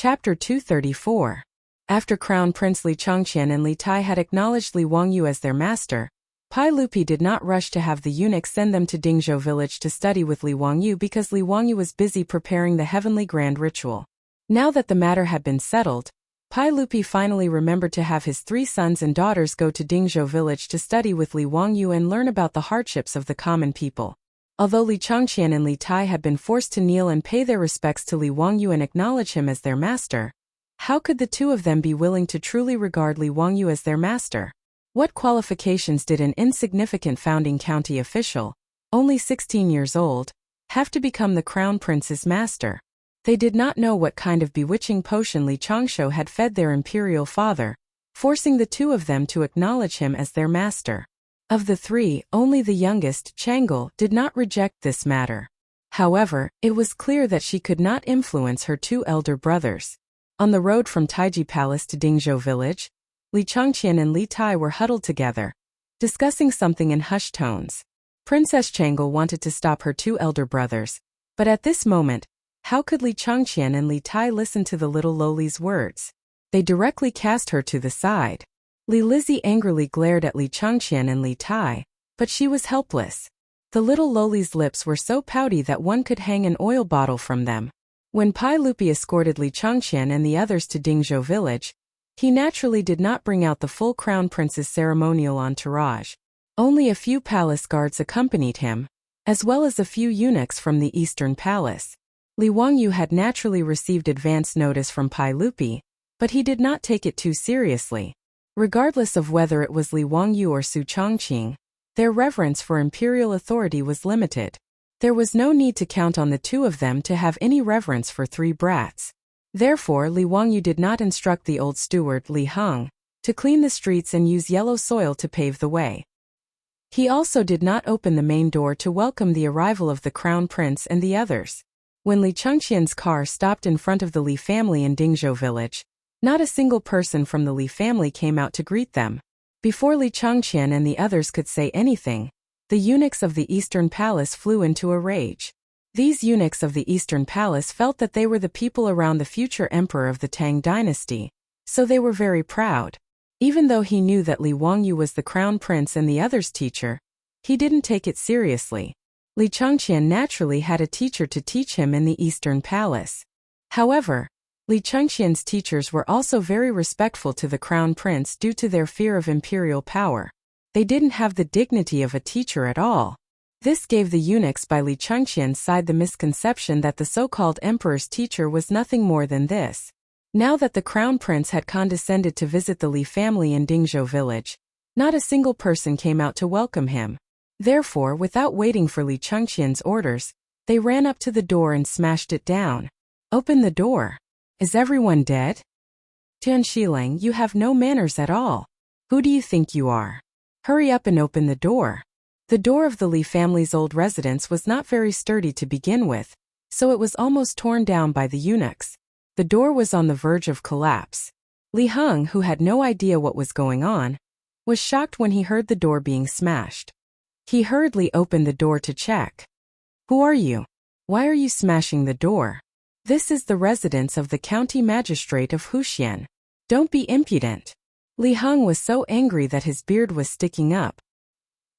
Chapter 234. After Crown Prince Li Changqian and Li Tai had acknowledged Li Wangyu as their master, Pai Lupi did not rush to have the eunuchs send them to Dingzhou village to study with Li Wangyu because Li Wangyu was busy preparing the heavenly grand ritual. Now that the matter had been settled, Pai Lupi finally remembered to have his 3 sons and daughters go to Dingzhou village to study with Li Wangyu and learn about the hardships of the common people. Although Li Changqian and Li Tai had been forced to kneel and pay their respects to Li Wangyu and acknowledge him as their master, how could the 2 of them be willing to truly regard Li Wangyu as their master? What qualifications did an insignificant founding county official, only 16 years old, have to become the crown prince's master? They did not know what kind of bewitching potion Li Changshou had fed their imperial father, forcing the 2 of them to acknowledge him as their master. Of the 3, only the youngest, Chang'an, did not reject this matter. However, it was clear that she could not influence her 2 elder brothers. On the road from Taiji Palace to Dingzhou village, Li Changqian and Li Tai were huddled together, discussing something in hushed tones. Princess Chang'an wanted to stop her 2 elder brothers, but at this moment, how could Li Changqian and Li Tai listen to the little lowly's words? They directly cast her to the side. Li Lizzie angrily glared at Li Changqian and Li Tai, but she was helpless. The little lowly's lips were so pouty that one could hang an oil bottle from them. When Pai Lupi escorted Li Changqian and the others to Dingzhou village, he naturally did not bring out the full crown prince's ceremonial entourage. Only a few palace guards accompanied him, as well as a few eunuchs from the eastern palace. Li Wangyu had naturally received advance notice from Pai Lupi, but he did not take it too seriously. Regardless of whether it was Li Wangyu or Su Chongqing, their reverence for imperial authority was limited. There was no need to count on the 2 of them to have any reverence for 3 brats. Therefore, Li Wangyu did not instruct the old steward, Li Heng, to clean the streets and use yellow soil to pave the way. He also did not open the main door to welcome the arrival of the crown prince and the others. When Li Changqian's car stopped in front of the Li family in Dingzhou village, not a single person from the Li family came out to greet them. Before Li Changqian and the others could say anything, the eunuchs of the Eastern Palace flew into a rage. These eunuchs of the Eastern Palace felt that they were the people around the future emperor of the Tang dynasty, so they were very proud. Even though he knew that Li Wangyu was the crown prince and the others' teacher, he didn't take it seriously. Li Changqian naturally had a teacher to teach him in the Eastern Palace. However, Li Changqian's teachers were also very respectful to the crown prince due to their fear of imperial power. They didn't have the dignity of a teacher at all. This gave the eunuchs by Li Changqian's side the misconception that the so-called emperor's teacher was nothing more than this. Now that the crown prince had condescended to visit the Li family in Dingzhou village, not a single person came out to welcome him. Therefore, without waiting for Li Changqian's orders, they ran up to the door and smashed it down. "Open the door. Is everyone dead? Tian Shilang, you have no manners at all. Who do you think you are? Hurry up and open the door." The door of the Li family's old residence was not very sturdy to begin with, so it was almost torn down by the eunuchs. The door was on the verge of collapse. Li Heng, who had no idea what was going on, was shocked when he heard the door being smashed. He hurriedly opened the door to check. "Who are you? Why are you smashing the door? This is the residence of the county magistrate of Wuxia. Don't be impudent." Li Heng was so angry that his beard was sticking up.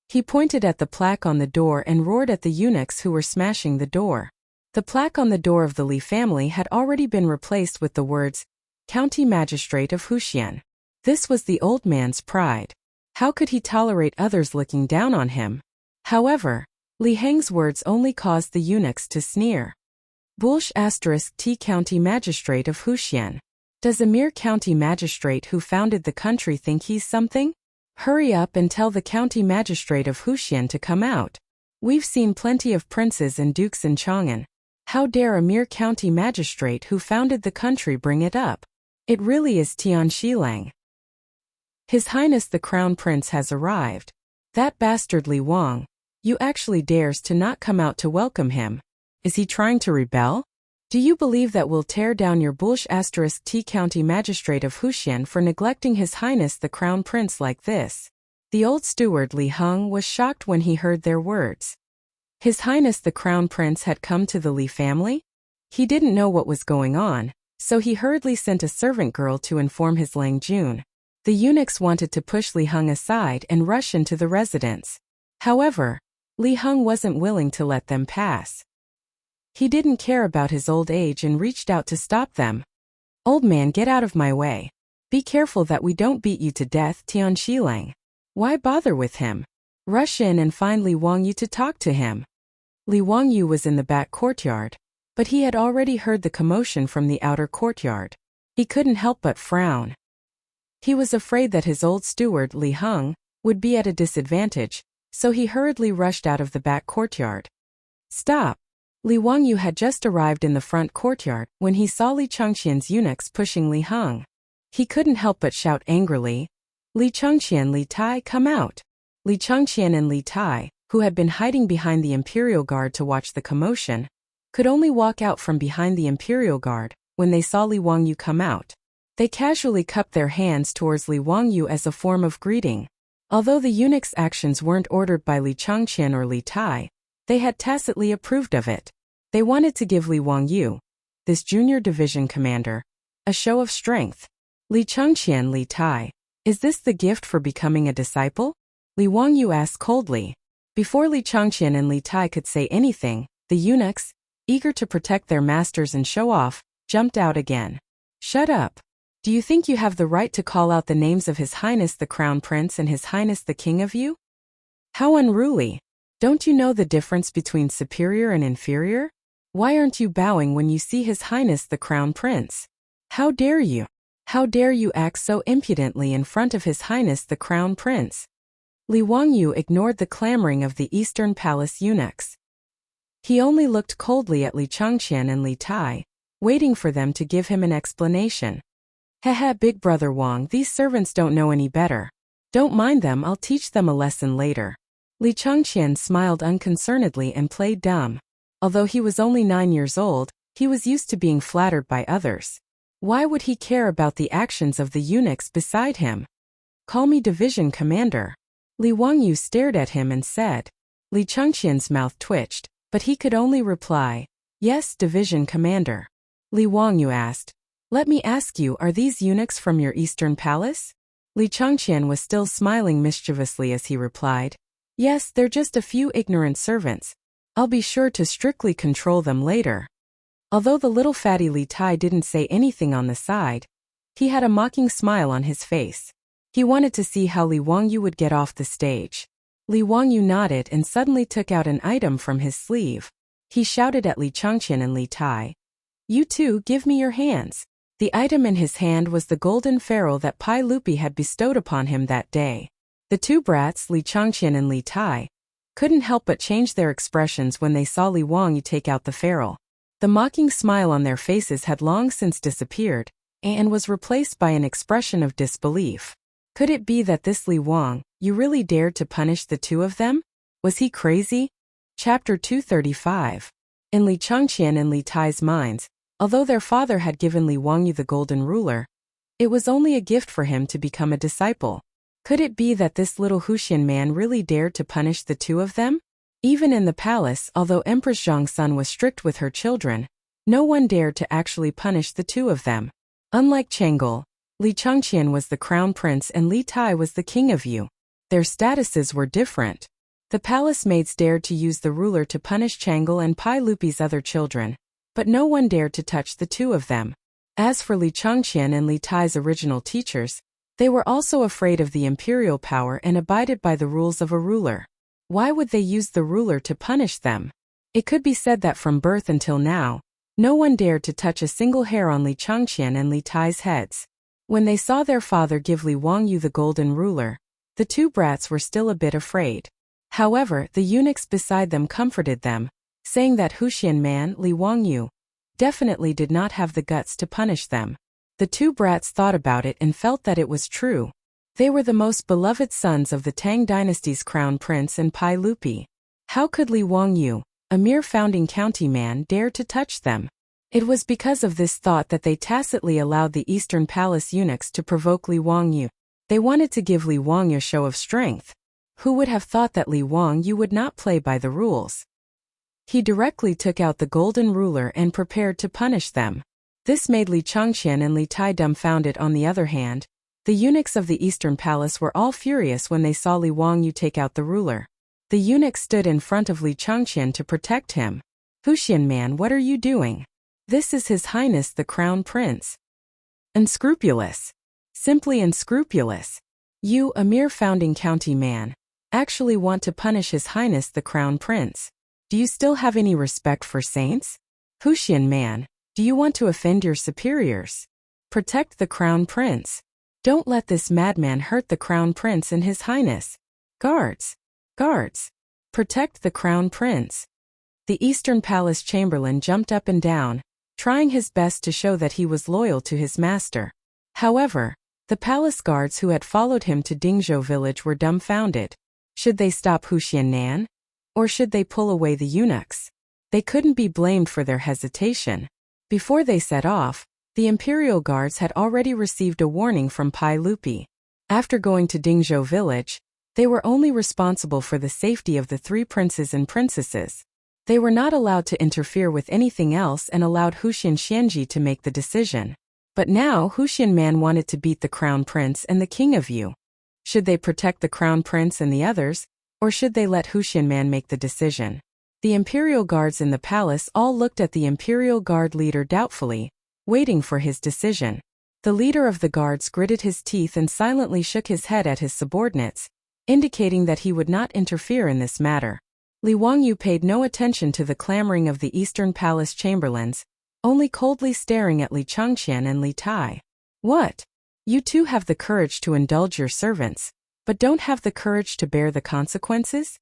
He pointed at the plaque on the door and roared at the eunuchs who were smashing the door. The plaque on the door of the Li family had already been replaced with the words, "County Magistrate of Wuxia." This was the old man's pride. How could he tolerate others looking down on him? However, Li Heng's words only caused the eunuchs to sneer. Bulsh * T County Magistrate of Wuxia. Does a mere county magistrate who founded the country think he's something? Hurry up and tell the county magistrate of Wuxia to come out. We've seen plenty of princes and dukes in Chang'an. How dare a mere county magistrate who founded the country bring it up? It really is Tian Shilang. His Highness the Crown Prince has arrived. That bastard Li Wang, you actually dares to not come out to welcome him. Is he trying to rebel? Do you believe that we'll tear down your Bulsh * T County Magistrate of Wuxia for neglecting His Highness the Crown Prince like this? The old steward Li Heng was shocked when he heard their words. His Highness the Crown Prince had come to the Li family? He didn't know what was going on, so he hurriedly sent a servant girl to inform his Lang Jun. The eunuchs wanted to push Li Heng aside and rush into the residence. However, Li Heng wasn't willing to let them pass. He didn't care about his old age and reached out to stop them. "Old man, get out of my way. Be careful that we don't beat you to death, Tian Shilang. Why bother with him? Rush in and find Li Wangyu to talk to him." Li Wangyu was in the back courtyard, but he had already heard the commotion from the outer courtyard. He couldn't help but frown. He was afraid that his old steward, Li Heng, would be at a disadvantage, so he hurriedly rushed out of the back courtyard. "Stop!" Li Wangyu had just arrived in the front courtyard when he saw Li Chengqian's eunuchs pushing Li Heng. He couldn't help but shout angrily, "Li Chengqian, Li Tai, come out!" Li Chengqian and Li Tai, who had been hiding behind the Imperial Guard to watch the commotion, could only walk out from behind the Imperial Guard when they saw Li Wangyu come out. They casually cupped their hands towards Li Wangyu as a form of greeting. Although the eunuchs' actions weren't ordered by Li Chengqian or Li Tai, they had tacitly approved of it. They wanted to give Li Wangyu, this junior division commander, a show of strength. "Li Chengqian, Li Tai, is this the gift for becoming a disciple?" Li Wangyu asked coldly. Before Li Chengqian and Li Tai could say anything, the eunuchs, eager to protect their masters and show off, jumped out again. "Shut up. Do you think you have the right to call out the names of His Highness the Crown Prince and His Highness the King of you? How unruly. Don't you know the difference between superior and inferior? Why aren't you bowing when you see His Highness the Crown Prince? How dare you? How dare you act so impudently in front of His Highness the Crown Prince?" Li Wangyu ignored the clamoring of the Eastern Palace eunuchs. He only looked coldly at Li Chengqian and Li Tai, waiting for them to give him an explanation. "Heh, Big Brother Wang, these servants don't know any better. Don't mind them, I'll teach them a lesson later." Li Chengqian smiled unconcernedly and played dumb. Although he was only 9 years old, he was used to being flattered by others. Why would he care about the actions of the eunuchs beside him? "Call me division commander." Li Wangyu stared at him and said. Li Chengqian's mouth twitched, but he could only reply, "Yes, division commander." Li Wangyu asked, "Let me ask you, are these eunuchs from your Eastern Palace?" Li Chengqian was still smiling mischievously as he replied, "Yes, they're just a few ignorant servants. I'll be sure to strictly control them later." Although the little fatty Li Tai didn't say anything on the side, he had a mocking smile on his face. He wanted to see how Li Wangyu would get off the stage. Li Wangyu nodded and suddenly took out an item from his sleeve. He shouted at Li Chengqian and Li Tai, "You two, give me your hands." The item in his hand was the golden ferrule that Pai Lupi had bestowed upon him that day. The two brats, Li Chengqian and Li Tai, couldn't help but change their expressions when they saw Li Wangyu take out the ferrule. The mocking smile on their faces had long since disappeared, and was replaced by an expression of disbelief. Could it be that this Li Wangyu really dared to punish the two of them? Was he crazy? Chapter 235. In Li Chengqian and Li Tai's minds, although their father had given Li Wangyu the golden ruler, it was only a gift for him to become a disciple. Could it be that this little Huxian man really dared to punish the two of them? Even in the palace, although Empress Zhongsun was strict with her children, no one dared to actually punish the two of them. Unlike Chang'an, Li Chengqian was the crown prince and Li Tai was the king of Yu. Their statuses were different. The palace maids dared to use the ruler to punish Chang'an and Pai Lupi's other children, but no one dared to touch the two of them. As for Li Chengqian and Li Tai's original teachers, they were also afraid of the imperial power and abided by the rules of a ruler. Why would they use the ruler to punish them? It could be said that from birth until now, no one dared to touch a single hair on Li Chengqian and Li Tai's heads. When they saw their father give Li Wangyu the golden ruler, the two brats were still a bit afraid. However, the eunuchs beside them comforted them, saying that Huxian man, Li Wangyu, definitely did not have the guts to punish them. The two brats thought about it and felt that it was true. They were the most beloved sons of the Tang dynasty's crown prince and Pai Lupi. How could Li Wangyu, a mere founding county man, dare to touch them? It was because of this thought that they tacitly allowed the Eastern Palace eunuchs to provoke Li Wangyu. They wanted to give Li Wangyu a show of strength. Who would have thought that Li Wangyu would not play by the rules? He directly took out the golden ruler and prepared to punish them. This made Li Changqian and Li Tai dumbfounded. On the other hand, the eunuchs of the Eastern Palace were all furious when they saw Li Wangyu take out the ruler. The eunuch stood in front of Li Changqian to protect him. "Wuxian man, what are you doing? This is His Highness the Crown Prince." "Unscrupulous. Simply unscrupulous. You, a mere founding county man, actually want to punish His Highness the Crown Prince. Do you still have any respect for saints? Wuxian man, do you want to offend your superiors? Protect the Crown Prince. Don't let this madman hurt the Crown Prince and His Highness. Guards! Guards! Protect the Crown Prince." The Eastern Palace Chamberlain jumped up and down, trying his best to show that he was loyal to his master. However, the palace guards who had followed him to Dingzhou village were dumbfounded. Should they stop Wuxian Nan? Or should they pull away the eunuchs? They couldn't be blamed for their hesitation. Before they set off, the imperial guards had already received a warning from Pai Lupi. After going to Dingzhou village, they were only responsible for the safety of the 3 princes and princesses. They were not allowed to interfere with anything else and allowed Wuxian Xianji to make the decision. But now Wuxian man wanted to beat the Crown Prince and the King of Yu. Should they protect the Crown Prince and the others, or should they let Wuxian man make the decision? The imperial guards in the palace all looked at the imperial guard leader doubtfully, waiting for his decision. The leader of the guards gritted his teeth and silently shook his head at his subordinates, indicating that he would not interfere in this matter. Li Wangyu paid no attention to the clamoring of the Eastern Palace chamberlains, only coldly staring at Li Changqian and Li Tai. "What? You two have the courage to indulge your servants, but don't have the courage to bear the consequences?"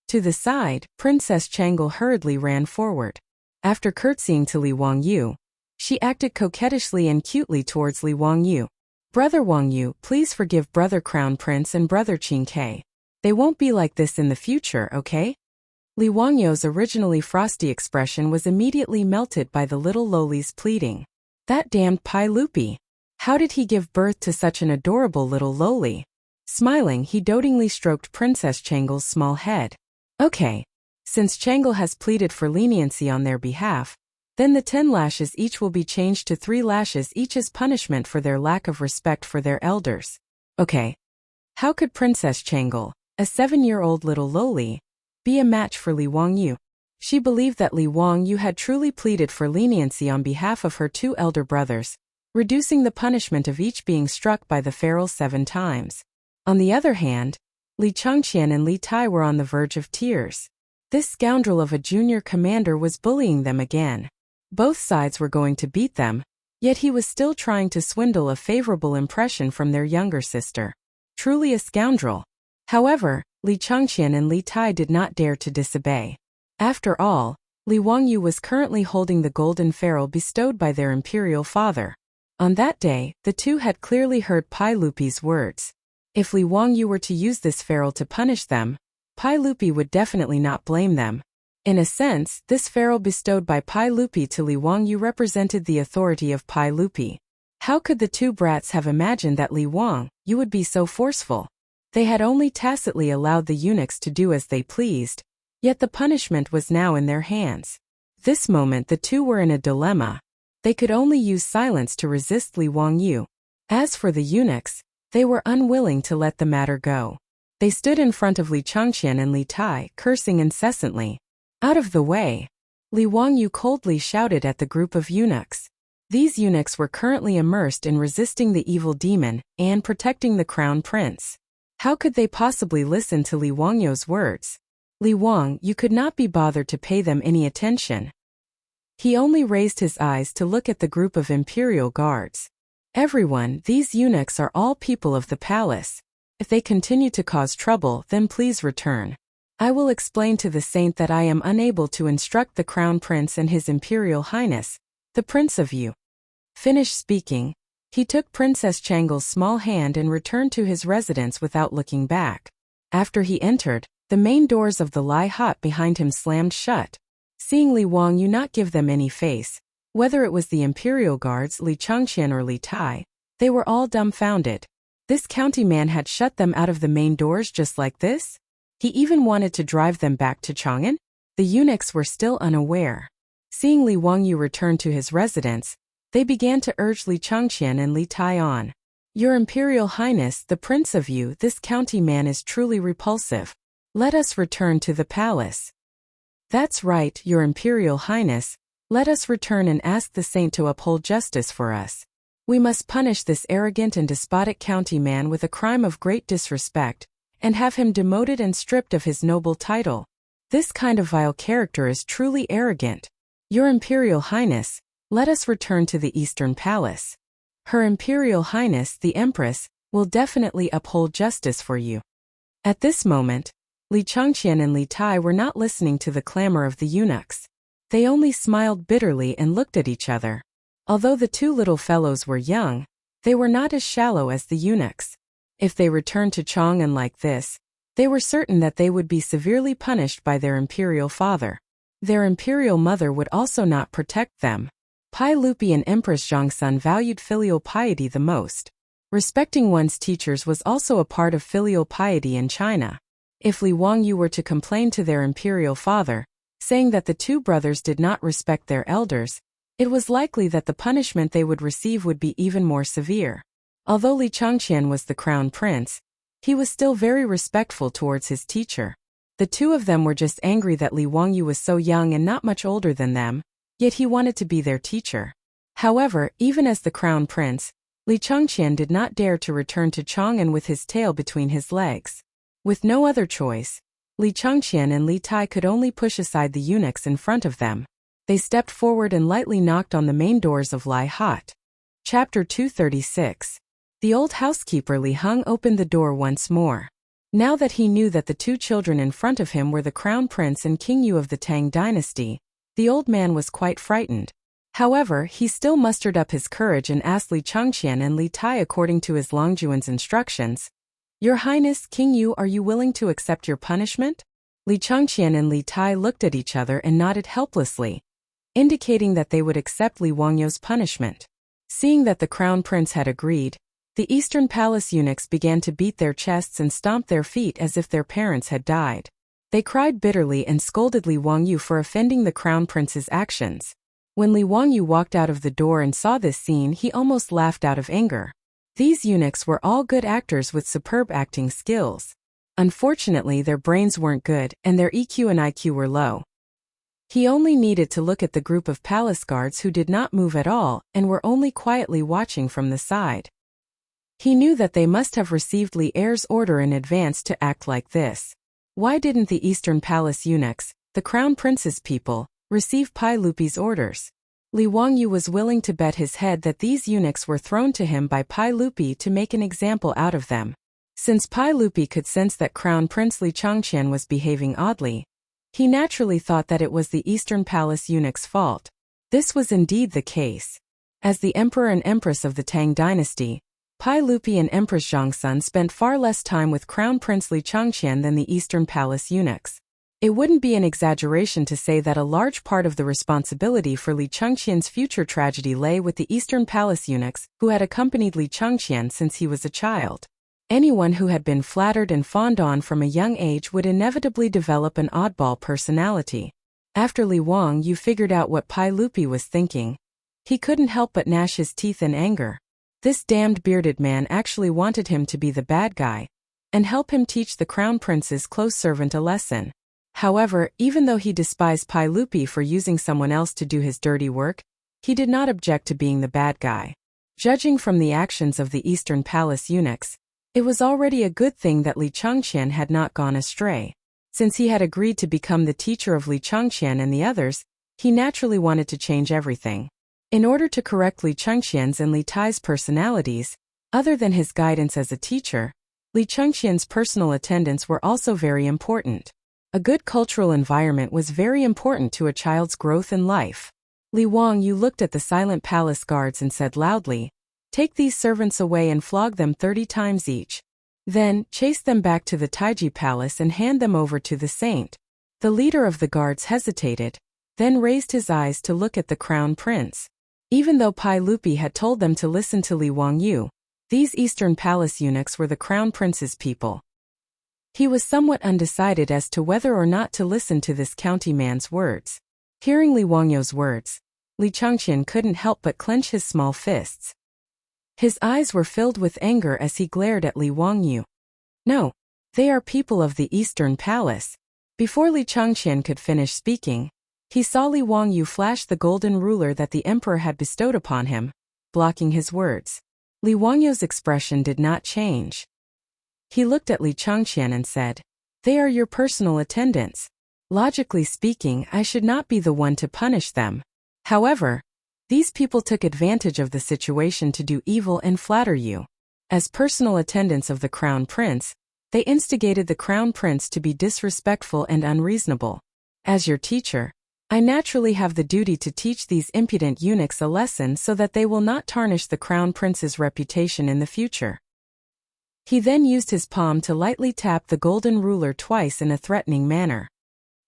To the side, Princess Chang'an hurriedly ran forward. After curtsying to Li Wangyu, she acted coquettishly and cutely towards Li Wangyu. "Brother Wangyu, please forgive Brother Crown Prince and Brother Qingke. They won't be like this in the future, okay?" Li Wangyu's originally frosty expression was immediately melted by the little loli's pleading. That damned Pai Lupi! How did he give birth to such an adorable little loli? Smiling, he dotingly stroked Princess Chang'an's small head. "Okay. Since Chang'an has pleaded for leniency on their behalf, then the 10 lashes each will be changed to 3 lashes each as punishment for their lack of respect for their elders. Okay." How could Princess Chang'an, a 7-year-old little loli, be a match for Li Wangyu? She believed that Li Wangyu had truly pleaded for leniency on behalf of her 2 elder brothers, reducing the punishment of each being struck by the ferrule 7 times. On the other hand, Li Changqian and Li Tai were on the verge of tears. This scoundrel of a junior commander was bullying them again. Both sides were going to beat them, yet he was still trying to swindle a favorable impression from their younger sister. Truly a scoundrel. However, Li Changqian and Li Tai did not dare to disobey. After all, Li Wangyu was currently holding the golden ferrule bestowed by their imperial father. On that day, the two had clearly heard Pai Lupi's words. If Li Wangyu were to use this ferrule to punish them, Pai Lupi would definitely not blame them. In a sense, this ferrule bestowed by Pai Lupi to Li Wangyu represented the authority of Pai Lupi. How could the 2 brats have imagined that Li Wangyu would be so forceful? They had only tacitly allowed the eunuchs to do as they pleased, yet the punishment was now in their hands. This moment the 2 were in a dilemma. They could only use silence to resist Li Wangyu. As for the eunuchs, they were unwilling to let the matter go. They stood in front of Li Changqian and Li Tai, cursing incessantly. "Out of the way!" Li Wangyu coldly shouted at the group of eunuchs. These eunuchs were currently immersed in resisting the evil demon and protecting the crown prince. How could they possibly listen to Li Wangyu's words? Li Wangyu could not be bothered to pay them any attention. He only raised his eyes to look at the group of imperial guards. "Everyone, these eunuchs are all people of the palace. If they continue to cause trouble, then please return. I will explain to the saint that I am unable to instruct the crown prince and his imperial highness, the Prince of Yu." Finished speaking, he took Princess Chang'an's small hand and returned to his residence without looking back. After he entered, the main doors of the Lai hut behind him slammed shut. Seeing Li Wangyu not give them any face, whether it was the imperial guards, Li Changqian or Li Tai, they were all dumbfounded. This county man had shut them out of the main doors just like this? He even wanted to drive them back to Chang'an? The eunuchs were still unaware. Seeing Li Wangyu return to his residence, They began to urge Li Changqian and Li Tai on. Your Imperial Highness, the Prince of you, this county man is truly repulsive. Let us return to the palace. That's right, Your Imperial Highness. Let us return and ask the saint to uphold justice for us. We must punish this arrogant and despotic county man with a crime of great disrespect, and have him demoted and stripped of his noble title. This kind of vile character is truly arrogant. Your Imperial Highness, let us return to the Eastern Palace. Her Imperial Highness, the Empress, will definitely uphold justice for you. At this moment, Li Changqian and Li Tai were not listening to the clamor of the eunuchs. They only smiled bitterly and looked at each other. Although the two little fellows were young, they were not as shallow as the eunuchs. If they returned to Chang'an like this, they were certain that they would be severely punished by their imperial father. Their imperial mother would also not protect them. Pai Lupi and Empress Zhongsun valued filial piety the most. Respecting one's teachers was also a part of filial piety in China. If Li Wangyu were to complain to their imperial father, saying that the two brothers did not respect their elders, it was likely that the punishment they would receive would be even more severe. Although Li Changqian was the crown prince, he was still very respectful towards his teacher. The two of them were just angry that Li Wangyu was so young and not much older than them, yet he wanted to be their teacher. However, even as the crown prince, Li Changqian did not dare to return to Chang'an with his tail between his legs. With no other choice, Li Changqian and Li Tai could only push aside the eunuchs in front of them. They stepped forward and lightly knocked on the main doors of Lai Hot. Chapter 236. The old housekeeper Li Heng opened the door once more. Now that he knew that the two children in front of him were the crown prince and King Yu of the Tang dynasty, the old man was quite frightened. However, he still mustered up his courage and asked Li Changqian and Li Tai according to his Longjuan's instructions, Your Highness, King Yu, are you willing to accept your punishment? Li Changqian and Li Tai looked at each other and nodded helplessly, indicating that they would accept Li Wangyu's punishment. Seeing that the crown prince had agreed, the Eastern Palace eunuchs began to beat their chests and stomp their feet as if their parents had died. They cried bitterly and scolded Li Wangyu for offending the crown prince's actions. When Li Wangyu walked out of the door and saw this scene, he almost laughed out of anger. These eunuchs were all good actors with superb acting skills. Unfortunately, their brains weren't good, and their EQ and IQ were low. He only needed to look at the group of palace guards who did not move at all and were only quietly watching from the side. He knew that they must have received Li Er's order in advance to act like this. Why didn't the Eastern Palace eunuchs, the crown prince's people, receive Pai Lupi's orders? Li Wangyu was willing to bet his head that these eunuchs were thrown to him by Pai Lupi to make an example out of them. Since Pai Lupi could sense that Crown Prince Li Changqian was behaving oddly, he naturally thought that it was the Eastern Palace eunuch's fault. This was indeed the case. As the Emperor and Empress of the Tang dynasty, Pai Lupi and Empress Zhongsun spent far less time with Crown Prince Li Changqian than the Eastern Palace eunuchs. It wouldn't be an exaggeration to say that a large part of the responsibility for Li Changqian's future tragedy lay with the Eastern Palace eunuchs, who had accompanied Li Changqian since he was a child. Anyone who had been flattered and fawned on from a young age would inevitably develop an oddball personality. After Li Wangyu figured out what Pai Lupi was thinking, he couldn't help but gnash his teeth in anger. This damned bearded man actually wanted him to be the bad guy and help him teach the crown prince's close servant a lesson. However, even though he despised Pai Lupi for using someone else to do his dirty work, he did not object to being the bad guy. Judging from the actions of the Eastern Palace eunuchs, it was already a good thing that Li Changqian had not gone astray. Since he had agreed to become the teacher of Li Changqian and the others, he naturally wanted to change everything. In order to correct Li Changqian's and Li Tai's personalities, other than his guidance as a teacher, Li Changqian's personal attendants were also very important. A good cultural environment was very important to a child's growth in life. Li Wangyu looked at the silent palace guards and said loudly, "Take these servants away and flog them 30 times each. Then, chase them back to the Taiji Palace and hand them over to the saint." The leader of the guards hesitated, then raised his eyes to look at the crown prince. Even though Pai Lupi had told them to listen to Li Wangyu, these Eastern Palace eunuchs were the crown prince's people. He was somewhat undecided as to whether or not to listen to this county man's words. Hearing Li Wangyu's words, Li Changqian couldn't help but clench his small fists. His eyes were filled with anger as he glared at Li Wangyu. No, they are people of the Eastern Palace. Before Li Changqian could finish speaking, he saw Li Wangyu flash the golden ruler that the emperor had bestowed upon him, blocking his words. Li Wangyu's expression did not change. He looked at Li Changqian and said, "They are your personal attendants. Logically speaking, I should not be the one to punish them. However, these people took advantage of the situation to do evil and flatter you. As personal attendants of the Crown Prince, they instigated the Crown Prince to be disrespectful and unreasonable. As your teacher, I naturally have the duty to teach these impudent eunuchs a lesson so that they will not tarnish the Crown Prince's reputation in the future." He then used his palm to lightly tap the golden ruler twice in a threatening manner.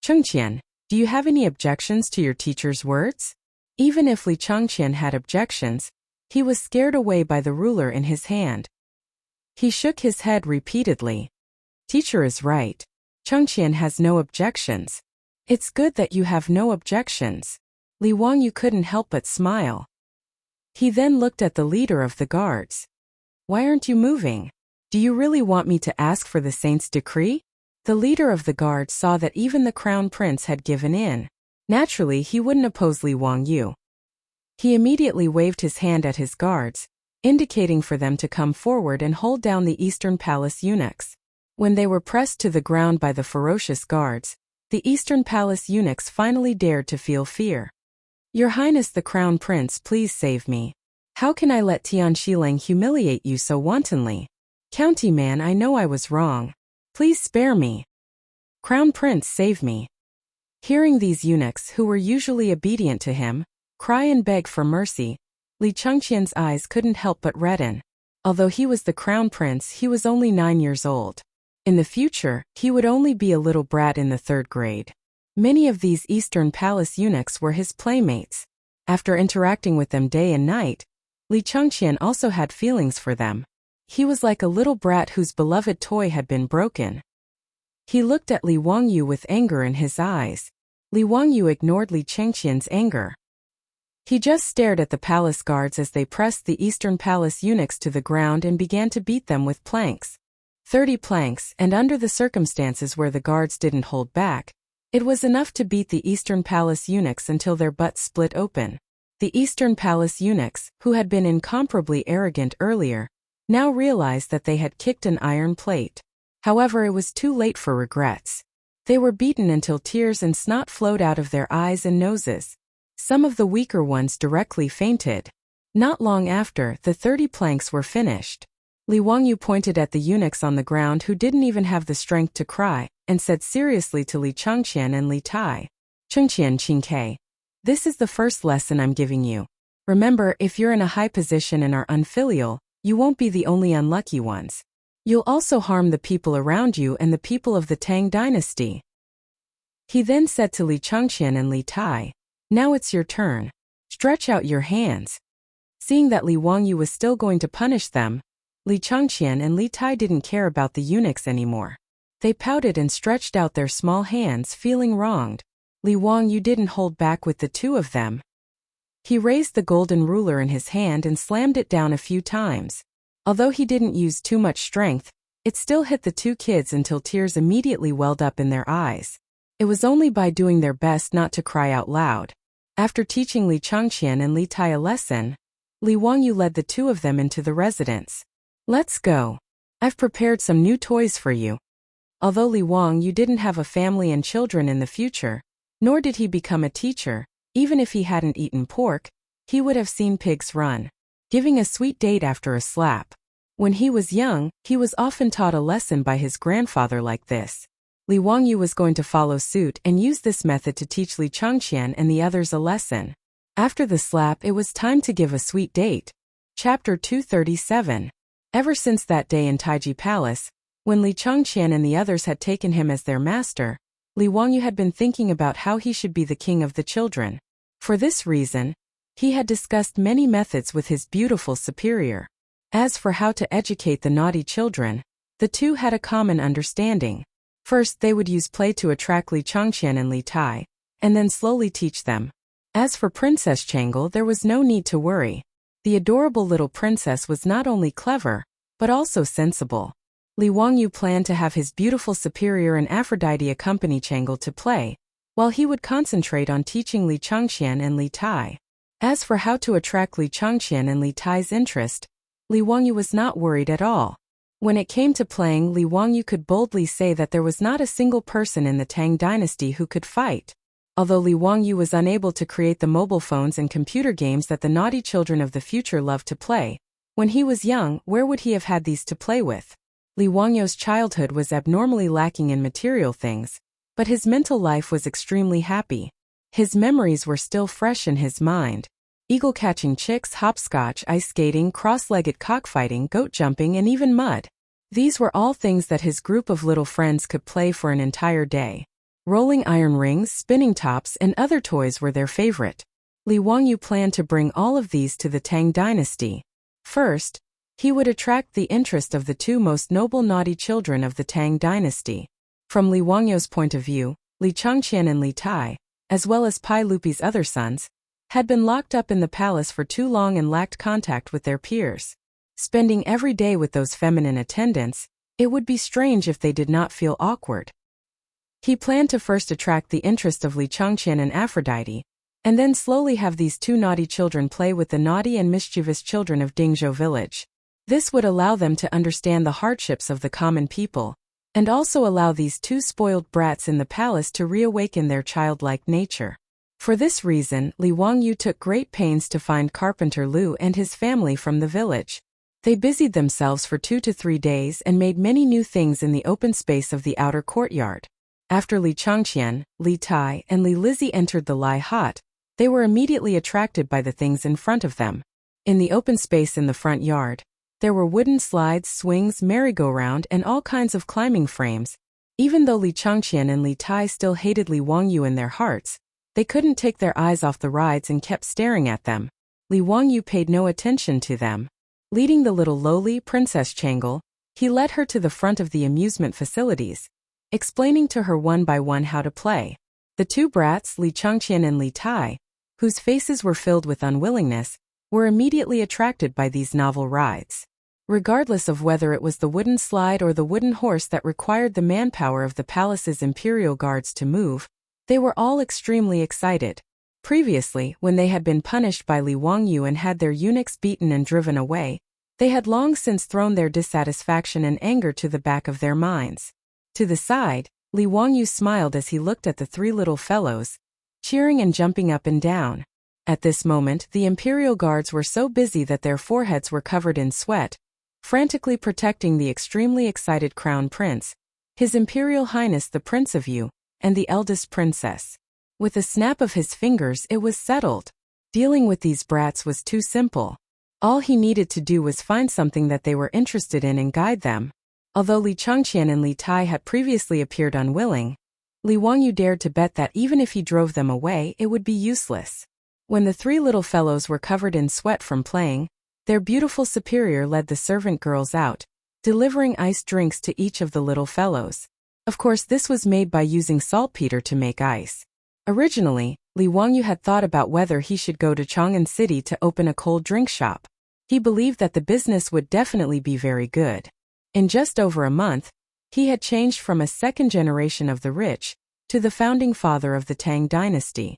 "Changqian, do you have any objections to your teacher's words?" Even if Li Changqian had objections, he was scared away by the ruler in his hand. He shook his head repeatedly. "Teacher is right. Changqian has no objections. It's good that you have no objections." Li Wangyu couldn't help but smile. He then looked at the leader of the guards. "Why aren't you moving? Do you really want me to ask for the saint's decree?" The leader of the guards saw that even the Crown Prince had given in. Naturally, he wouldn't oppose Li Wangyu. He immediately waved his hand at his guards, indicating for them to come forward and hold down the Eastern Palace eunuchs. When they were pressed to the ground by the ferocious guards, the Eastern Palace eunuchs finally dared to feel fear. "Your Highness the Crown Prince, please save me. How can I let Tian Shilang humiliate you so wantonly? County man, I know I was wrong. Please spare me. Crown Prince, save me." Hearing these eunuchs, who were usually obedient to him, cry and beg for mercy, Li Changqian's eyes couldn't help but redden. Although he was the Crown Prince, he was only 9 years old. In the future, he would only be a little brat in the 3rd grade. Many of these Eastern Palace eunuchs were his playmates. After interacting with them day and night, Li Changqian also had feelings for them. He was like a little brat whose beloved toy had been broken. He looked at Li Wangyu with anger in his eyes. Li Wangyu ignored Li Changqian's anger. He just stared at the palace guards as they pressed the Eastern Palace eunuchs to the ground and began to beat them with planks. 30 planks, and under the circumstances where the guards didn't hold back, it was enough to beat the Eastern Palace eunuchs until their butts split open. The Eastern Palace eunuchs, who had been incomparably arrogant earlier, now realized that they had kicked an iron plate. However, it was too late for regrets. They were beaten until tears and snot flowed out of their eyes and noses. Some of the weaker ones directly fainted. Not long after, the 30 planks were finished. Li Wangyu pointed at the eunuchs on the ground who didn't even have the strength to cry, and said seriously to Li Changqian and Li Tai, "Changqian Qingke, this is the first lesson I'm giving you. Remember, if you're in a high position and are unfilial, you won't be the only unlucky ones. You'll also harm the people around you and the people of the Tang dynasty." He then said to Li Changqian and Li Tai, "Now it's your turn. Stretch out your hands." Seeing that Li Wangyu was still going to punish them, Li Changqian and Li Tai didn't care about the eunuchs anymore. They pouted and stretched out their small hands, feeling wronged. Li Wangyu didn't hold back with the two of them. He raised the golden ruler in his hand and slammed it down a few times. Although he didn't use too much strength, it still hit the two kids until tears immediately welled up in their eyes. It was only by doing their best not to cry out loud. After teaching Li Changqian and Li Tai a lesson, Li Wangyu led the two of them into the residence. "Let's go. I've prepared some new toys for you." Although Li Wangyu didn't have a family and children in the future, nor did he become a teacher, even if he hadn't eaten pork, he would have seen pigs run. Giving a sweet date after a slap. When he was young, he was often taught a lesson by his grandfather like this. Li Wangyu was going to follow suit and use this method to teach Li Changqian and the others a lesson. After the slap, it was time to give a sweet date. Chapter 237. Ever since that day in Taiji Palace, when Li Changqian and the others had taken him as their master, Li Wangyu had been thinking about how he should be the king of the children. For this reason, he had discussed many methods with his beautiful superior. As for how to educate the naughty children, the two had a common understanding. First, they would use play to attract Li Changqian and Li Tai, and then slowly teach them. As for Princess Chang'an, there was no need to worry. The adorable little princess was not only clever, but also sensible. Li Wangyu planned to have his beautiful superior and Aphrodite accompany Chang'an to play, while he would concentrate on teaching Li Changqian and Li Tai. As for how to attract Li Changqian and Li Tai's interest, Li Wangyu was not worried at all. When it came to playing, Li Wangyu could boldly say that there was not a single person in the Tang dynasty who could fight. Although Li Wangyu was unable to create the mobile phones and computer games that the naughty children of the future loved to play, when he was young, where would he have had these to play with? Li Wangyu's childhood was abnormally lacking in material things, but his mental life was extremely happy. His memories were still fresh in his mind. Eagle-catching chicks, hopscotch, ice skating, cross-legged cockfighting, goat jumping, and even mud. These were all things that his group of little friends could play for an entire day. Rolling iron rings, spinning tops, and other toys were their favorite. Li Wangyu planned to bring all of these to the Tang dynasty. First, he would attract the interest of the two most noble naughty children of the Tang dynasty. From Li Wangyu's point of view, Li Changqian and Li Tai, as well as Pai Lupi's other sons, had been locked up in the palace for too long and lacked contact with their peers. Spending every day with those feminine attendants, it would be strange if they did not feel awkward. He planned to first attract the interest of Li Changqian and Aphrodite, and then slowly have these two naughty children play with the naughty and mischievous children of Dingzhou village. This would allow them to understand the hardships of the common people, and also allow these two spoiled brats in the palace to reawaken their childlike nature. For this reason, Li Wangyu took great pains to find Carpenter Lu and his family from the village. They busied themselves for 2 to 3 days and made many new things in the open space of the outer courtyard. After Li Changqian, Li Tai, and Li Lizzie entered the Lai hut, they were immediately attracted by the things in front of them. In the open space in the front yard, there were wooden slides, swings, merry-go-round, and all kinds of climbing frames. Even though Li Changqian and Li Tai still hated Li Wangyu in their hearts, they couldn't take their eyes off the rides and kept staring at them. Li Wangyu paid no attention to them. Leading the little lowly Princess Chang'an, he led her to the front of the amusement facilities, explaining to her one by one how to play. The two brats, Li Changqian and Li Tai, whose faces were filled with unwillingness, were immediately attracted by these novel rides. Regardless of whether it was the wooden slide or the wooden horse that required the manpower of the palace's imperial guards to move, they were all extremely excited. Previously, when they had been punished by Li Wangyu and had their eunuchs beaten and driven away, they had long since thrown their dissatisfaction and anger to the back of their minds. To the side, Li Wangyu smiled as he looked at the three little fellows, cheering and jumping up and down. At this moment, the imperial guards were so busy that their foreheads were covered in sweat, frantically protecting the extremely excited crown prince, His Imperial Highness the Prince of Yu, and the eldest princess. With a snap of his fingers, it was settled. Dealing with these brats was too simple. All he needed to do was find something that they were interested in and guide them. Although Li Changqian and Li Tai had previously appeared unwilling, Li Wangyu dared to bet that even if he drove them away, it would be useless. When the three little fellows were covered in sweat from playing, their beautiful superior led the servant girls out, delivering iced drinks to each of the little fellows. Of course, this was made by using saltpeter to make ice. Originally, Li Wangyu had thought about whether he should go to Chang'an City to open a cold drink shop. He believed that the business would definitely be very good. In just over a month, he had changed from a second generation of the rich to the founding father of the Tang dynasty.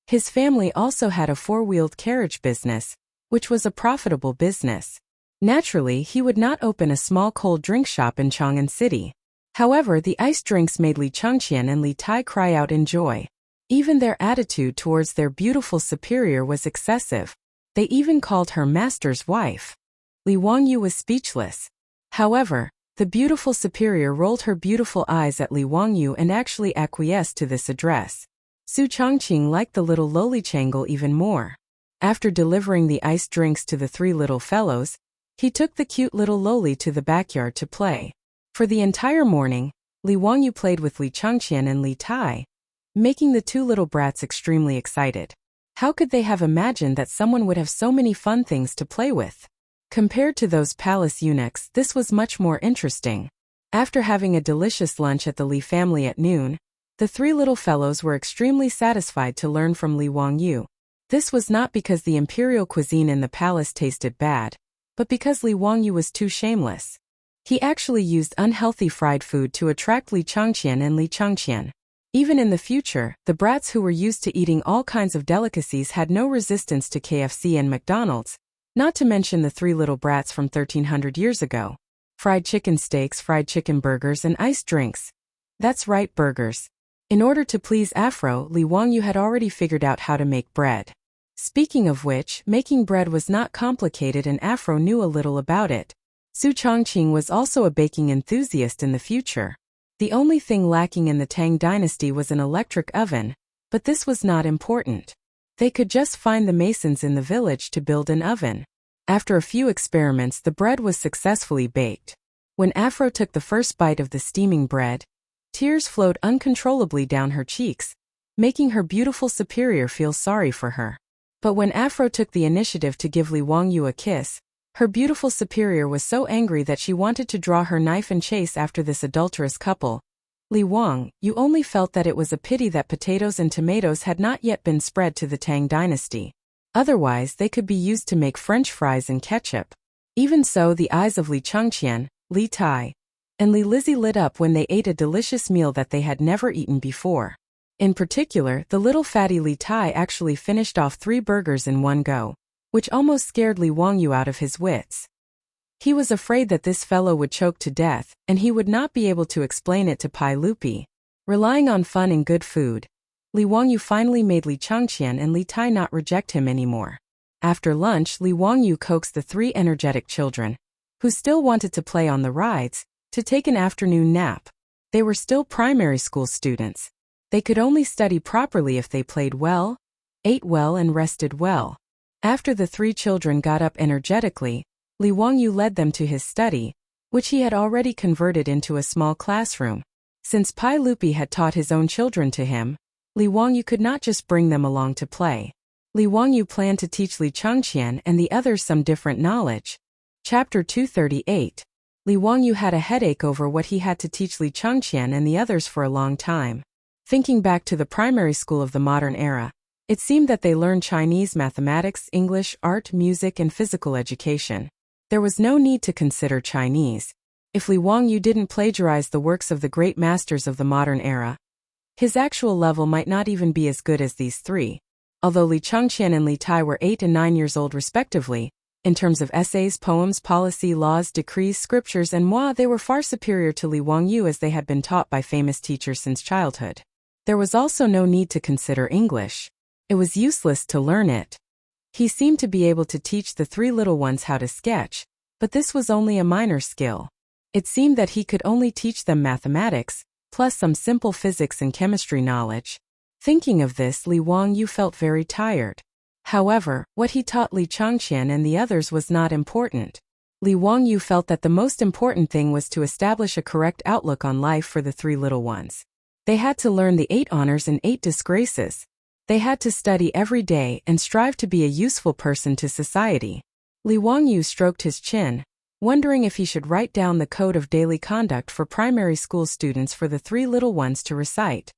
His family also had a four-wheeled carriage business, which was a profitable business. Naturally, he would not open a small cold drink shop in Chang'an City. However, the iced drinks made Li Changqian and Li Tai cry out in joy. Even their attitude towards their beautiful superior was excessive. They even called her master's wife. Li Wangyu was speechless. However, the beautiful superior rolled her beautiful eyes at Li Wangyu and actually acquiesced to this address. Su Changqing liked the little lowly Chang'an even more. After delivering the iced drinks to the three little fellows, he took the cute little lowly to the backyard to play. For the entire morning, Li Wangyu played with Li Changqian and Li Tai, making the two little brats extremely excited. How could they have imagined that someone would have so many fun things to play with? Compared to those palace eunuchs, this was much more interesting. After having a delicious lunch at the Li family at noon, The three little fellows were extremely satisfied to learn from Li Wangyu. This was not because the imperial cuisine in the palace tasted bad, but because Li Wangyu was too shameless. He actually used unhealthy fried food to attract Li Changqian and Li Changqian. Even in the future, the brats who were used to eating all kinds of delicacies had no resistance to KFC and McDonald's, not to mention the three little brats from 1300 years ago. Fried chicken steaks, fried chicken burgers, and iced drinks. That's right, burgers. In order to please Afro, Li Wangyu had already figured out how to make bread. Speaking of which, making bread was not complicated and Afro knew a little about it. Su Chongqing was also a baking enthusiast in the future. The only thing lacking in the Tang dynasty was an electric oven, but this was not important. They could just find the masons in the village to build an oven. After a few experiments, the bread was successfully baked. When Afro took the first bite of the steaming bread, tears flowed uncontrollably down her cheeks, making her beautiful superior feel sorry for her. But when Afro took the initiative to give Li Wangyu a kiss, her beautiful superior was so angry that she wanted to draw her knife and chase after this adulterous couple. Li Wang, you only felt that it was a pity that potatoes and tomatoes had not yet been spread to the Tang dynasty. Otherwise, they could be used to make French fries and ketchup. Even so, the eyes of Li Changqian, Li Tai, and Li Lizzie lit up when they ate a delicious meal that they had never eaten before. In particular, the little fatty Li Tai actually finished off 3 burgers in one go, which almost scared Li Wangyu out of his wits. He was afraid that this fellow would choke to death, and he would not be able to explain it to Pai Lupi. Relying on fun and good food, Li Wangyu finally made Li Changqian and Li Tai not reject him anymore. After lunch, Li Wangyu coaxed the 3 energetic children, who still wanted to play on the rides, to take an afternoon nap. They were still primary school students. They could only study properly if they played well, ate well, and rested well. After the 3 children got up energetically, Li Wangyu led them to his study, which he had already converted into a small classroom. Since Pai Lupi had taught his own children to him, Li Wangyu could not just bring them along to play. Li Wangyu planned to teach Li Changqian and the others some different knowledge. Chapter 238. Li Wangyu had a headache over what he had to teach Li Changqian and the others for a long time. Thinking back to the primary school of the modern era, it seemed that they learned Chinese, mathematics, English, art, music, and physical education. There was no need to consider Chinese. If Li Wangyu didn't plagiarize the works of the great masters of the modern era, his actual level might not even be as good as these 3. Although Li Changqian and Li Tai were 8 and 9 years old respectively, in terms of essays, poems, policy, laws, decrees, scriptures, and moi, they were far superior to Li Wangyu as they had been taught by famous teachers since childhood. There was also no need to consider English. It was useless to learn it. He seemed to be able to teach the 3 little ones how to sketch, but this was only a minor skill. It seemed that he could only teach them mathematics, plus some simple physics and chemistry knowledge. Thinking of this, Li Wangyu felt very tired. However, what he taught Li Changqian and the others was not important. Li Wangyu felt that the most important thing was to establish a correct outlook on life for the 3 little ones. They had to learn the 8 honors and 8 disgraces. They had to study every day and strive to be a useful person to society. Li Wangyu stroked his chin, wondering if he should write down the code of daily conduct for primary school students for the 3 little ones to recite.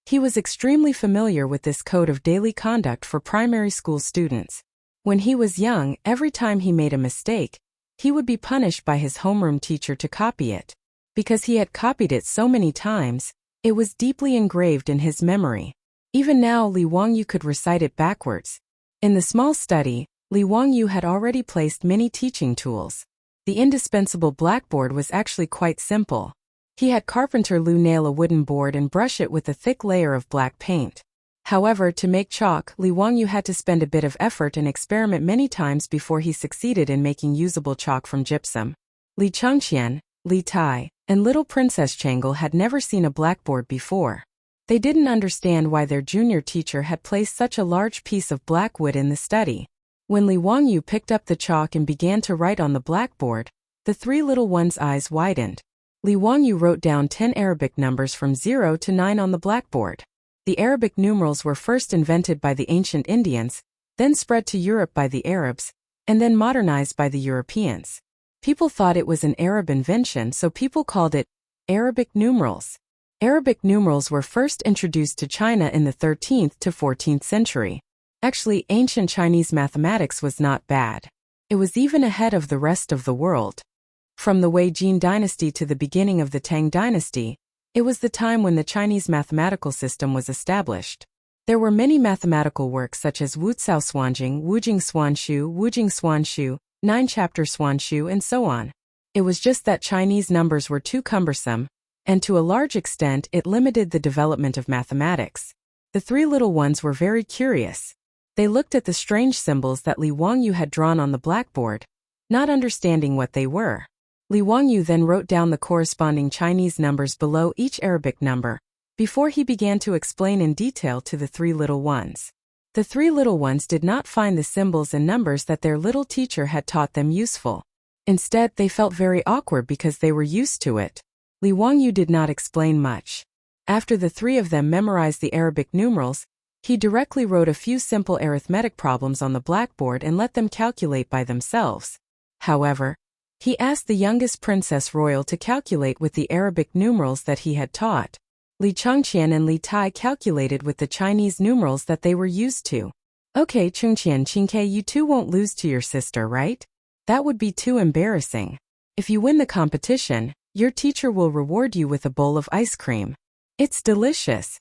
He was extremely familiar with this code of daily conduct for primary school students. When he was young, every time he made a mistake, he would be punished by his homeroom teacher to copy it. Because he had copied it so many times, it was deeply engraved in his memory. Even now, Li Wangyu could recite it backwards. In the small study, Li Wangyu had already placed many teaching tools. The indispensable blackboard was actually quite simple. He had Carpenter Lu nail a wooden board and brush it with a thick layer of black paint. However, to make chalk, Li Wangyu had to spend a bit of effort and experiment many times before he succeeded in making usable chalk from gypsum. Li Changqian, Li Tai, and little Princess Chang'an had never seen a blackboard before. They didn't understand why their junior teacher had placed such a large piece of black wood in the study. When Li Wangyu picked up the chalk and began to write on the blackboard, the 3 little ones' eyes widened. Li Wangyu wrote down 10 Arabic numbers from 0 to 9 on the blackboard. The Arabic numerals were first invented by the ancient Indians, then spread to Europe by the Arabs, and then modernized by the Europeans. People thought it was an Arab invention, so people called it Arabic numerals. Arabic numerals were first introduced to China in the 13th to 14th century. Actually, ancient Chinese mathematics was not bad. It was even ahead of the rest of the world. From the Wei Jin dynasty to the beginning of the Tang dynasty, it was the time when the Chinese mathematical system was established. There were many mathematical works such as Wuxia Swanjing, Wujing Swanshu, 9-chapter Swanshu, and so on. It was just that Chinese numbers were too cumbersome, and to a large extent it limited the development of mathematics. The three little ones were very curious. They looked at the strange symbols that Li Wangyu had drawn on the blackboard, not understanding what they were. Li Wangyu then wrote down the corresponding Chinese numbers below each Arabic number, before he began to explain in detail to the three little ones. The three little ones did not find the symbols and numbers that their little teacher had taught them useful. Instead, they felt very awkward because they were used to it. Li Wangyu did not explain much. After the three of them memorized the Arabic numerals, he directly wrote a few simple arithmetic problems on the blackboard and let them calculate by themselves. However, he asked the youngest princess royal to calculate with the Arabic numerals that he had taught. Li Chang'an and Li Tai calculated with the Chinese numerals that they were used to. Okay, Chang'an, Qingke, you two won't lose to your sister, right? That would be too embarrassing. If you win the competition, your teacher will reward you with a bowl of ice cream. It's delicious.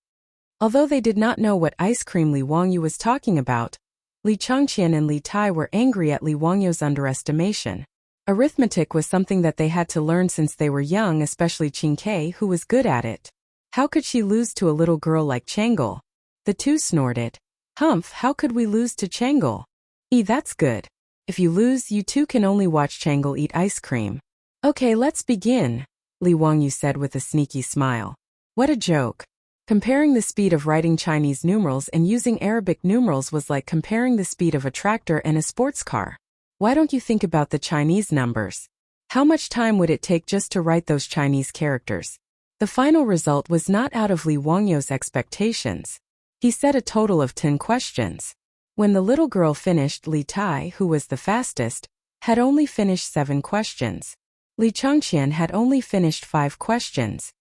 Although they did not know what ice cream Li Wangyu was talking about, Li Chang'an and Li Tai were angry at Li Wangyu's underestimation. Arithmetic was something that they had to learn since they were young, especially Qingke, who was good at it. How could she lose to a little girl like Chang'an? The two snorted. Humph, how could we lose to Chang'an? That's good. If you lose, you two can only watch Chang'an eat ice cream. Okay, let's begin, Li Wangyu said with a sneaky smile. What a joke. Comparing the speed of writing Chinese numerals and using Arabic numerals was like comparing the speed of a tractor and a sports car. Why don't you think about the Chinese numbers? How much time would it take just to write those Chinese characters? The final result was not out of Li Wangyu's expectations. He set a total of 10 questions. When the little girl finished, Li Tai, who was the fastest, had only finished 7 questions. Li Chang'an had only finished 5 questions.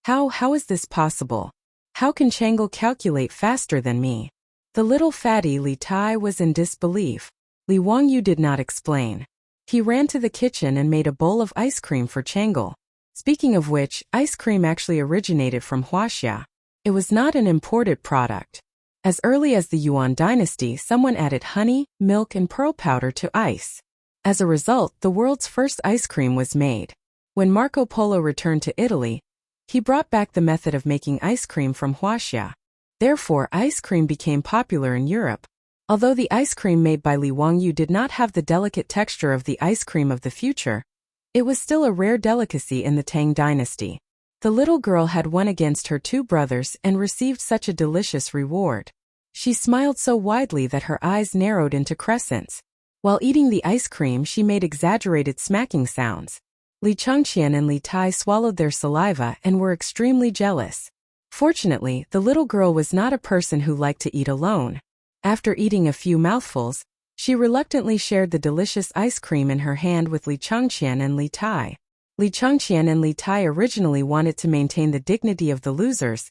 How is this possible? How can Chang'an calculate faster than me? The little fatty Li Tai was in disbelief. Li Wangyu did not explain. He ran to the kitchen and made a bowl of ice cream for Chang'an. Speaking of which, ice cream actually originated from Wuxia. It was not an imported product. As early as the Yuan dynasty, someone added honey, milk, and pearl powder to ice. As a result, the world's first ice cream was made. When Marco Polo returned to Italy, he brought back the method of making ice cream from Wuxia. Therefore, ice cream became popular in Europe. Although the ice cream made by Li Wangyu did not have the delicate texture of the ice cream of the future, it was still a rare delicacy in the Tang dynasty. The little girl had won against her 2 brothers and received such a delicious reward. She smiled so widely that her eyes narrowed into crescents. While eating the ice cream, she made exaggerated smacking sounds. Li Chang'an and Li Tai swallowed their saliva and were extremely jealous. Fortunately, the little girl was not a person who liked to eat alone. After eating a few mouthfuls, she reluctantly shared the delicious ice cream in her hand with Li Chang'an and Li Tai. Li Chang'an and Li Tai originally wanted to maintain the dignity of the losers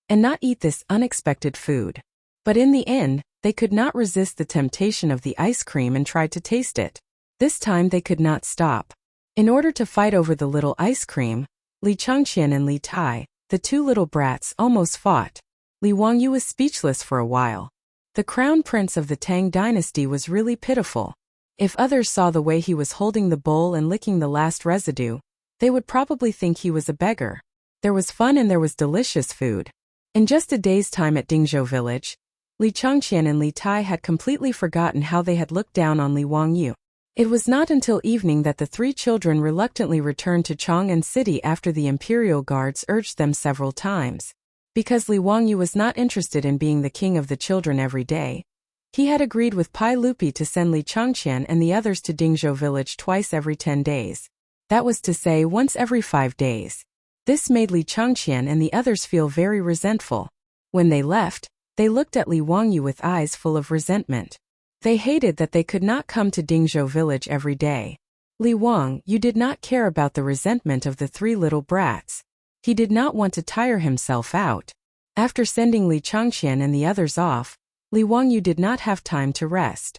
and not eat this unexpected food. But in the end, they could not resist the temptation of the ice cream and tried to taste it. This time they could not stop. In order to fight over the little ice cream, Li Chang'an and Li Tai, the 2 little brats, almost fought. Li Wangyu was speechless for a while. The crown prince of the Tang dynasty was really pitiful. If others saw the way he was holding the bowl and licking the last residue, they would probably think he was a beggar. There was fun and there was delicious food. In just a day's time at Dingzhou village, Li Chang'an and Li Tai had completely forgotten how they had looked down on Li Wangyu. It was not until evening that the 3 children reluctantly returned to Chang'an city after the imperial guards urged them several times. Because Li Wangyu was not interested in being the king of the children every day, he had agreed with Pai Lupi to send Li Chang'an and the others to Dingzhou village twice every 10 days. That was to say, once every 5 days. This made Li Chang'an and the others feel very resentful. When they left, they looked at Li Wangyu with eyes full of resentment. They hated that they could not come to Dingzhou village every day. Li Wang, you did not care about the resentment of the 3 little brats. He did not want to tire himself out. After sending Li Changqian and the others off, Li Wangyu did not have time to rest.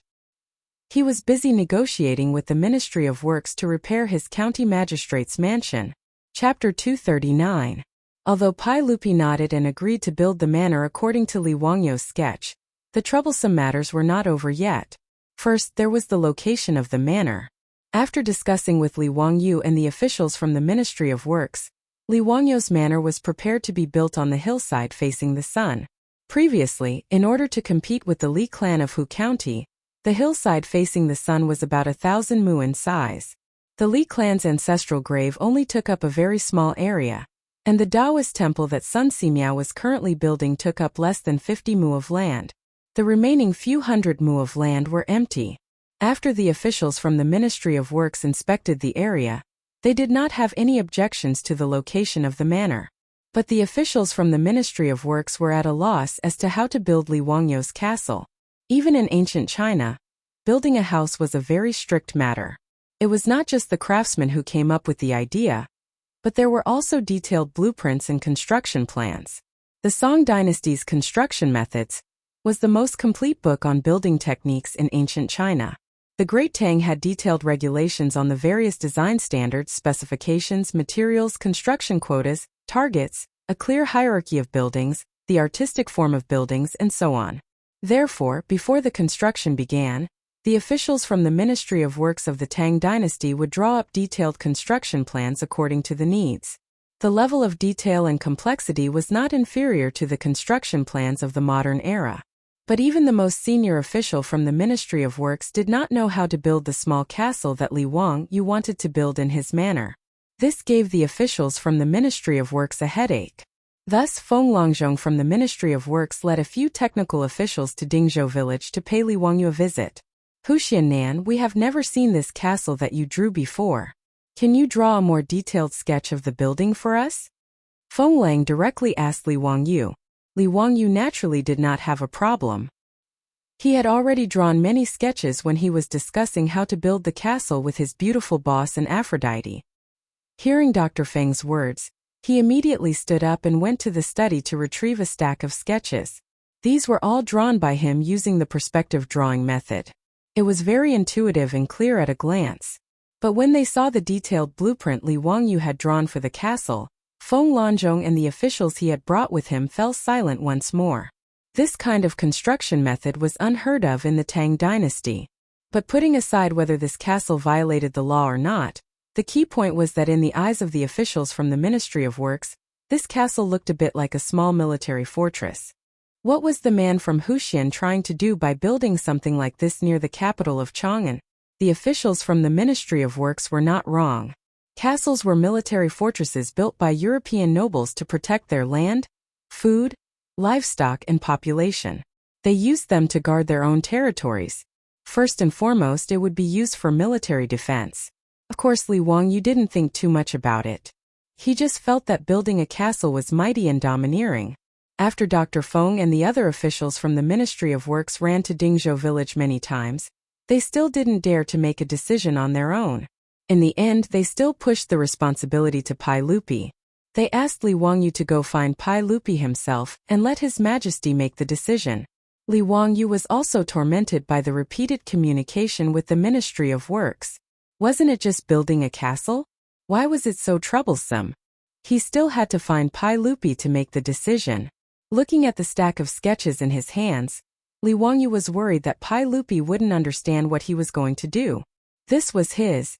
He was busy negotiating with the Ministry of Works to repair his county magistrate's mansion. Chapter 239. Although Pai Lupi nodded and agreed to build the manor according to Li Wangyu's sketch, the troublesome matters were not over yet. First, there was the location of the manor. After discussing with Li Wangyu and the officials from the Ministry of Works, Li Wangyu's manor was prepared to be built on the hillside facing the sun. Previously, in order to compete with the Li clan of Hu County, the hillside facing the sun was about 1,000 mu in size. The Li clan's ancestral grave only took up a very small area, and the Taoist temple that Sun Simiao was currently building took up less than 50 mu of land. The remaining few hundred mu of land were empty. After the officials from the Ministry of Works inspected the area, they did not have any objections to the location of the manor. But the officials from the Ministry of Works were at a loss as to how to build Li Wangyu's castle. Even in ancient China, building a house was a very strict matter. It was not just the craftsmen who came up with the idea, but there were also detailed blueprints and construction plans. The Song dynasty's Construction Methods was the most complete book on building techniques in ancient China. The Great Tang had detailed regulations on the various design standards, specifications, materials, construction quotas, targets, a clear hierarchy of buildings, the artistic form of buildings, and so on. Therefore, before the construction began, the officials from the Ministry of Works of the Tang dynasty would draw up detailed construction plans according to the needs. The level of detail and complexity was not inferior to the construction plans of the modern era. But even the most senior official from the Ministry of Works did not know how to build the small castle that Li Wangyu wanted to build in his manor. This gave the officials from the Ministry of Works a headache. Thus, Feng Longzhong from the Ministry of Works led a few technical officials to Dingzhou village to pay Li Wangyu a visit. Huxian, we have never seen this castle that you drew before. Can you draw a more detailed sketch of the building for us? Feng Lang directly asked Li Wangyu. Li Wangyu naturally did not have a problem. He had already drawn many sketches when he was discussing how to build the castle with his beautiful boss and Aphrodite. Hearing Dr. Feng's words, he immediately stood up and went to the study to retrieve a stack of sketches. These were all drawn by him using the perspective drawing method. It was very intuitive and clear at a glance. But when they saw the detailed blueprint Li Wangyu had drawn for the castle, Feng Longzhong and the officials he had brought with him fell silent once more. This kind of construction method was unheard of in the Tang dynasty. But putting aside whether this castle violated the law or not, the key point was that in the eyes of the officials from the Ministry of Works, this castle looked a bit like a small military fortress. What was the man from Huxian trying to do by building something like this near the capital of Chang'an? The officials from the Ministry of Works were not wrong. Castles were military fortresses built by European nobles to protect their land, food, livestock, and population. They used them to guard their own territories. First and foremost, it would be used for military defense. Of course, Li Wangyu didn't think too much about it. He just felt that building a castle was mighty and domineering. After Dr. Feng and the other officials from the Ministry of Works ran to Dingzhou village many times, they still didn't dare to make a decision on their own. In the end, they still pushed the responsibility to Pai Lupi. They asked Li Wangyu to go find Pai Lupi himself and let His Majesty make the decision. Li Wangyu was also tormented by the repeated communication with the Ministry of Works. Wasn't it just building a castle? Why was it so troublesome? He still had to find Pai Lupi to make the decision. Looking at the stack of sketches in his hands, Li Wangyu was worried that Pai Lupi wouldn't understand what he was going to do. This was his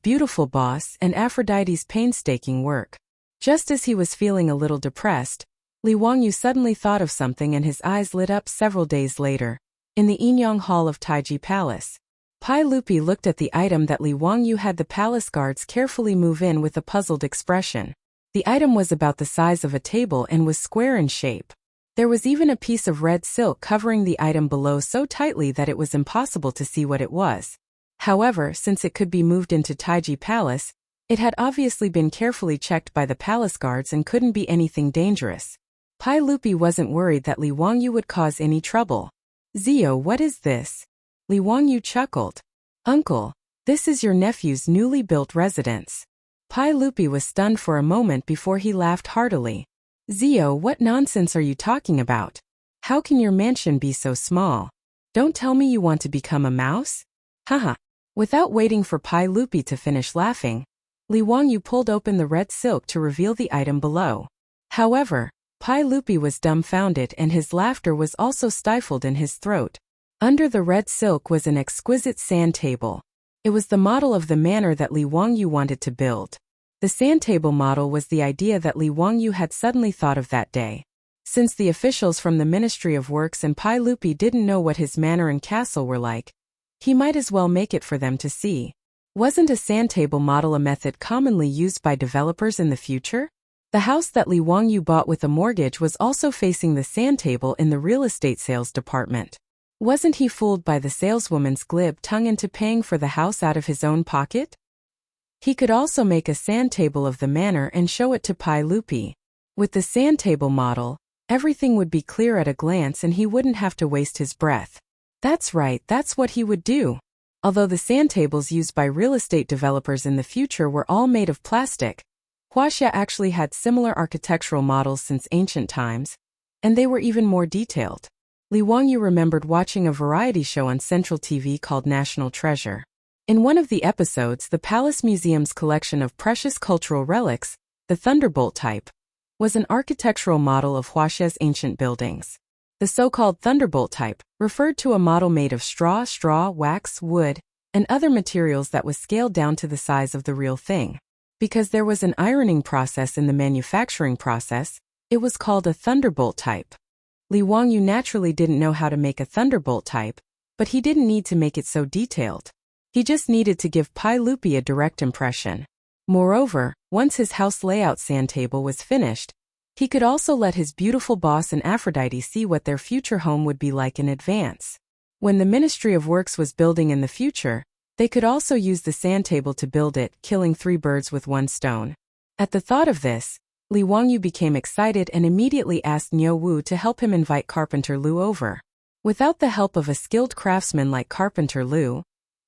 beautiful boss and Aphrodite's painstaking work. Just as he was feeling a little depressed, Li Wangyu suddenly thought of something and his eyes lit up several days later, in the Yinyang Hall of Taiji Palace. Pai Lupi looked at the item that Li Wangyu had the palace guards carefully move in with a puzzled expression. The item was about the size of a table and was square in shape. There was even a piece of red silk covering the item below so tightly that it was impossible to see what it was. However, since it could be moved into Taiji Palace, it had obviously been carefully checked by the palace guards and couldn't be anything dangerous. Pai Lupi wasn't worried that Li Wangyu would cause any trouble. "Zio, what is this?" Li Wangyu chuckled. "Uncle, this is your nephew's newly built residence. Pai Lupi was stunned for a moment before he laughed heartily. Zio, what nonsense are you talking about? How can your mansion be so small? Don't tell me you want to become a mouse? Haha. Without waiting for Pai Lupi to finish laughing, Li Wangyu pulled open the red silk to reveal the item below. However, Pai Lupi was dumbfounded and his laughter was also stifled in his throat. Under the red silk was an exquisite sand table. It was the model of the manor that Li Wangyu wanted to build. The sand table model was the idea that Li Wangyu had suddenly thought of that day. Since the officials from the Ministry of Works and Pai Lupi didn't know what his manor and castle were like, he might as well make it for them to see. Wasn't a sand table model a method commonly used by developers in the future? The house that Li Wangyu bought with a mortgage was also facing the sand table in the real estate sales department. Wasn't he fooled by the saleswoman's glib tongue into paying for the house out of his own pocket? He could also make a sand table of the manor and show it to Pai Lupi. With the sand table model, everything would be clear at a glance and he wouldn't have to waste his breath. That's right, that's what he would do. Although the sand tables used by real estate developers in the future were all made of plastic, Wuxia actually had similar architectural models since ancient times, and they were even more detailed. Li Wangyu remembered watching a variety show on Central TV called National Treasure. In one of the episodes, the Palace Museum's collection of precious cultural relics, the Thunderbolt type, was an architectural model of Wuxia's ancient buildings. The so-called Thunderbolt type referred to a model made of straw, wax, wood, and other materials that was scaled down to the size of the real thing. Because there was an ironing process in the manufacturing process, it was called a Thunderbolt type. Li Wangyu naturally didn't know how to make a Thunderbolt type, but he didn't need to make it so detailed. He just needed to give Pai Lupi a direct impression. Moreover, once his house layout sand table was finished, he could also let his beautiful boss and Aphrodite see what their future home would be like in advance. When the Ministry of Works was building in the future, they could also use the sand table to build it, killing 3 birds with 1 stone. At the thought of this, Li Wangyu became excited and immediately asked Niu Wu to help him invite Carpenter Lu over. Without the help of a skilled craftsman like Carpenter Lu,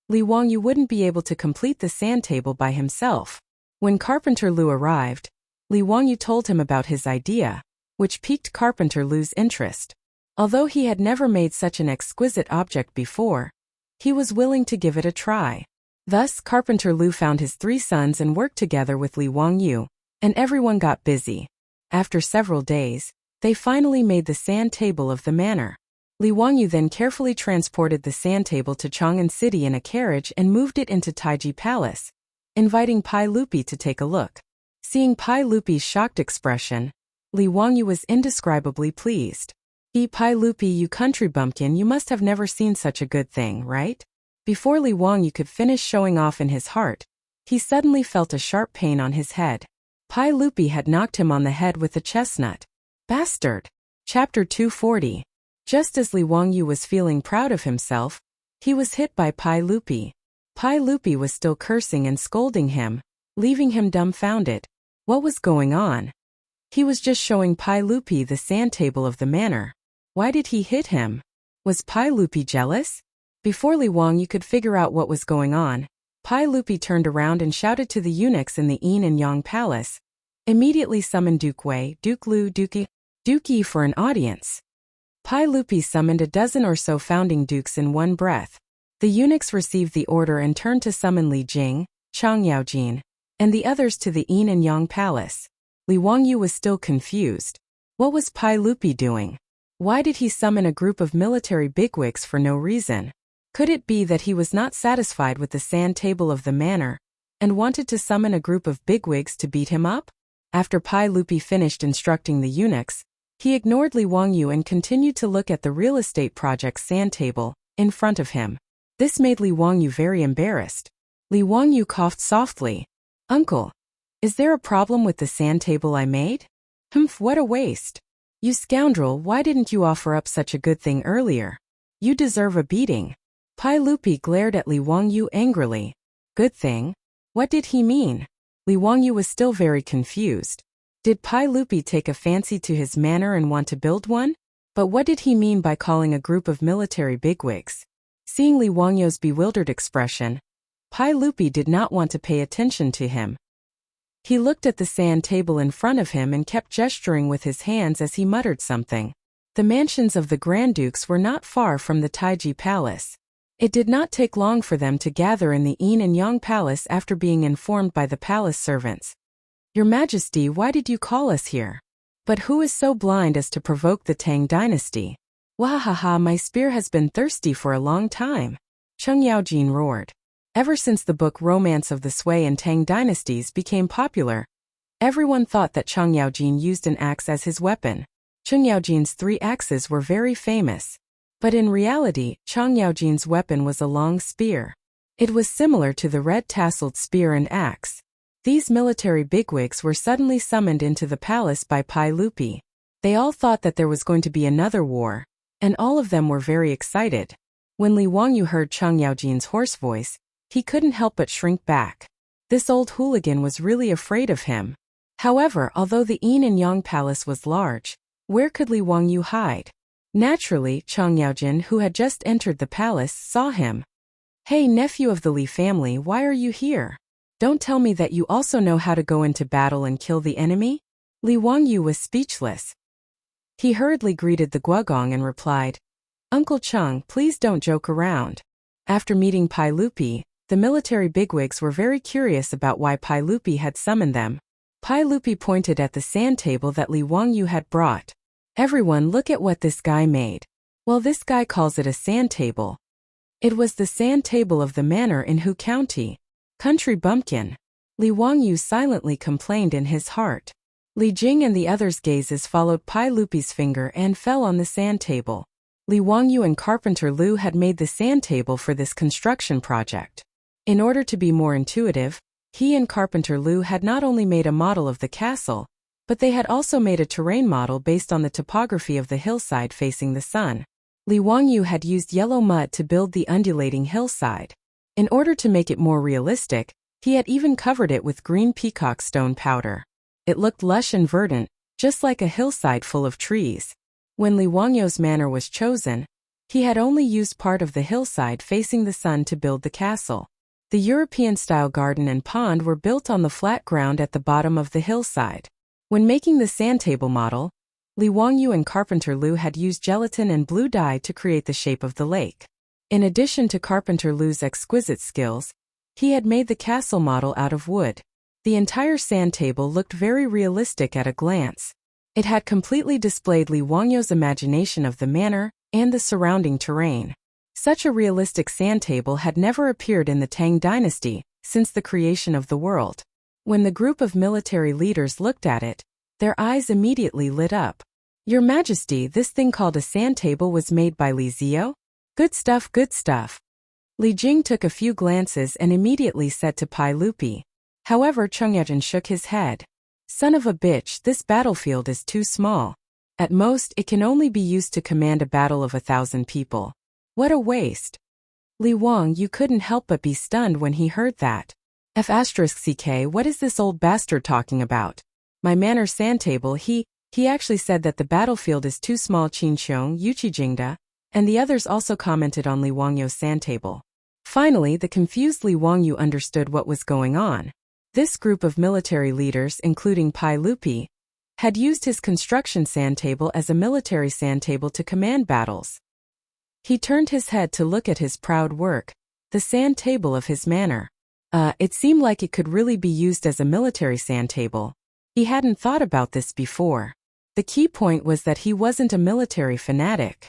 Li Wangyu wouldn't be able to complete the sand table by himself. When Carpenter Lu arrived, Li Wangyu told him about his idea, which piqued Carpenter Lu's interest. Although he had never made such an exquisite object before, he was willing to give it a try. Thus, Carpenter Lu found his 3 sons and worked together with Li Wangyu, and everyone got busy. After several days, they finally made the sand table of the manor. Li Wangyu then carefully transported the sand table to Chang'an City in a carriage and moved it into Taiji Palace, inviting Pai Lupi to take a look. Seeing Pai Lupi's shocked expression, Li Wangyu was indescribably pleased. Pai Lupi, you country bumpkin, you must have never seen such a good thing, right? Before Li Wangyu could finish showing off in his heart, he suddenly felt a sharp pain on his head. Pai Lupi had knocked him on the head with a chestnut. Bastard! Chapter 240. Just as Li Wangyu was feeling proud of himself, he was hit by Pai Lupi. Pai Lupi was still cursing and scolding him, leaving him dumbfounded. What was going on? He was just showing Pai Lupi the sand table of the manor. Why did he hit him? Was Pai Lupi jealous? Before Li Wangyu could figure out what was going on, Pai Lupi turned around and shouted to the eunuchs in the Yin and Yang Palace. Immediately summoned Duke Wei, Duke Lu, Duke Yi for an audience. Pai Lupi summoned a dozen or so founding dukes in one breath. The eunuchs received the order and turned to summon Li Jing, Chang Yaojin, and the others to the Yin and Yang Palace. Li Wangyu was still confused. What was Pai Lupi doing? Why did he summon a group of military bigwigs for no reason? Could it be that he was not satisfied with the sand table of the manor, and wanted to summon a group of bigwigs to beat him up? After Pai Lupi finished instructing the eunuchs, he ignored Li Wangyu and continued to look at the real estate project's sand table in front of him. This made Li Wangyu very embarrassed. Li Wangyu coughed softly. Uncle, is there a problem with the sand table I made? Humph, what a waste. You scoundrel, why didn't you offer up such a good thing earlier? You deserve a beating. Pai Lupi glared at Li Wangyu angrily. Good thing? What did he mean? Li Wangyu was still very confused. Did Pai Lupi take a fancy to his manor and want to build one? But what did he mean by calling a group of military bigwigs? Seeing Li Wangyu's bewildered expression, Pai Lupi did not want to pay attention to him. He looked at the sand table in front of him and kept gesturing with his hands as he muttered something. The mansions of the Grand Dukes were not far from the Taiji Palace. It did not take long for them to gather in the Yin and Yang Palace after being informed by the palace servants. "Your Majesty, why did you call us here? But who is so blind as to provoke the Tang dynasty? Wahaha, my spear has been thirsty for a long time," Cheng Yaojin roared. Ever since the book Romance of the Sui and Tang Dynasties became popular, everyone thought that Cheng Yaojin used an axe as his weapon. Cheng Yaojin's 3 axes were very famous. But in reality, Cheng Yaojin's weapon was a long spear. It was similar to the red-tasseled spear and axe. These military bigwigs were suddenly summoned into the palace by Pai Lupi. They all thought that there was going to be another war, and all of them were very excited. When Li Wangyu heard Cheng Yaojin's hoarse voice, he couldn't help but shrink back. This old hooligan was really afraid of him. However, although the Yin and Yang Palace was large, where could Li Wangyu hide? Naturally, Cheng Yaojin, who had just entered the palace, saw him. "Hey, nephew of the Li family, why are you here? Don't tell me that you also know how to go into battle and kill the enemy?" Li Wangyu was speechless. He hurriedly greeted the Guogong and replied, "Uncle Cheng, please don't joke around." After meeting Pai Lupi, the military bigwigs were very curious about why Pai Lupi had summoned them. Pai Lupi pointed at the sand table that Li Wangyu had brought. "Everyone, look at what this guy made. Well, this guy calls it a sand table." It was the sand table of the manor in Hu County. Country bumpkin. Li Wangyu silently complained in his heart. Li Jing and the others' gazes followed Pai Lupi's finger and fell on the sand table. Li Wangyu and Carpenter Lu had made the sand table for this construction project. In order to be more intuitive, he and Carpenter Lu had not only made a model of the castle, but they had also made a terrain model based on the topography of the hillside facing the sun. Li Wangyu had used yellow mud to build the undulating hillside. In order to make it more realistic, he had even covered it with green peacock stone powder. It looked lush and verdant, just like a hillside full of trees. When Li Wangyu's manor was chosen, he had only used part of the hillside facing the sun to build the castle. The European-style garden and pond were built on the flat ground at the bottom of the hillside. When making the sand table model, Li Wangyu and Carpenter Lu had used gelatin and blue dye to create the shape of the lake. In addition to Carpenter Lu's exquisite skills, he had made the castle model out of wood. The entire sand table looked very realistic at a glance. It had completely displayed Li Wangyu's imagination of the manor and the surrounding terrain. Such a realistic sand table had never appeared in the Tang dynasty since the creation of the world. When the group of military leaders looked at it, their eyes immediately lit up. "Your Majesty, this thing called a sand table was made by Li Zio? Good stuff, good stuff." Li Jing took a few glances and immediately said to Pai Lupi. However, Cheng Yaojin shook his head. "Son of a bitch, this battlefield is too small. At most, it can only be used to command a battle of 1,000 people. What a waste." Li Wang, you couldn't help but be stunned when he heard that. F***ck, what is this old bastard talking about? My manor sand table, he actually said that the battlefield is too small. Qin Xiong, Yuqi Jingda, and the others also commented on Li Wangyu's sand table. Finally, the confused Li Wangyu understood what was going on. This group of military leaders, including Pai Lupi, had used his construction sand table as a military sand table to command battles. He turned his head to look at his proud work, the sand table of his manor. It seemed like it could really be used as a military sand table. He hadn't thought about this before. The key point was that he wasn't a military fanatic.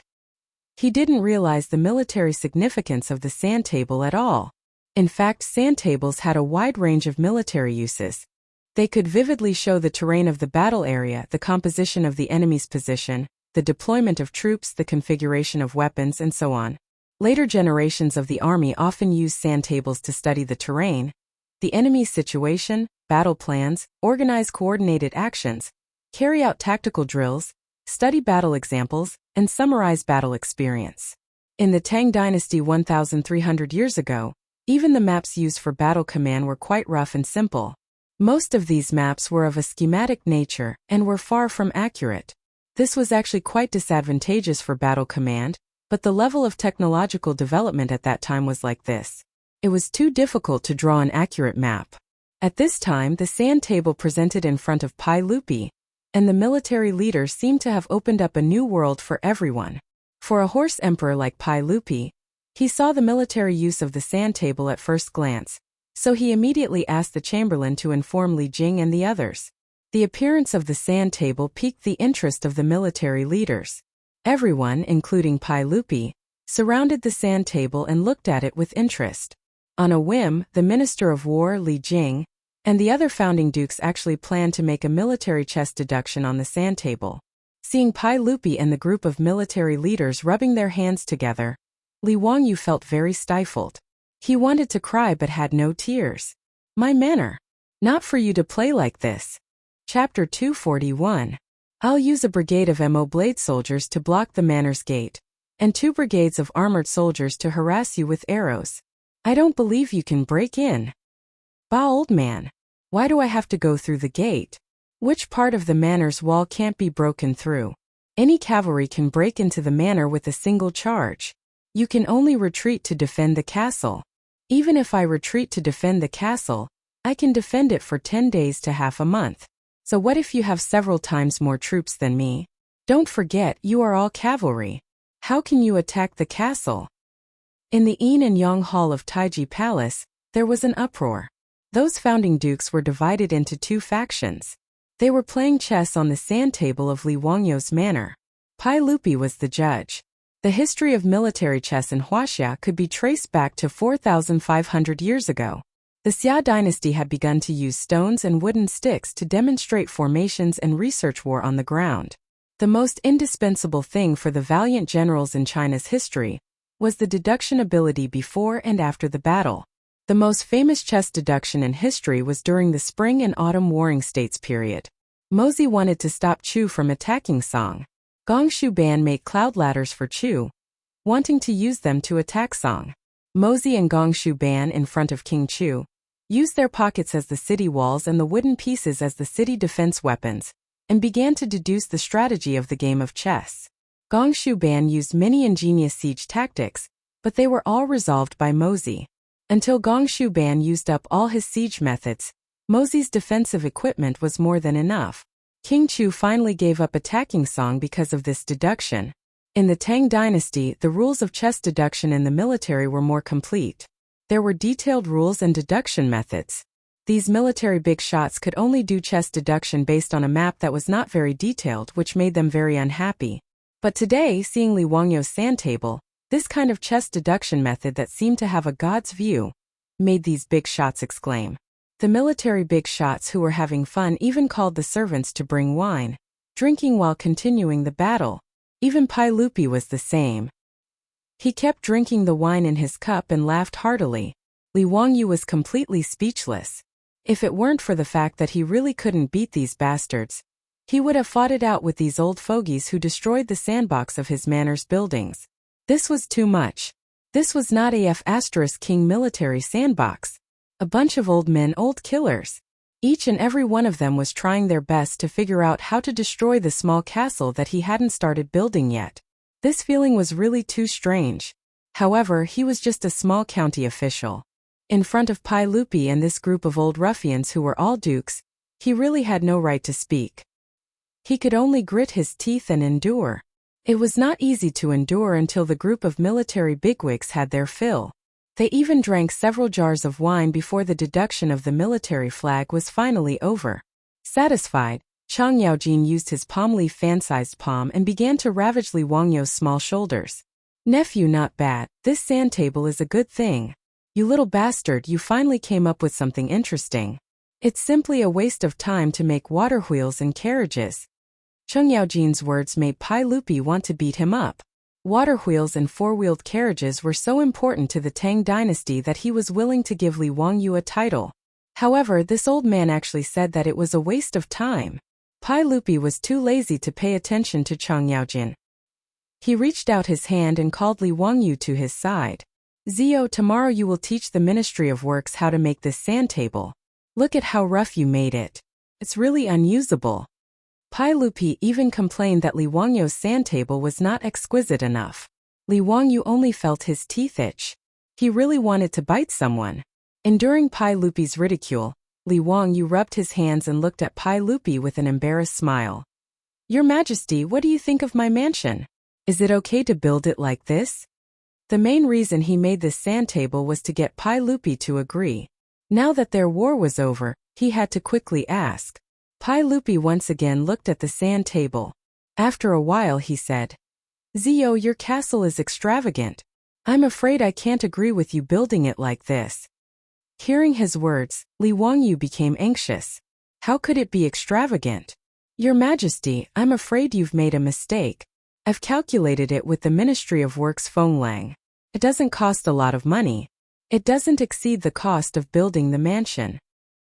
He didn't realize the military significance of the sand table at all. In fact, sand tables had a wide range of military uses. They could vividly show the terrain of the battle area, the composition of the enemy's position, the deployment of troops, the configuration of weapons, and so on. Later generations of the army often used sand tables to study the terrain, the enemy's situation, battle plans, organize coordinated actions, carry out tactical drills, study battle examples, and summarize battle experience. In the Tang dynasty 1,300 years ago, even the maps used for battle command were quite rough and simple. Most of these maps were of a schematic nature and were far from accurate. This was actually quite disadvantageous for battle command, but the level of technological development at that time was like this. It was too difficult to draw an accurate map. At this time, the sand table presented in front of Pai Lupi, and the military leader seemed to have opened up a new world for everyone. For a horse emperor like Pai Lupi, he saw the military use of the sand table at first glance, so he immediately asked the chamberlain to inform Li Jing and the others. The appearance of the sand table piqued the interest of the military leaders. Everyone, including Pai Lupi, surrounded the sand table and looked at it with interest. On a whim, the Minister of War, Li Jing, and the other founding dukes actually planned to make a military chess deduction on the sand table. Seeing Pai Lupi and the group of military leaders rubbing their hands together, Li Wangyu felt very stifled. He wanted to cry but had no tears. My manner. Not for you to play like this. Chapter 241. I'll use a brigade of Mo blade soldiers to block the manor's gate, and 2 brigades of armored soldiers to harass you with arrows. I don't believe you can break in. Bah, old man. Why do I have to go through the gate? Which part of the manor's wall can't be broken through? Any cavalry can break into the manor with a single charge. You can only retreat to defend the castle. Even if I retreat to defend the castle, I can defend it for 10 days to half a month. So what if you have several times more troops than me? Don't forget, you are all cavalry. How can you attack the castle? In the Yin and Yang Hall of Taiji Palace, there was an uproar. Those founding dukes were divided into 2 factions. They were playing chess on the sand table of Li Wangyu's manor. Pai Lupi was the judge. The history of military chess in Wuxia could be traced back to 4,500 years ago. The Xia dynasty had begun to use stones and wooden sticks to demonstrate formations and research war on the ground. The most indispensable thing for the valiant generals in China's history was the deduction ability before and after the battle. The most famous chess deduction in history was during the Spring and Autumn Warring States period. Mozi wanted to stop Chu from attacking Song. Gong Shuban made cloud ladders for Chu, wanting to use them to attack Song. Mozi and Gong Shuban in front of King Chu used their pockets as the city walls and the wooden pieces as the city defense weapons, and began to deduce the strategy of the game of chess. Gong Shuban used many ingenious siege tactics, but they were all resolved by Mozi. Until Gong Shuban used up all his siege methods, Mozi's defensive equipment was more than enough. King Chu finally gave up attacking Song because of this deduction. In the Tang dynasty, the rules of chess deduction in the military were more complete. There were detailed rules and deduction methods. These military big shots could only do chess deduction based on a map that was not very detailed, which made them very unhappy. But today, seeing Li Wangyu's sand table, this kind of chess deduction method that seemed to have a god's view, made these big shots exclaim. The military big shots who were having fun even called the servants to bring wine, drinking while continuing the battle. Even Pai Lupi was the same. He kept drinking the wine in his cup and laughed heartily. Li Wangyu was completely speechless. If it weren't for the fact that he really couldn't beat these bastards, he would have fought it out with these old fogies who destroyed the sandbox of his manor's buildings. This was too much. This was not a King military sandbox. A bunch of old men, old killers. Each and every one of them was trying their best to figure out how to destroy the small castle that he hadn't started building yet. This feeling was really too strange. However, he was just a small county official. In front of Pai Lupi and this group of old ruffians who were all dukes, he really had no right to speak. He could only grit his teeth and endure. It was not easy to endure until the group of military bigwigs had their fill. They even drank several jars of wine before the deduction of the military flag was finally over. Satisfied, Chang Yaojin used his palm leaf fan-sized palm and began to ravage Li Wangyu's small shoulders. Nephew, not bad. This sand table is a good thing. You little bastard, you finally came up with something interesting. It's simply a waste of time to make water wheels and carriages. Chang Yaojin's words made Pai Lupi want to beat him up. Water wheels and four-wheeled carriages were so important to the Tang dynasty that he was willing to give Li Wangyu a title. However, this old man actually said that it was a waste of time. Pai Lupi was too lazy to pay attention to Chang Yaojin. He reached out his hand and called Li Wangyu to his side. Zio, tomorrow you will teach the Ministry of Works how to make this sand table. Look at how rough you made it. It's really unusable. Pai Lupi even complained that Li Wangyu's sand table was not exquisite enough. Li Wangyu only felt his teeth itch. He really wanted to bite someone. Enduring Pai Lupi's ridicule, Li Wangyu rubbed his hands and looked at Pai Lupi with an embarrassed smile. Your Majesty, what do you think of my mansion? Is it okay to build it like this? The main reason he made this sand table was to get Pai Lupi to agree. Now that their war was over, he had to quickly ask. Pai Lupi once again looked at the sand table. After a while he said, Zio, your castle is extravagant. I'm afraid I can't agree with you building it like this. Hearing his words, Li Wangyu became anxious. How could it be extravagant? Your Majesty, I'm afraid you've made a mistake. I've calculated it with the Ministry of Works Fenglang. It doesn't cost a lot of money. It doesn't exceed the cost of building the mansion.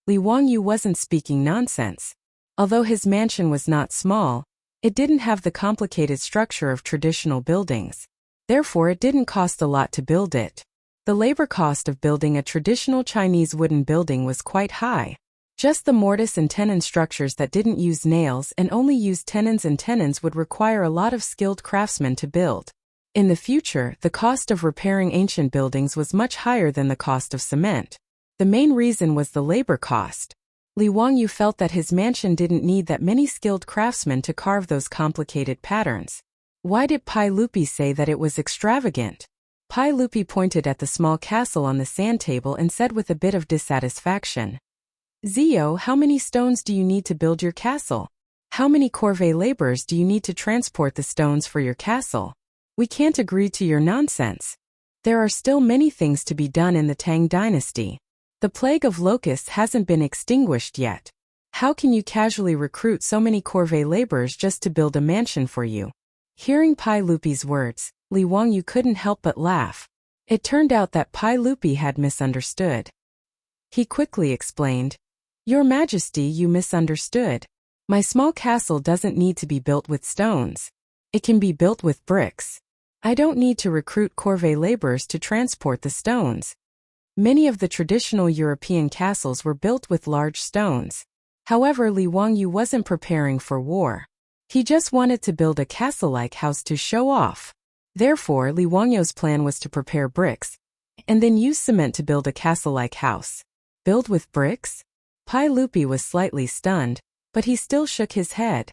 Li Wangyu wasn't speaking nonsense. Although his mansion was not small, it didn't have the complicated structure of traditional buildings. Therefore, it didn't cost a lot to build it. The labor cost of building a traditional Chinese wooden building was quite high. Just the mortise and tenon structures that didn't use nails and only used tenons would require a lot of skilled craftsmen to build. In the future, the cost of repairing ancient buildings was much higher than the cost of cement. The main reason was the labor cost. Li Wangyu felt that his mansion didn't need that many skilled craftsmen to carve those complicated patterns. Why did Pai Lupi say that it was extravagant? Pai Lupi pointed at the small castle on the sand table and said with a bit of dissatisfaction. Zio, how many stones do you need to build your castle? How many corvée laborers do you need to transport the stones for your castle? We can't agree to your nonsense. There are still many things to be done in the Tang dynasty. The plague of locusts hasn't been extinguished yet. How can you casually recruit so many corvée laborers just to build a mansion for you? Hearing Pai Lupi's words, Li Wangyu couldn't help but laugh. It turned out that Pai Lupi had misunderstood. He quickly explained, Your Majesty, you misunderstood. My small castle doesn't need to be built with stones. It can be built with bricks. I don't need to recruit corvée laborers to transport the stones. Many of the traditional European castles were built with large stones. However, Li Wangyu wasn't preparing for war. He just wanted to build a castle-like house to show off. Therefore, Li Wangyu's plan was to prepare bricks, and then use cement to build a castle-like house. Build with bricks? Pai Lupi was slightly stunned, but he still shook his head.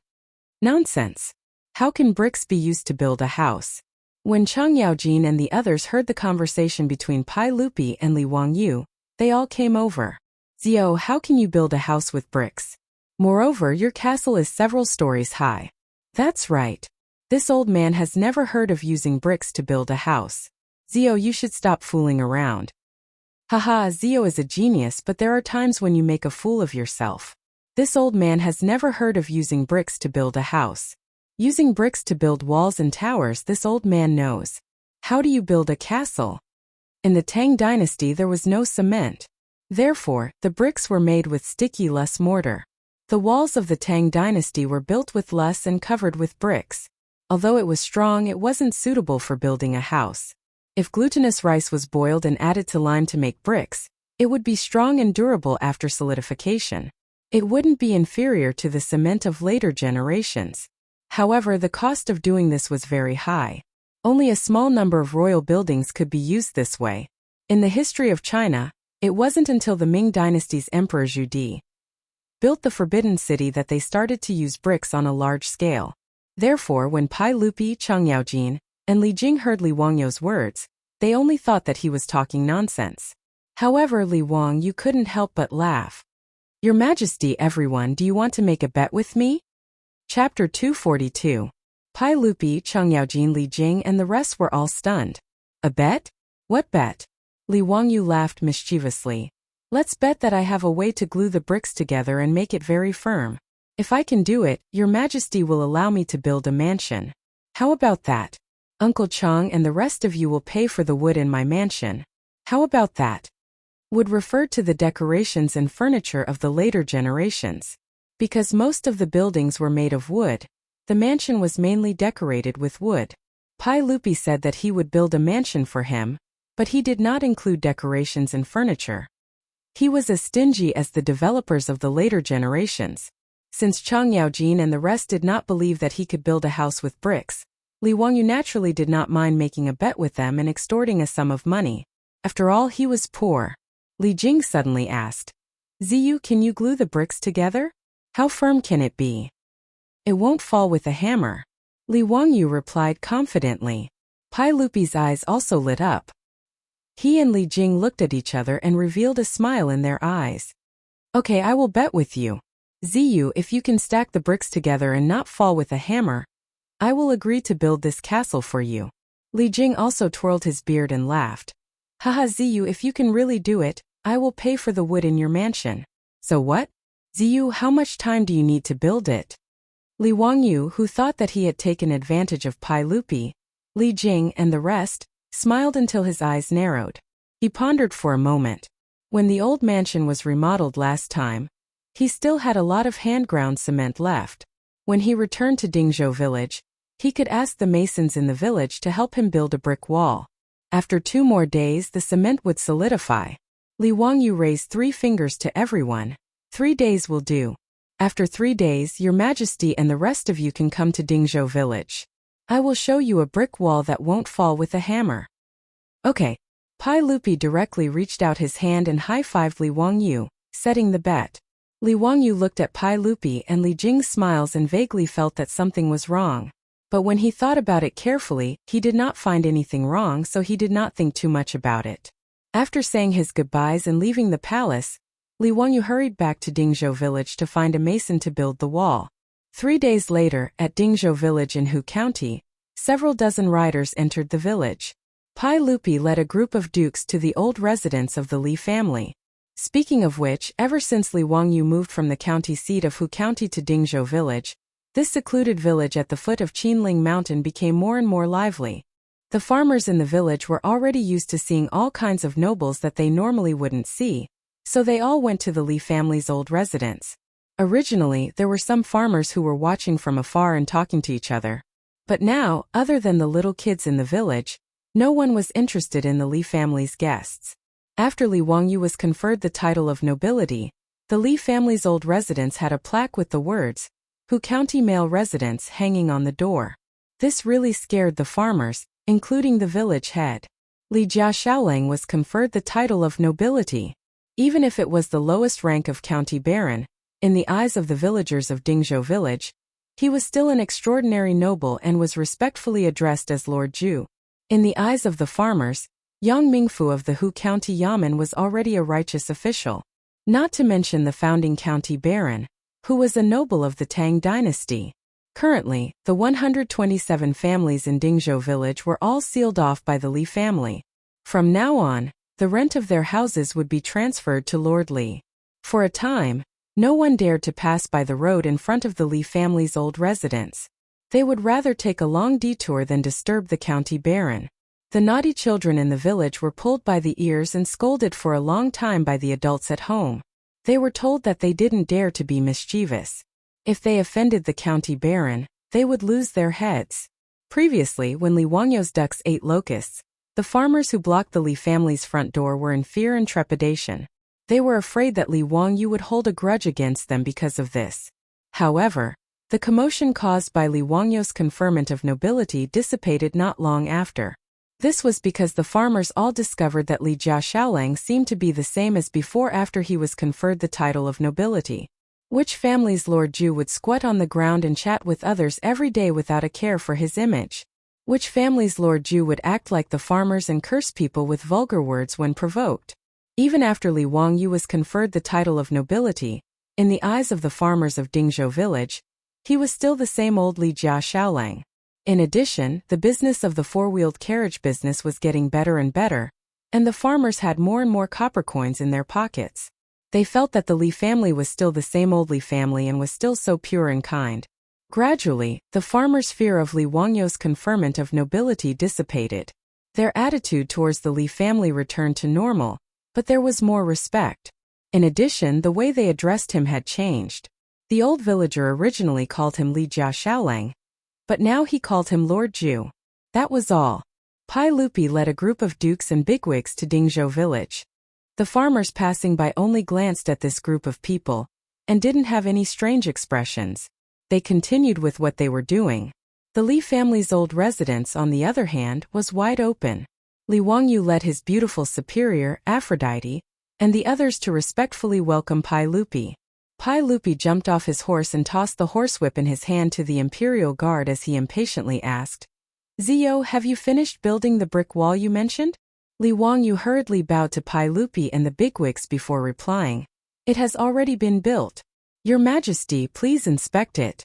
Nonsense. How can bricks be used to build a house? When Chang'an and the others heard the conversation between Pai Lupi and Li Wangyu, they all came over. Zio, how can you build a house with bricks? Moreover, your castle is several stories high. That's right. This old man has never heard of using bricks to build a house. Zio, you should stop fooling around. Haha, Zio is a genius, but there are times when you make a fool of yourself. This old man has never heard of using bricks to build a house. Using bricks to build walls and towers, this old man knows. How do you build a castle? In the Tang dynasty there was no cement. Therefore, the bricks were made with sticky loess mortar. The walls of the Tang dynasty were built with loess and covered with bricks. Although it was strong, it wasn't suitable for building a house. If glutinous rice was boiled and added to lime to make bricks, it would be strong and durable after solidification. It wouldn't be inferior to the cement of later generations. However, the cost of doing this was very high. Only a small number of royal buildings could be used this way. In the history of China, it wasn't until the Ming dynasty's Emperor Zhu Di built the Forbidden City that they started to use bricks on a large scale. Therefore, when Pai Lupi, Chang'an, and Li Jing heard Li Wangyu's words, they only thought that he was talking nonsense. However, Li Wangyu couldn't help but laugh. Your Majesty, everyone, do you want to make a bet with me? Chapter 242. Pai Lupi, Chang'an, Li Jing and the rest were all stunned. A bet? What bet? Li Wangyu laughed mischievously. Let's bet that I have a way to glue the bricks together and make it very firm. If I can do it, Your Majesty will allow me to build a mansion. How about that? Uncle Chang and the rest of you will pay for the wood in my mansion. How about that? Wood referred to the decorations and furniture of the later generations. Because most of the buildings were made of wood, the mansion was mainly decorated with wood. Pai Lupi said that he would build a mansion for him, but he did not include decorations and furniture. He was as stingy as the developers of the later generations. Since Chang'an and the rest did not believe that he could build a house with bricks, Li Wangyu naturally did not mind making a bet with them and extorting a sum of money. After all, he was poor. Li Jing suddenly asked, Ziyu, can you glue the bricks together? How firm can it be? It won't fall with a hammer. Li Wangyu replied confidently. Pai Lupi's eyes also lit up. He and Li Jing looked at each other and revealed a smile in their eyes. Okay, I will bet with you. Ziyu, if you can stack the bricks together and not fall with a hammer, I will agree to build this castle for you. Li Jing also twirled his beard and laughed. Haha, Ziyu, if you can really do it, I will pay for the wood in your mansion. So what? Ziyu, how much time do you need to build it? Li Wangyu, who thought that he had taken advantage of Pai Lupi, Li Jing and the rest, smiled until his eyes narrowed. He pondered for a moment. When the old mansion was remodeled last time, he still had a lot of hand-ground cement left. When he returned to Dingzhou village, he could ask the masons in the village to help him build a brick wall. After 2 more days the cement would solidify. Li Wangyu raised 3 fingers to everyone. 3 days will do. After 3 days, Your Majesty and the rest of you can come to Dingzhou village. I will show you a brick wall that won't fall with a hammer. Okay. Pai Lupi directly reached out his hand and high-fived Li Wangyu, setting the bet. Li Wangyu looked at Pai Lupi and Li Jing's smiles and vaguely felt that something was wrong. But when he thought about it carefully, he did not find anything wrong, so he did not think too much about it. After saying his goodbyes and leaving the palace, Li Wangyu hurried back to Dingzhou village to find a mason to build the wall. 3 days later, at Dingzhou village in Hu County, several dozen riders entered the village. Pai Lupi led a group of dukes to the old residence of the Li family. Speaking of which, ever since Li Wangyu moved from the county seat of Hu County to Dingzhou village, this secluded village at the foot of Qinling Mountain became more and more lively. The farmers in the village were already used to seeing all kinds of nobles that they normally wouldn't see, so they all went to the Li family's old residence. Originally, there were some farmers who were watching from afar and talking to each other. But now, other than the little kids in the village, no one was interested in the Li family's guests. After Li Wangyu was conferred the title of nobility, the Li family's old residence had a plaque with the words, Hu County Male Residence, hanging on the door. This really scared the farmers, including the village head. Li Jiaxiaolang was conferred the title of nobility. Even if it was the lowest rank of county baron, in the eyes of the villagers of Dingzhou village, he was still an extraordinary noble and was respectfully addressed as Lord Zhu. In the eyes of the farmers, Yang Mingfu of the Hu County Yamen was already a righteous official. Not to mention the founding county baron, who was a noble of the Tang dynasty. Currently, the 127 families in Dingzhou village were all sealed off by the Li family. From now on, the rent of their houses would be transferred to Lord Li. For a time, no one dared to pass by the road in front of the Li family's old residence. They would rather take a long detour than disturb the county baron. The naughty children in the village were pulled by the ears and scolded for a long time by the adults at home. They were told that they didn't dare to be mischievous. If they offended the county baron, they would lose their heads. Previously, when Li Wangyu's ducks ate locusts, the farmers who blocked the Li family's front door were in fear and trepidation. They were afraid that Li Wangyu would hold a grudge against them because of this. However, the commotion caused by Li Wangyu's conferment of nobility dissipated not long after. This was because the farmers all discovered that Li Jiaxiaolang seemed to be the same as before after he was conferred the title of nobility. Which family's Lord Zhu would squat on the ground and chat with others every day without a care for his image? Which family's Lord Zhu would act like the farmers and curse people with vulgar words when provoked? Even after Li Wangyu was conferred the title of nobility, in the eyes of the farmers of Dingzhou village, he was still the same old Li Jiaxiaolang. In addition, the business of the four-wheeled carriage business was getting better and better, and the farmers had more and more copper coins in their pockets. They felt that the Li family was still the same old Li family and was still so pure and kind. Gradually, the farmers' fear of Li Wangyu's conferment of nobility dissipated. Their attitude towards the Li family returned to normal, but there was more respect. In addition, the way they addressed him had changed. The old villager originally called him Li Jiaxiaolang, but now he called him Lord Zhu. That was all. Pai Lupi led a group of dukes and bigwigs to Dingzhou village. The farmers passing by only glanced at this group of people, and didn't have any strange expressions. They continued with what they were doing. The Li family's old residence, on the other hand, was wide open. Li Wangyu led his beautiful superior, Aphrodite, and the others to respectfully welcome Pai Lupi. Pai Lupi jumped off his horse and tossed the horsewhip in his hand to the imperial guard as he impatiently asked, "Zio, have you finished building the brick wall you mentioned?" Li Wangyu hurriedly bowed to Pai Lupi and the bigwigs before replying, "It has already been built. Your Majesty, please inspect it."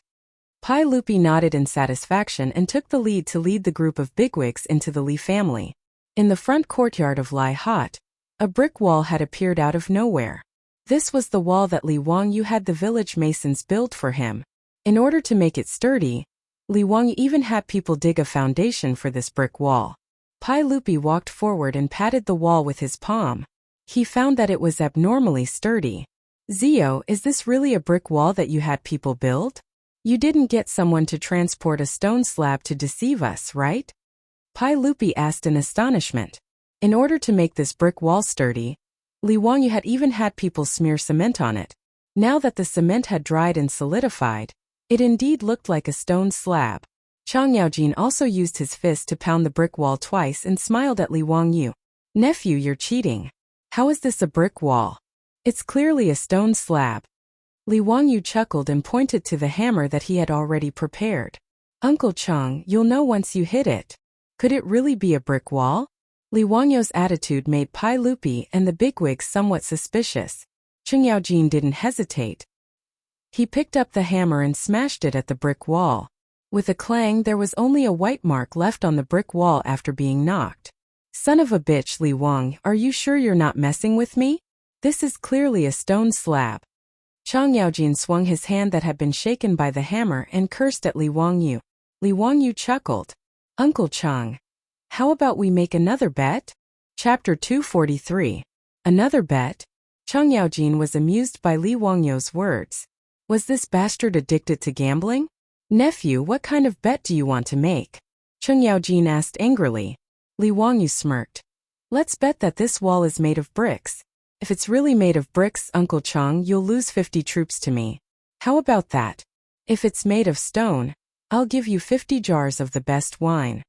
Pai Lupi nodded in satisfaction and took the lead to lead the group of bigwigs into the Li family. In the front courtyard of Lai Hot, a brick wall had appeared out of nowhere. This was the wall that Li Wangyu had the village masons build for him. In order to make it sturdy, Li Wangyu even had people dig a foundation for this brick wall. Pai Lupi walked forward and patted the wall with his palm. He found that it was abnormally sturdy. "Zio, is this really a brick wall that you had people build? You didn't get someone to transport a stone slab to deceive us, right?" Pai Lupi asked in astonishment. In order to make this brick wall sturdy, Li Wangyu had even had people smear cement on it. Now that the cement had dried and solidified, it indeed looked like a stone slab. Chang Yaojin also used his fist to pound the brick wall twice and smiled at Li Wangyu. "Nephew, you're cheating. How is this a brick wall? It's clearly a stone slab." Li Wangyu chuckled and pointed to the hammer that he had already prepared. "Uncle Chang, you'll know once you hit it. Could it really be a brick wall?" Li Wangyu's attitude made Pai Lupi and the bigwigs somewhat suspicious. Chang Yaojin didn't hesitate. He picked up the hammer and smashed it at the brick wall. With a clang, there was only a white mark left on the brick wall after being knocked. "Son of a bitch, Li Wang, are you sure you're not messing with me? This is clearly a stone slab." Chang Yaojin swung his hand that had been shaken by the hammer and cursed at Li Wangyu. Li Wangyu chuckled. "Uncle Chang, how about we make another bet?" Chapter 243. Another bet? Chang Yaojin was amused by Li Wangyu's words. Was this bastard addicted to gambling? "Nephew, what kind of bet do you want to make?" Chang Yaojin asked angrily. Li Wangyu smirked. "Let's bet that this wall is made of bricks. If it's really made of bricks, Uncle Chang, you'll lose 50 troops to me. How about that? If it's made of stone, I'll give you 50 jars of the best wine."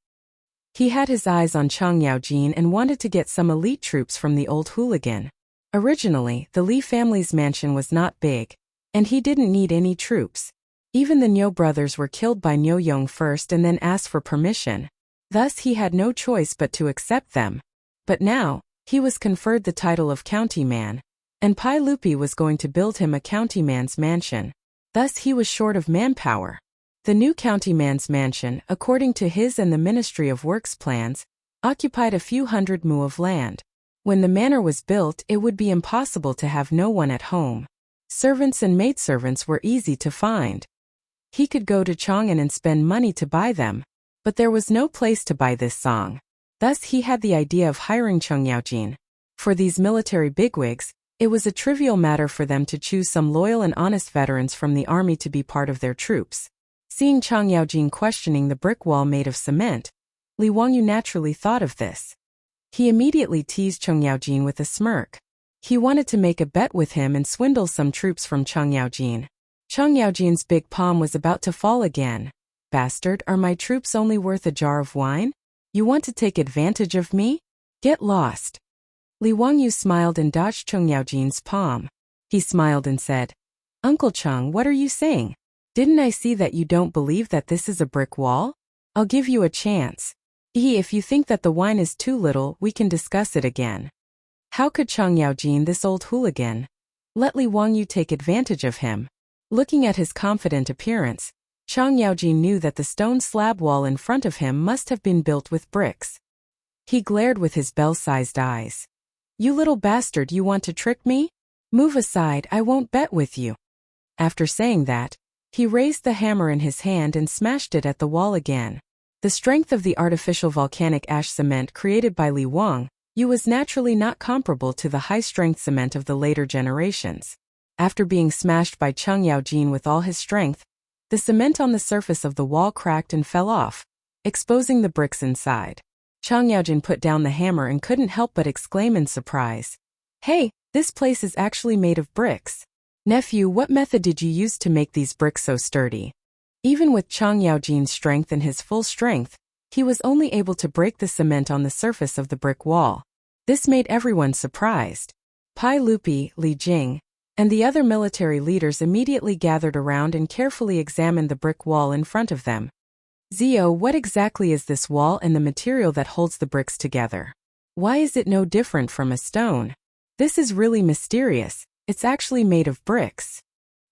He had his eyes on Chang Yaojin and wanted to get some elite troops from the old hooligan. Originally, the Li family's mansion was not big, and he didn't need any troops. Even the Niu brothers were killed by Niu Yong first and then asked for permission. Thus he had no choice but to accept them. But now, he was conferred the title of county man, and Pai Lupi was going to build him a county man's mansion. Thus he was short of manpower. The new county man's mansion, according to his and the Ministry of Works plans, occupied a few hundred mu of land. When the manor was built, it would be impossible to have no one at home. Servants and maidservants were easy to find. He could go to Chang'an and spend money to buy them, but there was no place to buy this song. Thus he had the idea of hiring Chang Yaojin. For these military bigwigs, it was a trivial matter for them to choose some loyal and honest veterans from the army to be part of their troops. Seeing Chang Yaojin questioning the brick wall made of cement, Li Wangyu naturally thought of this. He immediately teased Chang Yaojin with a smirk. He wanted to make a bet with him and swindle some troops from Chang Yaojin. Chang Yaojin's big palm was about to fall again. "Bastard, are my troops only worth a jar of wine? You want to take advantage of me? Get lost." Li Wangyu smiled and dodged Chang Yaojin's palm. He smiled and said, "Uncle Chang, what are you saying? Didn't I see that you don't believe that this is a brick wall? I'll give you a chance. If you think that the wine is too little, we can discuss it again." How could Chang Yaojin, this old hooligan, let Li Wangyu take advantage of him? Looking at his confident appearance, Chang Yaojin knew that the stone slab wall in front of him must have been built with bricks. He glared with his bell-sized eyes. "You little bastard, you want to trick me? Move aside, I won't bet with you." After saying that, he raised the hammer in his hand and smashed it at the wall again. The strength of the artificial volcanic ash cement created by Li Wangyu was naturally not comparable to the high-strength cement of the later generations. After being smashed by Chang Yaojin with all his strength, the cement on the surface of the wall cracked and fell off, exposing the bricks inside. Chang Yaojin put down the hammer and couldn't help but exclaim in surprise, "Hey, this place is actually made of bricks. Nephew, what method did you use to make these bricks so sturdy?" Even with Chang Yaojin's strength and his full strength, he was only able to break the cement on the surface of the brick wall. This made everyone surprised. Pai Lupi, Li Jing, and the other military leaders immediately gathered around and carefully examined the brick wall in front of them. Zio, what exactly is this wall and the material that holds the bricks together? Why is it no different from a stone? This is really mysterious. It's actually made of bricks.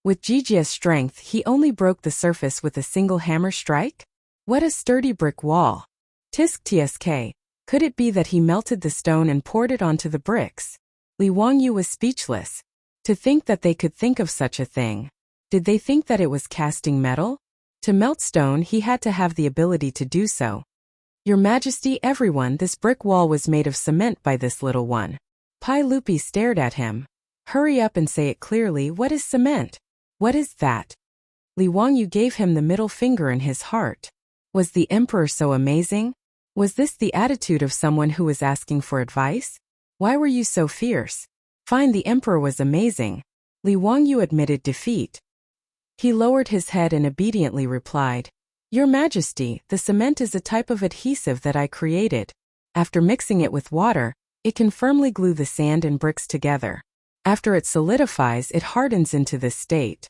With Jijia's strength, he only broke the surface with a single hammer strike? What a sturdy brick wall. Tisk tsk. Could it be that he melted the stone and poured it onto the bricks? Li Wangyu was speechless. To think that they could think of such a thing. Did they think that it was casting metal? To melt stone, he had to have the ability to do so. Your Majesty, everyone, this brick wall was made of cement by this little one. Pai Lupi stared at him. Hurry up and say it clearly. What is cement? What is that? Li Wangyu gave him the middle finger in his heart. Was the emperor so amazing? Was this the attitude of someone who was asking for advice? Why were you so fierce? Fine, the emperor was amazing. Li Wangyu admitted defeat. He lowered his head and obediently replied, Your Majesty, the cement is a type of adhesive that I created. After mixing it with water, it can firmly glue the sand and bricks together. After it solidifies, it hardens into this state.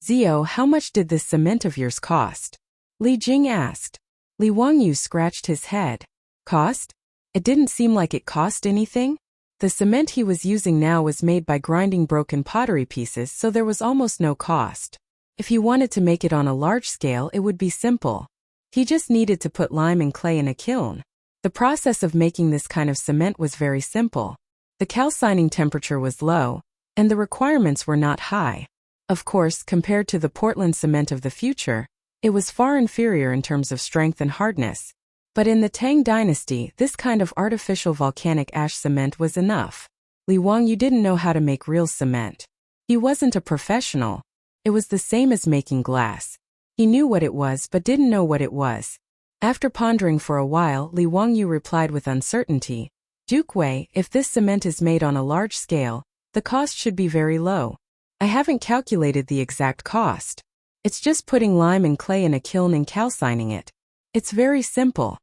Zio, how much did this cement of yours cost? Li Jing asked. Li Wangyu scratched his head. Cost? It didn't seem like it cost anything. The cement he was using now was made by grinding broken pottery pieces, so there was almost no cost. If he wanted to make it on a large scale, it would be simple. He just needed to put lime and clay in a kiln. The process of making this kind of cement was very simple. The calcining temperature was low, and the requirements were not high. Of course, compared to the Portland cement of the future, it was far inferior in terms of strength and hardness. But in the Tang dynasty, this kind of artificial volcanic ash cement was enough. Li Wangyu didn't know how to make real cement. He wasn't a professional. It was the same as making glass. He knew what it was but didn't know what it was. After pondering for a while, Li Wangyu replied with uncertainty, Duke Wei, if this cement is made on a large scale, the cost should be very low. I haven't calculated the exact cost. It's just putting lime and clay in a kiln and calcining it. It's very simple.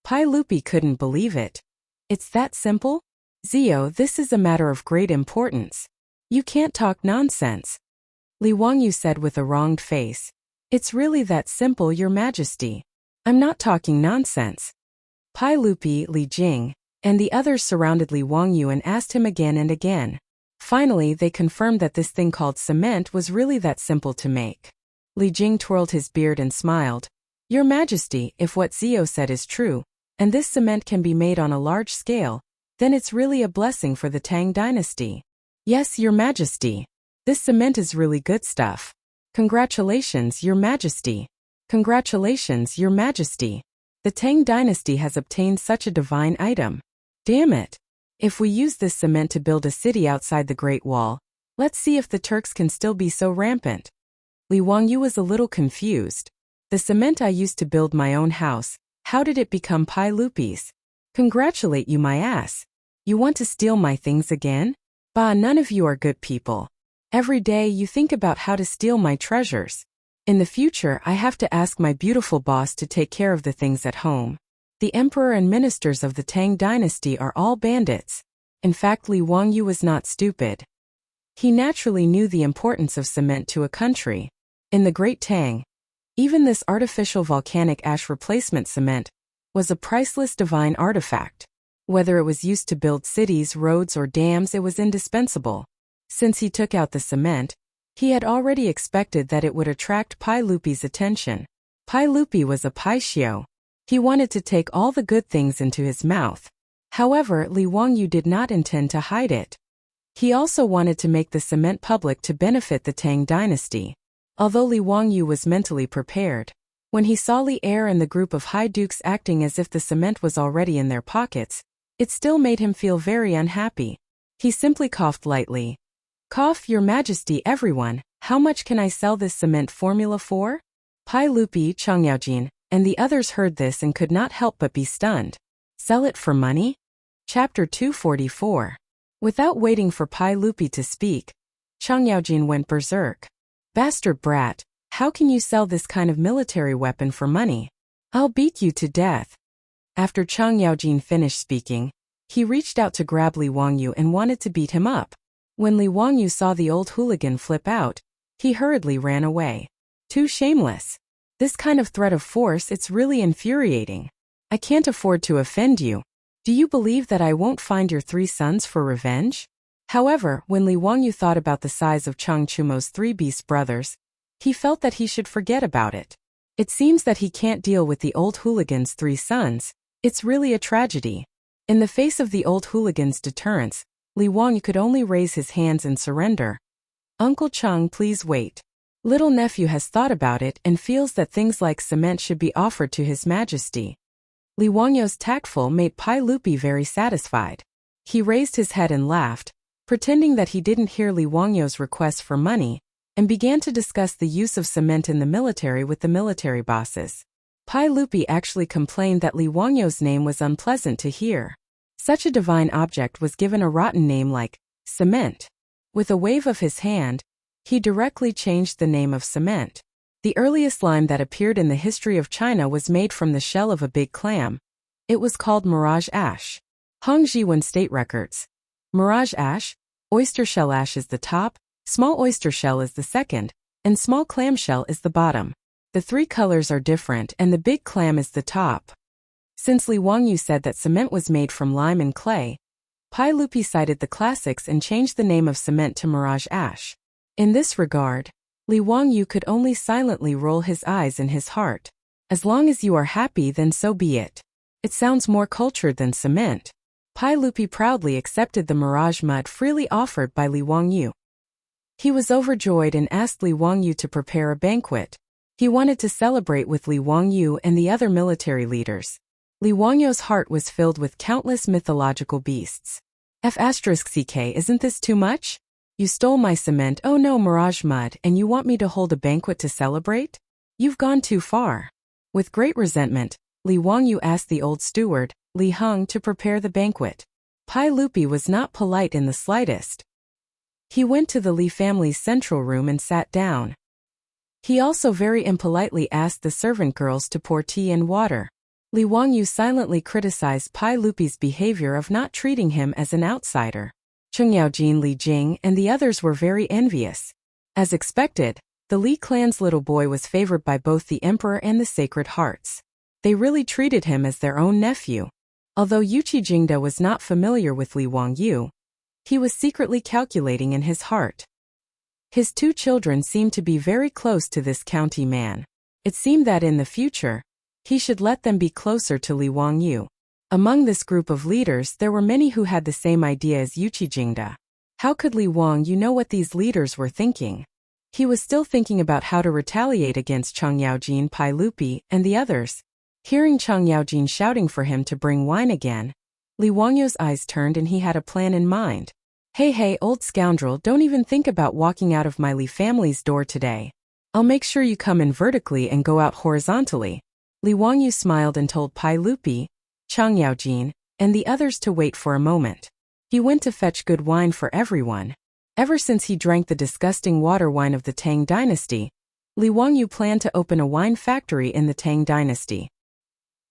Pai Lupi couldn't believe it. It's that simple? Zio, this is a matter of great importance. You can't talk nonsense. Li Wangyu said with a wronged face. It's really that simple, Your Majesty. I'm not talking nonsense. Pai Lupi, Li Jing, and the others surrounded Li Wangyu and asked him again and again. Finally, they confirmed that this thing called cement was really that simple to make. Li Jing twirled his beard and smiled. Your Majesty, if what Zio said is true, and this cement can be made on a large scale, then it's really a blessing for the Tang dynasty. Yes, Your Majesty. This cement is really good stuff. Congratulations, Your Majesty. Congratulations, Your Majesty. The Tang dynasty has obtained such a divine item. Damn it. If we use this cement to build a city outside the Great Wall, let's see if the Turks can still be so rampant. Li Wangyu was a little confused. The cement I used to build my own house, how did it become Pai Lupi's? Congratulate you, my ass. You want to steal my things again? Bah, none of you are good people. Every day you think about how to steal my treasures. In the future, I have to ask my beautiful boss to take care of the things at home. The emperor and ministers of the Tang dynasty are all bandits. In fact, Li Wangyu was not stupid. He naturally knew the importance of cement to a country. In the Great Tang, even this artificial volcanic ash replacement cement was a priceless divine artifact. Whether it was used to build cities, roads, or dams, it was indispensable. Since he took out the cement, he had already expected that it would attract Pai Lupi's attention. Pai Lupi was a Paishio. He wanted to take all the good things into his mouth. However, Li Wangyu did not intend to hide it. He also wanted to make the cement public to benefit the Tang dynasty. Although Li Wangyu was mentally prepared, when he saw Li Er and the group of high dukes acting as if the cement was already in their pockets, it still made him feel very unhappy. He simply coughed lightly. Cough, Your Majesty, everyone, how much can I sell this cement formula for? Pai Lupi, Chang'an, and the others heard this and could not help but be stunned. Sell it for money? Chapter 244. Without waiting for Pai Lupi to speak, Chang'an went berserk. Bastard brat, how can you sell this kind of military weapon for money? I'll beat you to death. After Chang'an finished speaking, He reached out to grab Li Wangyu and wanted to beat him up. When Li Wangyu saw the old hooligan flip out, he hurriedly ran away. Too shameless. This kind of threat of force, it's really infuriating. I can't afford to offend you. Do you believe that I won't find your 3 sons for revenge? However, when Li Wangyu thought about the size of Chang Chumo's 3 beast brothers, he felt that he should forget about it. It seems that he can't deal with the old hooligan's 3 sons. It's really a tragedy. In the face of the old hooligan's deterrence, Li Wangyu could only raise his hands and surrender. Uncle Chang, please wait. Little nephew has thought about it and feels that things like cement should be offered to His Majesty. Li Wangyu's tactful made Pai Lupi very satisfied. He raised his head and laughed, pretending that he didn't hear Li Wangyu's request for money, and began to discuss the use of cement in the military with the military bosses. Pai Lupi actually complained that Li Wangyu's name was unpleasant to hear. Such a divine object was given a rotten name like cement. With a wave of his hand, he directly changed the name of cement. The earliest lime that appeared in the history of China was made from the shell of a big clam. It was called mirage ash. Hong Jiwen State Records. Mirage ash, oyster shell ash is the top, small oyster shell is the second, and small clam shell is the bottom. The 3 colors are different and the big clam is the top. Since Li Wangyu said that cement was made from lime and clay, Pai Lupi cited the classics and changed the name of cement to mirage ash. In this regard, Li Wangyu could only silently roll his eyes in his heart. As long as you are happy, then so be it. It sounds more cultured than cement. Pai Lupi proudly accepted the mirage mud freely offered by Li Wangyu. He was overjoyed and asked Li Wangyu to prepare a banquet. He wanted to celebrate with Li Wangyu and the other military leaders. Li Wangyu's heart was filled with countless mythological beasts. F*ck, isn't this too much? You stole my cement, oh no, mirage mud, and you want me to hold a banquet to celebrate? You've gone too far. With great resentment, Li Wangyu asked the old steward, Li Heng, to prepare the banquet. Pai Lupi was not polite in the slightest. He went to the Li family's central room and sat down. He also very impolitely asked the servant girls to pour tea and water. Li Wangyu silently criticized Pai Lupi's behavior of not treating him as an outsider. Cheng Yaojin, Li Jing, and the others were very envious. As expected, the Li clan's little boy was favored by both the emperor and the Sacred Hearts. They really treated him as their own nephew. Although Yuqi Jingda was not familiar with Li Wangyu, he was secretly calculating in his heart. His 2 children seemed to be very close to this county man. It seemed that in the future, he should let them be closer to Li Wangyu. Among this group of leaders there were many who had the same idea as Yuqi Jingda. How could Li Wangyu know what these leaders were thinking? He was still thinking about how to retaliate against Chang Yaojin, Pai Lupi, and the others. Hearing Chang Yaojin shouting for him to bring wine again, Li Wangyu's eyes turned and he had a plan in mind. Hey, old scoundrel, don't even think about walking out of my Li family's door today. I'll make sure you come in vertically and go out horizontally. Li Wangyu smiled and told Pai Lupi, Chang Yaojin, and the others to wait for a moment. He went to fetch good wine for everyone. Ever since he drank the disgusting water wine of the Tang dynasty, Li Wangyu planned to open a wine factory in the Tang dynasty.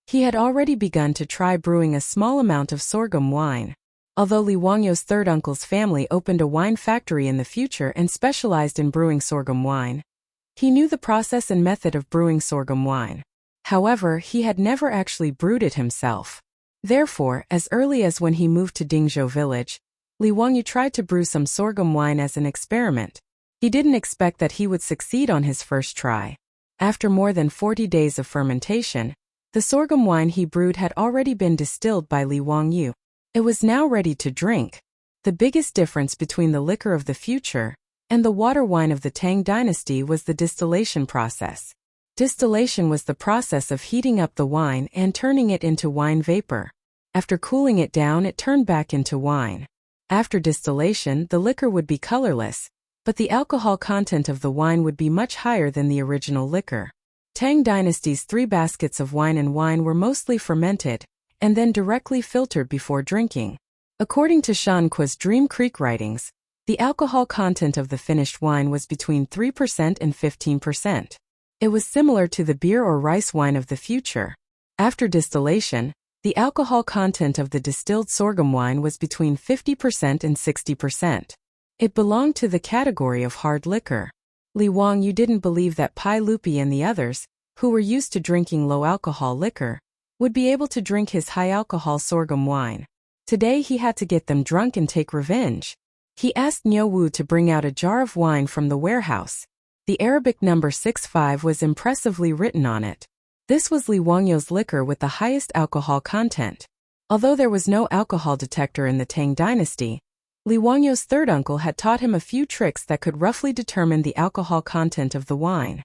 He had already begun to try brewing a small amount of sorghum wine. Although Li Wangyu's third uncle's family opened a wine factory in the future and specialized in brewing sorghum wine, he knew the process and method of brewing sorghum wine. However, he had never actually brewed it himself. Therefore, as early as when he moved to Dingzhou village, Li Wangyu tried to brew some sorghum wine as an experiment. He didn't expect that he would succeed on his first try. After more than 40 days of fermentation, the sorghum wine he brewed had already been distilled by Li Wangyu. It was now ready to drink. The biggest difference between the liquor of the future and the water wine of the Tang dynasty was the distillation process. Distillation was the process of heating up the wine and turning it into wine vapor. After cooling it down, it turned back into wine. After distillation, the liquor would be colorless, but the alcohol content of the wine would be much higher than the original liquor. Tang dynasty's 3 baskets of wine and wine were mostly fermented, and then directly filtered before drinking. According to Shan Kuo's Dream Creek writings, the alcohol content of the finished wine was between 3% and 15%. It was similar to the beer or rice wine of the future. After distillation, The alcohol content of the distilled sorghum wine was between 50% and 60%. It belonged to the category of hard liquor. Li Wangyu didn't believe that Pai Lupi and the others, who were used to drinking low-alcohol liquor, would be able to drink his high-alcohol sorghum wine. Today he had to get them drunk and take revenge. He asked Niu Wu to bring out a jar of wine from the warehouse. The Arabic number 65 was impressively written on it. This was Li Wangyu's liquor with the highest alcohol content. Although there was no alcohol detector in the Tang dynasty, Li Wangyu's third uncle had taught him a few tricks that could roughly determine the alcohol content of the wine.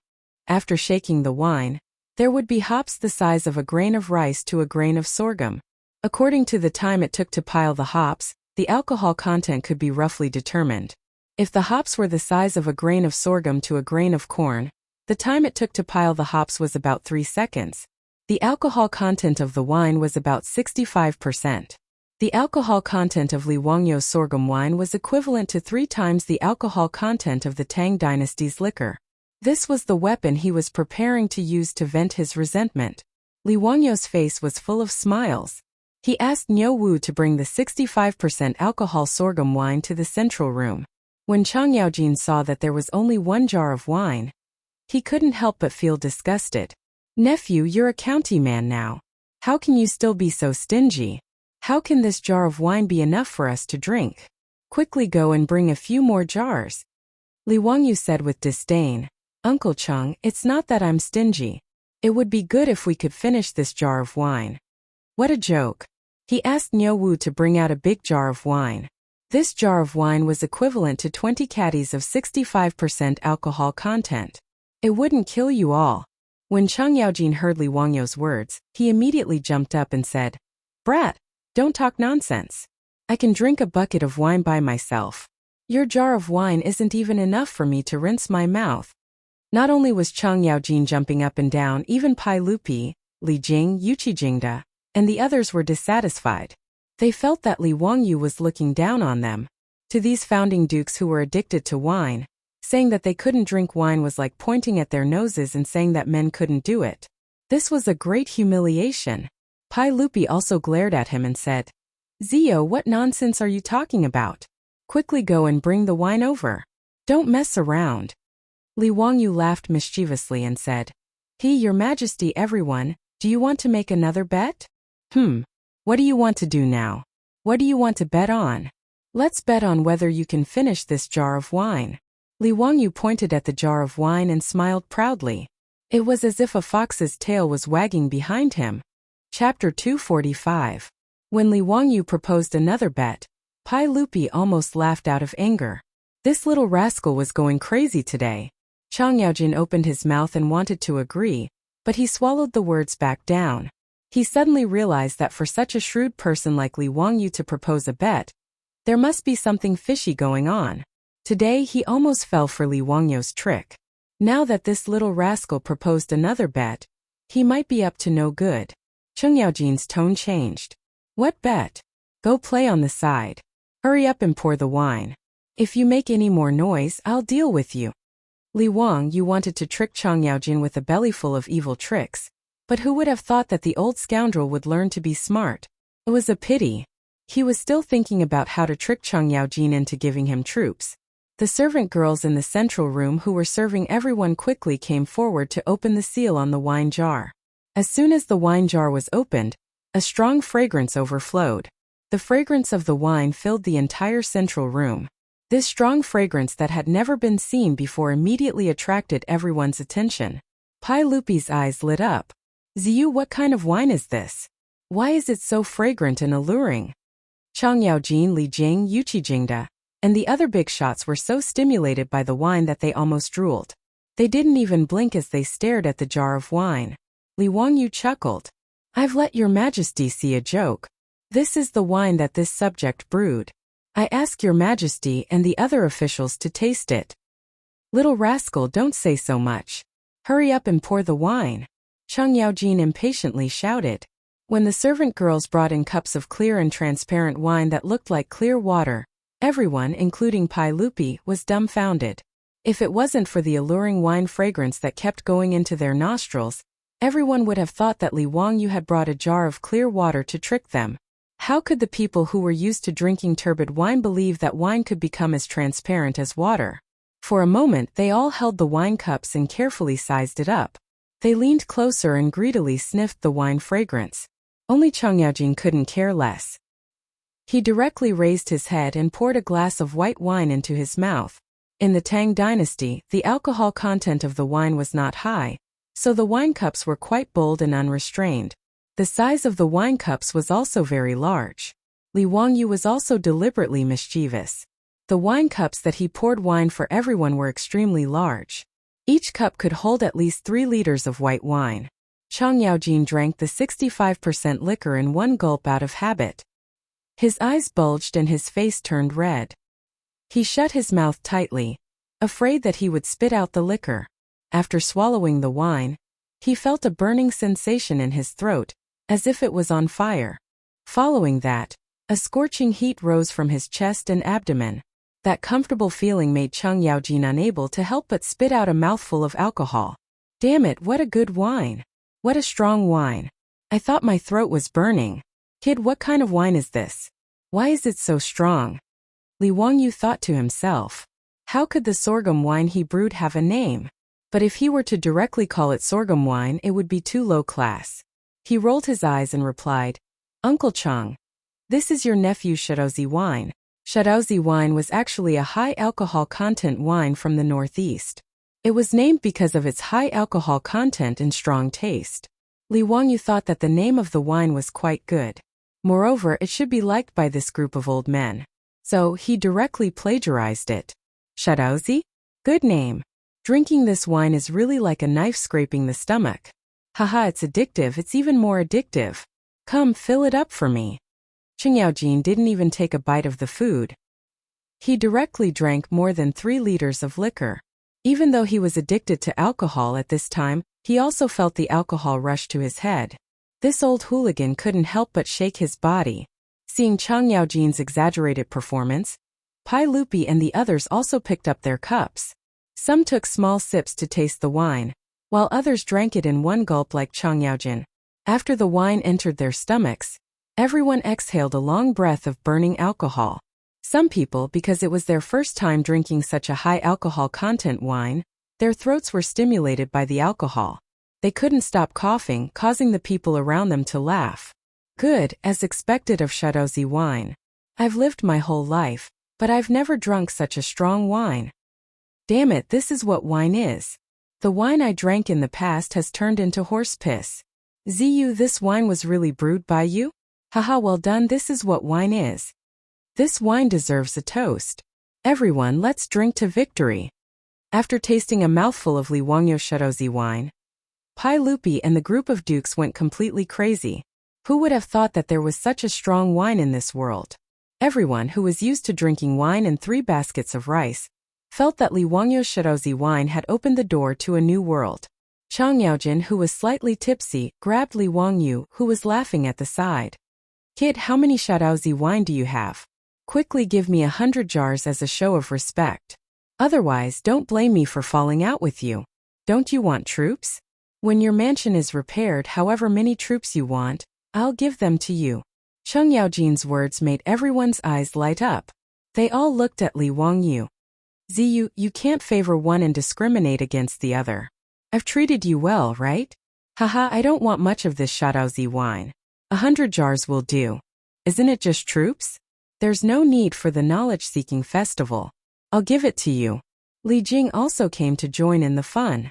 After shaking the wine, there would be hops the size of a grain of rice to a grain of sorghum. According to the time it took to pile the hops, the alcohol content could be roughly determined. If the hops were the size of a grain of sorghum to a grain of corn, the time it took to pile the hops was about 3 seconds. The alcohol content of the wine was about 65%. The alcohol content of Li Wangyu's sorghum wine was equivalent to 3 times the alcohol content of the Tang dynasty's liquor. This was the weapon he was preparing to use to vent his resentment. Li Wangyu's face was full of smiles. He asked Niu Wu to bring the 65% alcohol sorghum wine to the central room. When Chang Yaojin saw that there was only 1 jar of wine, he couldn't help but feel disgusted. "Nephew, you're a county man now. How can you still be so stingy? How can this jar of wine be enough for us to drink? Quickly go and bring a few more jars." Li Wangyu said with disdain, "Uncle Chang, it's not that I'm stingy. It would be good if we could finish this jar of wine." What a joke. He asked Niu Wu to bring out a big jar of wine. This jar of wine was equivalent to 20 caddies of 65% alcohol content. It wouldn't kill you all. When Chang Yaojin heard Li Wangyu's words, he immediately jumped up and said, "Brat, don't talk nonsense. I can drink a bucket of wine by myself. Your jar of wine isn't even enough for me to rinse my mouth." Not only was Chang Yaojin jumping up and down, even Pai Lupi, Li Jing, Yuqi and the others were dissatisfied. They felt that Li Wangyu was looking down on them. To these founding dukes who were addicted to wine, saying that they couldn't drink wine was like pointing at their noses and saying that men couldn't do it. This was a great humiliation. Pai Lupi also glared at him and said, "Zio, what nonsense are you talking about? Quickly go and bring the wine over. Don't mess around." Li Wangyu laughed mischievously and said, Your Majesty, everyone, do you want to make another bet?" What do you want to do now? What do you want to bet on?" "Let's bet on whether you can finish this jar of wine." Li Wangyu pointed at the jar of wine and smiled proudly. It was as if a fox's tail was wagging behind him. Chapter 245. When Li Wangyu proposed another bet, Pai Lupi almost laughed out of anger. This little rascal was going crazy today. Chang Yaojin opened his mouth and wanted to agree, but he swallowed the words back down. He suddenly realized that for such a shrewd person like Li Wangyu to propose a bet, there must be something fishy going on. Today he almost fell for Li Wangyu's trick. Now that this little rascal proposed another bet, he might be up to no good. Chang Yaojin's tone changed. "What bet? Go play on the side. Hurry up and pour the wine. If you make any more noise, I'll deal with you." Li Wangyu wanted to trick Chang Yaojin with a bellyful of evil tricks. But who would have thought that the old scoundrel would learn to be smart? It was a pity. He was still thinking about how to trick Chang Yaojin into giving him troops. The servant girls in the central room who were serving everyone quickly came forward to open the seal on the wine jar. As soon as the wine jar was opened, a strong fragrance overflowed. The fragrance of the wine filled the entire central room. This strong fragrance that had never been seen before immediately attracted everyone's attention. Pai Lupi's eyes lit up. "Ziyu, what kind of wine is this? Why is it so fragrant and alluring?" Chang Yaojin, Li Jing, Yuqi and the other big shots were so stimulated by the wine that they almost drooled. They didn't even blink as they stared at the jar of wine. Li Wangyu chuckled. "I've let Your Majesty see a joke. This is the wine that this subject brewed. I ask Your Majesty and the other officials to taste it." "Little rascal, don't say so much. Hurry up and pour the wine," Chang Yaojin impatiently shouted. When the servant girls brought in cups of clear and transparent wine that looked like clear water, everyone, including Pai Lupi, was dumbfounded. If it wasn't for the alluring wine fragrance that kept going into their nostrils, Everyone would have thought that Li Wangyu had brought a jar of clear water to trick them. How could the people who were used to drinking turbid wine believe that wine could become as transparent as water? For a moment they all held the wine cups and carefully sized it up. They leaned closer and greedily sniffed the wine fragrance. Only Chang'an couldn't care less. He directly raised his head and poured a glass of white wine into his mouth. In the Tang dynasty, the alcohol content of the wine was not high, so the wine cups were quite bold and unrestrained. The size of the wine cups was also very large. Li Wangyu was also deliberately mischievous. The wine cups that he poured wine for everyone were extremely large. Each cup could hold at least 3 liters of white wine. Chang'an drank the 65% liquor in one gulp out of habit. His eyes bulged and his face turned red. He shut his mouth tightly, afraid that he would spit out the liquor. After swallowing the wine, he felt a burning sensation in his throat, as if it was on fire. Following that, a scorching heat rose from his chest and abdomen. That comfortable feeling made Chang'an unable to help but spit out a mouthful of alcohol. Damn it, what a good wine! What a strong wine! I thought my throat was burning. Kid, what kind of wine is this? Why is it so strong? Li Wangyu thought to himself. How could the sorghum wine he brewed have a name? But if he were to directly call it sorghum wine, it would be too low class. He rolled his eyes and replied, Uncle Chang, this is your nephew Shadozi wine. Shadozi wine was actually a high alcohol content wine from the northeast. It was named because of its high alcohol content and strong taste. Li Wangyu thought that the name of the wine was quite good. Moreover, it should be liked by this group of old men. So, he directly plagiarized it. Shadozi? Good name. Drinking this wine is really like a knife scraping the stomach. Haha, it's addictive, it's even more addictive. Come, fill it up for me. Chang'an didn't even take a bite of the food. He directly drank more than 3 liters of liquor. Even though he was addicted to alcohol at this time, he also felt the alcohol rush to his head. This old hooligan couldn't help but shake his body. Seeing Chang'an's exaggerated performance, Pai Lupi and the others also picked up their cups. Some took small sips to taste the wine, while others drank it in one gulp like Chang'an. After the wine entered their stomachs, everyone exhaled a long breath of burning alcohol. Some people, because it was their first time drinking such a high alcohol content wine, their throats were stimulated by the alcohol. They couldn't stop coughing, causing the people around them to laugh. Good, as expected of Shadozi wine. I've lived my whole life, but I've never drunk such a strong wine. Damn it, this is what wine is. The wine I drank in the past has turned into horse piss. Ziyu, this wine was really brewed by you? Haha, well done, this is what wine is. This wine deserves a toast. Everyone, let's drink to victory. After tasting a mouthful of Li Wangyu Shadozi wine, Pai Lupi and the group of dukes went completely crazy. Who would have thought that there was such a strong wine in this world? Everyone who was used to drinking wine and 3 baskets of rice felt that Li Wangyu Shadozi wine had opened the door to a new world. Chang'an, who was slightly tipsy, grabbed Li Wangyu, who was laughing at the side. Kid, how many Shadozi wine do you have? Quickly give me 100 jars as a show of respect. Otherwise, don't blame me for falling out with you. Don't you want troops? When your mansion is repaired, however many troops you want, I'll give them to you. Chang'an's words made everyone's eyes light up. They all looked at Li Wangyu. Ziyu, you can't favor one and discriminate against the other. I've treated you well, right? Haha, I don't want much of this Shadozi wine. 100 jars will do. Isn't it just troops? There's no need for the knowledge-seeking festival. I'll give it to you. Li Jing also came to join in the fun.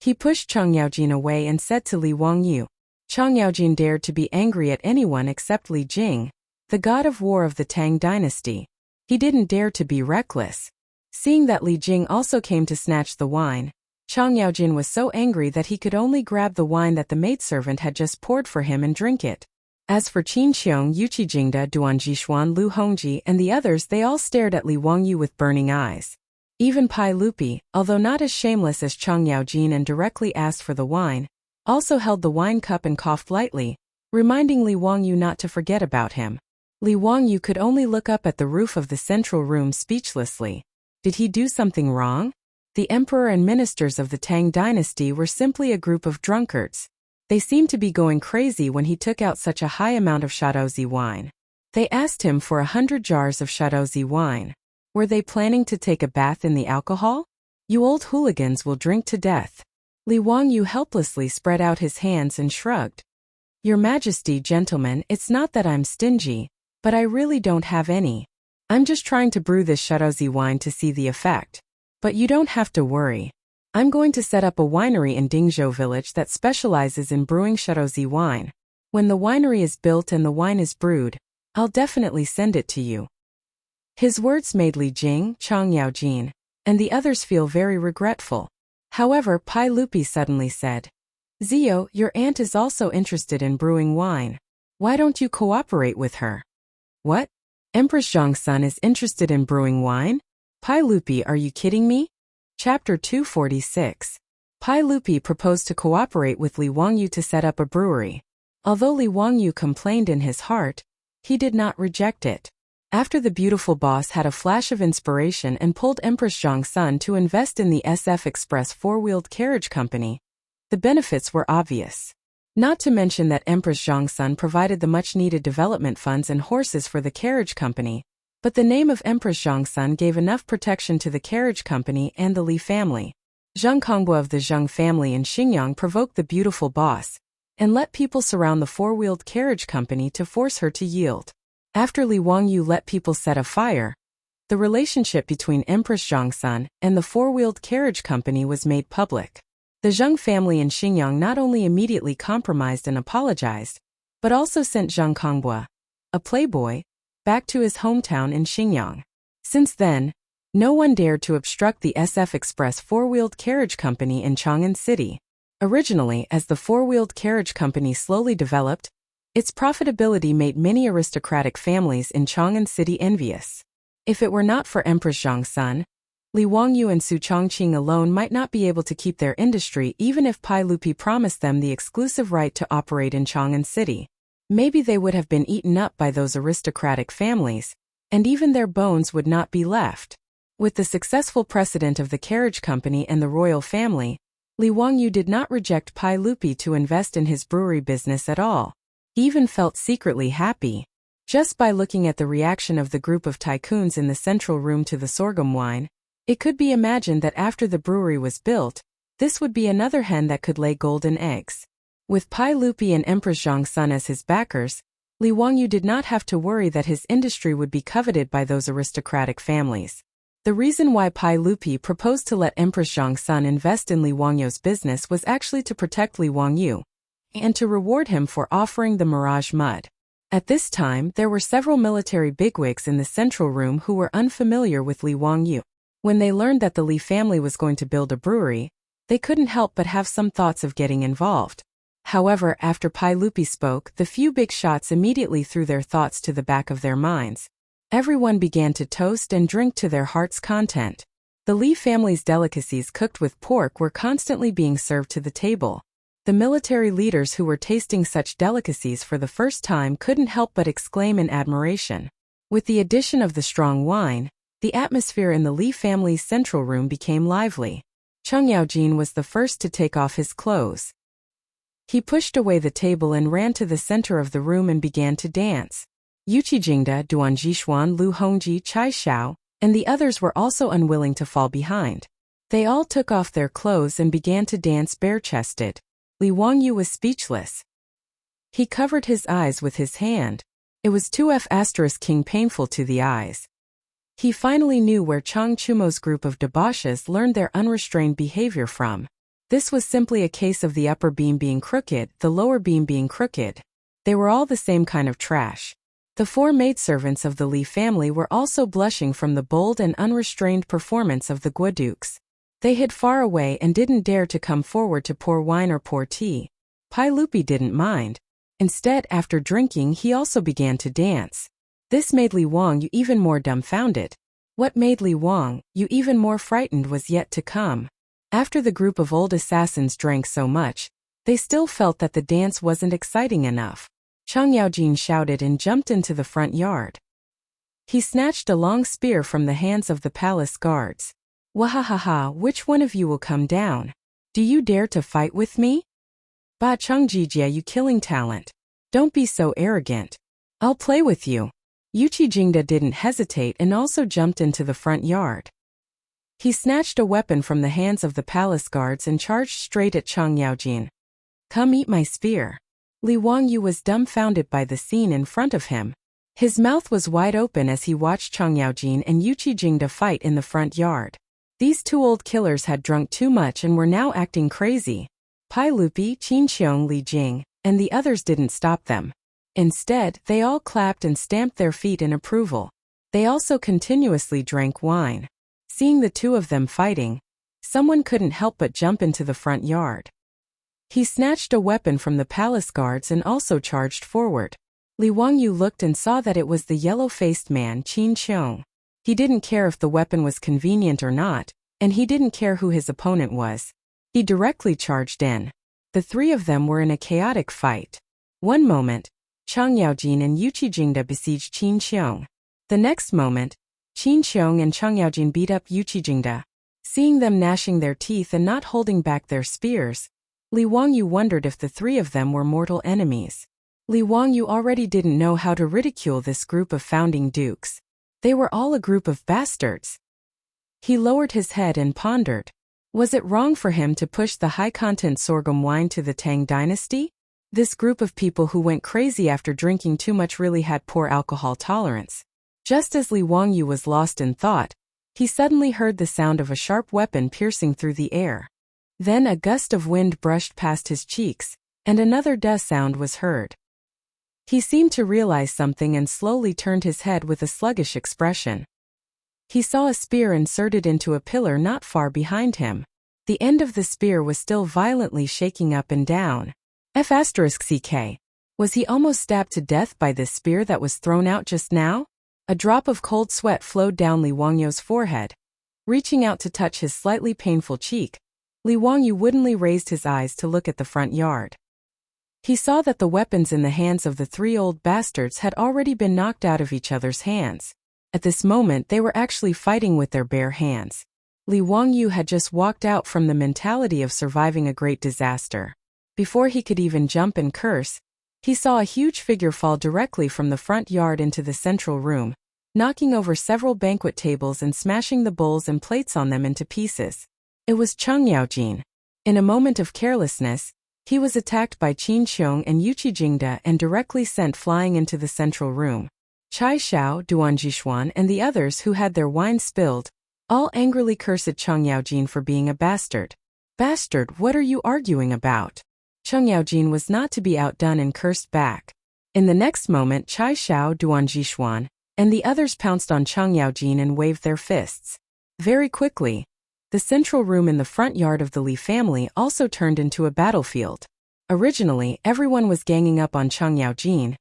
He pushed Chang'an away and said to Li Wangyu. Chang'an dared to be angry at anyone except Li Jing, the god of war of the Tang dynasty. He didn't dare to be reckless. Seeing that Li Jing also came to snatch the wine, Chang'an was so angry that he could only grab the wine that the maidservant had just poured for him and drink it. As for Qin Xiong, Yuqi Jingda, Duan Jishuan, Lu Hongji, and the others, they all stared at Li Wangyu with burning eyes. Even Pai Lupi, although not as shameless as Chang'an and directly asked for the wine, also held the wine cup and coughed lightly, reminding Li Wangyu not to forget about him. Li Wangyu could only look up at the roof of the central room speechlessly. Did he do something wrong? The emperor and ministers of the Tang dynasty were simply a group of drunkards. They seemed to be going crazy when he took out such a high amount of Shadozi wine. They asked him for 100 jars of Shadozi wine. Were they planning to take a bath in the alcohol? You old hooligans will drink to death. Li Wangyu helplessly spread out his hands and shrugged. Your Majesty, gentlemen, it's not that I'm stingy, but I really don't have any. I'm just trying to brew this Shadozi wine to see the effect. But you don't have to worry. I'm going to set up a winery in Dingzhou village that specializes in brewing Shadozi wine. When the winery is built and the wine is brewed, I'll definitely send it to you. His words made Li Jing, Chang Yaojin, and the others feel very regretful. However, Pai Lupi suddenly said, Zio, your aunt is also interested in brewing wine. Why don't you cooperate with her? What? Empress Zhongsun is interested in brewing wine? Pai Lupi, are you kidding me? Chapter 246. Pai Lupi proposed to cooperate with Li Wangyu to set up a brewery. Although Li Wangyu complained in his heart, he did not reject it. After the beautiful boss had a flash of inspiration and pulled Empress Zhongsun to invest in the SF Express four-wheeled carriage company, the benefits were obvious. Not to mention that Empress Zhongsun provided the much-needed development funds and horses for the carriage company, but the name of Empress Zhongsun gave enough protection to the carriage company and the Li family. Zheng Kongbua of the Zheng family in Xinjiang provoked the beautiful boss, and let people surround the four-wheeled carriage company to force her to yield. After Li Wangyu let people set a fire, the relationship between Empress Zhongsun and the four-wheeled carriage company was made public. The Zheng family in Xinjiang not only immediately compromised and apologized, but also sent Zheng Kongbua, a playboy, back to his hometown in Xinjiang. Since then, no one dared to obstruct the SF Express four-wheeled carriage company in Chang'an City. Originally, as the four-wheeled carriage company slowly developed, its profitability made many aristocratic families in Chang'an City envious. If it were not for Empress Zhongsun, Li Wangyu and Su Chongqing alone might not be able to keep their industry even if Pai Lupi promised them the exclusive right to operate in Chang'an City. Maybe they would have been eaten up by those aristocratic families, and even their bones would not be left. With the successful precedent of the carriage company and the royal family, Li Wangyu did not reject Pai Lupi to invest in his brewery business at all. He even felt secretly happy. Just by looking at the reaction of the group of tycoons in the central room to the sorghum wine, it could be imagined that after the brewery was built, this would be another hen that could lay golden eggs. With Pai Lupi and Empress Zhongsun as his backers, Li Wangyu did not have to worry that his industry would be coveted by those aristocratic families. The reason why Pai Lupi proposed to let Empress Zhongsun invest in Li Wangyu's business was actually to protect Li Wangyu, and to reward him for offering the Mirage Mud. At this time, there were several military bigwigs in the central room who were unfamiliar with Li Wangyu. When they learned that the Li family was going to build a brewery, they couldn't help but have some thoughts of getting involved. However, after Pai Lupi spoke, the few big shots immediately threw their thoughts to the back of their minds. Everyone began to toast and drink to their heart's content. The Li family's delicacies cooked with pork were constantly being served to the table. The military leaders who were tasting such delicacies for the first time couldn't help but exclaim in admiration. With the addition of the strong wine, the atmosphere in the Li family's central room became lively. Chang Yaojin was the first to take off his clothes. He pushed away the table and ran to the center of the room and began to dance. Yuqi Jingda, Duan Jishuan, Lu Hongji, Chai Xiao, and the others were also unwilling to fall behind. They all took off their clothes and began to dance bare-chested. Li Wangyu was speechless. He covered his eyes with his hand. It was 2F** king painful to the eyes. He finally knew where Chang Chumo's group of debauches learned their unrestrained behavior from. This was simply a case of the upper beam being crooked, the lower beam being crooked. They were all the same kind of trash. The four maidservants of the Li family were also blushing from the bold and unrestrained performance of the Guadukes. They hid far away and didn't dare to come forward to pour wine or pour tea. Pai Lupi didn't mind. Instead, after drinking, he also began to dance. This made Li Wangyu even more dumbfounded. What made Li Wangyu even more frightened was yet to come. After the group of old assassins drank so much, they still felt that the dance wasn't exciting enough. Chang Yaojin shouted and jumped into the front yard. He snatched a long spear from the hands of the palace guards. Wahahaha, which one of you will come down? Do you dare to fight with me? Ba Chongjijia, you killing talent. Don't be so arrogant. I'll play with you. Yuchi Jingda didn't hesitate and also jumped into the front yard. He snatched a weapon from the hands of the palace guards and charged straight at Chang Yaojin. Come eat my spear. Li Wangyu was dumbfounded by the scene in front of him. His mouth was wide open as he watched Chang Yaojin and Yuchi Jingda fight in the front yard. These two old killers had drunk too much and were now acting crazy. Pai Lupi, Qin Xiong, Li Jing, and the others didn't stop them. Instead, they all clapped and stamped their feet in approval. They also continuously drank wine. Seeing the two of them fighting, someone couldn't help but jump into the front yard. He snatched a weapon from the palace guards and also charged forward. Li Wangyu looked and saw that it was the yellow-faced man Qin Xiong. He didn't care if the weapon was convenient or not, and he didn't care who his opponent was. He directly charged in. The three of them were in a chaotic fight. One moment, Chang Yaojin and Yuchi Jingda besieged Qin Xiong. The next moment, Qin Xiong and Chang Yaojin beat up Yuchi Jingda. Seeing them gnashing their teeth and not holding back their spears, Li Wangyu wondered if the three of them were mortal enemies. Li Wangyu already didn't know how to ridicule this group of founding dukes. They were all a group of bastards. He lowered his head and pondered. Was it wrong for him to push the high-content sorghum wine to the Tang dynasty? This group of people who went crazy after drinking too much really had poor alcohol tolerance. Just as Li Wangyu was lost in thought, he suddenly heard the sound of a sharp weapon piercing through the air. Then a gust of wind brushed past his cheeks, and another duh sound was heard. He seemed to realize something and slowly turned his head with a sluggish expression. He saw a spear inserted into a pillar not far behind him. The end of the spear was still violently shaking up and down. F***ck. Was he almost stabbed to death by this spear that was thrown out just now? A drop of cold sweat flowed down Li Wangyu's forehead. Reaching out to touch his slightly painful cheek, Li Wangyu woodenly raised his eyes to look at the front yard. He saw that the weapons in the hands of the three old bastards had already been knocked out of each other's hands. At this moment they were actually fighting with their bare hands. Li Wangyu had just walked out from the mentality of surviving a great disaster. Before he could even jump and curse, he saw a huge figure fall directly from the front yard into the central room, knocking over several banquet tables and smashing the bowls and plates on them into pieces. It was Chang Yaojin. In a moment of carelessness, he was attacked by Qin Xiong and Yuchi Jingda and directly sent flying into the central room. Chai Xiao, Duan Jishuan, and the others who had their wine spilled, all angrily cursed Chang Yaojin for being a bastard. Bastard, what are you arguing about? Chang Yaojin was not to be outdone and cursed back. In the next moment, Chai Xiao, Duan Jishuan, and the others pounced on Chang Yaojin and waved their fists. Very quickly, the central room in the front yard of the Li family also turned into a battlefield. Originally, everyone was ganging up on Chang Yaojin,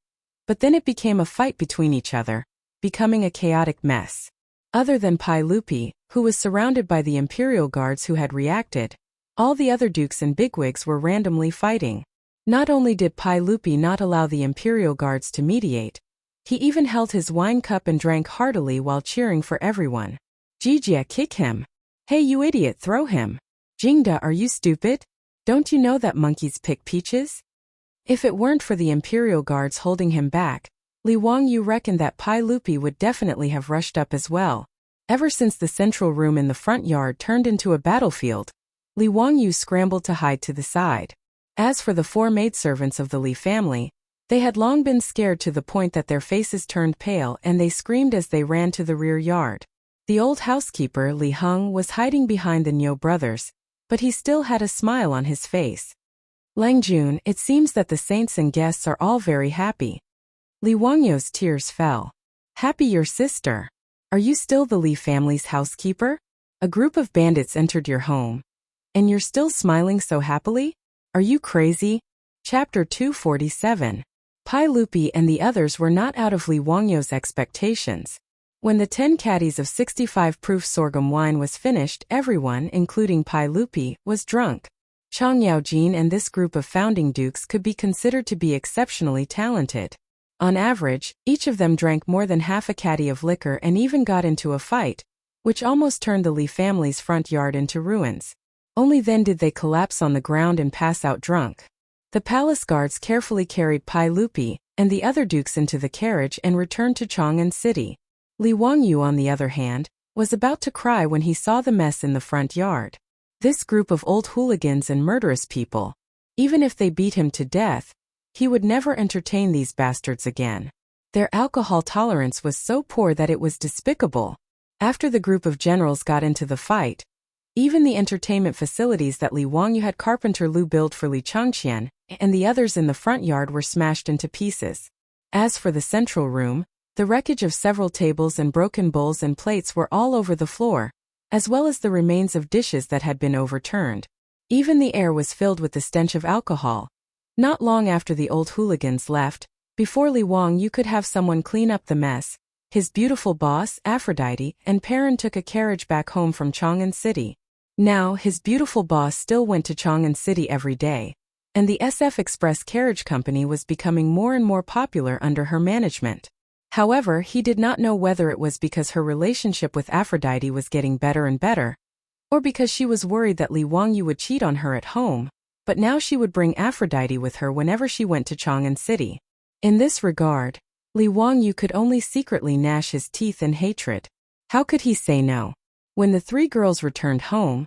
but then it became a fight between each other, becoming a chaotic mess. Other than Pai Lupi, who was surrounded by the imperial guards who had reacted, all the other dukes and bigwigs were randomly fighting. Not only did Pai Lupi not allow the imperial guards to mediate, he even held his wine cup and drank heartily while cheering for everyone. Jijia, kick him. Hey you idiot, throw him. Jingda, are you stupid? Don't you know that monkeys pick peaches? If it weren't for the imperial guards holding him back, Li Wangyu reckoned that Pai Lupi would definitely have rushed up as well. Ever since the central room in the front yard turned into a battlefield, Li Wangyu scrambled to hide to the side. As for the four maidservants of the Li family, they had long been scared to the point that their faces turned pale and they screamed as they ran to the rear yard. The old housekeeper, Li Heng, was hiding behind the Niu brothers, but he still had a smile on his face. Lang Jun, it seems that the saints and guests are all very happy. Li Wangyu's tears fell. Happy your sister? Are you still the Li family's housekeeper? A group of bandits entered your home. And you're still smiling so happily? Are you crazy? Chapter 247. Pai Lupi and the others were not out of Li Wangyu's expectations. When the 10 caddies of 65-proof sorghum wine was finished, everyone, including Pai Lupi, was drunk. Chang Yaojin and this group of founding dukes could be considered to be exceptionally talented. On average, each of them drank more than half a caddy of liquor and even got into a fight, which almost turned the Li family's front yard into ruins. Only then did they collapse on the ground and pass out drunk. The palace guards carefully carried Pai Lupi and the other dukes into the carriage and returned to Chang'an City. Li Wangyu, on the other hand, was about to cry when he saw the mess in the front yard. This group of old hooligans and murderous people. Even if they beat him to death, he would never entertain these bastards again. Their alcohol tolerance was so poor that it was despicable. After the group of generals got into the fight, even the entertainment facilities that Li Wangyu had carpenter Lu build for Li Changqian and the others in the front yard were smashed into pieces. As for the central room, the wreckage of several tables and broken bowls and plates were all over the floor, as well as the remains of dishes that had been overturned. Even the air was filled with the stench of alcohol. Not long after the old hooligans left, before Li Wangyu could have someone clean up the mess, his beautiful boss, Aphrodite, and Perrin took a carriage back home from Chang'an City. Now, his beautiful boss still went to Chang'an City every day, and the SF Express Carriage Company was becoming more and more popular under her management. However, he did not know whether it was because her relationship with Aphrodite was getting better and better, or because she was worried that Li Wangyu would cheat on her at home, but now she would bring Aphrodite with her whenever she went to Chang'an City. In this regard, Li Wangyu could only secretly gnash his teeth in hatred. How could he say no? When the three girls returned home,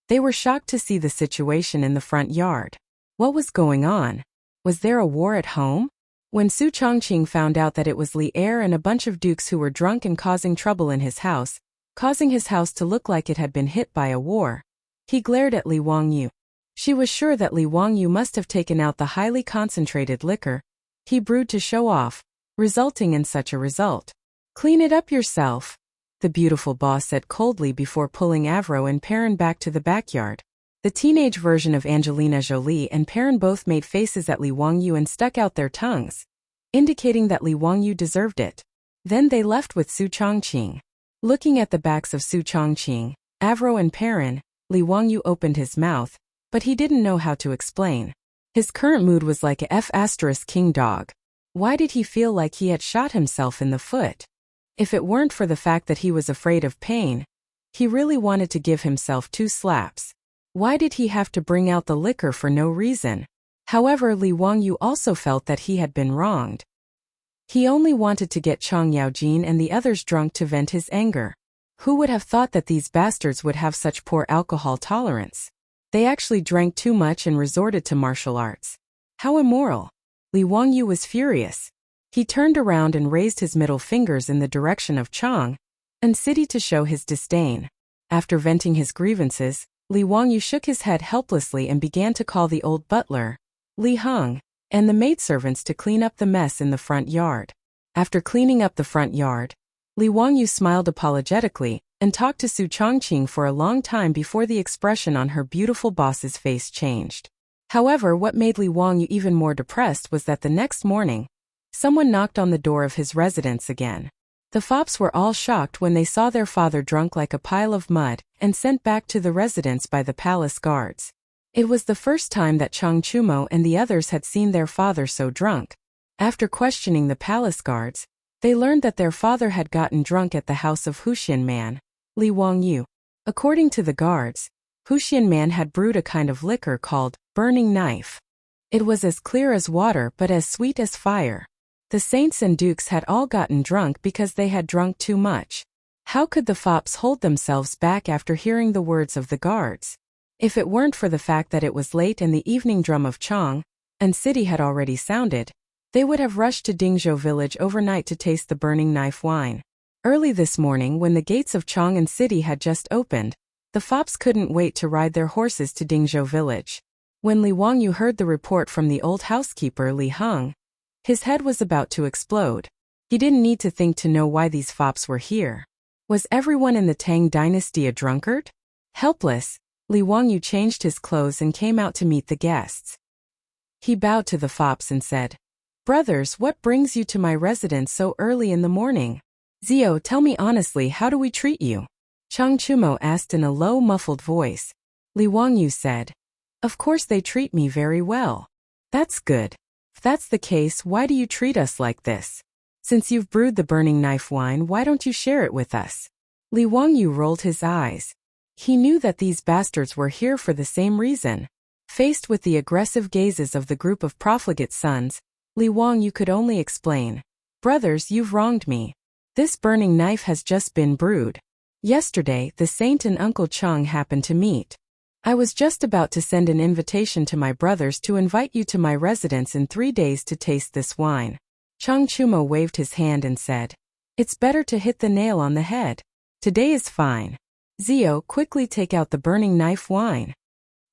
they were shocked to see the situation in the front yard. What was going on? Was there a war at home? When Su Chongqing found out that it was Li Er and a bunch of dukes who were drunk and causing trouble in his house, causing his house to look like it had been hit by a war, he glared at Li Wangyu. She was sure that Li Wangyu must have taken out the highly concentrated liquor he brewed to show off, resulting in such a result. "Clean it up yourself," the beautiful boss said coldly before pulling Avro and Perrin back to the backyard. The teenage version of Angelina Jolie and Perrin both made faces at Li Wangyu and stuck out their tongues, indicating that Li Wangyu deserved it. Then they left with Su Chongqing. Looking at the backs of Su Chongqing, Avro and Perrin, Li Wangyu opened his mouth, but he didn't know how to explain. His current mood was like a F***king dog. Why did he feel like he had shot himself in the foot? If it weren't for the fact that he was afraid of pain, he really wanted to give himself 2 slaps. Why did he have to bring out the liquor for no reason? However, Li Wangyu also felt that he had been wronged. He only wanted to get Chang Yaojin and the others drunk to vent his anger. Who would have thought that these bastards would have such poor alcohol tolerance? They actually drank too much and resorted to martial arts. How immoral! Li Wangyu was furious. He turned around and raised his middle fingers in the direction of Chang'an City to show his disdain. After venting his grievances, Li Wangyu shook his head helplessly and began to call the old butler, Li Heng, and the maidservants to clean up the mess in the front yard. After cleaning up the front yard, Li Wangyu smiled apologetically and talked to Su Chongqing for a long time before the expression on her beautiful boss's face changed. However, what made Li Wangyu even more depressed was that the next morning, someone knocked on the door of his residence again. The fops were all shocked when they saw their father drunk like a pile of mud and sent back to the residence by the palace guards. It was the first time that Chang Chumo and the others had seen their father so drunk. After questioning the palace guards, they learned that their father had gotten drunk at the house of Huxian Man, Li Wangyu. According to the guards, Huxian Man had brewed a kind of liquor called burning knife. It was as clear as water but as sweet as fire. The saints and dukes had all gotten drunk because they had drunk too much. How could the fops hold themselves back after hearing the words of the guards? If it weren't for the fact that it was late and the evening drum of Chang'an City had already sounded, they would have rushed to Dingzhou village overnight to taste the burning knife wine. Early this morning, when the gates of Chang'an City had just opened, the fops couldn't wait to ride their horses to Dingzhou village. When Li Wangyu heard the report from the old housekeeper Li Heng, his head was about to explode. He didn't need to think to know why these fops were here. Was everyone in the Tang dynasty a drunkard? Helpless, Li Wangyu changed his clothes and came out to meet the guests. He bowed to the fops and said, "Brothers, what brings you to my residence so early in the morning? Zio, tell me honestly, how do we treat you?" Chang Chumo asked in a low, muffled voice. Li Wangyu said, "Of course they treat me very well." "That's good. If that's the case, why do you treat us like this? Since you've brewed the burning knife wine, why don't you share it with us?" Li Wangyu rolled his eyes. He knew that these bastards were here for the same reason. Faced with the aggressive gazes of the group of profligate sons, Li Wangyu could only explain. Brothers, you've wronged me. This burning knife has just been brewed. Yesterday, the saint and Uncle Chang happened to meet. I was just about to send an invitation to my brothers to invite you to my residence in 3 days to taste this wine. Chang Chumo waved his hand and said, It's better to hit the nail on the head. Today is fine. Zio, quickly take out the burning knife wine.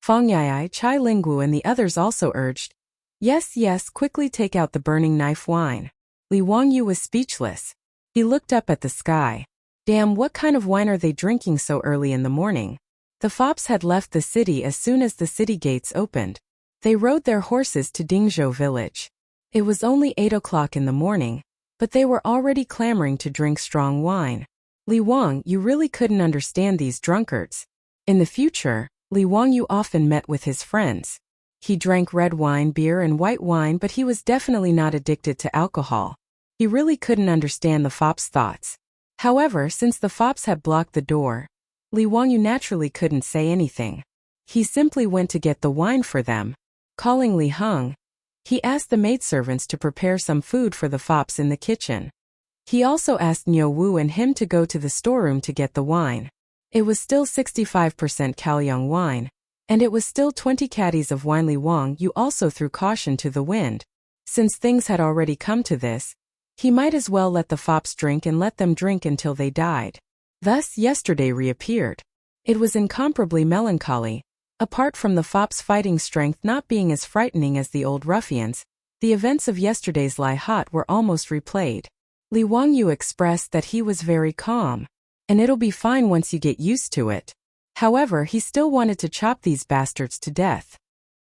Fang Yai, Chai Lingwu and the others also urged. Yes, yes, quickly take out the burning knife wine. Li Wangyu was speechless. He looked up at the sky. Damn, what kind of wine are they drinking so early in the morning? The fops had left the city as soon as the city gates opened. They rode their horses to Dingzhou village. It was only 8 o'clock in the morning, but they were already clamoring to drink strong wine. Li Wang, you really couldn't understand these drunkards. In the future, Li Wangyu often met with his friends. He drank red wine, beer and white wine, but he was definitely not addicted to alcohol. He really couldn't understand the fops' thoughts. However, since the fops had blocked the door, Li Wangyu naturally couldn't say anything. He simply went to get the wine for them. Calling Li Heng, he asked the maidservants to prepare some food for the fops in the kitchen. He also asked Niu Wu and him to go to the storeroom to get the wine. It was still 65% Kaoyong wine, and it was still 20 caddies of wine. Li Wangyu also threw caution to the wind. Since things had already come to this, he might as well let the fops drink and let them drink until they died. Thus, yesterday reappeared. It was incomparably melancholy. Apart from the fops' fighting strength not being as frightening as the old ruffians, the events of yesterday's Lai Hot were almost replayed. Li Wangyu expressed that he was very calm, and it'll be fine once you get used to it. However, he still wanted to chop these bastards to death.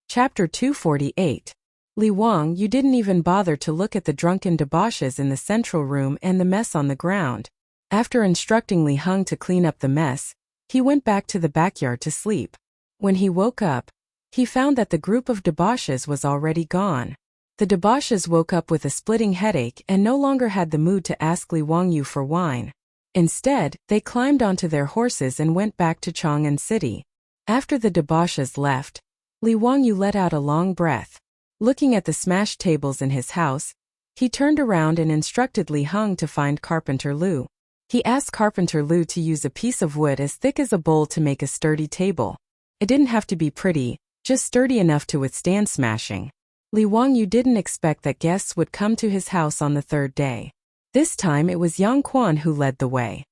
Chapter 248. Li Wang, you didn't even bother to look at the drunken debauches in the central room and the mess on the ground. After instructing Li Heng to clean up the mess, he went back to the backyard to sleep. When he woke up, he found that the group of debauches was already gone. The debauches woke up with a splitting headache and no longer had the mood to ask Li Wangyu for wine. Instead, they climbed onto their horses and went back to Chang'an City. After the debauches left, Li Wangyu let out a long breath. Looking at the smashed tables in his house, he turned around and instructed Li Heng to find Carpenter Lu. He asked Carpenter Lu to use a piece of wood as thick as a bowl to make a sturdy table. It didn't have to be pretty, just sturdy enough to withstand smashing. Li Wangyu didn't expect that guests would come to his house on the 3rd day. This time it was Yang Quan who led the way.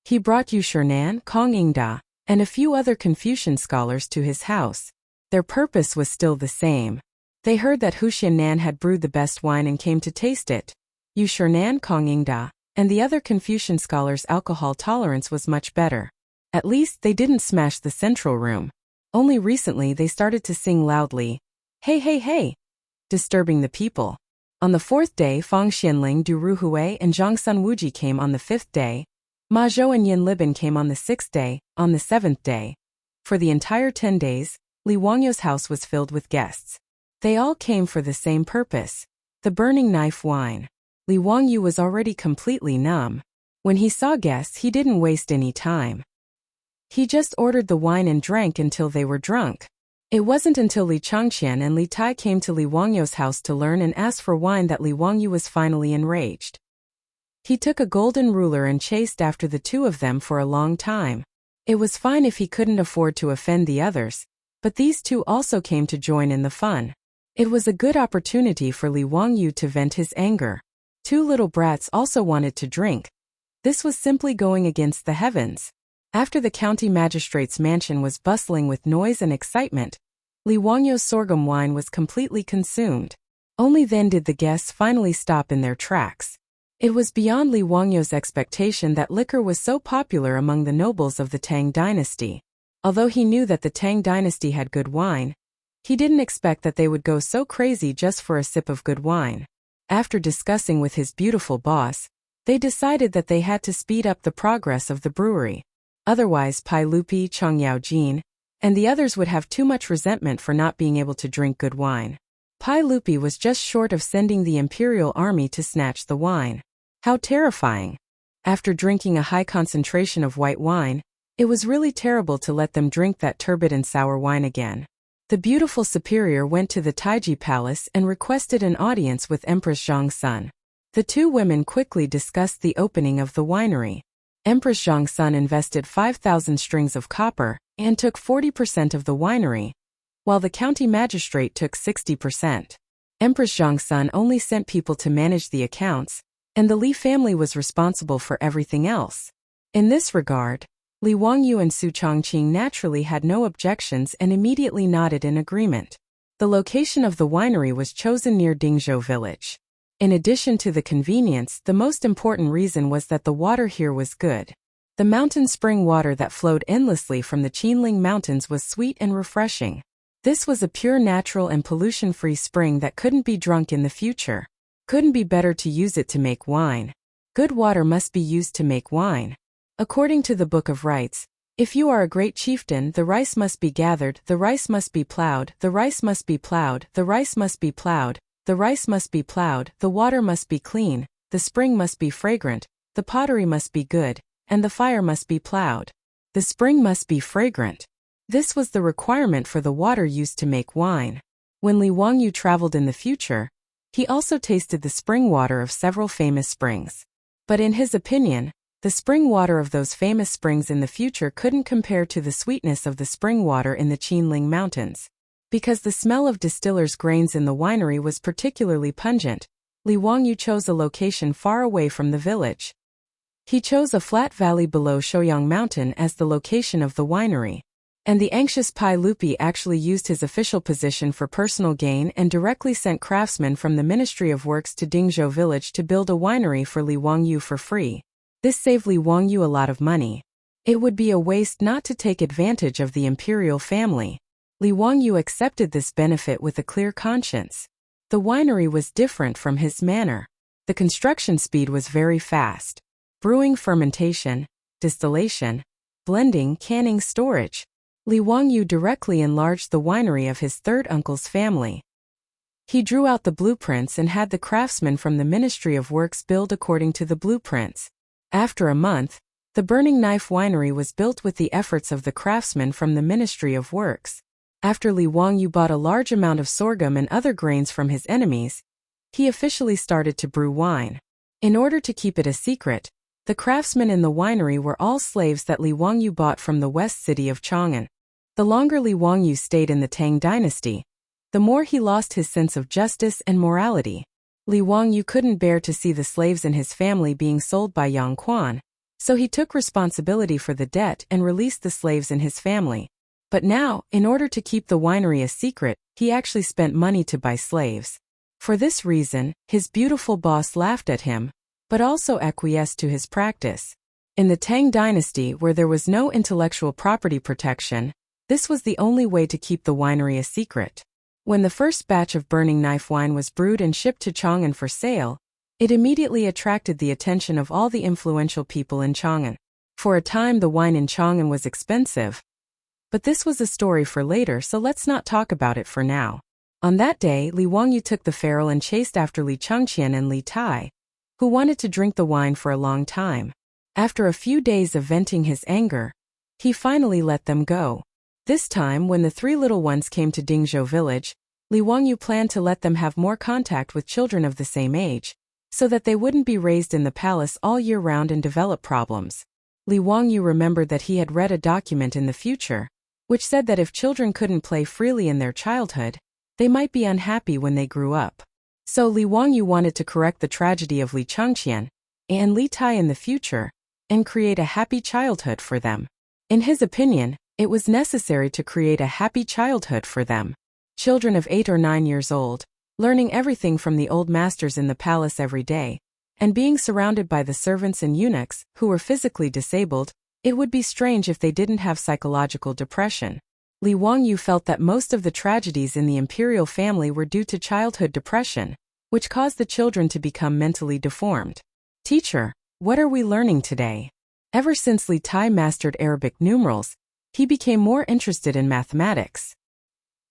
He brought Yu Shernan, Kong Ingda, and a few other Confucian scholars to his house. Their purpose was still the same. They heard that Hu Xiannan had brewed the best wine and came to taste it. Yu Shernan, Kong Ingda, and the other Confucian scholars' alcohol tolerance was much better. At least they didn't smash the central room. Only recently they started to sing loudly, "Hey, hey, hey," disturbing the people. On the 4th day, Fang Xianling, Du Ruhui, and Zhang Sunwuji came on the 5th day. Ma Zhou and Yin Liban came on the 6th day. On the 7th day, for the entire 10 days, Li Wangyu's house was filled with guests. They all came for the same purpose, the burning knife wine. Li Wangyu was already completely numb. When he saw guests, he didn't waste any time. He just ordered the wine and drank until they were drunk. It wasn't until Li Changqian and Li Tai came to Li Wangyu's house to learn and ask for wine that Li Wangyu was finally enraged. He took a golden ruler and chased after the two of them for a long time. It was fine if he couldn't afford to offend the others, but these two also came to join in the fun. It was a good opportunity for Li Wangyu to vent his anger. 2 little brats also wanted to drink. This was simply going against the heavens. After the county magistrate's mansion was bustling with noise and excitement, Li Wangyu's sorghum wine was completely consumed. Only then did the guests finally stop in their tracks. It was beyond Li Wangyu's expectation that liquor was so popular among the nobles of the Tang dynasty. Although he knew that the Tang dynasty had good wine, he didn't expect that they would go so crazy just for a sip of good wine. After discussing with his beautiful boss, they decided that they had to speed up the progress of the brewery. Otherwise Pai Lupi, Chang Yaojin, and the others would have too much resentment for not being able to drink good wine. Pai Lupi was just short of sending the imperial army to snatch the wine. How terrifying! After drinking a high concentration of white wine, it was really terrible to let them drink that turbid and sour wine again. The beautiful superior went to the Taiji palace and requested an audience with Empress Zhongsun. The two women quickly discussed the opening of the winery. Empress Zhongsun invested 5,000 strings of copper and took 40% of the winery, while the county magistrate took 60%. Empress Zhongsun only sent people to manage the accounts, and the Li family was responsible for everything else. In this regard, Li Wangyu and Su Chongqing naturally had no objections and immediately nodded in agreement. The location of the winery was chosen near Dingzhou village. In addition to the convenience, the most important reason was that the water here was good. The mountain spring water that flowed endlessly from the Qinling Mountains was sweet and refreshing. This was a pure natural and pollution-free spring that couldn't be drunk in the future. Couldn't be better to use it to make wine. Good water must be used to make wine. According to the Book of Rites, if you are a great chieftain, the rice must be gathered, the rice must be plowed, the rice must be plowed, the rice must be plowed, the rice must be plowed, the water must be clean, the spring must be fragrant, the pottery must be good, and the fire must be plowed. The spring must be fragrant. This was the requirement for the water used to make wine. When Li Wangyu traveled in the future, he also tasted the spring water of several famous springs. But in his opinion, the spring water of those famous springs in the future couldn't compare to the sweetness of the spring water in the Qinling Mountains. Because the smell of distillers' grains in the winery was particularly pungent, Li Wangyu chose a location far away from the village. He chose a flat valley below Shouyang Mountain as the location of the winery. And the anxious Pai Lupi actually used his official position for personal gain and directly sent craftsmen from the Ministry of Works to Dingzhou village to build a winery for Li Wangyu for free. This saved Li Wangyu a lot of money. It would be a waste not to take advantage of the imperial family. Li Wangyu accepted this benefit with a clear conscience. The winery was different from his manner. The construction speed was very fast. Brewing, fermentation, distillation, blending, canning, storage. Li Wangyu directly enlarged the winery of his third uncle's family. He drew out the blueprints and had the craftsmen from the Ministry of Works build according to the blueprints. After a month, the Burning Knife Winery was built with the efforts of the craftsmen from the Ministry of Works. After Li Wangyu bought a large amount of sorghum and other grains from his enemies, he officially started to brew wine. In order to keep it a secret, the craftsmen in the winery were all slaves that Li Wangyu bought from the west city of Chang'an. The longer Li Wangyu stayed in the Tang dynasty, the more he lost his sense of justice and morality. Li Wangyu couldn't bear to see the slaves in his family being sold by Yang Quan, so he took responsibility for the debt and released the slaves in his family. But now, in order to keep the winery a secret, he actually spent money to buy slaves. For this reason, his beautiful boss laughed at him, but also acquiesced to his practice. In the Tang dynasty, where there was no intellectual property protection, this was the only way to keep the winery a secret. When the first batch of Burning Knife wine was brewed and shipped to Chang'an for sale, it immediately attracted the attention of all the influential people in Chang'an. For a time, the wine in Chang'an was expensive. But this was a story for later, so let's not talk about it for now. On that day, Li Wangyu took the ferrule and chased after Li Changqian and Li Tai, who wanted to drink the wine for a long time. After a few days of venting his anger, he finally let them go. This time, when the three little ones came to Dingzhou village, Li Wangyu planned to let them have more contact with children of the same age, so that they wouldn't be raised in the palace all year round and develop problems. Li Wangyu remembered that he had read a document in the future, which said that if children couldn't play freely in their childhood, they might be unhappy when they grew up. So Li Wangyu wanted to correct the tragedy of Li Changqian and Li Tai in the future, and create a happy childhood for them. In his opinion, it was necessary to create a happy childhood for them. Children of 8 or 9 years old, learning everything from the old masters in the palace every day, and being surrounded by the servants and eunuchs who were physically disabled, it would be strange if they didn't have psychological depression. Li Wangyu felt that most of the tragedies in the imperial family were due to childhood depression, which caused the children to become mentally deformed. Teacher, what are we learning today? Ever since Li Tai mastered Arabic numerals, he became more interested in mathematics.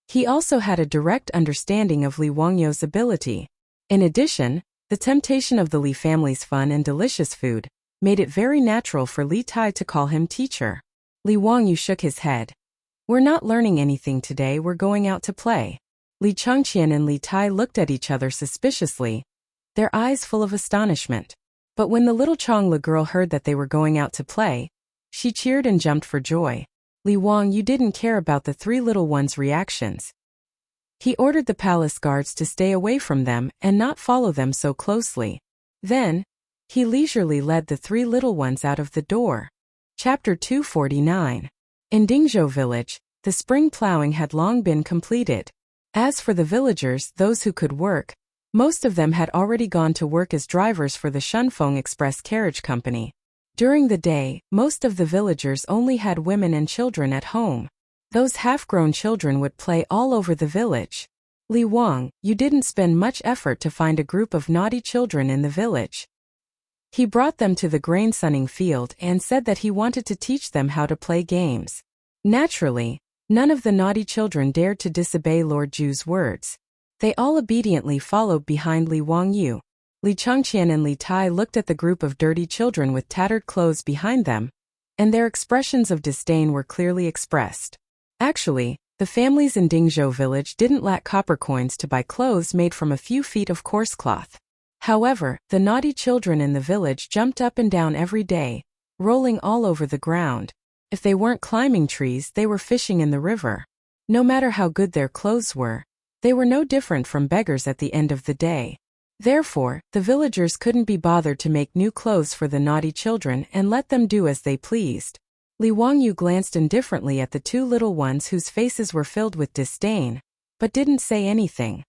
He also had a direct understanding of Li Wangyu's ability. In addition, the temptation of the Li family's fun and delicious food, made it very natural for Li Tai to call him teacher. Li Wangyu shook his head. We're not learning anything today, we're going out to play. Li Changqian and Li Tai looked at each other suspiciously, their eyes full of astonishment. But when the little Chang'an girl heard that they were going out to play, she cheered and jumped for joy. Li Wangyu didn't care about the three little ones' reactions. He ordered the palace guards to stay away from them and not follow them so closely. Then, he leisurely led the three little ones out of the door. Chapter 249. In Dingzhou village, the spring plowing had long been completed. As for the villagers, those who could work, most of them had already gone to work as drivers for the Shunfeng Express Carriage Company. During the day, most of the villagers only had women and children at home. Those half-grown children would play all over the village. Li Wang, you didn't spend much effort to find a group of naughty children in the village. He brought them to the grain sunning field and said that he wanted to teach them how to play games. Naturally, none of the naughty children dared to disobey Lord Ju's words. They all obediently followed behind Li Wangyu. Li Changqian and Li Tai looked at the group of dirty children with tattered clothes behind them, and their expressions of disdain were clearly expressed. Actually, the families in Dingzhou village didn't lack copper coins to buy clothes made from a few feet of coarse cloth. However, the naughty children in the village jumped up and down every day, rolling all over the ground. If they weren't climbing trees, they were fishing in the river. No matter how good their clothes were, they were no different from beggars at the end of the day. Therefore, the villagers couldn't be bothered to make new clothes for the naughty children and let them do as they pleased. Li Wangyu glanced indifferently at the two little ones whose faces were filled with disdain, but didn't say anything.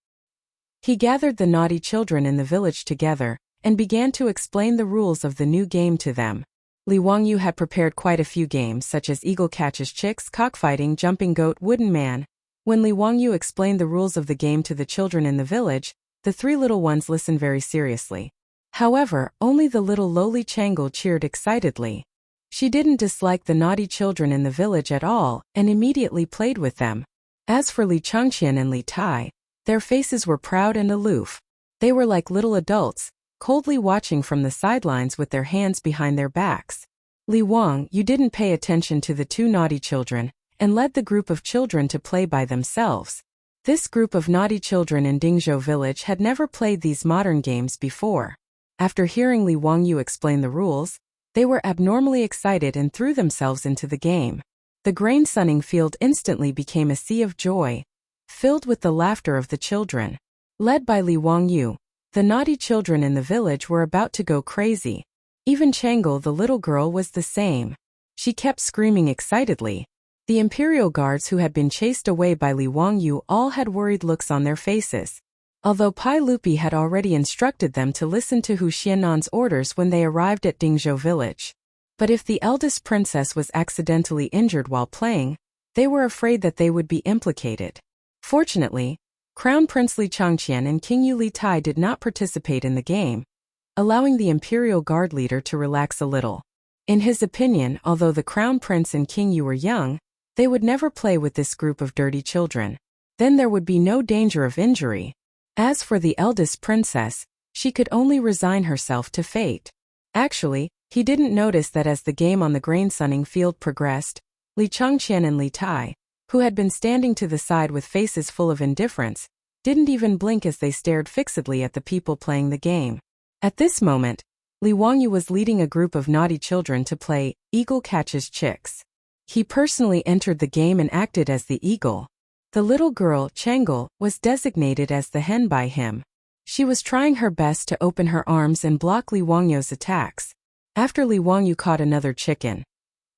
He gathered the naughty children in the village together and began to explain the rules of the new game to them. Li Wangyu had prepared quite a few games such as eagle catches chicks, cockfighting, jumping goat, wooden man. When Li Wangyu explained the rules of the game to the children in the village, the three little ones listened very seriously. However, only the little lowly Chang'an cheered excitedly. She didn't dislike the naughty children in the village at all and immediately played with them. As for Li Changqian and Li Tai, their faces were proud and aloof. They were like little adults, coldly watching from the sidelines with their hands behind their backs. Li Wang, you didn't pay attention to the two naughty children and led the group of children to play by themselves. This group of naughty children in Dingzhou village had never played these modern games before. After hearing Li Wangyu explain the rules, they were abnormally excited and threw themselves into the game. The grain sunning field instantly became a sea of joy, filled with the laughter of the children. Led by Li Wangyu, the naughty children in the village were about to go crazy. Even Chang'an, the little girl, was the same. She kept screaming excitedly. The imperial guards who had been chased away by Li Wangyu all had worried looks on their faces. Although Pai Lupi had already instructed them to listen to Hu Xiannan's orders when they arrived at Dingzhou village. But if the eldest princess was accidentally injured while playing, they were afraid that they would be implicated. Fortunately, Crown Prince Li Changqian and King Yu Li Tai did not participate in the game, allowing the imperial guard leader to relax a little. In his opinion, although the Crown Prince and King Yu were young, they would never play with this group of dirty children. Then there would be no danger of injury. As for the eldest princess, she could only resign herself to fate. Actually, he didn't notice that as the game on the grain sunning field progressed, Li Changqian and Li Tai, who had been standing to the side with faces full of indifference, didn't even blink as they stared fixedly at the people playing the game. At this moment, Li Wangyu was leading a group of naughty children to play Eagle Catches Chicks. He personally entered the game and acted as the eagle. The little girl, Chang'an, was designated as the hen by him. She was trying her best to open her arms and block Li Wangyu's attacks. After Li Wangyu caught another chicken,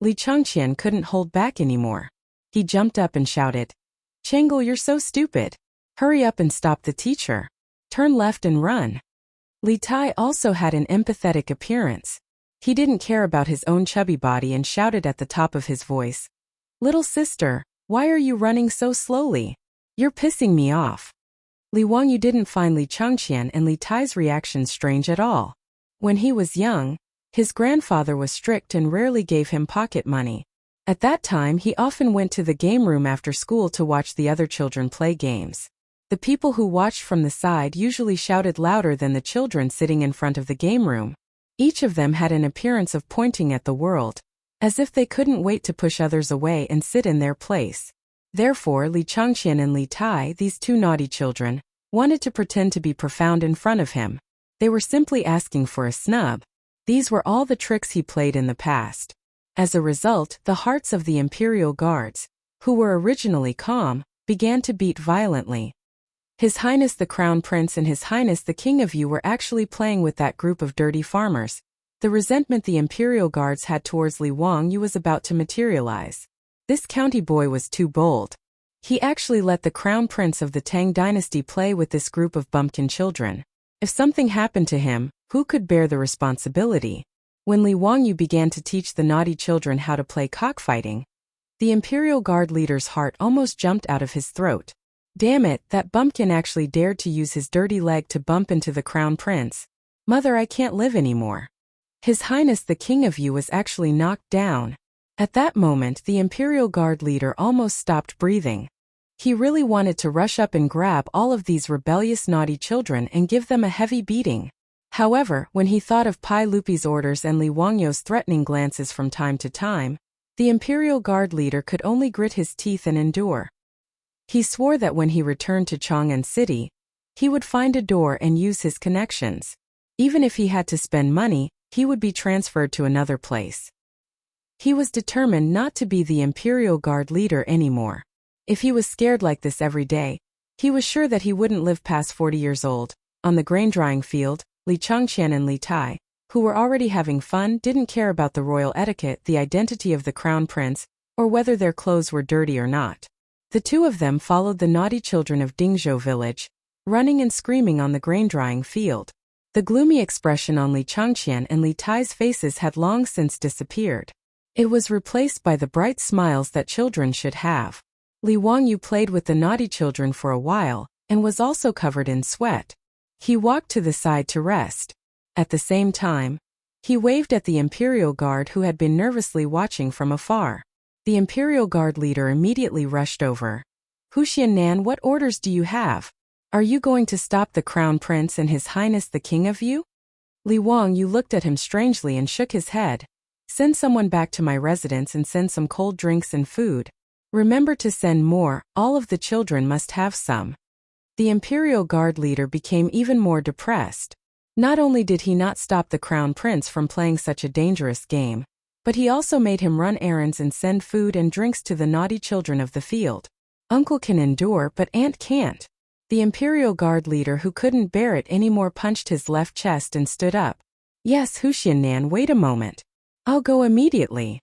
Li Changqian couldn't hold back anymore. He jumped up and shouted, "Chang'an, you're so stupid. Hurry up and stop the teacher. Turn left and run." Li Tai also had an empathetic appearance. He didn't care about his own chubby body and shouted at the top of his voice, "Little sister, why are you running so slowly? You're pissing me off." Li Wangyu didn't find Li Changqian and Li Tai's reactions strange at all. When he was young, his grandfather was strict and rarely gave him pocket money. At that time, he often went to the game room after school to watch the other children play games. The people who watched from the side usually shouted louder than the children sitting in front of the game room. Each of them had an appearance of pointing at the world, as if they couldn't wait to push others away and sit in their place. Therefore, Li Changqian and Li Tai, these two naughty children, wanted to pretend to be profound in front of him. They were simply asking for a snub. These were all the tricks he played in the past. As a result, the hearts of the imperial guards, who were originally calm, began to beat violently. His Highness the Crown Prince and His Highness the King of You were actually playing with that group of dirty farmers. The resentment the imperial guards had towards Li Wangyu was about to materialize. This county boy was too bold. He actually let the Crown Prince of the Tang dynasty play with this group of bumpkin children. If something happened to him, who could bear the responsibility? When Li Wangyu began to teach the naughty children how to play cockfighting, the imperial guard leader's heart almost jumped out of his throat. Damn it, that bumpkin actually dared to use his dirty leg to bump into the Crown Prince. Mother, I can't live anymore. His Highness the King of You was actually knocked down. At that moment, the imperial guard leader almost stopped breathing. He really wanted to rush up and grab all of these rebellious naughty children and give them a heavy beating. However, when he thought of Pai Lupi's orders and Li Wangyu's threatening glances from time to time, the imperial guard leader could only grit his teeth and endure. He swore that when he returned to Chang'an City, he would find a door and use his connections. Even if he had to spend money, he would be transferred to another place. He was determined not to be the imperial guard leader anymore. If he was scared like this every day, he was sure that he wouldn't live past 40 years old. On the grain-drying field, Li Changqian and Li Tai, who were already having fun, didn't care about the royal etiquette, the identity of the crown prince, or whether their clothes were dirty or not. The two of them followed the naughty children of Dingzhou village, running and screaming on the grain-drying field. The gloomy expression on Li Changqian and Li Tai's faces had long since disappeared. It was replaced by the bright smiles that children should have. Li Wangyu played with the naughty children for a while, and was also covered in sweat. He walked to the side to rest. At the same time, he waved at the imperial guard who had been nervously watching from afar. The imperial guard leader immediately rushed over. Wuxia Nan, what orders do you have? Are you going to stop the crown prince and His Highness the King of You? Li Wangyu looked at him strangely and shook his head. Send someone back to my residence and send some cold drinks and food. Remember to send more, all of the children must have some. The imperial guard leader became even more depressed. Not only did he not stop the crown prince from playing such a dangerous game, but he also made him run errands and send food and drinks to the naughty children of the field. Uncle can endure, but aunt can't. The imperial guard leader, who couldn't bear it anymore, punched his left chest and stood up. Yes, Wuxia Nan, wait a moment. I'll go immediately.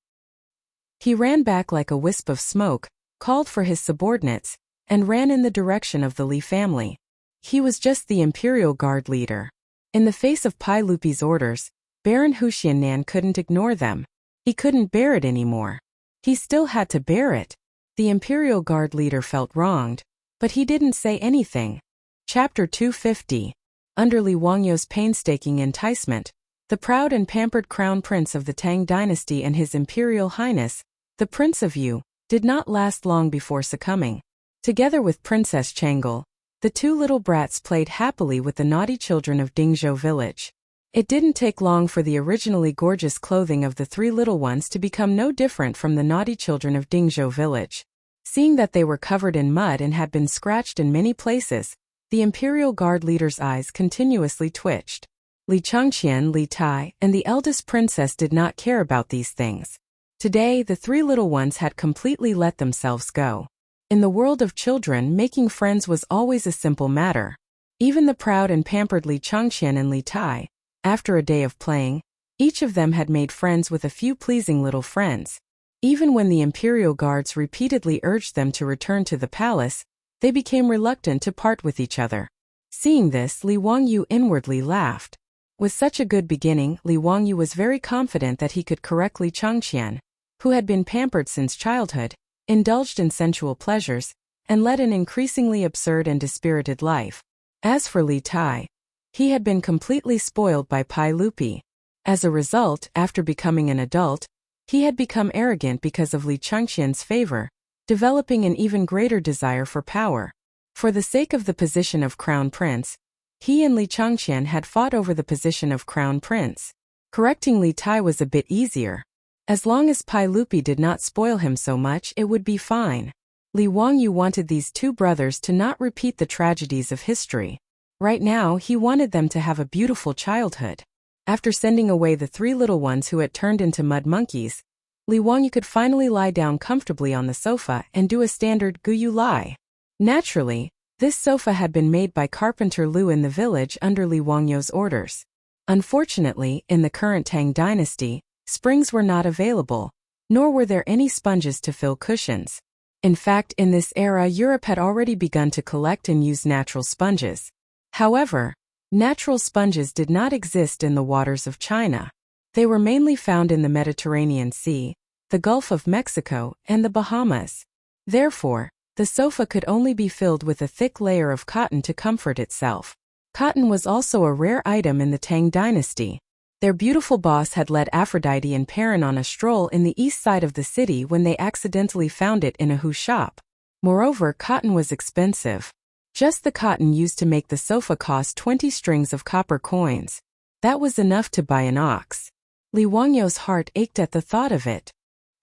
He ran back like a wisp of smoke, called for his subordinates, and ran in the direction of the Li family. He was just the imperial guard leader. In the face of Pai Lupi's orders, Baron Wuxia Nan couldn't ignore them. He couldn't bear it anymore. He still had to bear it. The imperial guard leader felt wronged, but he didn't say anything. Chapter 250. Under Li Wangyu's painstaking enticement, the proud and pampered crown prince of the Tang dynasty and His Imperial Highness, the Prince of Yu, did not last long before succumbing. Together with Princess Chang'an, the two little brats played happily with the naughty children of Dingzhou village. It didn't take long for the originally gorgeous clothing of the three little ones to become no different from the naughty children of Dingzhou village. Seeing that they were covered in mud and had been scratched in many places, the imperial guard leader's eyes continuously twitched. Li Changqian, Li Tai, and the eldest princess did not care about these things. Today, the three little ones had completely let themselves go. In the world of children, making friends was always a simple matter. Even the proud and pampered Li Changqian and Li Tai, after a day of playing, each of them had made friends with a few pleasing little friends. Even when the imperial guards repeatedly urged them to return to the palace, they became reluctant to part with each other. Seeing this, Li Wangyu inwardly laughed. With such a good beginning, Li Wangyu was very confident that he could correct Li Changqian, who had been pampered since childhood, indulged in sensual pleasures, and led an increasingly absurd and dispirited life. As for Li Tai, he had been completely spoiled by Pai Lupi. As a result, after becoming an adult, he had become arrogant because of Li Changqian's favor, developing an even greater desire for power. For the sake of the position of crown prince, he and Li Changqian had fought over the position of crown prince. Correcting Li Tai was a bit easier. As long as Pai Lupi did not spoil him so much, it would be fine. Li Wangyu wanted these two brothers to not repeat the tragedies of history. Right now, he wanted them to have a beautiful childhood. After sending away the three little ones who had turned into mud monkeys, Li Wangyu could finally lie down comfortably on the sofa and do a standard Guyu Lai. Naturally, this sofa had been made by Carpenter Lu in the village under Li Wangyu's orders. Unfortunately, in the current Tang dynasty, springs were not available, nor were there any sponges to fill cushions. In fact, in this era, Europe had already begun to collect and use natural sponges. However, natural sponges did not exist in the waters of China. They were mainly found in the Mediterranean Sea, the Gulf of Mexico, and the Bahamas. Therefore, the sofa could only be filled with a thick layer of cotton to comfort itself. Cotton was also a rare item in the Tang dynasty. Their beautiful boss had led Aphrodite and Perrin on a stroll in the east side of the city when they accidentally found it in a Hu shop. Moreover, cotton was expensive. Just the cotton used to make the sofa cost 20 strings of copper coins. That was enough to buy an ox. Li Wangyu's heart ached at the thought of it.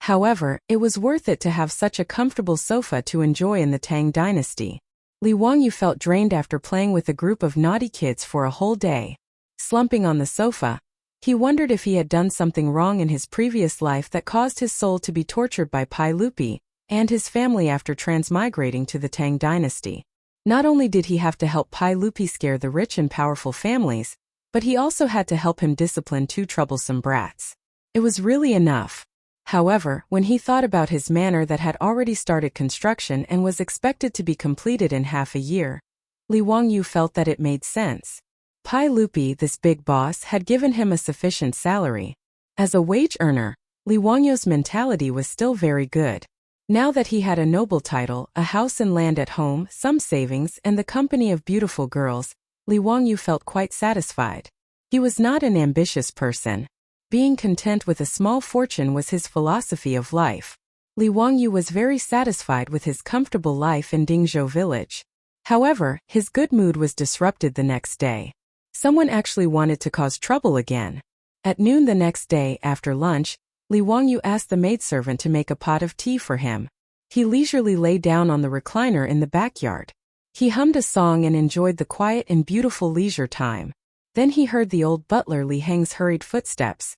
However, it was worth it to have such a comfortable sofa to enjoy in the Tang dynasty. Li Wangyu felt drained after playing with a group of naughty kids for a whole day. Slumping on the sofa, he wondered if he had done something wrong in his previous life that caused his soul to be tortured by Pai Lupi and his family after transmigrating to the Tang dynasty. Not only did he have to help Pai Lupi scare the rich and powerful families, but he also had to help him discipline two troublesome brats. It was really enough. However, when he thought about his manor that had already started construction and was expected to be completed in half a year, Li Wangyu felt that it made sense. Pai Lupi, this big boss, had given him a sufficient salary. As a wage earner, Li Wangyu's mentality was still very good. Now that he had a noble title, a house and land at home, some savings, and the company of beautiful girls, Li Wangyu felt quite satisfied. He was not an ambitious person. Being content with a small fortune was his philosophy of life. Li Wangyu was very satisfied with his comfortable life in Dingzhou village. However, his good mood was disrupted the next day. Someone actually wanted to cause trouble again. At noon the next day, after lunch, Li Wangyu asked the maidservant to make a pot of tea for him. He leisurely lay down on the recliner in the backyard. He hummed a song and enjoyed the quiet and beautiful leisure time. Then he heard the old butler Li Heng's hurried footsteps.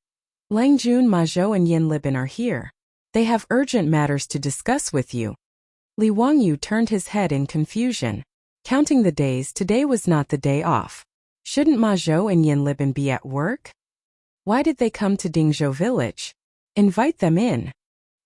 Lang Jun, Ma Zhou and Yin Libin are here. They have urgent matters to discuss with you. Li Wangyu turned his head in confusion. Counting the days, today was not the day off. Shouldn't Ma Zhou and Yin Libin be at work? Why did they come to Dingzhou village? Invite them in.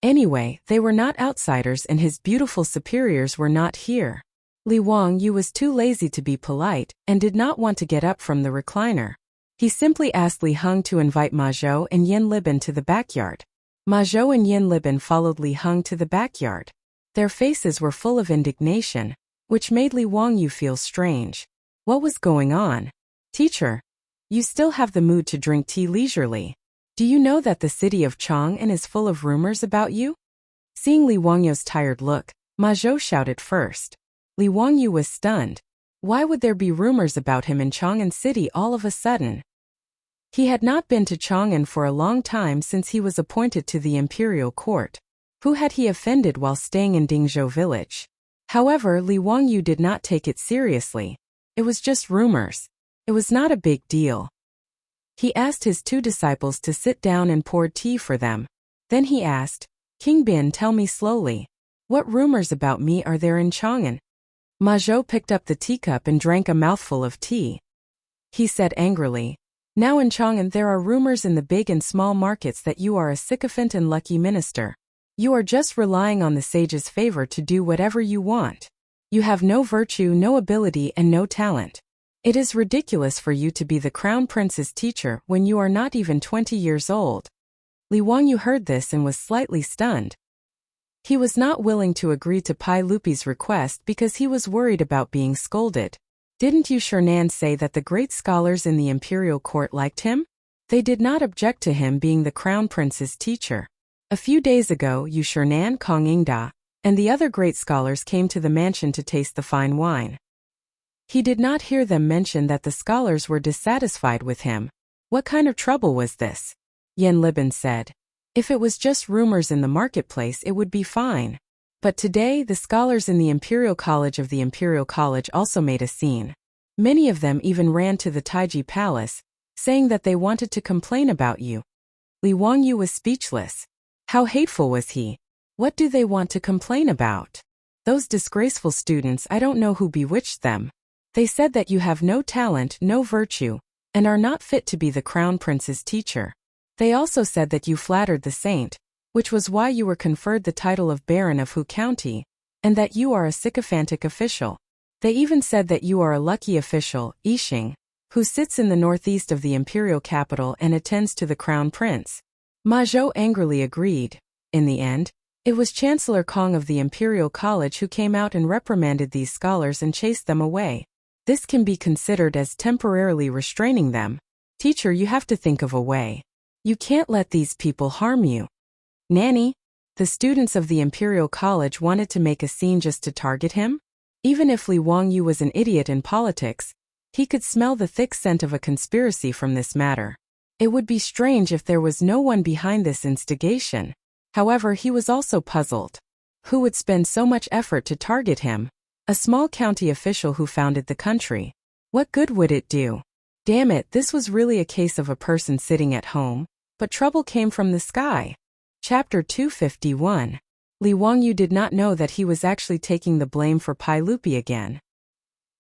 Anyway, they were not outsiders and his beautiful superiors were not here. Li Wangyu was too lazy to be polite and did not want to get up from the recliner. He simply asked Li Heng to invite Ma Zhou and Yin Libin to the backyard. Ma Zhou and Yin Libin followed Li Heng to the backyard. Their faces were full of indignation, which made Li Wangyu feel strange. What was going on? Teacher, you still have the mood to drink tea leisurely. Do you know that the city of Chang'an is full of rumors about you? Seeing Li Wangyu's tired look, Ma Zhou shouted first. Li Wangyu was stunned. Why would there be rumors about him in Chang'an city all of a sudden? He had not been to Chang'an for a long time since he was appointed to the imperial court. Who had he offended while staying in Dingzhou village? However, Li Wangyu did not take it seriously. It was just rumors. It was not a big deal. He asked his two disciples to sit down and poured tea for them. Then he asked, King Bin, tell me slowly. What rumors about me are there in Chang'an? Ma Zhou picked up the teacup and drank a mouthful of tea. He said angrily, now in Chang'an there are rumors in the big and small markets that you are a sycophant and lucky minister. You are just relying on the sage's favor to do whatever you want. You have no virtue, no ability, and no talent. It is ridiculous for you to be the crown prince's teacher when you are not even 20 years old. Li Wangyu heard this and was slightly stunned. He was not willing to agree to Pai Lupi's request because he was worried about being scolded. Didn't Yu Shernan say that the great scholars in the imperial court liked him? They did not object to him being the crown prince's teacher. A few days ago, Yu Shernan, Kong Yingda, and the other great scholars came to the mansion to taste the fine wine. He did not hear them mention that the scholars were dissatisfied with him. What kind of trouble was this? Yen Liban said. If it was just rumors in the marketplace, it would be fine. But today, the scholars in the Imperial College also made a scene. Many of them even ran to the Taiji Palace, saying that they wanted to complain about you. Li Wangyu was speechless. How hateful was he? What do they want to complain about? Those disgraceful students, I don't know who bewitched them. They said that you have no talent, no virtue, and are not fit to be the crown prince's teacher. They also said that you flattered the saint, which was why you were conferred the title of Baron of Hu County, and that you are a sycophantic official. They even said that you are a lucky official, Yixing, who sits in the northeast of the imperial capital and attends to the crown prince. Ma Zhou angrily agreed. In the end, it was Chancellor Kong of the Imperial College who came out and reprimanded these scholars and chased them away. This can be considered as temporarily restraining them. Teacher, you have to think of a way. You can't let these people harm you. Nanny, the students of the Imperial College wanted to make a scene just to target him? Even if Li Wangyu was an idiot in politics, he could smell the thick scent of a conspiracy from this matter. It would be strange if there was no one behind this instigation. However, he was also puzzled. Who would spend so much effort to target him? A small county official who founded the country. What good would it do? Damn it, this was really a case of a person sitting at home, but trouble came from the sky. Chapter 251. Li Wangyu did not know that he was actually taking the blame for Pai Lupi again.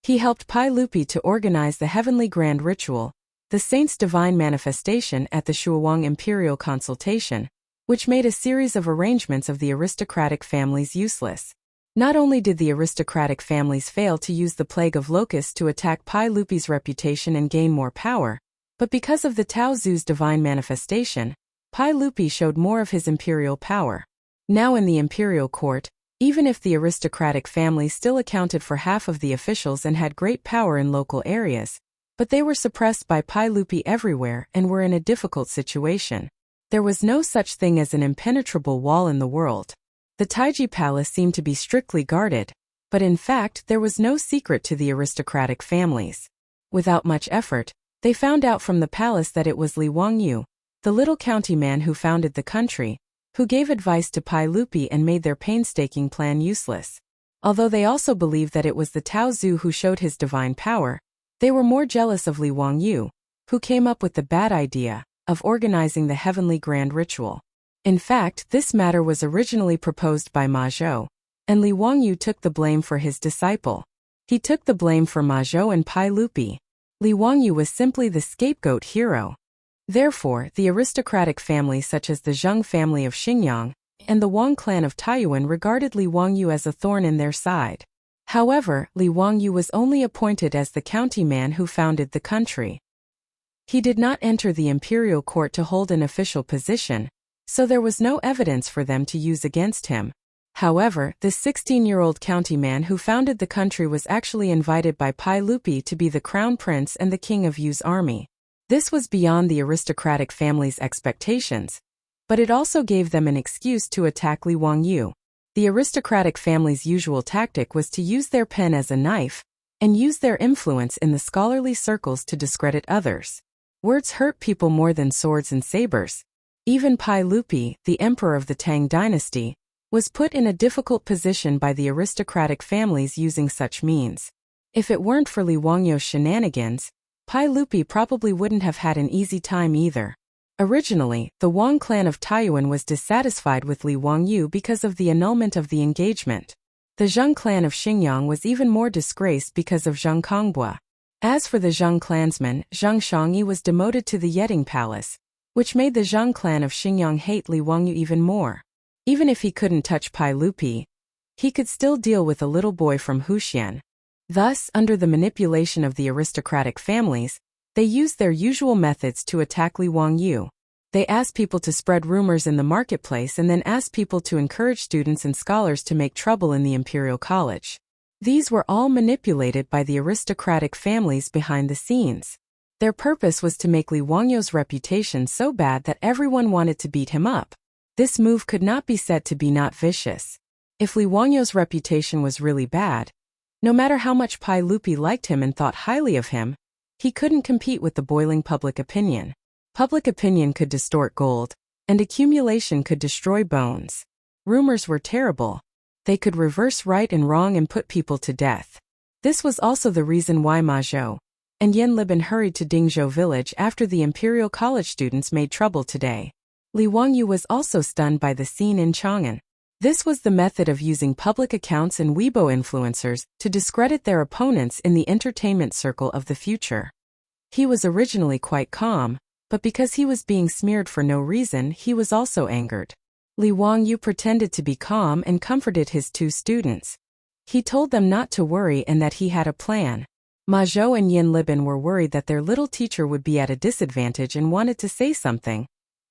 He helped Pai Lupi to organize the heavenly grand ritual, the saint's divine manifestation at the Shuowang imperial consultation, which made a series of arrangements of the aristocratic families useless. Not only did the aristocratic families fail to use the plague of locusts to attack Pai Lupi's reputation and gain more power, but because of the Tao Zu's divine manifestation, Pai Lupi showed more of his imperial power. Now in the imperial court, even if the aristocratic family still accounted for half of the officials and had great power in local areas, but they were suppressed by Pai Lupi everywhere and were in a difficult situation. There was no such thing as an impenetrable wall in the world. The Taiji Palace seemed to be strictly guarded, but in fact there was no secret to the aristocratic families. Without much effort, they found out from the palace that it was Li Wangyu, the little county man who founded the country, who gave advice to Pai Lupi and made their painstaking plan useless. Although they also believed that it was the Tao Zu who showed his divine power, they were more jealous of Li Wangyu, who came up with the bad idea of organizing the heavenly grand ritual. In fact, this matter was originally proposed by Ma Zhou, and Li Wangyu took the blame for his disciple. He took the blame for Ma Zhou and Pai Lupi. Li Wangyu was simply the scapegoat hero. Therefore, the aristocratic families such as the Zheng family of Xingyang and the Wang clan of Taiyuan regarded Li Wangyu as a thorn in their side. However, Li Wangyu was only appointed as the county man who founded the country. He did not enter the imperial court to hold an official position, so there was no evidence for them to use against him. However, this 16-year-old county man who founded the country was actually invited by Pai Lupi to be the crown prince and the king of Yu's army. This was beyond the aristocratic family's expectations, but it also gave them an excuse to attack Li Wangyu. The aristocratic family's usual tactic was to use their pen as a knife and use their influence in the scholarly circles to discredit others. Words hurt people more than swords and sabers. Even Pai Lupi, the emperor of the Tang dynasty, was put in a difficult position by the aristocratic families using such means. If it weren't for Li Wangyu's shenanigans, Pai Lupi probably wouldn't have had an easy time either. Originally, the Wang clan of Taiyuan was dissatisfied with Li Wangyu because of the annulment of the engagement. The Zheng clan of Xingyang was even more disgraced because of Zheng Kongbua. As for the Zheng clansman, Zheng Shangyi was demoted to the Yeting Palace, which made the Zheng clan of Xingyang hate Li Wangyu even more. Even if he couldn't touch Pai Lupi, he could still deal with a little boy from Huxian. Thus, under the manipulation of the aristocratic families, they used their usual methods to attack Li Wangyu. They asked people to spread rumors in the marketplace and then asked people to encourage students and scholars to make trouble in the Imperial College. These were all manipulated by the aristocratic families behind the scenes. Their purpose was to make Li Wangyu's reputation so bad that everyone wanted to beat him up. This move could not be said to be not vicious. If Li Wangyu's reputation was really bad, no matter how much Pai Lupi liked him and thought highly of him, he couldn't compete with the boiling public opinion. Public opinion could distort gold, and accumulation could destroy bones. Rumors were terrible. They could reverse right and wrong and put people to death. This was also the reason why Ma Zhou and Yan Libin hurried to Dingzhou village after the Imperial College students made trouble today. Li Wangyu was also stunned by the scene in Chang'an. This was the method of using public accounts and Weibo influencers to discredit their opponents in the entertainment circle of the future. He was originally quite calm, but because he was being smeared for no reason, he was also angered. Li Wangyu pretended to be calm and comforted his two students. He told them not to worry and that he had a plan. Ma Zhou and Yan Libin were worried that their little teacher would be at a disadvantage and wanted to say something,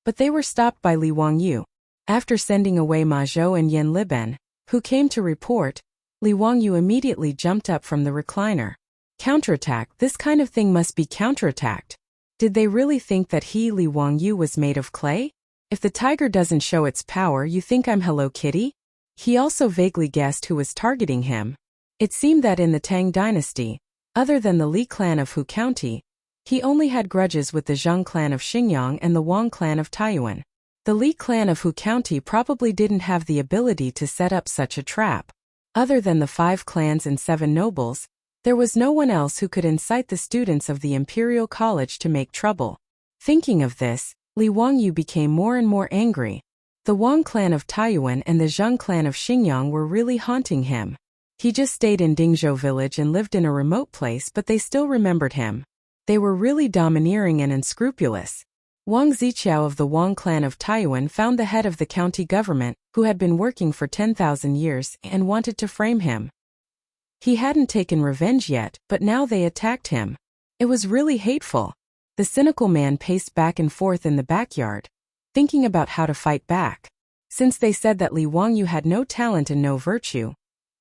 but they were stopped by Li Wangyu. After sending away Ma Zhou and Yan Libin, who came to report, Li Wangyu immediately jumped up from the recliner. Counterattack, this kind of thing must be counterattacked. Did they really think that he, Li Wangyu, was made of clay? If the tiger doesn't show its power, you think I'm Hello Kitty? He also vaguely guessed who was targeting him. It seemed that in the Tang dynasty, other than the Li clan of Hu County, he only had grudges with the Zhang clan of Xingyang and the Wang clan of Taiyuan. The Li clan of Hu County probably didn't have the ability to set up such a trap. Other than the 5 clans and 7 nobles, there was no one else who could incite the students of the Imperial College to make trouble. Thinking of this, Li Wangyu became more and more angry. The Wang clan of Taiyuan and the Zhang clan of Xingyang were really haunting him. He just stayed in Dingzhou village and lived in a remote place, but they still remembered him. They were really domineering and unscrupulous. Wang Ziqiao of the Wang clan of Taiyuan found the head of the county government, who had been working for 10,000 years, and wanted to frame him. He hadn't taken revenge yet, but now they attacked him. It was really hateful. The cynical man paced back and forth in the backyard, thinking about how to fight back. Since they said that Li Wangyu had no talent and no virtue,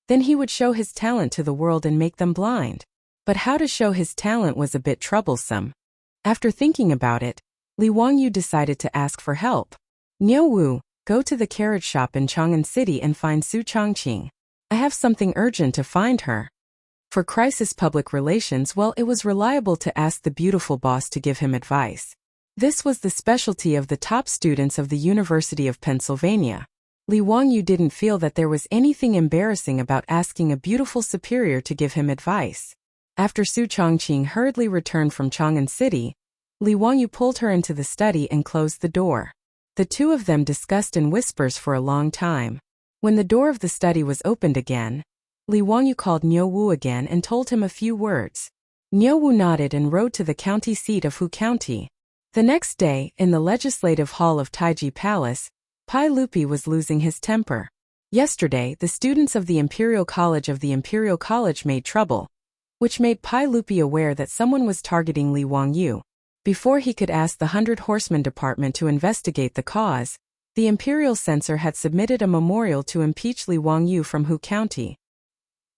then he would show his talent to the world and make them blind. But how to show his talent was a bit troublesome. After thinking about it, Li Wangyu decided to ask for help. Niu Wu, go to the carriage shop in Chang'an City and find Su Changqing. I have something urgent to find her. For crisis public relations, well, it was reliable to ask the beautiful boss to give him advice. This was the specialty of the top students of the University of Pennsylvania. Li Wangyu didn't feel that there was anything embarrassing about asking a beautiful superior to give him advice. After Su Changqing hurriedly returned from Chang'an City, Li Wangyu pulled her into the study and closed the door. The two of them discussed in whispers for a long time. When the door of the study was opened again, Li Wangyu called Niu Wu again and told him a few words. Niu Wu nodded and rode to the county seat of Hu County. The next day, in the legislative hall of Taiji Palace, Pai Lupi was losing his temper. Yesterday, the students of the Imperial College made trouble, which made Pai Lupi aware that someone was targeting Li Wangyu. Before he could ask the 100 Horsemen Department to investigate the cause, the Imperial Censor had submitted a memorial to impeach Li Wangyu from Hu County.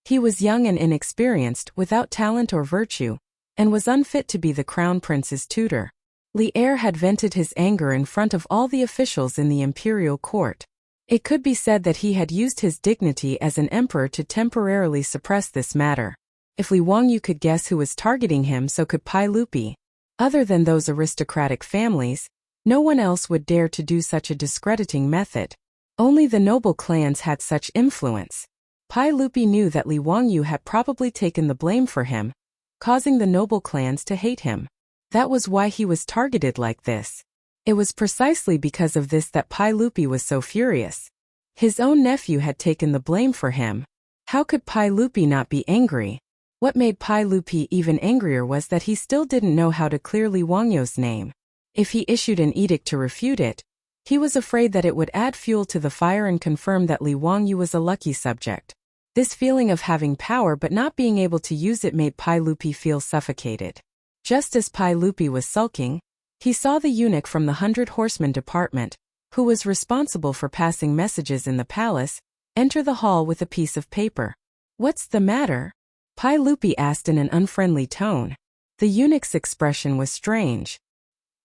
He was young and inexperienced, without talent or virtue, and was unfit to be the Crown Prince's tutor. Li Er had vented his anger in front of all the officials in the imperial court. It could be said that he had used his dignity as an emperor to temporarily suppress this matter. If Li Wangyu could guess who was targeting him, so could Pai Lupi. Other than those aristocratic families, no one else would dare to do such a discrediting method. Only the noble clans had such influence. Pai Lupi knew that Li Wangyu had probably taken the blame for him, causing the noble clans to hate him. That was why he was targeted like this. It was precisely because of this that Pai Lupi was so furious. His own nephew had taken the blame for him. How could Pai Lupi not be angry? What made Pai Lupi even angrier was that he still didn't know how to clear Li Wangyu's name. If he issued an edict to refute it, he was afraid that it would add fuel to the fire and confirm that Li Wangyu was a lucky subject. This feeling of having power but not being able to use it made Pai Lupi feel suffocated. Just as Pai Lupi was sulking, he saw the eunuch from the 100 Horsemen Department, who was responsible for passing messages in the palace, enter the hall with a piece of paper. "What's the matter?" Pai Lupi asked in an unfriendly tone. The eunuch's expression was strange.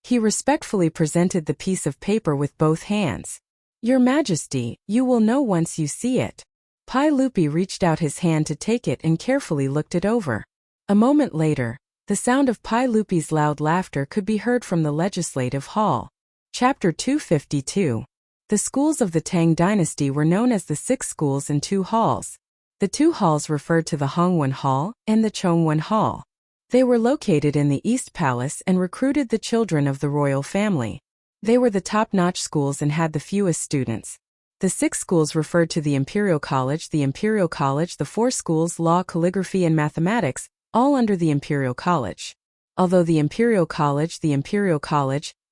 He respectfully presented the piece of paper with both hands. "Your Majesty, you will know once you see it." Pai Lupi reached out his hand to take it and carefully looked it over. A moment later, The sound of Pai Lupi's loud laughter could be heard from the legislative hall. Chapter 252. The schools of the Tang dynasty were known as the 6 schools and 2 halls. The 2 halls referred to the Hongwen Hall and the Chongwen Hall. They were located in the East Palace and recruited the children of the royal family. They were the top-notch schools and had the fewest students. The 6 schools referred to the Imperial College, the 4 schools, law, calligraphy, and mathematics, all under the Imperial College. Although the Imperial College,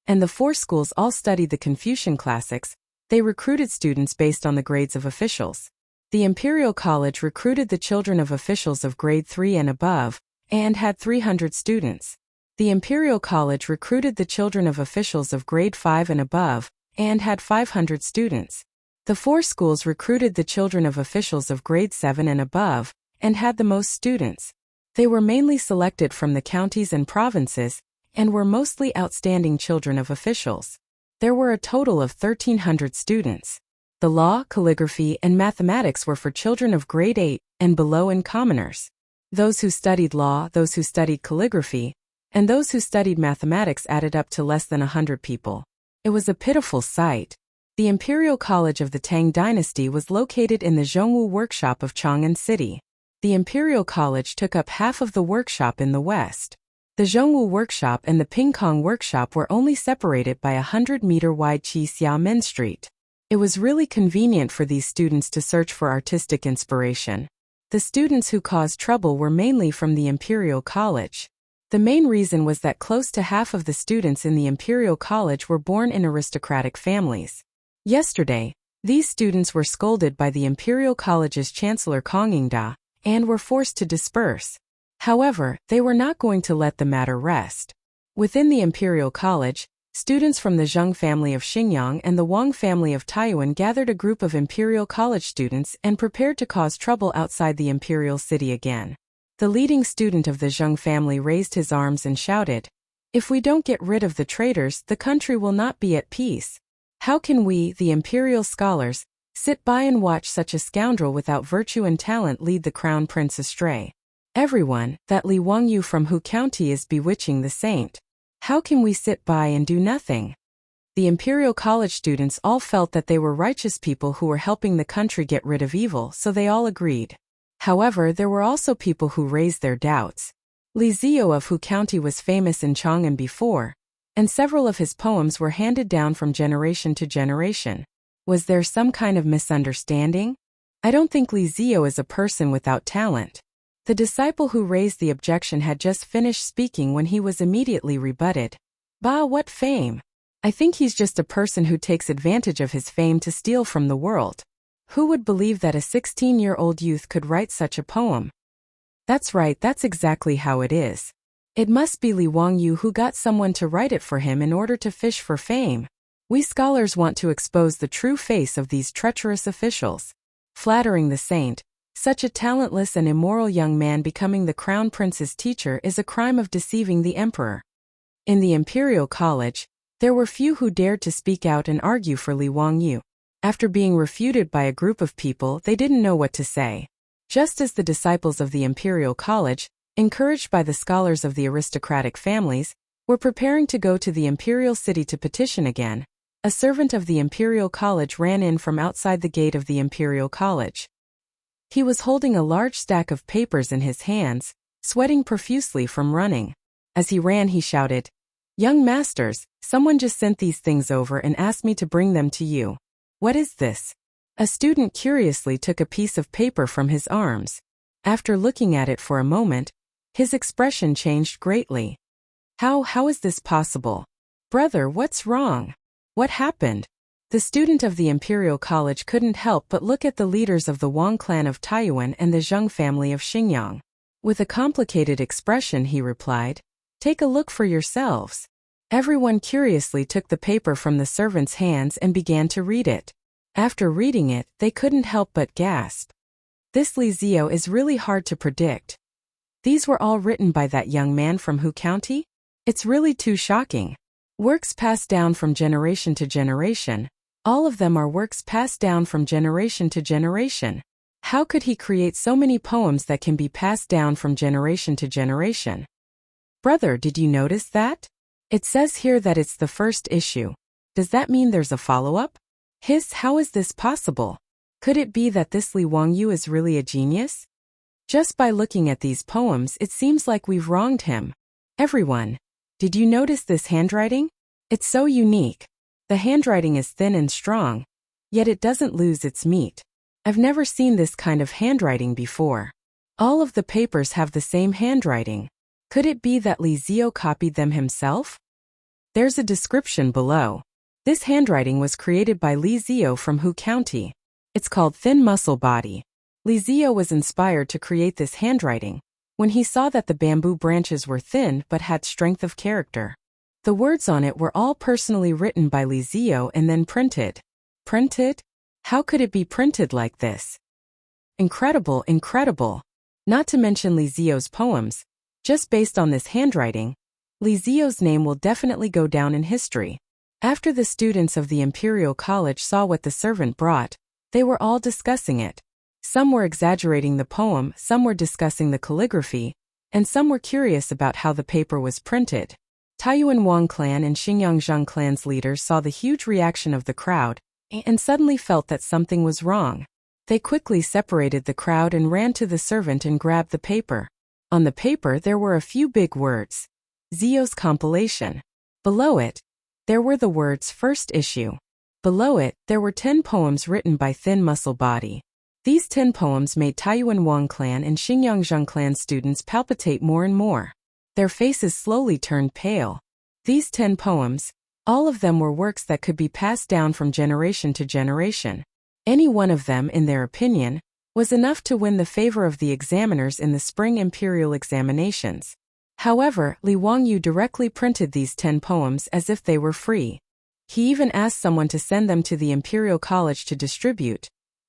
and the 4 schools all studied the Confucian classics, they recruited students based on the grades of officials. The Imperial College recruited the children of officials of grade 3 and above, and had 300 students. The Imperial College recruited the children of officials of grade 5 and above, and had 500 students. The 4 schools recruited the children of officials of grade 7 and above, and had the most students. They were mainly selected from the counties and provinces, and were mostly outstanding children of officials. There were a total of 1,300 students. The law, calligraphy, and mathematics were for children of grade 8 and below and commoners. Those who studied law, those who studied calligraphy, and those who studied mathematics added up to less than 100 people. It was a pitiful sight. The Imperial College of the Tang dynasty was located in the Zhongwu workshop of Chang'an City. The Imperial College took up half of the workshop in the west. The Zhongwu workshop and the Pingkong workshop were only separated by a 100-meter-wide Xiamen Street. It was really convenient for these students to search for artistic inspiration. The students who caused trouble were mainly from the Imperial College. The main reason was that close to half of the students in the Imperial College were born in aristocratic families. Yesterday, these students were scolded by the Imperial College's Chancellor Kong Yingda, and were forced to disperse. However, they were not going to let the matter rest. Within the Imperial College, students from the Zheng family of Xinjiang and the Wang family of Taiyuan gathered a group of Imperial College students and prepared to cause trouble outside the Imperial City again. The leading student of the Zheng family raised his arms and shouted, "If we don't get rid of the traitors, the country will not be at peace. How can we, the Imperial scholars, sit by and watch such a scoundrel without virtue and talent lead the crown prince astray? Everyone, that Li Wangyu from Hu County is bewitching the saint. How can we sit by and do nothing?" The Imperial College students all felt that they were righteous people who were helping the country get rid of evil, so they all agreed. However, there were also people who raised their doubts. Li Zio of Hu County was famous in Chang'an before, and several of his poems were handed down from generation to generation. Was there some kind of misunderstanding? I don't think Li Zio is a person without talent. The disciple who raised the objection had just finished speaking when he was immediately rebutted. Bah, what fame! I think he's just a person who takes advantage of his fame to steal from the world. Who would believe that a 16-year-old youth could write such a poem? That's right, that's exactly how it is. It must be Li Wangyu who got someone to write it for him in order to fish for fame. We scholars want to expose the true face of these treacherous officials. Flattering the saint, such a talentless and immoral young man becoming the crown prince's teacher is a crime of deceiving the emperor. In the Imperial College, there were few who dared to speak out and argue for Li Wangyu. After being refuted by a group of people, they didn't know what to say. Just as the disciples of the Imperial College, encouraged by the scholars of the aristocratic families, were preparing to go to the Imperial City to petition again, a servant of the Imperial College ran in from outside the gate of the Imperial College. He was holding a large stack of papers in his hands, sweating profusely from running. As he ran, he shouted, "Young masters, someone just sent these things over and asked me to bring them to you. What is this?" A student curiously took a piece of paper from his arms. After looking at it for a moment, his expression changed greatly. How is this possible? Brother, what's wrong? What happened? The student of the Imperial College couldn't help but look at the leaders of the Wang clan of Taiyuan and the Zheng family of Xinjiang. With a complicated expression, he replied, "Take a look for yourselves." Everyone curiously took the paper from the servant's hands and began to read it. After reading it, they couldn't help but gasp. This Li Zio is really hard to predict. These were all written by that young man from Hu County? It's really too shocking. Works passed down from generation to generation. All of them are works passed down from generation to generation. How could he create so many poems that can be passed down from generation to generation? Brother, did you notice that? It says here that it's the first issue. Does that mean there's a follow-up? Hiss, how is this possible? Could it be that this Li Wangyu is really a genius? Just by looking at these poems, it seems like we've wronged him. Everyone, did you notice this handwriting? It's so unique. The handwriting is thin and strong, yet it doesn't lose its meat. I've never seen this kind of handwriting before. All of the papers have the same handwriting. Could it be that Li Zio copied them himself? There's a description below. This handwriting was created by Li Zio from Hu County. It's called Thin Muscle Body. Li Zio was inspired to create this handwriting when he saw that the bamboo branches were thin but had strength of character. The words on it were all personally written by Li Zio and then printed. Printed? How could it be printed like this? Incredible, incredible. Not to mention Li Zio's poems. Just based on this handwriting, Li Zio's name will definitely go down in history. After the students of the Imperial College saw what the servant brought, they were all discussing it. Some were exaggerating the poem, some were discussing the calligraphy, and some were curious about how the paper was printed. Taiyuan Wang clan and Xingyang Zhang clan's leaders saw the huge reaction of the crowd and suddenly felt that something was wrong. They quickly separated the crowd and ran to the servant and grabbed the paper. On the paper there were a few big words. Zio's compilation. Below it, there were the words first issue. Below it, there were 10 poems written by Thin Muscle Body. These 10 poems made Taiyuan Wang clan and Xingyang Zhang clan students palpitate more and more. Their faces slowly turned pale. These 10 poems, all of them were works that could be passed down from generation to generation. Any one of them, in their opinion, was enough to win the favor of the examiners in the spring imperial examinations. However, Li Wangyu directly printed these 10 poems as if they were free. He even asked someone to send them to the Imperial College to distribute.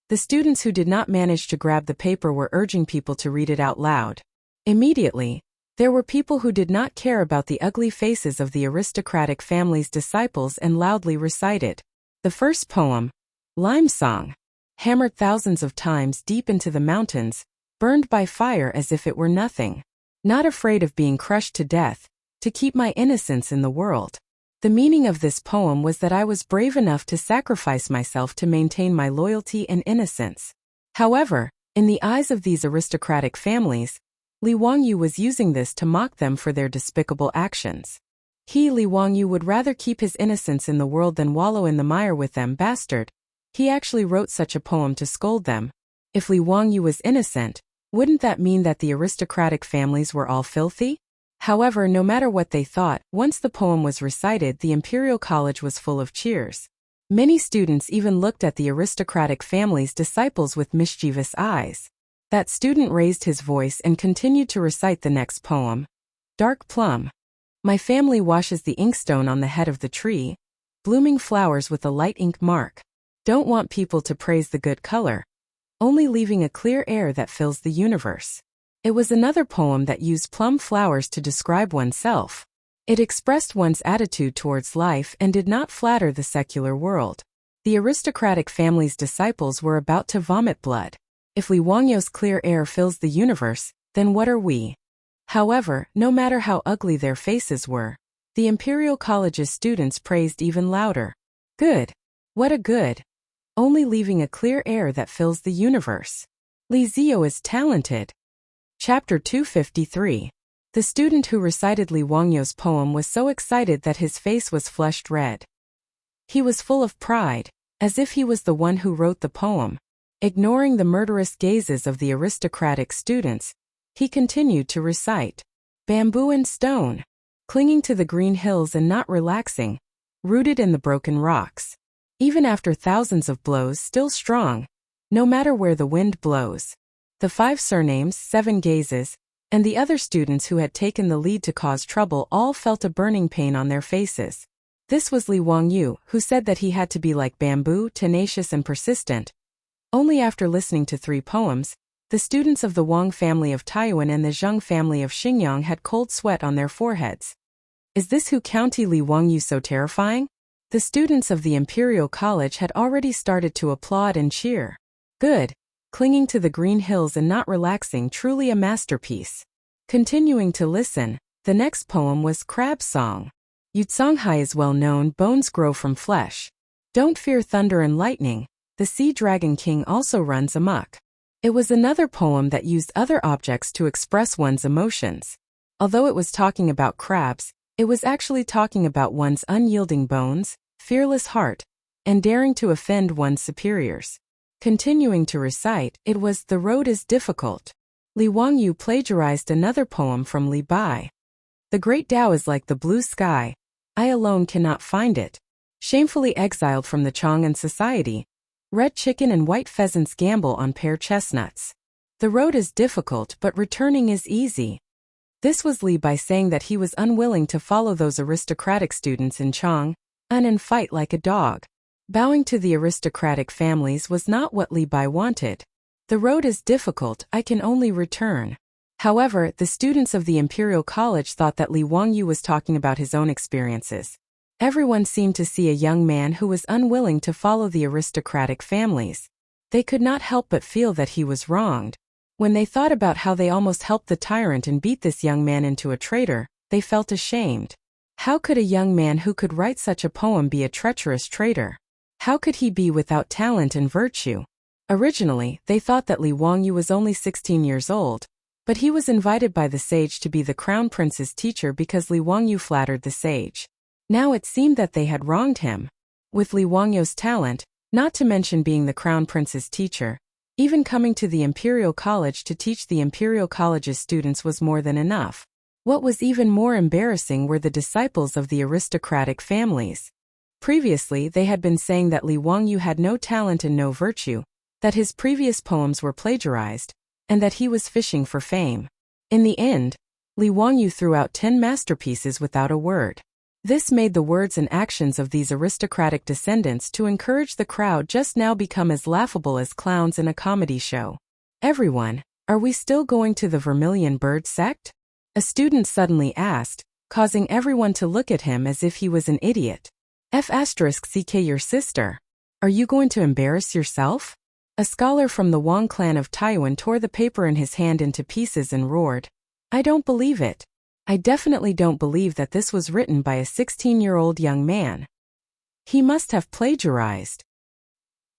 The students who did not manage to grab the paper were urging people to read it out loud. Immediately, there were people who did not care about the ugly faces of the aristocratic family's disciples and loudly recited. The first poem, Lime Song, hammered thousands of times deep into the mountains, burned by fire as if it were nothing. Not afraid of being crushed to death, to keep my innocence in the world. The meaning of this poem was that I was brave enough to sacrifice myself to maintain my loyalty and innocence. However, in the eyes of these aristocratic families, Li Wangyu was using this to mock them for their despicable actions. He, Li Wangyu, would rather keep his innocence in the world than wallow in the mire with them. Bastard. He actually wrote such a poem to scold them. If Li Wangyu was innocent, wouldn't that mean that the aristocratic families were all filthy? However, no matter what they thought, once the poem was recited, the Imperial College was full of cheers. Many students even looked at the aristocratic family's disciples with mischievous eyes. That student raised his voice and continued to recite the next poem. Dark Plum. My family washes the inkstone on the head of the tree, blooming flowers with a light ink mark. Don't want people to praise the good color, only leaving a clear air that fills the universe. It was another poem that used plum flowers to describe oneself. It expressed one's attitude towards life and did not flatter the secular world. The aristocratic family's disciples were about to vomit blood. If Li Wangyu's clear air fills the universe, then what are we? However, no matter how ugly their faces were, the Imperial College's students praised even louder. Good. What a good. Only leaving a clear air that fills the universe. Li Zio is talented. Chapter 253. The student who recited Li Wangyu's poem was so excited that his face was flushed red. He was full of pride, as if he was the one who wrote the poem. Ignoring the murderous gazes of the aristocratic students, he continued to recite. Bamboo and stone, clinging to the green hills and not relaxing, rooted in the broken rocks. Even after thousands of blows, still strong, no matter where the wind blows. The 5 surnames, 7 gazes, and the other students who had taken the lead to cause trouble all felt a burning pain on their faces. This was Li Wangyu, who said that he had to be like bamboo, tenacious and persistent. Only after listening to 3 poems, the students of the Wang family of Taiyuan and the Zheng family of Xingyang had cold sweat on their foreheads. Is this Hu County Li Wangyu so terrifying? The students of the Imperial College had already started to applaud and cheer. Good. Clinging to the green hills and not relaxing, truly a masterpiece. Continuing to listen, The next poem was Crab Song. Yutsonghai is well known, bones grow from flesh. Don't fear thunder and lightning, the sea dragon king also runs amok. It was another poem that used other objects to express one's emotions. Although it was talking about crabs, it was actually talking about one's unyielding bones, fearless heart, and daring to offend one's superiors. Continuing to recite, it was The Road is Difficult. Li Wangyu plagiarized another poem from Li Bai. The great Tao is like the blue sky. I alone cannot find it. Shamefully exiled from the Chang'an society. Red chicken and white pheasants gamble on pear chestnuts. The road is difficult but returning is easy. This was Li Bai saying that he was unwilling to follow those aristocratic students in Chang'an and fight like a dog. Bowing to the aristocratic families was not what Li Bai wanted. The road is difficult, I can only return. However, the students of the Imperial College thought that Li Wangyu was talking about his own experiences. Everyone seemed to see a young man who was unwilling to follow the aristocratic families. They could not help but feel that he was wronged. When they thought about how they almost helped the tyrant and beat this young man into a traitor, they felt ashamed. How could a young man who could write such a poem be a treacherous traitor? How could he be without talent and virtue? Originally, they thought that Li Wangyu was only 16 years old, but he was invited by the sage to be the crown prince's teacher because Li Wangyu flattered the sage. Now it seemed that they had wronged him. With Li Wangyu's talent, not to mention being the crown prince's teacher, even coming to the Imperial College to teach the Imperial College's students was more than enough. What was even more embarrassing were the disciples of the aristocratic families. Previously, they had been saying that Li Wangyu had no talent and no virtue, that his previous poems were plagiarized, and that he was fishing for fame. In the end, Li Wangyu threw out 10 masterpieces without a word. This made the words and actions of these aristocratic descendants to encourage the crowd just now become as laughable as clowns in a comedy show. Everyone, are we still going to the Vermilion Bird sect? A student suddenly asked, causing everyone to look at him as if he was an idiot. F***ck your sister. Are you going to embarrass yourself? A scholar from the Wang clan of Taiwan tore the paper in his hand into pieces and roared. I don't believe it. I definitely don't believe that this was written by a 16-year-old young man. He must have plagiarized.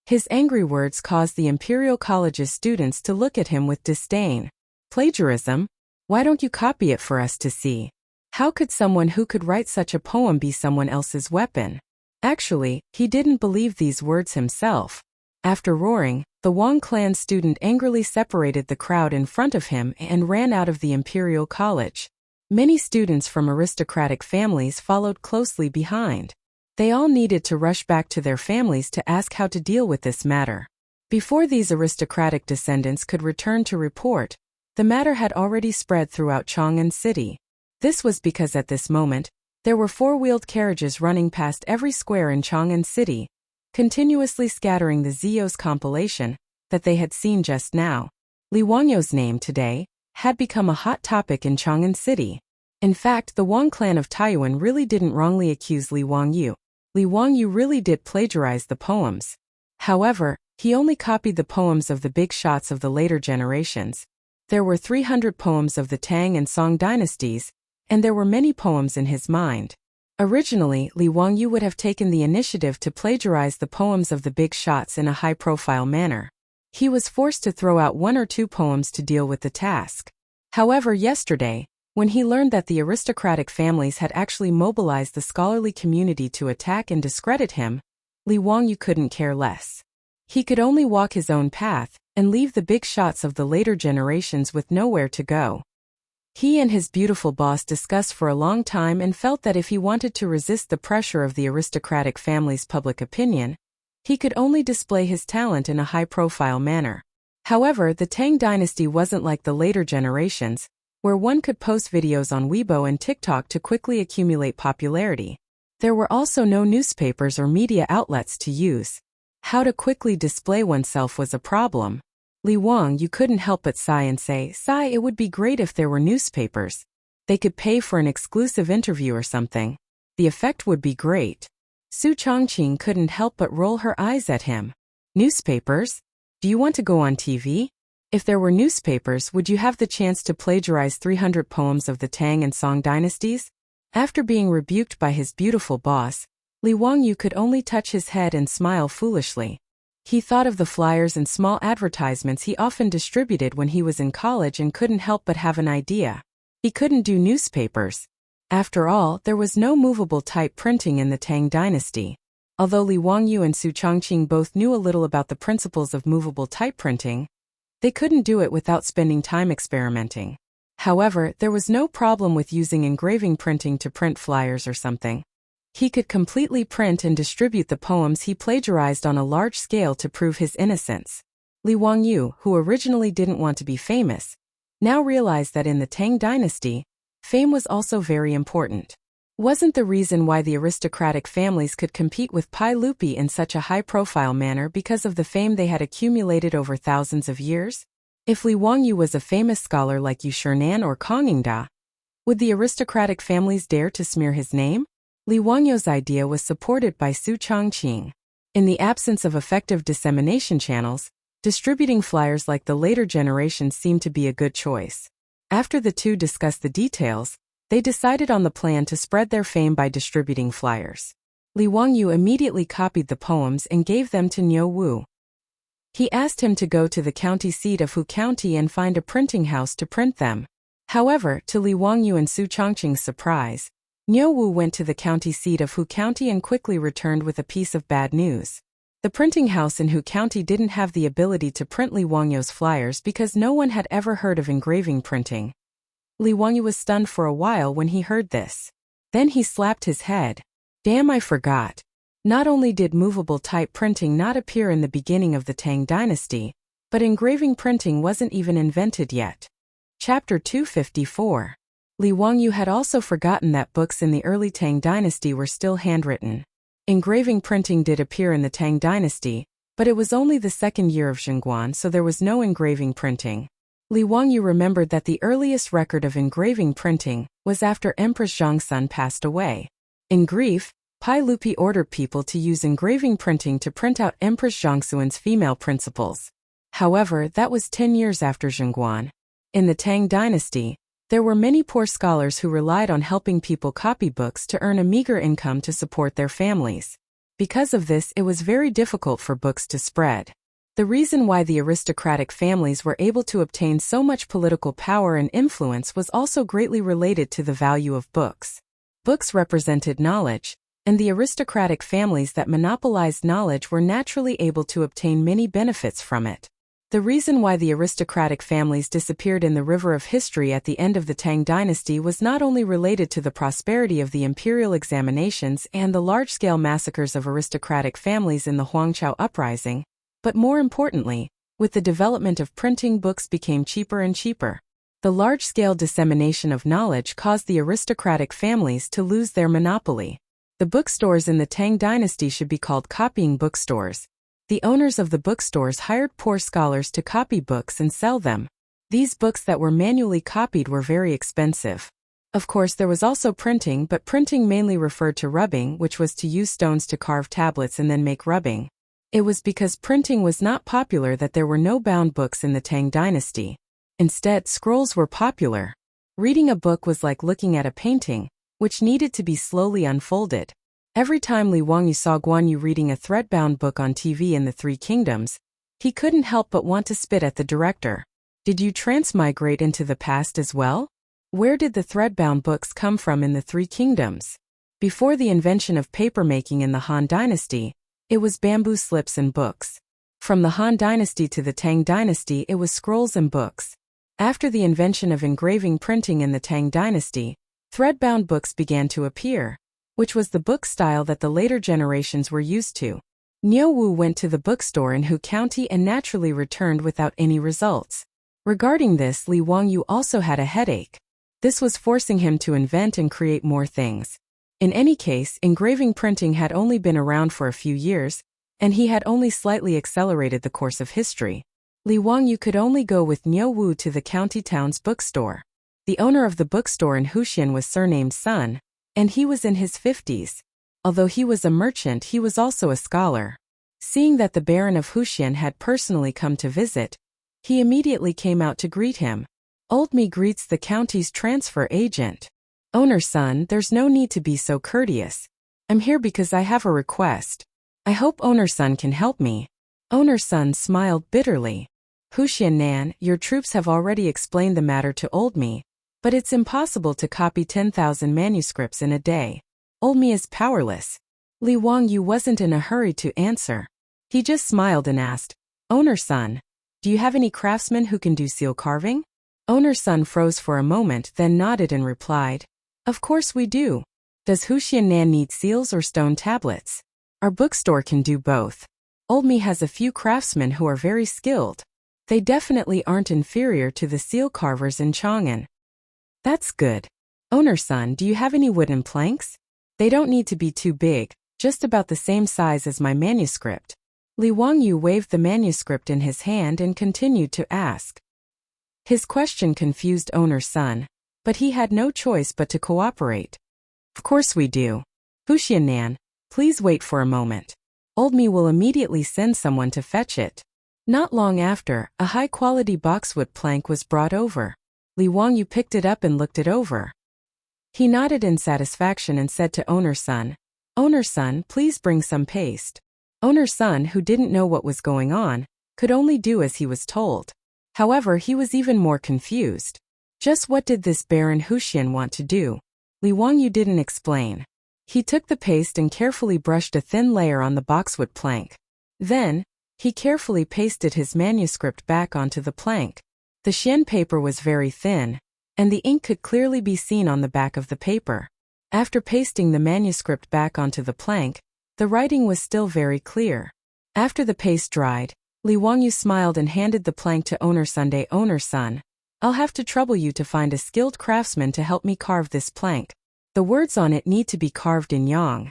His angry words caused the Imperial College's students to look at him with disdain. Plagiarism? Why don't you copy it for us to see? How could someone who could write such a poem be someone else's weapon? Actually, he didn't believe these words himself. After roaring, the Wang clan student angrily separated the crowd in front of him and ran out of the Imperial College. Many students from aristocratic families followed closely behind. They all needed to rush back to their families to ask how to deal with this matter. Before these aristocratic descendants could return to report, the matter had already spread throughout Chang'an City. This was because at this moment, there were four-wheeled carriages running past every square in Chang'an City, continuously scattering the Zios compilation that they had seen just now. Li Wangyu's name today had become a hot topic in Chang'an City. In fact, the Wang clan of Taiwan really didn't wrongly accuse Li Wangyu. Li Wangyu really did plagiarize the poems. However, he only copied the poems of the big shots of the later generations. There were 300 poems of the Tang and Song dynasties, and there were many poems in his mind. Originally, Li Wangyu would have taken the initiative to plagiarize the poems of the big shots in a high-profile manner. He was forced to throw out 1 or 2 poems to deal with the task. However, yesterday, when he learned that the aristocratic families had actually mobilized the scholarly community to attack and discredit him, Li Wangyu couldn't care less. He could only walk his own path and leave the big shots of the later generations with nowhere to go. He and his beautiful boss discussed for a long time and felt that if he wanted to resist the pressure of the aristocratic family's public opinion, he could only display his talent in a high-profile manner. However, the Tang dynasty wasn't like the later generations, where one could post videos on Weibo and TikTok to quickly accumulate popularity. There were also no newspapers or media outlets to use. How to quickly display oneself was a problem. Li Wangyu couldn't help but sigh and say, "Sigh, it would be great if there were newspapers. They could pay for an exclusive interview or something. The effect would be great." Su Chongqing couldn't help but roll her eyes at him. "Newspapers? Do you want to go on TV? If there were newspapers, would you have the chance to plagiarize 300 poems of the Tang and Song dynasties? After being rebuked by his beautiful boss, Li Wangyu could only touch his head and smile foolishly. He thought of the flyers and small advertisements he often distributed when he was in college and couldn't help but have an idea. He couldn't do newspapers. After all, there was no movable type printing in the Tang dynasty. Although Li Wangyu and Su Chongqing both knew a little about the principles of movable type printing, they couldn't do it without spending time experimenting. However, there was no problem with using engraving printing to print flyers or something. He could completely print and distribute the poems he plagiarized on a large scale to prove his innocence. Li Wangyu, who originally didn't want to be famous, now realized that in the Tang dynasty, fame was also very important. Wasn't the reason why the aristocratic families could compete with Pai Lupi in such a high-profile manner because of the fame they had accumulated over thousands of years? If Li Wangyu was a famous scholar like Yu Shinan or Kongingda, would the aristocratic families dare to smear his name? Li Wangyu's idea was supported by Su Chongqing. In the absence of effective dissemination channels, distributing flyers like the later generations seemed to be a good choice. After the two discussed the details, they decided on the plan to spread their fame by distributing flyers. Li Wangyu immediately copied the poems and gave them to Niu Wu. He asked him to go to the county seat of Hu County and find a printing house to print them. However, to Li Wangyu and Su Chongqing's surprise, Niu Wu went to the county seat of Hu County and quickly returned with a piece of bad news. The printing house in Hu County didn't have the ability to print Li Wangyu's flyers because no one had ever heard of engraving printing. Li Wangyu was stunned for a while when he heard this. Then he slapped his head. Damn, I forgot. Not only did movable type printing not appear in the beginning of the Tang dynasty, but engraving printing wasn't even invented yet. Chapter 254. Li Wangyu had also forgotten that books in the early Tang dynasty were still handwritten. Engraving printing did appear in the Tang dynasty, but it was only the second year of Chang'an, so there was no engraving printing. Li Wangyu remembered that the earliest record of engraving printing was after Empress Zhongsun passed away. In grief, Pai Lupi ordered people to use engraving printing to print out Empress Zhongsun's female principles. However, that was 10 years after Chang'an. In the Tang dynasty, there were many poor scholars who relied on helping people copy books to earn a meager income to support their families. Because of this, it was very difficult for books to spread. The reason why the aristocratic families were able to obtain so much political power and influence was also greatly related to the value of books. Books represented knowledge, and the aristocratic families that monopolized knowledge were naturally able to obtain many benefits from it. The reason why the aristocratic families disappeared in the river of history at the end of the Tang dynasty was not only related to the prosperity of the imperial examinations and the large-scale massacres of aristocratic families in the Huangqiao uprising, but more importantly, with the development of printing, books became cheaper and cheaper. The large-scale dissemination of knowledge caused the aristocratic families to lose their monopoly. The bookstores in the Tang dynasty should be called copying bookstores. The owners of the bookstores hired poor scholars to copy books and sell them. These books that were manually copied were very expensive. Of course, there was also printing, but printing mainly referred to rubbing, which was to use stones to carve tablets and then make rubbing. It was because printing was not popular that there were no bound books in the Tang dynasty. Instead, scrolls were popular. Reading a book was like looking at a painting, which needed to be slowly unfolded. Every time Li Wangyu saw Guan Yu reading a thread-bound book on TV in the Three Kingdoms, he couldn't help but want to spit at the director. Did you transmigrate into the past as well? Where did the thread-bound books come from in the Three Kingdoms? Before the invention of papermaking in the Han Dynasty, it was bamboo slips and books. From the Han Dynasty to the Tang Dynasty, it was scrolls and books. After the invention of engraving printing in the Tang Dynasty, thread-bound books began to appear, which was the book style that the later generations were used to. Niu Wu went to the bookstore in Hu County and naturally returned without any results. Regarding this, Li Wangyu also had a headache. This was forcing him to invent and create more things. In any case, engraving printing had only been around for a few years, and he had only slightly accelerated the course of history. Li Wangyu could only go with Niu Wu to the county town's bookstore. The owner of the bookstore in Huxian was surnamed Sun, and he was in his 50s. Although he was a merchant, he was also a scholar. Seeing that the Baron of Huxian had personally come to visit, He immediately came out to greet him. Old me greets the county's transfer agent. Owner's son, there's no need to be so courteous. I'm here because I have a request. I hope owner's son can help me. Owner's son smiled bitterly. Wuxia Nan, your troops have already explained the matter to old me, but it's impossible to copy 10,000 manuscripts in a day. Old me is powerless. Li Wangyu wasn't in a hurry to answer. He just smiled and asked, Owner's son, do you have any craftsmen who can do seal carving? Owner's son froze for a moment, then nodded and replied, Of course we do. Does Wuxia Nan need seals or stone tablets? Our bookstore can do both. Old me has a few craftsmen who are very skilled. They definitely aren't inferior to the seal carvers in Chang'an. That's good. Owner's son, do you have any wooden planks? They don't need to be too big, just about the same size as my manuscript. Li Wangyu waved the manuscript in his hand and continued to ask. His question confused owner's son, but he had no choice but to cooperate. Of course we do. Wuxia Nan, please wait for a moment. Old me will immediately send someone to fetch it. Not long after, a high-quality boxwood plank was brought over. Li Wangyu picked it up and looked it over. He nodded in satisfaction and said to owner's son, Owner's son, please bring some paste. Owner's son, who didn't know what was going on, could only do as he was told. However, he was even more confused. Just what did this Baron Wuxian want to do? Li Wangyu didn't explain. He took the paste and carefully brushed a thin layer on the boxwood plank. Then, he carefully pasted his manuscript back onto the plank. The xian paper was very thin, and the ink could clearly be seen on the back of the paper. After pasting the manuscript back onto the plank, the writing was still very clear. After the paste dried, Li Wangyu smiled and handed the plank to owner's son. Owner's son, I'll have to trouble you to find a skilled craftsman to help me carve this plank. The words on it need to be carved in yang.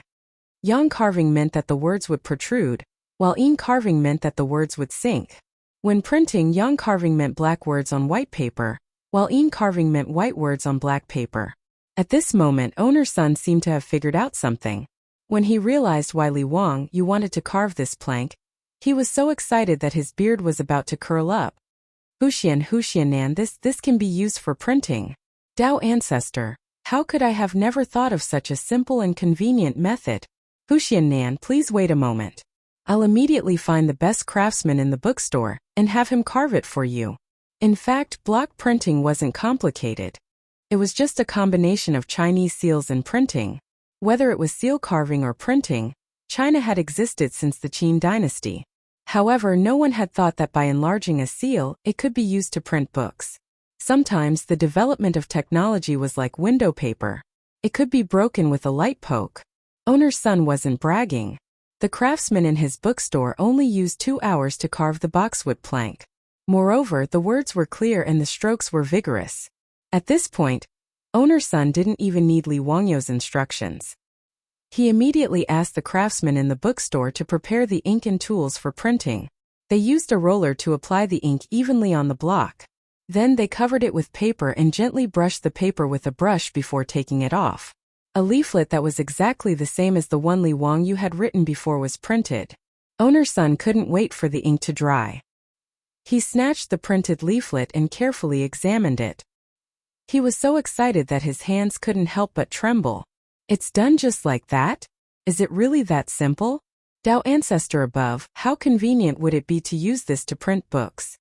Yang carving meant that the words would protrude, while yin carving meant that the words would sink. When printing, yang carving meant black words on white paper, while yin carving meant white words on black paper. At this moment, owner's son seemed to have figured out something. When he realized why Li Wangyu wanted to carve this plank, he was so excited that his beard was about to curl up. Wuxia Nan, this can be used for printing. Dao ancestor, how could I have never thought of such a simple and convenient method? Wuxia Nan, please wait a moment. I'll immediately find the best craftsman in the bookstore and have him carve it for you. In fact, block printing wasn't complicated. It was just a combination of Chinese seals and printing. Whether it was seal carving or printing, China had existed since the Qin dynasty. However, no one had thought that by enlarging a seal, it could be used to print books. Sometimes the development of technology was like window paper. It could be broken with a light poke. Owner's son wasn't bragging. The craftsman in his bookstore only used 2 hours to carve the boxwood plank. Moreover, the words were clear and the strokes were vigorous. At this point, owner's son didn't even need Li Wangyu's instructions. He immediately asked the craftsman in the bookstore to prepare the ink and tools for printing. They used a roller to apply the ink evenly on the block. Then they covered it with paper and gently brushed the paper with a brush before taking it off. A leaflet that was exactly the same as the one Li Wangyu had written before was printed. Owner's son couldn't wait for the ink to dry. He snatched the printed leaflet and carefully examined it. He was so excited that his hands couldn't help but tremble. It's done just like that? Is it really that simple? Dao ancestor above, how convenient would it be to use this to print books?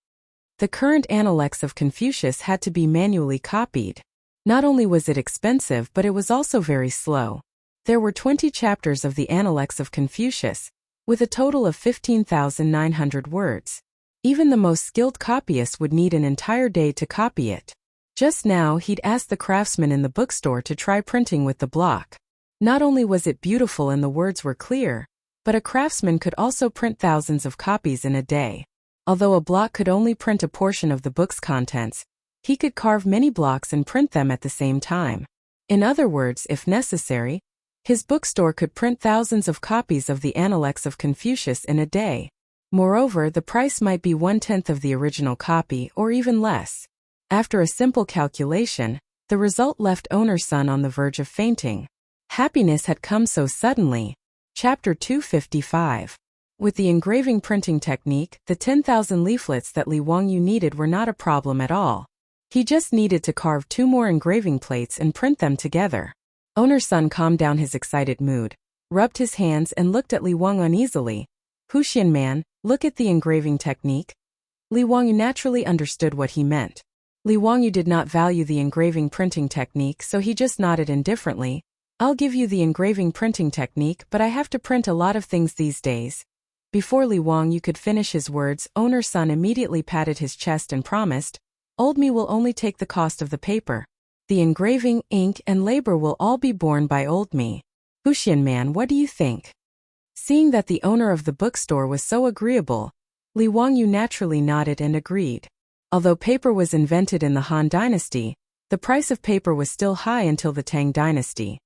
The current Analects of Confucius had to be manually copied. Not only was it expensive, but it was also very slow. There were 20 chapters of the Analects of Confucius, with a total of 15,900 words. Even the most skilled copyist would need an entire day to copy it. Just now, he'd asked the craftsman in the bookstore to try printing with the block. Not only was it beautiful and the words were clear, but a craftsman could also print thousands of copies in a day. Although a block could only print a portion of the book's contents, he could carve many blocks and print them at the same time. In other words, if necessary, his bookstore could print thousands of copies of the Analects of Confucius in a day. Moreover, the price might be 1/10 of the original copy or even less. After a simple calculation, the result left owner's son on the verge of fainting. Happiness had come so suddenly. Chapter 255. With the engraving printing technique, the 10,000 leaflets that Li Wangyu needed were not a problem at all. He just needed to carve 2 more engraving plates and print them together. Owner's son calmed down his excited mood, rubbed his hands and looked at Li Wang uneasily. Wuxian man, look at the engraving technique. Li Wangyu naturally understood what he meant. Li Wangyu did not value the engraving printing technique, so he just nodded indifferently. I'll give you the engraving printing technique, but I have to print a lot of things these days. Before Li Wangyu could finish his words, owner's son immediately patted his chest and promised, Old me will only take the cost of the paper. The engraving, ink, and labor will all be borne by old me. Wuxian man, what do you think? Seeing that the owner of the bookstore was so agreeable, Li Wangyu naturally nodded and agreed. Although paper was invented in the Han Dynasty, the price of paper was still high until the Tang Dynasty.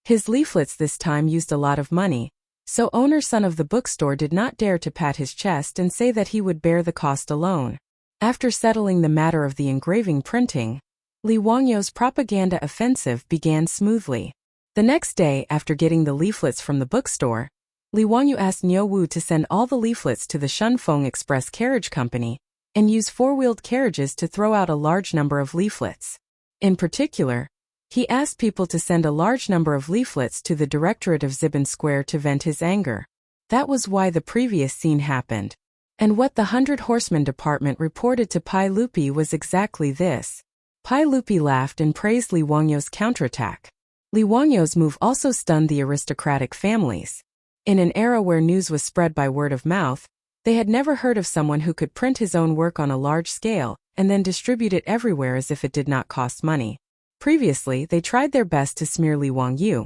His leaflets this time used a lot of money, so owner's son of the bookstore did not dare to pat his chest and say that he would bear the cost alone. After settling the matter of the engraving printing, Li Wangyu's propaganda offensive began smoothly. The next day, after getting the leaflets from the bookstore, Li Wangyu asked Niu Wu to send all the leaflets to the Shunfeng Express Carriage Company and use 4-wheeled carriages to throw out a large number of leaflets. In particular, he asked people to send a large number of leaflets to the Directorate of Ziban Square to vent his anger. That was why the previous scene happened. And what the 100 Horsemen Department reported to Pai Lupi was exactly this. Pai Lupi laughed and praised Li Wangyu's counterattack. Li Wangyu's move also stunned the aristocratic families. In an era where news was spread by word of mouth, they had never heard of someone who could print his own work on a large scale and then distribute it everywhere as if it did not cost money. Previously, they tried their best to smear Li Wangyu,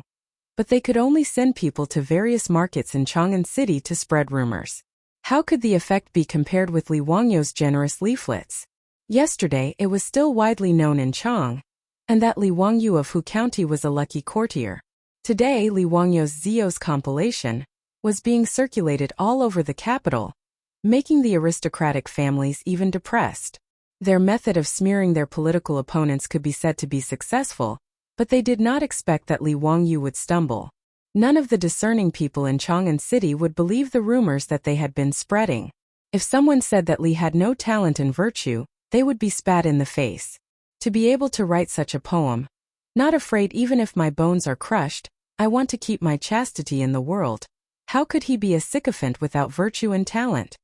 but they could only send people to various markets in Chang'an City to spread rumors. How could the effect be compared with Li Wangyu's generous leaflets? Yesterday, it was still widely known in Chang, and that Li Wangyu of Hu County was a lucky courtier. Today, Li Wangyu's Zio's compilation was being circulated all over the capital, making the aristocratic families even depressed. Their method of smearing their political opponents could be said to be successful, but they did not expect that Li Wangyu would stumble. None of the discerning people in Chang'an City would believe the rumors that they had been spreading. If someone said that Li had no talent and virtue, they would be spat in the face. To be able to write such a poem, not afraid even if my bones are crushed, I want to keep my chastity in the world. How could he be a sycophant without virtue and talent?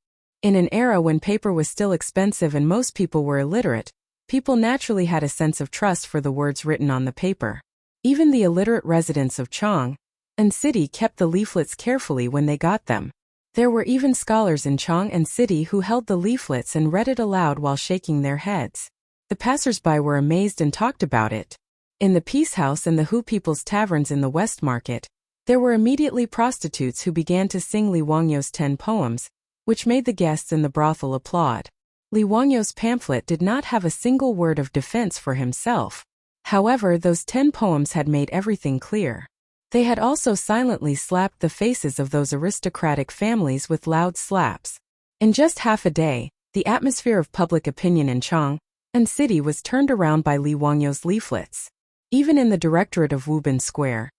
In an era when paper was still expensive and most people were illiterate, people naturally had a sense of trust for the words written on the paper. Even the illiterate residents of Chang'an City kept the leaflets carefully when they got them. There were even scholars in Chang'an City who held the leaflets and read it aloud while shaking their heads. The passers-by were amazed and talked about it. In the Peace House and the Hu People's Taverns in the West Market, there were immediately prostitutes who began to sing Li Wangyu's 10 poems, which made the guests in the brothel applaud. Li Wangyu's pamphlet did not have a single word of defense for himself. However, those 10 poems had made everything clear. They had also silently slapped the faces of those aristocratic families with loud slaps. In just half a day, the atmosphere of public opinion in Chang'an City was turned around by Li Wangyu's leaflets. Even in the directorate of Ziban Square,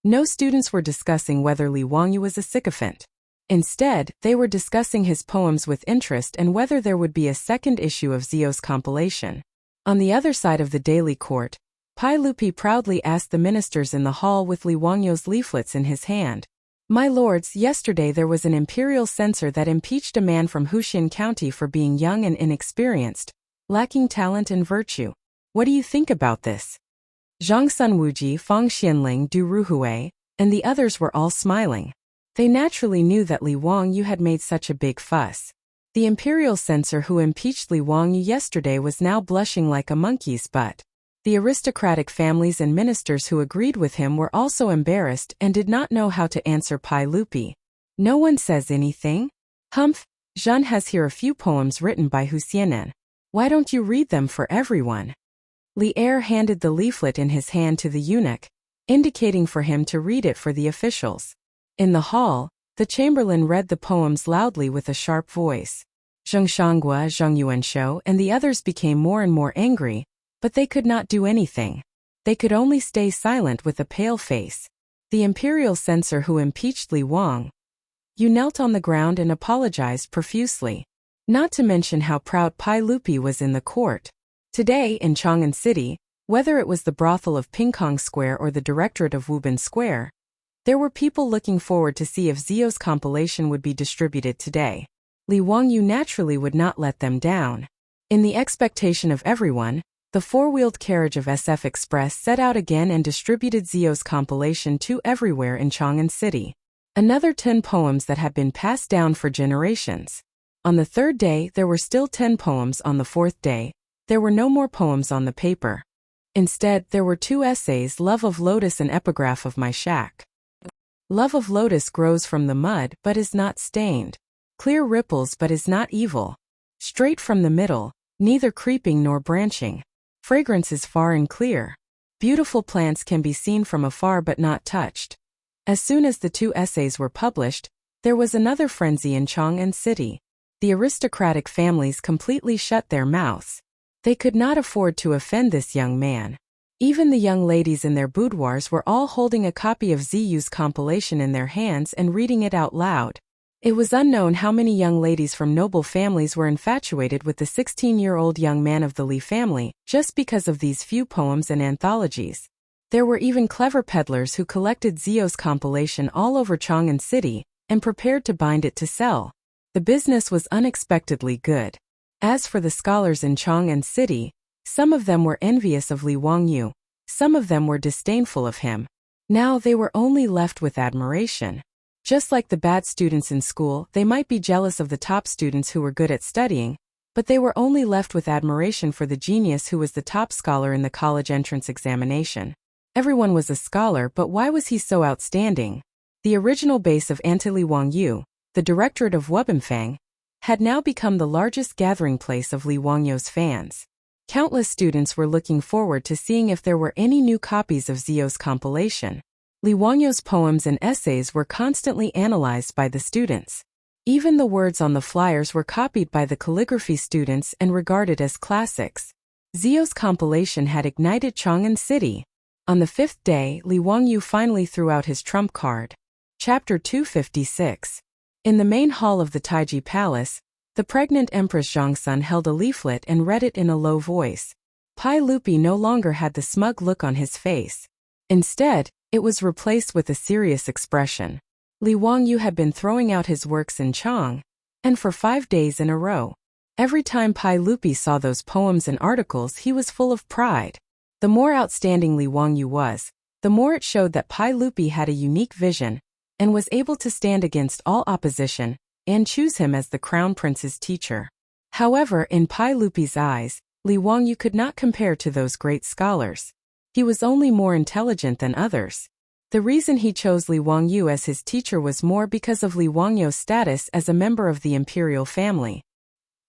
no students were discussing whether Li Wangyu was a sycophant. Instead, they were discussing his poems with interest and whether there would be a second issue of Zio's compilation. On the other side of the daily court, Pai Lupi proudly asked the ministers in the hall with Li Wangyu's leaflets in his hand. My lords, yesterday there was an imperial censor that impeached a man from Wuxia County for being young and inexperienced, lacking talent and virtue. What do you think about this? Zhang Sunwuji, Fang Xianling, Du Ruhui, and the others were all smiling. They naturally knew that Li Wangyu had made such a big fuss. The imperial censor who impeached Li Wangyu yesterday was now blushing like a monkey's butt. The aristocratic families and ministers who agreed with him were also embarrassed and did not know how to answer Pai Lupi. No one says anything? Humph, Zhen has here a few poems written by Huxianen. Why don't you read them for everyone? Li Er handed the leaflet in his hand to the eunuch, indicating for him to read it for the officials. In the hall, the chamberlain read the poems loudly with a sharp voice. Zheng Shanghua, Zheng Yuanshou, and the others became more and more angry, but they could not do anything. They could only stay silent with a pale face. The imperial censor who impeached Li Wangyu Yu knelt on the ground and apologized profusely. Not to mention how proud Pai Lupi was in the court. Today, in Chang'an City, whether it was the brothel of Pingkong Square or the directorate of Wubin Square, there were people looking forward to see if Zio's compilation would be distributed today. Li Wangyu naturally would not let them down. In the expectation of everyone, the four-wheeled carriage of SF Express set out again and distributed Zio's compilation to everywhere in Chang'an City. Another 10 poems that had been passed down for generations. On the third day, there were still 10 poems. On the fourth day, there were no more poems on the paper. Instead, there were 2 essays, Love of Lotus and Epigraph of My Shack. Love of Lotus grows from the mud but is not stained. Clear ripples but is not evil. Straight from the middle, neither creeping nor branching. Fragrance is far and clear. Beautiful plants can be seen from afar but not touched. As soon as the 2 essays were published, there was another frenzy in Chang'an City. The aristocratic families completely shut their mouths. They could not afford to offend this young man. Even the young ladies in their boudoirs were all holding a copy of Ziyu's compilation in their hands and reading it out loud. It was unknown how many young ladies from noble families were infatuated with the 16-year-old young man of the Li family, just because of these few poems and anthologies. There were even clever peddlers who collected Zio's compilation all over Chang'an City and prepared to bind it to sell. The business was unexpectedly good. As for the scholars in Chang'an City, some of them were envious of Li Wangyu, some of them were disdainful of him. Now they were only left with admiration. Just like the bad students in school, they might be jealous of the top students who were good at studying, but they were only left with admiration for the genius who was the top scholar in the college entrance examination. Everyone was a scholar, but why was he so outstanding? The original base of Anti-Li Wangyu, the directorate of Wubinfang, had now become the largest gathering place of Li Wangyu's fans. Countless students were looking forward to seeing if there were any new copies of Zio's compilation. Li Wangyu's poems and essays were constantly analyzed by the students. Even the words on the flyers were copied by the calligraphy students and regarded as classics. Zio's compilation had ignited Chang'an City. On the 5th day, Li Wangyu finally threw out his trump card. Chapter 256. In the main hall of the Taiji Palace, the pregnant Empress Zhongsun held a leaflet and read it in a low voice. Pai Lupi no longer had the smug look on his face. Instead, it was replaced with a serious expression. Li Wangyu had been throwing out his works in Chang, and for 5 days in a row. Every time Pai Lupi saw those poems and articles, he was full of pride. The more outstanding Li Wangyu was, the more it showed that Pai Lupi had a unique vision, and was able to stand against all opposition, and choose him as the Crown Prince's teacher. However, in Pai Lupi's eyes, Li Wangyu could not compare to those great scholars. He was only more intelligent than others. The reason he chose Li Wangyu as his teacher was more because of Li Wangyu's status as a member of the imperial family.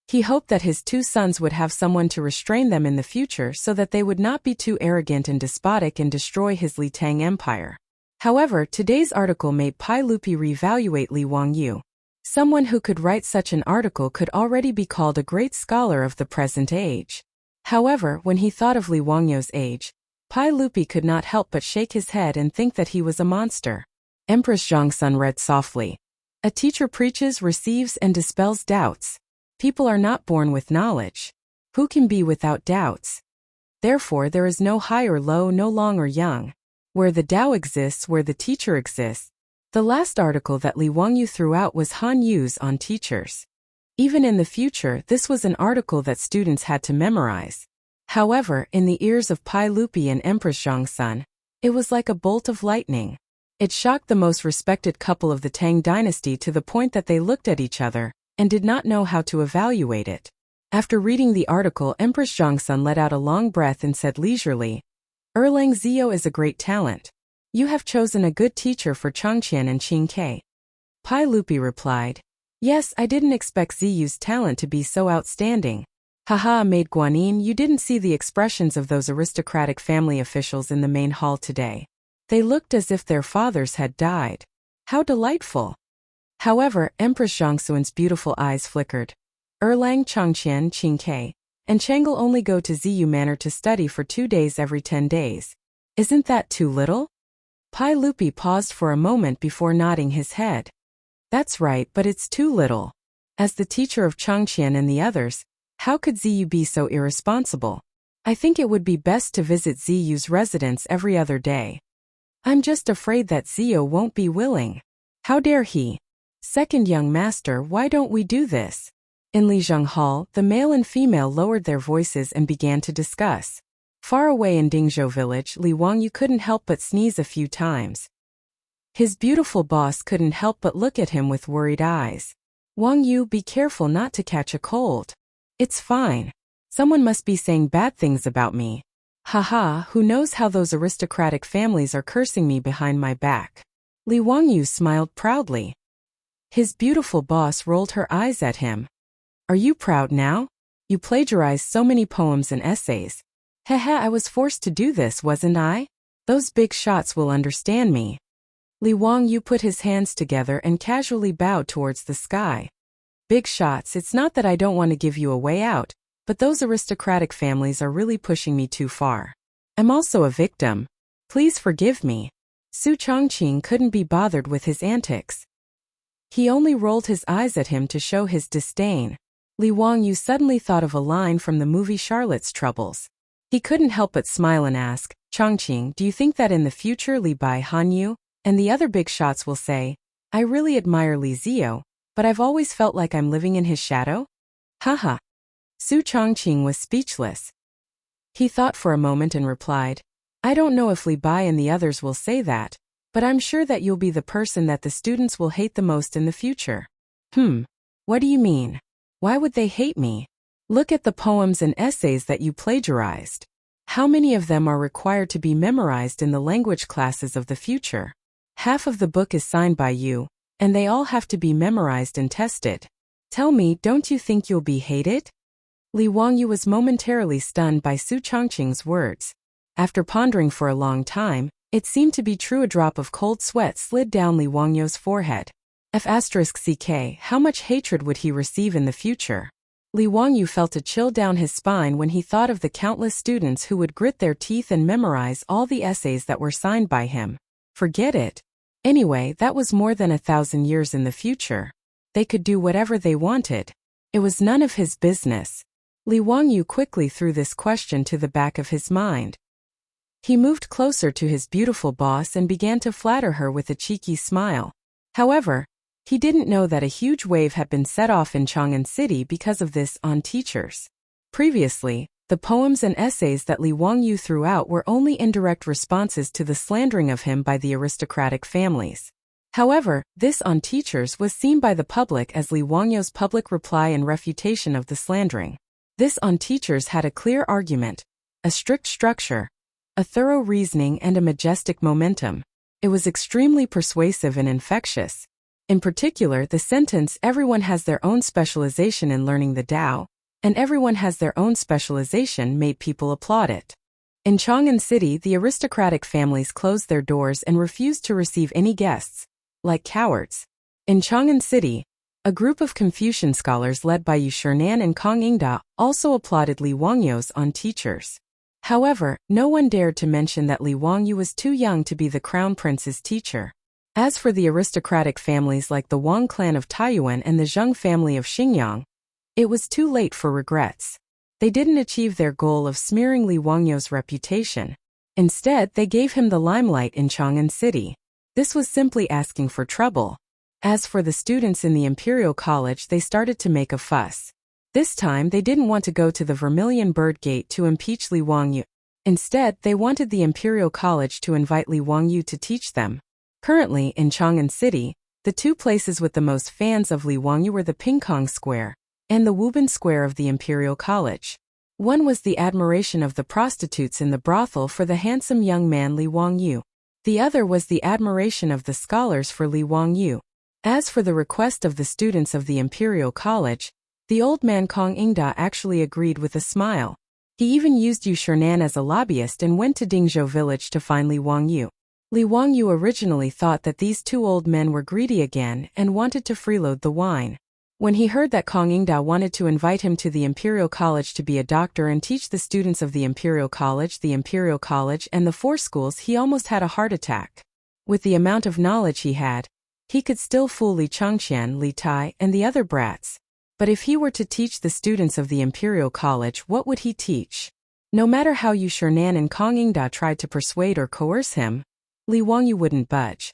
He hoped that his 2 sons would have someone to restrain them in the future so that they would not be too arrogant and despotic and destroy his Li Tang Empire. However, today's article made Pai Lupi reevaluate Li Wangyu. Someone who could write such an article could already be called a great scholar of the present age. However, when he thought of Li Wangyu's age, Pai Lupi could not help but shake his head and think that he was a monster. Empress Zhongsun read softly. A teacher preaches, receives, and dispels doubts. People are not born with knowledge. Who can be without doubts? Therefore, there is no high or low, no long or young. Where the Tao exists, where the teacher exists. The last article that Li Wangyu threw out was Han Yu's on teachers. Even in the future, this was an article that students had to memorize. However, in the ears of Pai Lupi and Empress Zhongsun, it was like a bolt of lightning. It shocked the most respected couple of the Tang dynasty to the point that they looked at each other and did not know how to evaluate it. After reading the article, Empress Zhongsun let out a long breath and said leisurely, Erlang Zio is a great talent. You have chosen a good teacher for Chang'an and Qingke. Pai Lupi replied, Yes, I didn't expect Ziyu's talent to be so outstanding. Haha, Maid Guanyin, you didn't see the expressions of those aristocratic family officials in the main hall today. They looked as if their fathers had died. How delightful! However, Empress Zhongsun's beautiful eyes flickered. Erlang, Chang'an, Qingke, and Chang'an only go to Ziyu Manor to study for 2 days every 10 days. Isn't that too little? Pai Lupi paused for a moment before nodding his head. That's right, but it's too little. As the teacher of Chang'an and the others, how could Ziyu be so irresponsible? I think it would be best to visit Ziyu's residence every other day. I'm just afraid that Ziyu won't be willing. How dare he? Second young master, why don't we do this? In Lijiang Hall, the male and female lowered their voices and began to discuss. Far away in Dingzhou village, Li Wangyu couldn't help but sneeze a few times. His beautiful boss couldn't help but look at him with worried eyes. Wangyu, be careful not to catch a cold. It's fine. Someone must be saying bad things about me. Haha, who knows how those aristocratic families are cursing me behind my back. Li Wangyu smiled proudly. His beautiful boss rolled her eyes at him. Are you proud now? You plagiarized so many poems and essays. Haha, I was forced to do this, wasn't I? Those big shots will understand me. Li Wangyu put his hands together and casually bowed towards the sky. Big shots, it's not that I don't want to give you a way out, but those aristocratic families are really pushing me too far. I'm also a victim. Please forgive me. Su Chongqing couldn't be bothered with his antics. He only rolled his eyes at him to show his disdain. Li Wangyu suddenly thought of a line from the movie Charlotte's Troubles. He couldn't help but smile and ask, Chongqing, do you think that in the future Li Bai Hanyu and the other big shots will say, I really admire Li Ziyu, but I've always felt like I'm living in his shadow? Haha. Su Chongqing was speechless. He thought for a moment and replied, I don't know if Li Bai and the others will say that, but I'm sure that you'll be the person that the students will hate the most in the future. What do you mean? Why would they hate me? Look at the poems and essays that you plagiarized. How many of them are required to be memorized in the language classes of the future? Half of the book is signed by you, and they all have to be memorized and tested. Tell me, don't you think you'll be hated? Li Wangyu was momentarily stunned by Su Chongqing's words. After pondering for a long time, it seemed to be true. A drop of cold sweat slid down Li Wangyu's forehead. F***ck, how much hatred would he receive in the future? Li Wangyu felt a chill down his spine when he thought of the countless students who would grit their teeth and memorize all the essays that were signed by him. Forget it. Anyway, that was more than 1,000 years in the future. They could do whatever they wanted. It was none of his business. Li Wangyu quickly threw this question to the back of his mind. He moved closer to his beautiful boss and began to flatter her with a cheeky smile. However, he didn't know that a huge wave had been set off in Chang'an City because of this on teachers. Previously, the poems and essays that Li Wangyu threw out were only indirect responses to the slandering of him by the aristocratic families. However, this on teachers was seen by the public as Li Wangyu's public reply and refutation of the slandering. This on teachers had a clear argument, a strict structure, a thorough reasoning and a majestic momentum. It was extremely persuasive and infectious. In particular, the sentence, everyone has their own specialization in learning the Tao, and everyone has their own specialization, made people applaud it. In Chang'an City, the aristocratic families closed their doors and refused to receive any guests, like cowards. In Chang'an City, a group of Confucian scholars led by Yu Shinan and Kong Ingda also applauded Li Wangyu's on teachers. However, no one dared to mention that Li Wangyu was too young to be the crown prince's teacher. As for the aristocratic families like the Wang clan of Taiyuan and the Zheng family of Xinjiang, it was too late for regrets. They didn't achieve their goal of smearing Li Wangyu's reputation. Instead, they gave him the limelight in Chang'an City. This was simply asking for trouble. As for the students in the Imperial College, they started to make a fuss. This time, they didn't want to go to the Vermilion Bird Gate to impeach Li Wangyu. Instead, they wanted the Imperial College to invite Li Wangyu to teach them. Currently, in Chang'an City, the two places with the most fans of Li Wangyu were the Pingkong Square and the Wuban Square of the Imperial College. One was the admiration of the prostitutes in the brothel for the handsome young man Li Wangyu. The other was the admiration of the scholars for Li Wangyu. As for the request of the students of the Imperial College, the old man Kong Ingda actually agreed with a smile. He even used Yu Shinan as a lobbyist and went to Dingzhou village to find Li Wangyu. Li Wangyu originally thought that these two old men were greedy again and wanted to freeload the wine. When he heard that Kong Ingda wanted to invite him to the Imperial College to be a doctor and teach the students of the Imperial College, and the four schools, he almost had a heart attack. With the amount of knowledge he had, He could still fool Li Changqian, Li Tai, and the other brats. But if he were to teach the students of the Imperial College, what would he teach? No matter how Chang'an and Chang'an tried to persuade or coerce him, Li Wangyu wouldn't budge.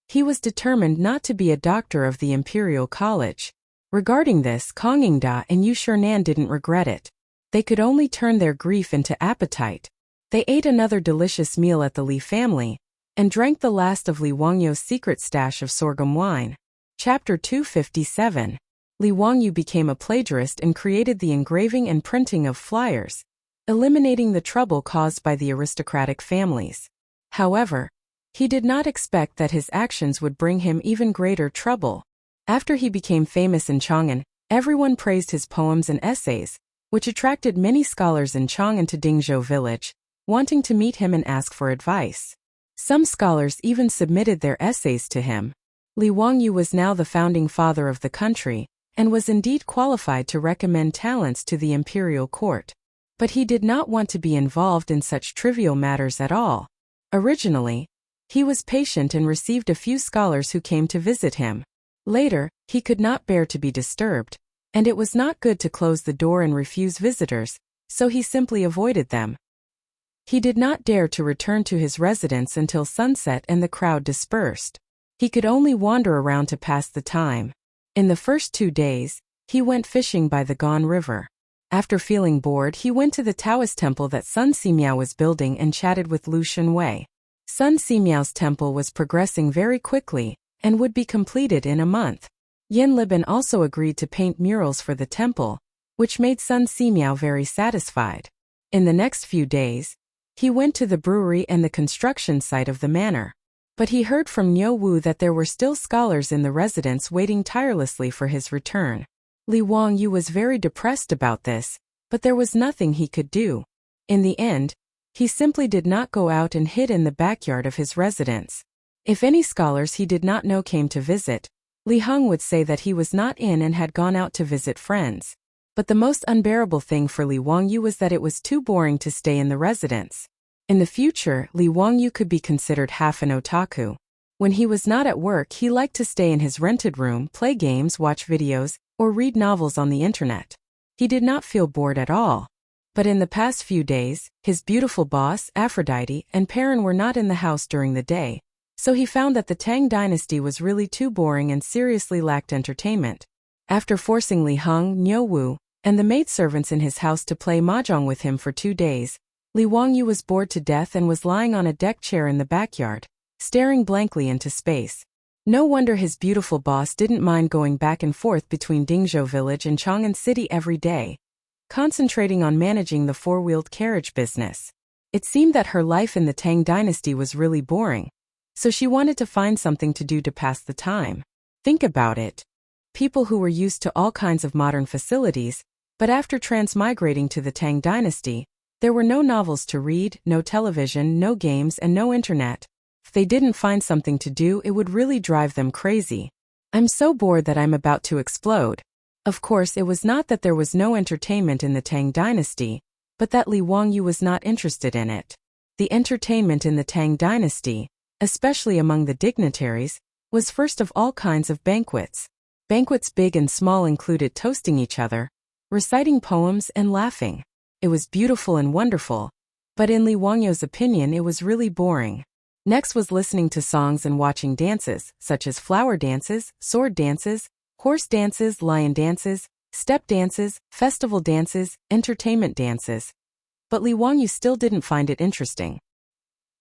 He was determined not to be a doctor of the Imperial College. Regarding this, Chang'an and Chang'an didn't regret it. They could only turn their grief into appetite. They ate another delicious meal at the Li family, and drank the last of Li Wangyu's secret stash of sorghum wine. Chapter 257. Li Wangyu became a plagiarist and created the engraving and printing of flyers, eliminating the trouble caused by the aristocratic families. However, he did not expect that his actions would bring him even greater trouble. After he became famous in Chang'an, everyone praised his poems and essays, which attracted many scholars in Chang'an to Dingzhou village, wanting to meet him and ask for advice. Some scholars even submitted their essays to him. Li Wangyu was now the founding father of the country, and was indeed qualified to recommend talents to the imperial court. But he did not want to be involved in such trivial matters at all. Originally, he was patient and received a few scholars who came to visit him. Later, he could not bear to be disturbed, and it was not good to close the door and refuse visitors, so he simply avoided them. He did not dare to return to his residence until sunset and the crowd dispersed. He could only wander around to pass the time. In the first 2 days, he went fishing by the Gan River. After feeling bored, he went to the Taoist temple that Sun Simiao was building and chatted with Lu Shenwei. Sun Simiao's temple was progressing very quickly, and would be completed in a month. Yin Liban also agreed to paint murals for the temple, which made Sun Simiao very satisfied. In the next few days, he went to the brewery and the construction site of the manor. But he heard from Niu Wu that there were still scholars in the residence waiting tirelessly for his return. Li Wangyu was very depressed about this, but there was nothing he could do. In the end, he simply did not go out and hid in the backyard of his residence. If any scholars he did not know came to visit, Li Heng would say that he was not in and had gone out to visit friends. But the most unbearable thing for Li Wangyu was that it was too boring to stay in the residence. In the future, Li Wangyu could be considered half an otaku. When he was not at work, he liked to stay in his rented room, play games, watch videos, or read novels on the internet. He did not feel bored at all. But in the past few days, his beautiful boss, Aphrodite, and Perrin were not in the house during the day, so he found that the Tang dynasty was really too boring and seriously lacked entertainment. After forcing Li Heng, Niu Wu, and the maidservants in his house to play mahjong with him for 2 days, Li Wangyu was bored to death and was lying on a deck chair in the backyard, staring blankly into space. No wonder his beautiful boss didn't mind going back and forth between Dingzhou village and Chang'an city every day, concentrating on managing the four-wheeled carriage business. It seemed that her life in the Tang dynasty was really boring, so she wanted to find something to do to pass the time. Think about it. People who were used to all kinds of modern facilities, but after transmigrating to the Tang dynasty, there were no novels to read, no television, no games, and no internet. If they didn't find something to do, it would really drive them crazy. I'm so bored that I'm about to explode. Of course, it was not that there was no entertainment in the Tang dynasty, but that Li Wangyu was not interested in it. The entertainment in the Tang dynasty, especially among the dignitaries, was first of all kinds of banquets. Banquets big and small included toasting each other, reciting poems, and laughing. It was beautiful and wonderful, but in Li Wangyu's opinion it was really boring. Next was listening to songs and watching dances, such as flower dances, sword dances, horse dances, lion dances, step dances, festival dances, entertainment dances. But Li Wangyu still didn't find it interesting.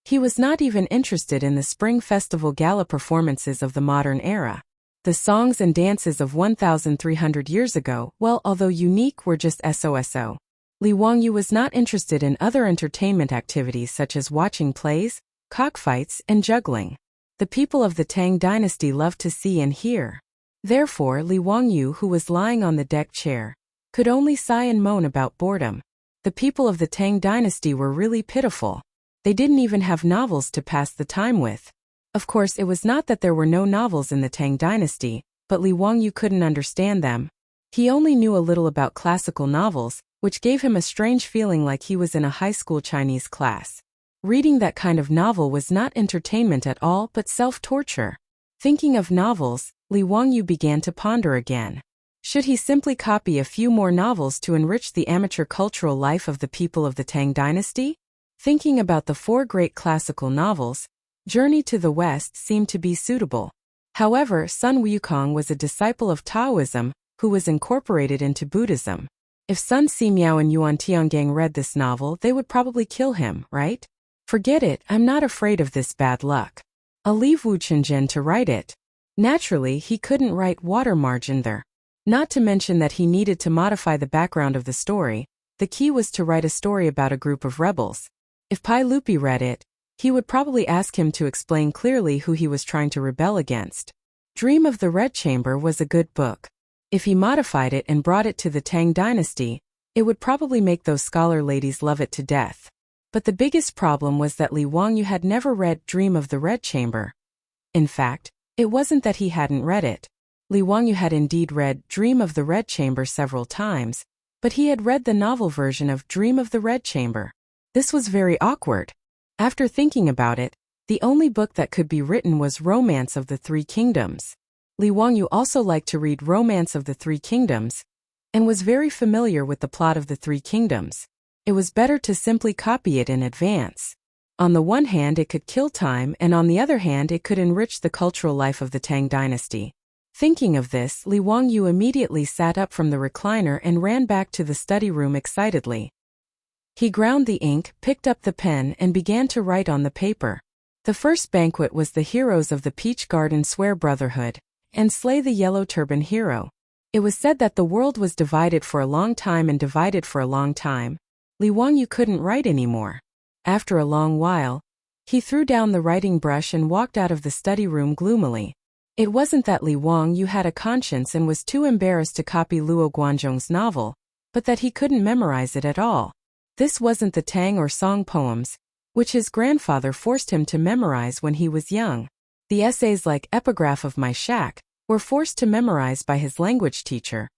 He was not even interested in the Spring Festival gala performances of the modern era. The songs and dances of 1,300 years ago, well, although unique, were just so. Li Wangyu was not interested in other entertainment activities such as watching plays, cockfights, and juggling. The people of the Tang dynasty loved to see and hear. Therefore, Li Wangyu, who was lying on the deck chair, could only sigh and moan about boredom. The people of the Tang dynasty were really pitiful. They didn't even have novels to pass the time with. Of course, it was not that there were no novels in the Tang dynasty, but Li Wangyu couldn't understand them. He only knew a little about classical novels, which gave him a strange feeling like he was in a high school Chinese class. Reading that kind of novel was not entertainment at all but self-torture. Thinking of novels, Li Wangyu began to ponder again. Should he simply copy a few more novels to enrich the amateur cultural life of the people of the Tang dynasty? Thinking about the 4 great classical novels, Journey to the West seemed to be suitable. However, Sun Wukong was a disciple of Taoism, who was incorporated into Buddhism. If Sun Simiao and Yuan Tiangang read this novel, they would probably kill him, right? Forget it, I'm not afraid of this bad luck. I'll leave Wu Chenjin to write it. Naturally, he couldn't write water margin there. Not to mention that he needed to modify the background of the story. The key was to write a story about a group of rebels. If Pai Lupi read it, he would probably ask him to explain clearly who he was trying to rebel against. Dream of the Red Chamber was a good book. If he modified it and brought it to the Tang dynasty, it would probably make those scholar ladies love it to death. But the biggest problem was that Li Wangyu had never read Dream of the Red Chamber. In fact, it wasn't that he hadn't read it. Li Wangyu had indeed read Dream of the Red Chamber several times, but he had read the novel version of Dream of the Red Chamber. This was very awkward. After thinking about it, the only book that could be written was Romance of the Three Kingdoms. Li Wangyu also liked to read Romance of the Three Kingdoms, and was very familiar with the plot of the Three Kingdoms. It was better to simply copy it in advance. On the one hand, it could kill time, and on the other hand, it could enrich the cultural life of the Tang dynasty. Thinking of this, Li Wangyu immediately sat up from the recliner and ran back to the study room excitedly. He ground the ink, picked up the pen, and began to write on the paper. The first banquet was the heroes of the Peach Garden swear brotherhood, and slay the Yellow Turban hero. It was said that the world was divided for a long time and divided for a long time. Li Wangyu couldn't write anymore. After a long while, he threw down the writing brush and walked out of the study room gloomily. It wasn't that Li Wangyu had a conscience and was too embarrassed to copy Luo Guanzhong's novel, but that he couldn't memorize it at all. This wasn't the Tang or Song poems, which his grandfather forced him to memorize when he was young. The essays like Epigraph of My Shack were forced to memorize by his language teacher.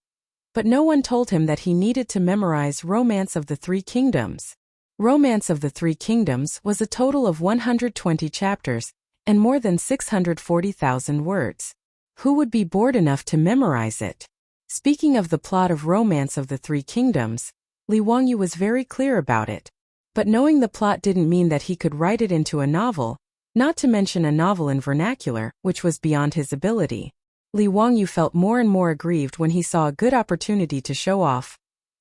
But no one told him that he needed to memorize Romance of the Three Kingdoms. Romance of the Three Kingdoms was a total of 120 chapters, and more than 640,000 words. Who would be bored enough to memorize it? Speaking of the plot of Romance of the Three Kingdoms, Li Wangyu was very clear about it. But knowing the plot didn't mean that he could write it into a novel, not to mention a novel in vernacular, which was beyond his ability. Li Wangyu felt more and more aggrieved when he saw a good opportunity to show off.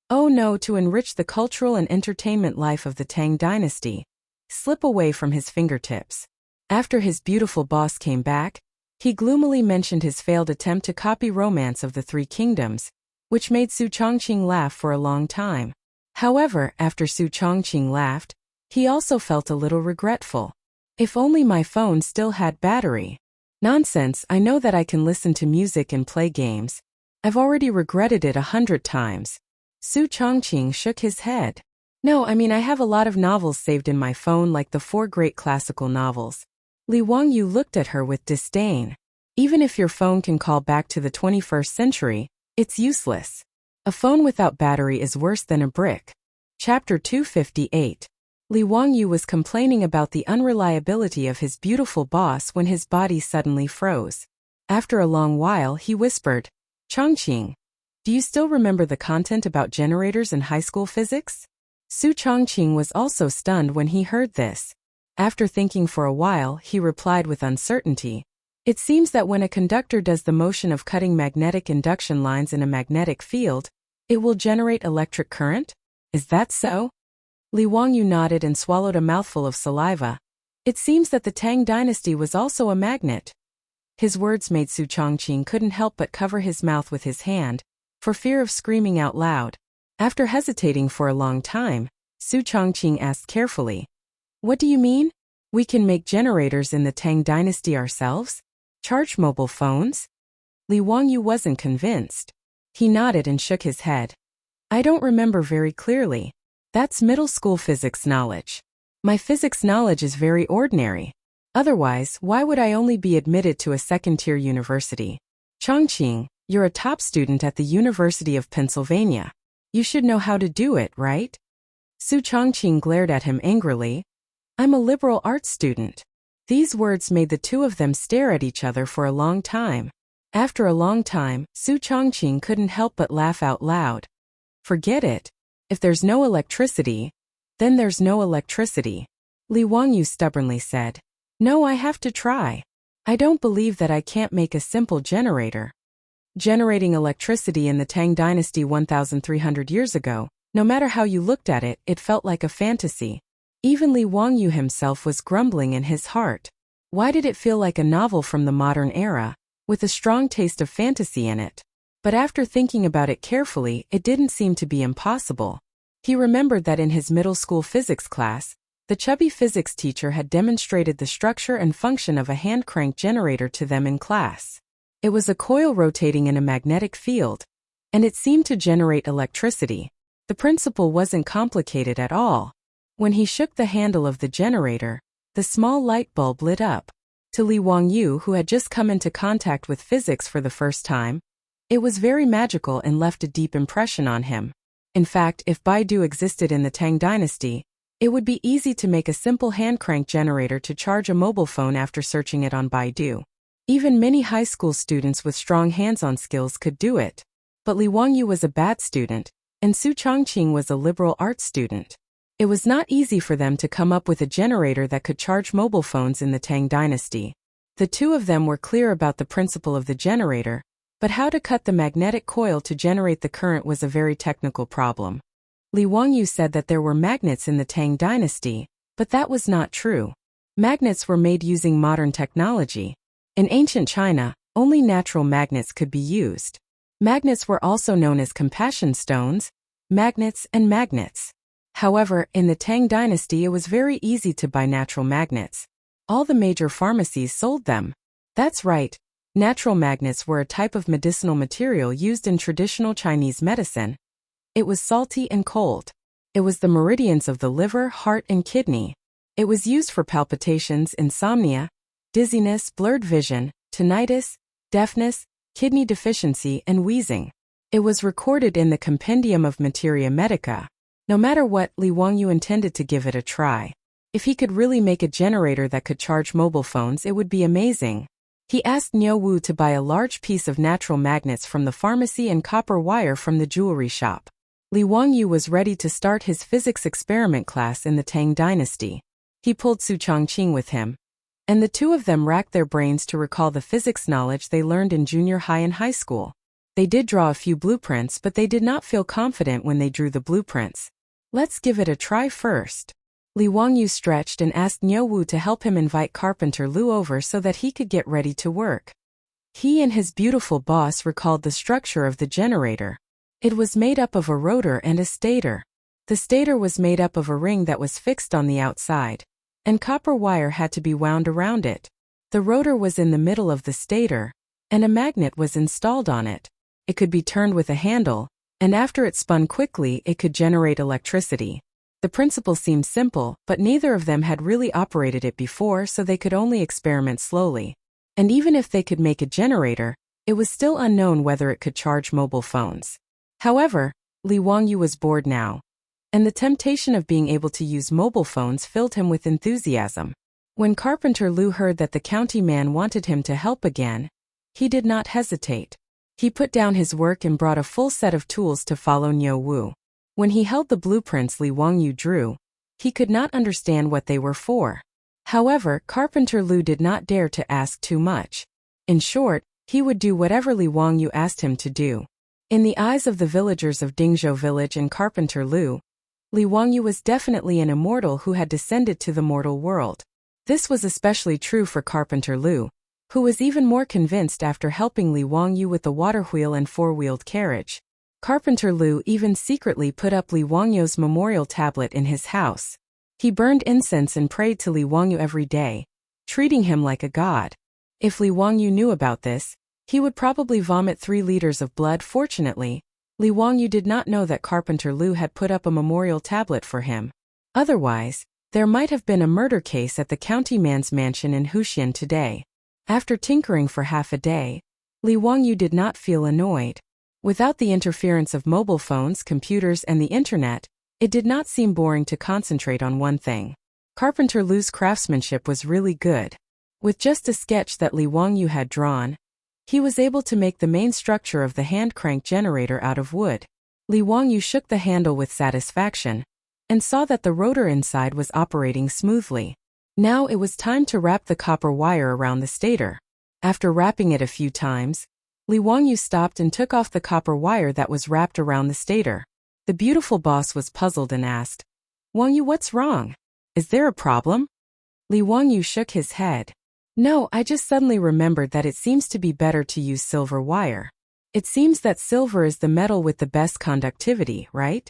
Oh no, to enrich the cultural and entertainment life of the Tang dynasty. Slip away from his fingertips. After his beautiful boss came back, he gloomily mentioned his failed attempt to copy Romance of the Three Kingdoms, which made Su Chongqing laugh for a long time. However, after Su Chongqing laughed, he also felt a little regretful. If only my phone still had battery. Nonsense, I know that I can listen to music and play games. I've already regretted it 100 times. Su Chongqing shook his head. No, I mean I have a lot of novels saved in my phone like the 4 great classical novels. Li Wangyu looked at her with disdain. Even if your phone can call back to the 21st century, it's useless. A phone without battery is worse than a brick. Chapter 258. Li Wangyu was complaining about the unreliability of his beautiful boss when his body suddenly froze. After a long while, he whispered, Chongqing, do you still remember the content about generators in high school physics? Su Chongqing was also stunned when he heard this. After thinking for a while, he replied with uncertainty. It seems that when a conductor does the motion of cutting magnetic induction lines in a magnetic field, it will generate electric current? Is that so? Li Wangyu nodded and swallowed a mouthful of saliva. It seems that the Tang dynasty was also a magnet. His words made Su Chongqing couldn't help but cover his mouth with his hand, for fear of screaming out loud. After hesitating for a long time, Su Chongqing asked carefully, What do you mean? We can make generators in the Tang dynasty ourselves? Charge mobile phones? Li Wangyu wasn't convinced. He nodded and shook his head. I don't remember very clearly. That's middle school physics knowledge. My physics knowledge is very ordinary. Otherwise, why would I only be admitted to a second-tier university? Chongqing, you're a top student at the University of Pennsylvania. You should know how to do it, right? Su Chongqing glared at him angrily. I'm a liberal arts student. These words made the two of them stare at each other for a long time. After a long time, Su Changqing couldn't help but laugh out loud. Forget it. If there's no electricity, then there's no electricity, Li Wangyu stubbornly said. No, I have to try. I don't believe that I can't make a simple generator. Generating electricity in the Tang dynasty 1,300 years ago, no matter how you looked at it, it felt like a fantasy. Even Li Wangyu himself was grumbling in his heart. Why did it feel like a novel from the modern era, with a strong taste of fantasy in it? But after thinking about it carefully, it didn't seem to be impossible. He remembered that in his middle school physics class, the chubby physics teacher had demonstrated the structure and function of a hand-crank generator to them in class. It was a coil rotating in a magnetic field, and it seemed to generate electricity. The principle wasn't complicated at all. When he shook the handle of the generator, the small light bulb lit up. To Li Wangyu, who had just come into contact with physics for the first time, it was very magical and left a deep impression on him. In fact, if Baidu existed in the Tang dynasty, it would be easy to make a simple hand-crank generator to charge a mobile phone after searching it on Baidu. Even many high school students with strong hands-on skills could do it. But Li Wangyu was a bad student, and Su Changqing was a liberal arts student. It was not easy for them to come up with a generator that could charge mobile phones in the Tang dynasty. The two of them were clear about the principle of the generator, but how to cut the magnetic coil to generate the current was a very technical problem. Li Wangyu said that there were magnets in the Tang dynasty, but that was not true. Magnets were made using modern technology. In ancient China, only natural magnets could be used. Magnets were also known as compassion stones, magnets, and magnets. However, in the Tang dynasty it was very easy to buy natural magnets. All the major pharmacies sold them. That's right. Natural magnets were a type of medicinal material used in traditional Chinese medicine. It was salty and cold. It was the meridians of the liver, heart, and kidney. It was used for palpitations, insomnia, dizziness, blurred vision, tinnitus, deafness, kidney deficiency, and wheezing. It was recorded in the Compendium of Materia Medica. No matter what, Li Wangyu intended to give it a try. If he could really make a generator that could charge mobile phones, it would be amazing. He asked Niu Wu to buy a large piece of natural magnets from the pharmacy and copper wire from the jewelry shop. Li Wangyu was ready to start his physics experiment class in the Tang dynasty. He pulled Su Changqing with him, and the two of them racked their brains to recall the physics knowledge they learned in junior high and high school. They did draw a few blueprints, but they did not feel confident when they drew the blueprints. Let's give it a try first. Li Wangyu stretched and asked Niu Wu to help him invite Carpenter Lu over so that he could get ready to work. He and his beautiful boss recalled the structure of the generator. It was made up of a rotor and a stator. The stator was made up of a ring that was fixed on the outside, and copper wire had to be wound around it. The rotor was in the middle of the stator, and a magnet was installed on it. It could be turned with a handle, and after it spun quickly, it could generate electricity. The principle seemed simple, but neither of them had really operated it before, so they could only experiment slowly. And even if they could make a generator, it was still unknown whether it could charge mobile phones. However, Li Wangyu was bored now, and the temptation of being able to use mobile phones filled him with enthusiasm. When Carpenter Lu heard that the county man wanted him to help again, he did not hesitate. He put down his work and brought a full set of tools to follow Niu Wu. When he held the blueprints Li Wangyu drew, he could not understand what they were for. However, Carpenter Lu did not dare to ask too much. In short, he would do whatever Li Wangyu asked him to do. In the eyes of the villagers of Dingzhou village and Carpenter Lu, Li Wangyu was definitely an immortal who had descended to the mortal world. This was especially true for Carpenter Lu, who was even more convinced after helping Li Wangyu with the water wheel and four-wheeled carriage. Carpenter Lu even secretly put up Li Wangyu's memorial tablet in his house. He burned incense and prayed to Li Wangyu every day, treating him like a god. If Li Wangyu knew about this, he would probably vomit 3 liters of blood. Fortunately, Li Wangyu did not know that Carpenter Lu had put up a memorial tablet for him. Otherwise, there might have been a murder case at the county man's mansion in Huxian today. After tinkering for half a day, Li Wangyu did not feel annoyed. Without the interference of mobile phones, computers, and the internet, it did not seem boring to concentrate on one thing. Carpenter Lu's craftsmanship was really good. With just a sketch that Li Wangyu had drawn, he was able to make the main structure of the hand crank generator out of wood. Li Wangyu shook the handle with satisfaction and saw that the rotor inside was operating smoothly. Now it was time to wrap the copper wire around the stator. After wrapping it a few times, Li Wangyu stopped and took off the copper wire that was wrapped around the stator. The beautiful boss was puzzled and asked, "Wangyu, what's wrong? Is there a problem?" Li Wangyu shook his head. "No, I just suddenly remembered that it seems to be better to use silver wire. It seems that silver is the metal with the best conductivity, right?"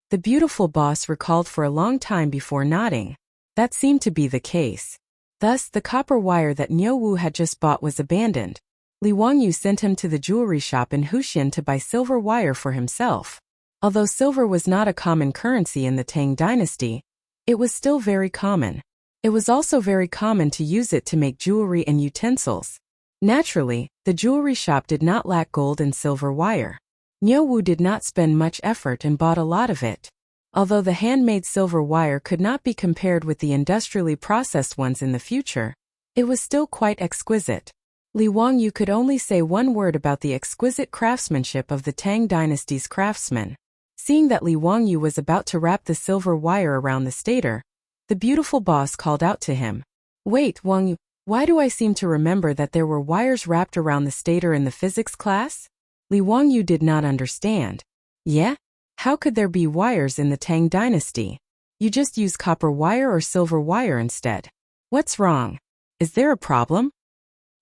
The beautiful boss recalled for a long time before nodding. That seemed to be the case. Thus, the copper wire that Niu Wu had just bought was abandoned. Li Wangyu sent him to the jewelry shop in Huxian to buy silver wire for himself. Although silver was not a common currency in the Tang dynasty, it was still very common. It was also very common to use it to make jewelry and utensils. Naturally, the jewelry shop did not lack gold and silver wire. Niu Wu did not spend much effort and bought a lot of it. Although the handmade silver wire could not be compared with the industrially processed ones in the future, it was still quite exquisite. Li Wangyu could only say one word about the exquisite craftsmanship of the Tang dynasty's craftsmen. Seeing that Li Wangyu was about to wrap the silver wire around the stator, the beautiful boss called out to him, "Wait, Wangyu, why do I seem to remember that there were wires wrapped around the stator in the physics class?" Li Wangyu did not understand. "Yeah? How could there be wires in the Tang dynasty? You just use copper wire or silver wire instead. What's wrong? Is there a problem?"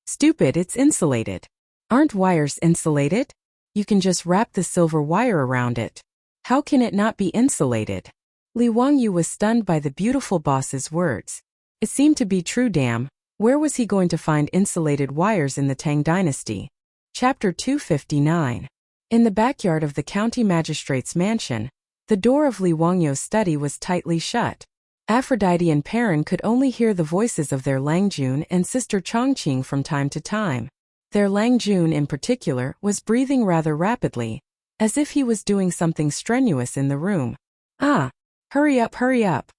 "Stupid, it's insulated." "Aren't wires insulated? You can just wrap the silver wire around it. How can it not be insulated?" Li Wangyu was stunned by the beautiful boss's words. It seemed to be true. Damn, where was he going to find insulated wires in the Tang dynasty? Chapter 259. In the backyard of the county magistrate's mansion, the door of Li Wangyu's study was tightly shut. Aphrodite and Perrin could only hear the voices of their Langjun and sister Chongqing from time to time. Their Langjun in particular was breathing rather rapidly, as if he was doing something strenuous in the room. "Ah! Hurry up, hurry up."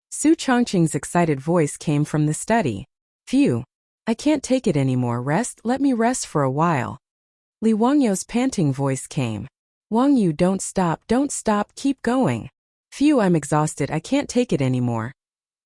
Su Chongqing's excited voice came from the study. "Phew! I can't take it anymore. Let me rest for a while." Li Wangyu's panting voice came. "Wangyu, don't stop, keep going." "Phew, I'm exhausted, I can't take it anymore.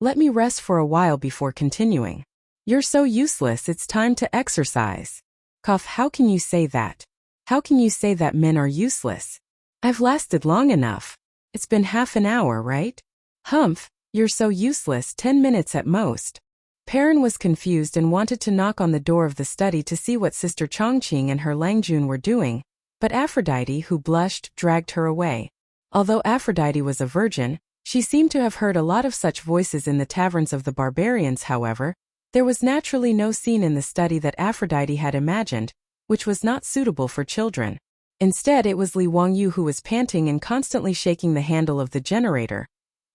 Let me rest for a while before continuing." "You're so useless, it's time to exercise." "Cough, how can you say that? How can you say that men are useless? I've lasted long enough. It's been half an hour, right?" "Humph, you're so useless, 10 minutes at most." Perrin was confused and wanted to knock on the door of the study to see what Sister Chongqing and her Langjun were doing, but Aphrodite, who blushed, dragged her away. Although Aphrodite was a virgin, she seemed to have heard a lot of such voices in the taverns of the barbarians. However, there was naturally no scene in the study that Aphrodite had imagined, which was not suitable for children. Instead, it was Li Wangyu who was panting and constantly shaking the handle of the generator.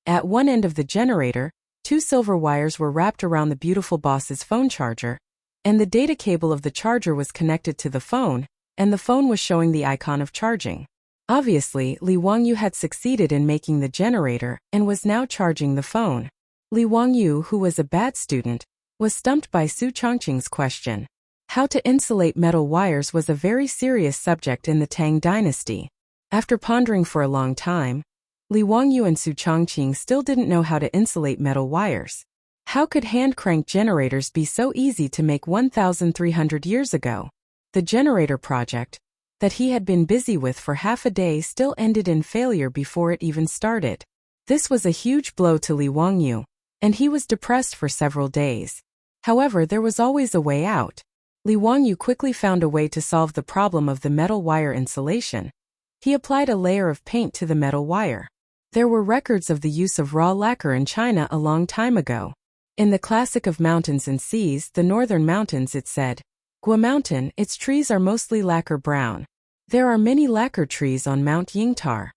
At one end of the generator, 2 silver wires were wrapped around the beautiful boss's phone charger, and the data cable of the charger was connected to the phone, and the phone was showing the icon of charging. Obviously, Li Wangyu had succeeded in making the generator and was now charging the phone. Li Wangyu, who was a bad student, was stumped by Su Chongqing's question. How to insulate metal wires was a very serious subject in the Tang dynasty. After pondering for a long time, Li Wangyu and Su Chongqing still didn't know how to insulate metal wires. How could hand-crank generators be so easy to make 1,300 years ago? The generator project, that he had been busy with for half a day, still ended in failure before it even started. This was a huge blow to Li Wangyu, and he was depressed for several days. However, there was always a way out. Li Wangyu quickly found a way to solve the problem of the metal wire insulation. He applied a layer of paint to the metal wire. There were records of the use of raw lacquer in China a long time ago. In the classic of mountains and seas, the northern mountains, it said, "Gua Mountain, its trees are mostly lacquer brown. There are many lacquer trees on Mount Yingtar."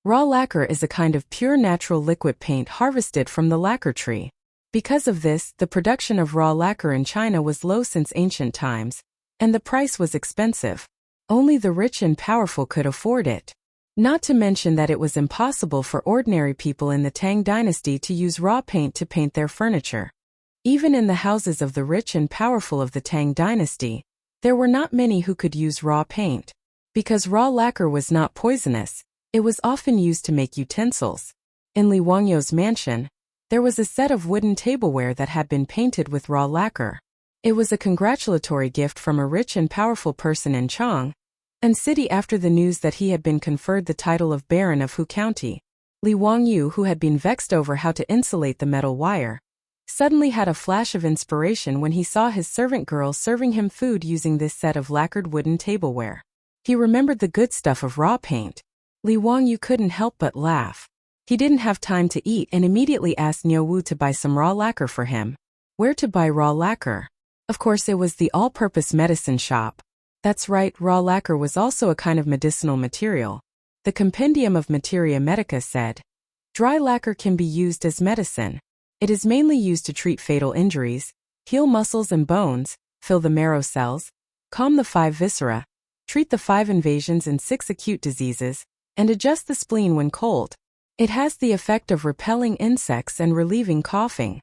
Raw lacquer is a kind of pure natural liquid paint harvested from the lacquer tree. Because of this, the production of raw lacquer in China was low since ancient times, and the price was expensive. Only the rich and powerful could afford it. Not to mention that it was impossible for ordinary people in the Tang dynasty to use raw paint to paint their furniture. Even in the houses of the rich and powerful of the Tang dynasty, there were not many who could use raw paint. Because raw lacquer was not poisonous, it was often used to make utensils. In Li Wangyou's mansion, there was a set of wooden tableware that had been painted with raw lacquer. It was a congratulatory gift from a rich and powerful person in Chang'an city after the news that he had been conferred the title of Baron of Hu County. Li Wangyou, who had been vexed over how to insulate the metal wire, suddenly had a flash of inspiration when he saw his servant girl serving him food using this set of lacquered wooden tableware. He remembered the good stuff of raw paint. Li Wangyou couldn't help but laugh. He didn't have time to eat and immediately asked Niu Wu to buy some raw lacquer for him. Where to buy raw lacquer? Of course, it was the all-purpose medicine shop. That's right, raw lacquer was also a kind of medicinal material. The Compendium of Materia Medica said, dry lacquer can be used as medicine. It is mainly used to treat fatal injuries, heal muscles and bones, fill the marrow cells, calm the 5 viscera, treat the 5 invasions and 6 acute diseases, and adjust the spleen when cold. It has the effect of repelling insects and relieving coughing.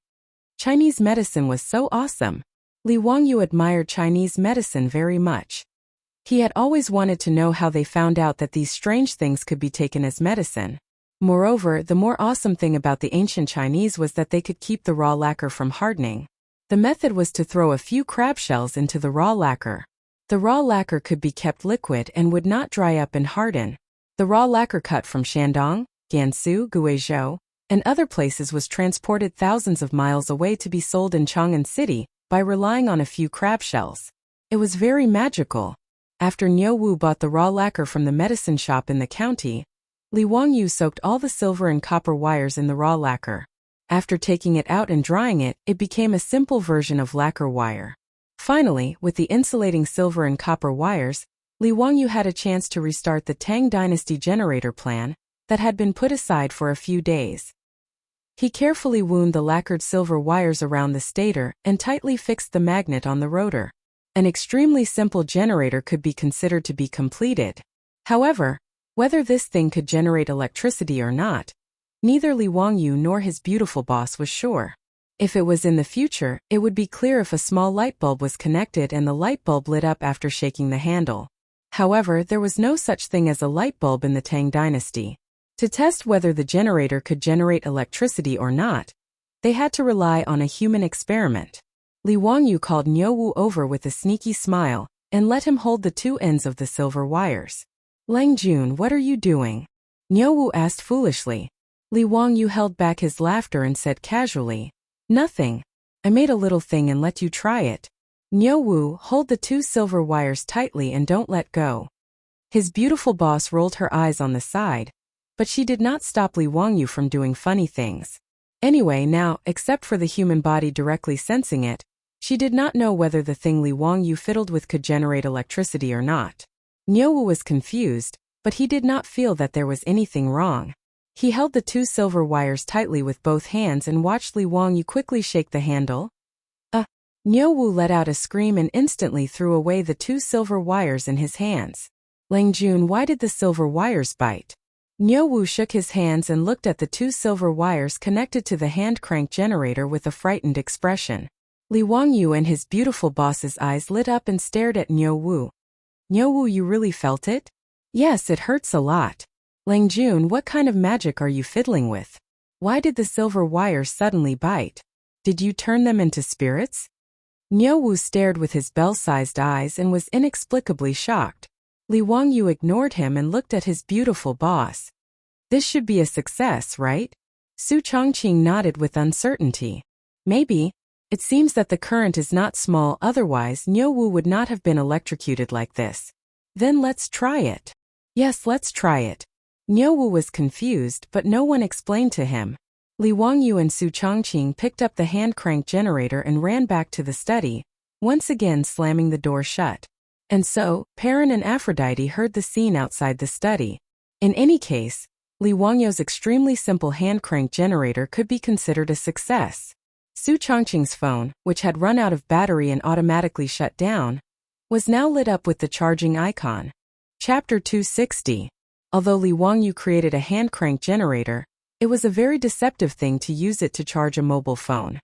Chinese medicine was so awesome. Li Wangyou admired Chinese medicine very much. He had always wanted to know how they found out that these strange things could be taken as medicine. Moreover, the more awesome thing about the ancient Chinese was that they could keep the raw lacquer from hardening. The method was to throw a few crab shells into the raw lacquer. The raw lacquer could be kept liquid and would not dry up and harden. The raw lacquer cut from Shandong, Gansu, Guizhou, and other places was transported thousands of miles away to be sold in Chang'an City by relying on a few crab shells. It was very magical. After Niu Wu bought the raw lacquer from the medicine shop in the county, Li Wangyou soaked all the silver and copper wires in the raw lacquer. After taking it out and drying it, it became a simple version of lacquer wire. Finally, with the insulating silver and copper wires, Li Wangyou had a chance to restart the Tang dynasty generator plan that had been put aside for a few days. He carefully wound the lacquered silver wires around the stator and tightly fixed the magnet on the rotor. An extremely simple generator could be considered to be completed. However, whether this thing could generate electricity or not, neither Li Wangyou nor his beautiful boss was sure. If it was in the future, it would be clear if a small light bulb was connected and the light bulb lit up after shaking the handle. However, there was no such thing as a light bulb in the Tang dynasty. To test whether the generator could generate electricity or not, they had to rely on a human experiment. Li Wangyou called Niu Wu over with a sneaky smile and let him hold the 2 ends of the silver wires. Lang Jun, what are you doing? Niu Wu asked foolishly. Li Wangyou held back his laughter and said casually, nothing. I made a little thing and let you try it. Niu Wu, hold the 2 silver wires tightly and don't let go. His beautiful boss rolled her eyes on the side, but she did not stop Li Wangyou from doing funny things. Anyway, now, except for the human body directly sensing it, she did not know whether the thing Li Wangyou fiddled with could generate electricity or not. Niu Wu was confused, but he did not feel that there was anything wrong. He held the 2 silver wires tightly with both hands and watched Li Wangyou quickly shake the handle. Niu Wu let out a scream and instantly threw away the 2 silver wires in his hands. Lang Jun, why did the silver wires bite? Niu Wu shook his hands and looked at the 2 silver wires connected to the hand crank generator with a frightened expression. Li Wangyou and his beautiful boss's eyes lit up and stared at Niu Wu. Niu Wu, you really felt it? Yes, it hurts a lot. Lang Jun, what kind of magic are you fiddling with? Why did the silver wires suddenly bite? Did you turn them into spirits? Niu Wu stared with his bell-sized eyes and was inexplicably shocked. Li Wangyou ignored him and looked at his beautiful boss. This should be a success, right? Su Chongqing nodded with uncertainty. Maybe. It seems that the current is not small, otherwise Niu Wu would not have been electrocuted like this. Then let's try it. Yes, let's try it. Niu Wu was confused, but no one explained to him. Li Wangyou and Su Chongqing picked up the hand crank generator and ran back to the study, once again slamming the door shut. And so, Perrin and Aphrodite heard the scene outside the study. In any case, Li Wangyou's extremely simple hand crank generator could be considered a success. Su Chongqing's phone, which had run out of battery and automatically shut down, was now lit up with the charging icon. Chapter 260. Although Li Wangyu created a hand crank generator, it was a very deceptive thing to use it to charge a mobile phone.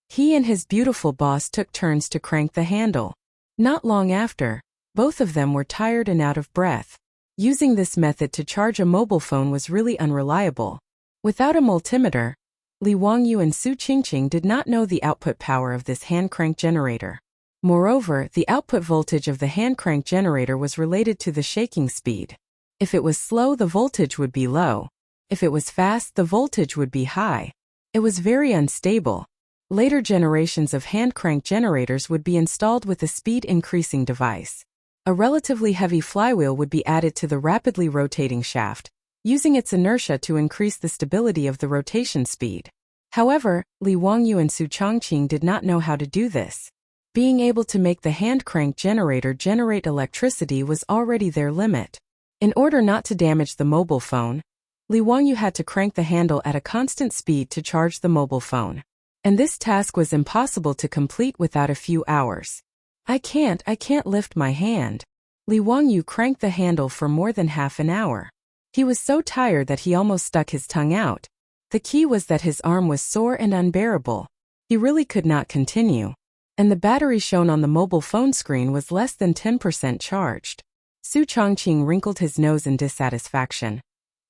He and his beautiful boss took turns to crank the handle. Not long after, both of them were tired and out of breath. Using this method to charge a mobile phone was really unreliable. Without a multimeter, Li Wangyu and Su Qingqing did not know the output power of this hand crank generator. Moreover, the output voltage of the hand crank generator was related to the shaking speed. If it was slow, the voltage would be low. If it was fast, the voltage would be high. It was very unstable. Later generations of hand crank generators would be installed with a speed increasing device. A relatively heavy flywheel would be added to the rapidly rotating shaft, using its inertia to increase the stability of the rotation speed. However, Li Wangyu and Su Changqing did not know how to do this. Being able to make the hand crank generator generate electricity was already their limit. In order not to damage the mobile phone, Li Wangyu had to crank the handle at a constant speed to charge the mobile phone. And this task was impossible to complete without a few hours. I can't lift my hand. Li Wangyu cranked the handle for more than half an hour. He was so tired that he almost stuck his tongue out. The key was that his arm was sore and unbearable. He really could not continue. And the battery shown on the mobile phone screen was less than 10% charged. Su Changqing wrinkled his nose in dissatisfaction.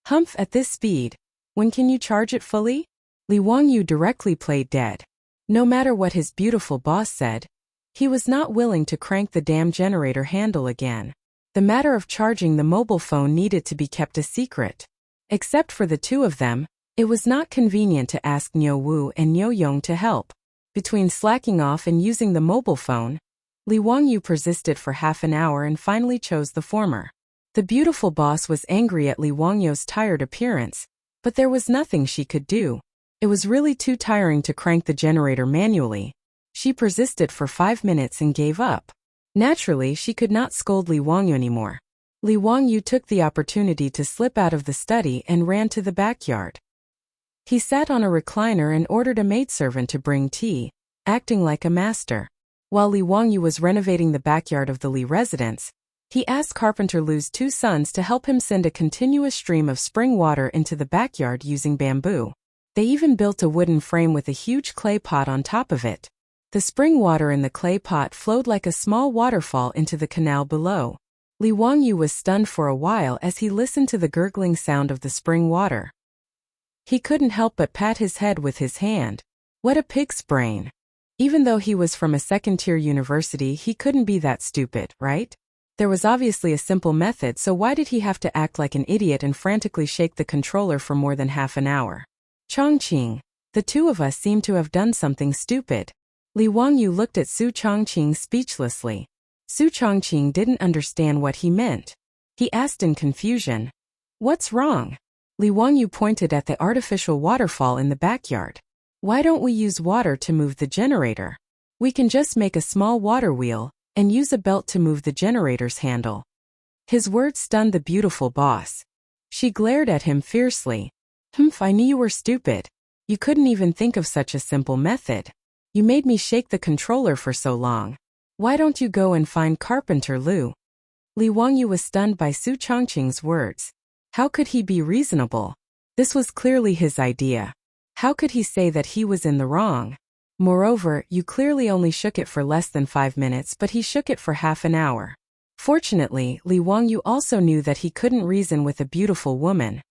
Humph, at this speed, when can you charge it fully? Li Wangyu directly played dead. No matter what his beautiful boss said, he was not willing to crank the damn generator handle again. The matter of charging the mobile phone needed to be kept a secret. Except for the two of them, it was not convenient to ask Niu Wu and Niu Yong to help. Between slacking off and using the mobile phone, Li Wangyu persisted for half an hour and finally chose the former. The beautiful boss was angry at Li Wangyu's tired appearance, but there was nothing she could do. It was really too tiring to crank the generator manually. She persisted for 5 minutes and gave up. Naturally, she could not scold Li Wangyu anymore. Li Wangyu took the opportunity to slip out of the study and ran to the backyard. He sat on a recliner and ordered a maidservant to bring tea, acting like a master. While Li Wangyu was renovating the backyard of the Li residence, he asked Carpenter Lu's two sons to help him send a continuous stream of spring water into the backyard using bamboo. They even built a wooden frame with a huge clay pot on top of it. The spring water in the clay pot flowed like a small waterfall into the canal below. Li Wangyu was stunned for a while as he listened to the gurgling sound of the spring water. He couldn't help but pat his head with his hand. What a pig's brain. Even though he was from a second-tier university, he couldn't be that stupid, right? There was obviously a simple method, so why did he have to act like an idiot and frantically shake the controller for more than half an hour? Changqing, the two of us seem to have done something stupid. Li Wangyu looked at Su Changqing speechlessly. Su Changqing didn't understand what he meant. He asked in confusion, "What's wrong?" Li Wangyu pointed at the artificial waterfall in the backyard. "Why don't we use water to move the generator? We can just make a small water wheel and use a belt to move the generator's handle." His words stunned the beautiful boss. She glared at him fiercely. I knew you were stupid. You couldn't even think of such a simple method. You made me shake the controller for so long. Why don't you go and find Carpenter Lu?" Li Wangyu was stunned by Su Changqing's words. How could he be reasonable? This was clearly his idea. How could he say that he was in the wrong? Moreover, you clearly only shook it for less than 5 minutes, but he shook it for half an hour. Fortunately, Li Wangyu also knew that he couldn't reason with a beautiful woman.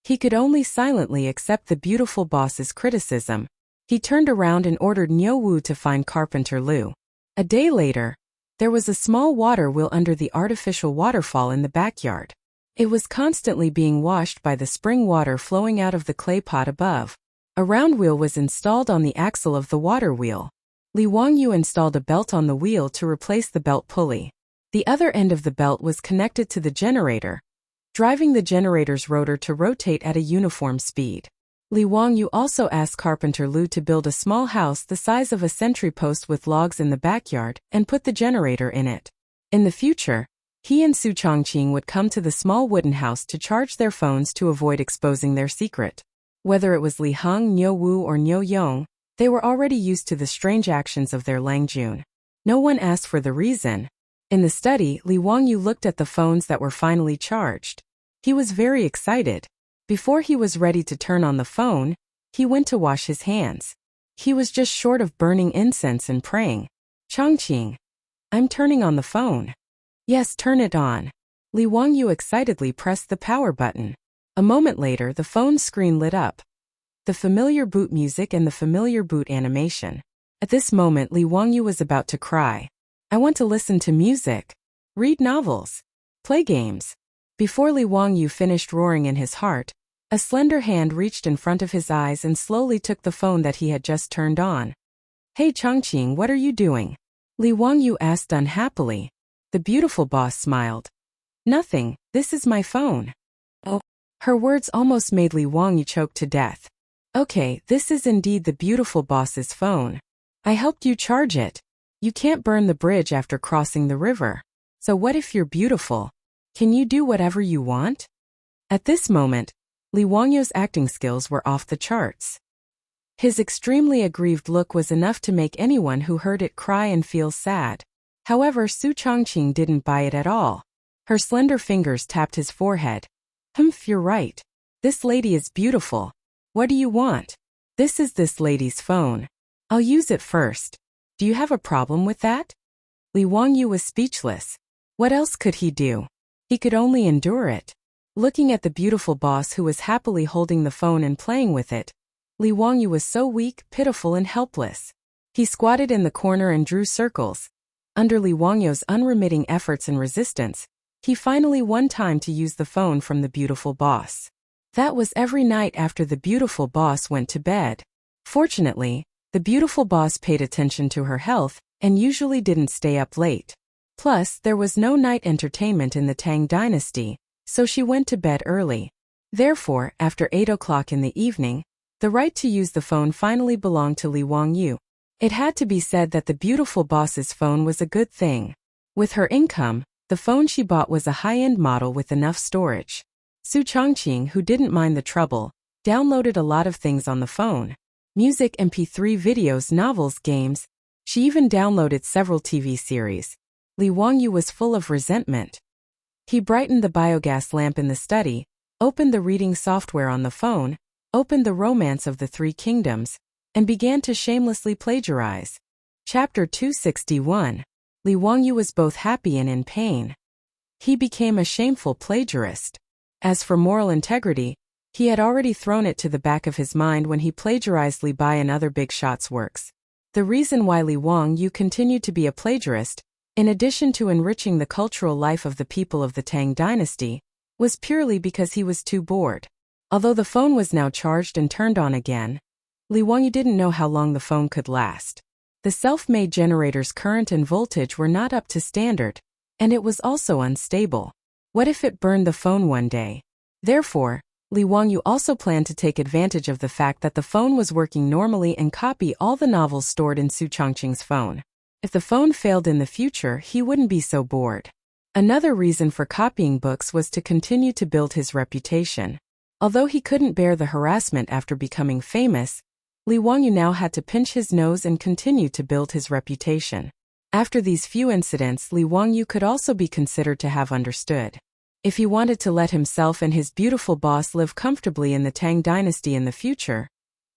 He could only silently accept the beautiful boss's criticism. He turned around and ordered Niu Wu to find Carpenter Lu. A day later, there was a small water wheel under the artificial waterfall in the backyard. It was constantly being washed by the spring water flowing out of the clay pot above. A round wheel was installed on the axle of the water wheel. Li Wangyu installed a belt on the wheel to replace the belt pulley. The other end of the belt was connected to the generator, driving the generator's rotor to rotate at a uniform speed. Li Wangyu also asked Carpenter Lu to build a small house the size of a sentry post with logs in the backyard and put the generator in it. In the future, he and Su Changqing would come to the small wooden house to charge their phones to avoid exposing their secret. Whether it was Li Heng, Niu Wu, or Niu Yong, they were already used to the strange actions of their Lang Jun. No one asked for the reason. In the study, Li Wangyu looked at the phones that were finally charged. He was very excited. Before he was ready to turn on the phone, he went to wash his hands. He was just short of burning incense and praying. Chang'an, I'm turning on the phone. Yes, turn it on. Li Wangyu excitedly pressed the power button. A moment later, the phone screen lit up. The familiar boot music and the familiar boot animation. At this moment, Li Wangyu was about to cry. I want to listen to music, read novels, play games. Before Li Wangyu finished roaring in his heart, a slender hand reached in front of his eyes and slowly took the phone that he had just turned on. Hey Chang'an, what are you doing? Li Wangyu asked unhappily. The beautiful boss smiled. Nothing, this is my phone. Oh. Her words almost made Li Wangyu choke to death. Okay, this is indeed the beautiful boss's phone. I helped you charge it. You can't burn the bridge after crossing the river. So what if you're beautiful? Can you do whatever you want? At this moment, Li Wangyu's acting skills were off the charts. His extremely aggrieved look was enough to make anyone who heard it cry and feel sad. However, Su Changqing didn't buy it at all. Her slender fingers tapped his forehead. You're right. This lady is beautiful. What do you want? This is this lady's phone. I'll use it first. Do you have a problem with that? Li Wangyu was speechless. What else could he do? He could only endure it. Looking at the beautiful boss who was happily holding the phone and playing with it, Li Wangyu was so weak, pitiful and helpless. He squatted in the corner and drew circles. Under Li Wangyu's unremitting efforts and resistance, he finally won time to use the phone from the beautiful boss. That was every night after the beautiful boss went to bed. Fortunately, the beautiful boss paid attention to her health and usually didn't stay up late. Plus, there was no night entertainment in the Tang dynasty, so she went to bed early. Therefore, after 8 o'clock in the evening, the right to use the phone finally belonged to Li Wangyu. It had to be said that the beautiful boss's phone was a good thing. With her income, the phone she bought was a high-end model with enough storage. Su Changqing, who didn't mind the trouble, downloaded a lot of things on the phone. Music, MP3 videos, novels, games. She even downloaded several TV series. Li Wangyu was full of resentment. He brightened the biogas lamp in the study, opened the reading software on the phone, opened the Romance of the Three Kingdoms, and began to shamelessly plagiarize. Chapter 261. Li Wangyu was both happy and in pain. He became a shameful plagiarist. As for moral integrity, he had already thrown it to the back of his mind when he plagiarized Li Bai and other big shots' works. The reason why Li Wangyu continued to be a plagiarist, in addition to enriching the cultural life of the people of the Tang dynasty, was purely because he was too bored. Although the phone was now charged and turned on again, Li Wangyu didn't know how long the phone could last. The self-made generator's current and voltage were not up to standard, and it was also unstable. What if it burned the phone one day? Therefore, Li Wangyu also planned to take advantage of the fact that the phone was working normally and copy all the novels stored in Su Changqing's phone. If the phone failed in the future, he wouldn't be so bored. Another reason for copying books was to continue to build his reputation. Although he couldn't bear the harassment after becoming famous, Li Wangyu now had to pinch his nose and continue to build his reputation. After these few incidents, Li Wangyu could also be considered to have understood. If he wanted to let himself and his beautiful boss live comfortably in the Tang dynasty in the future,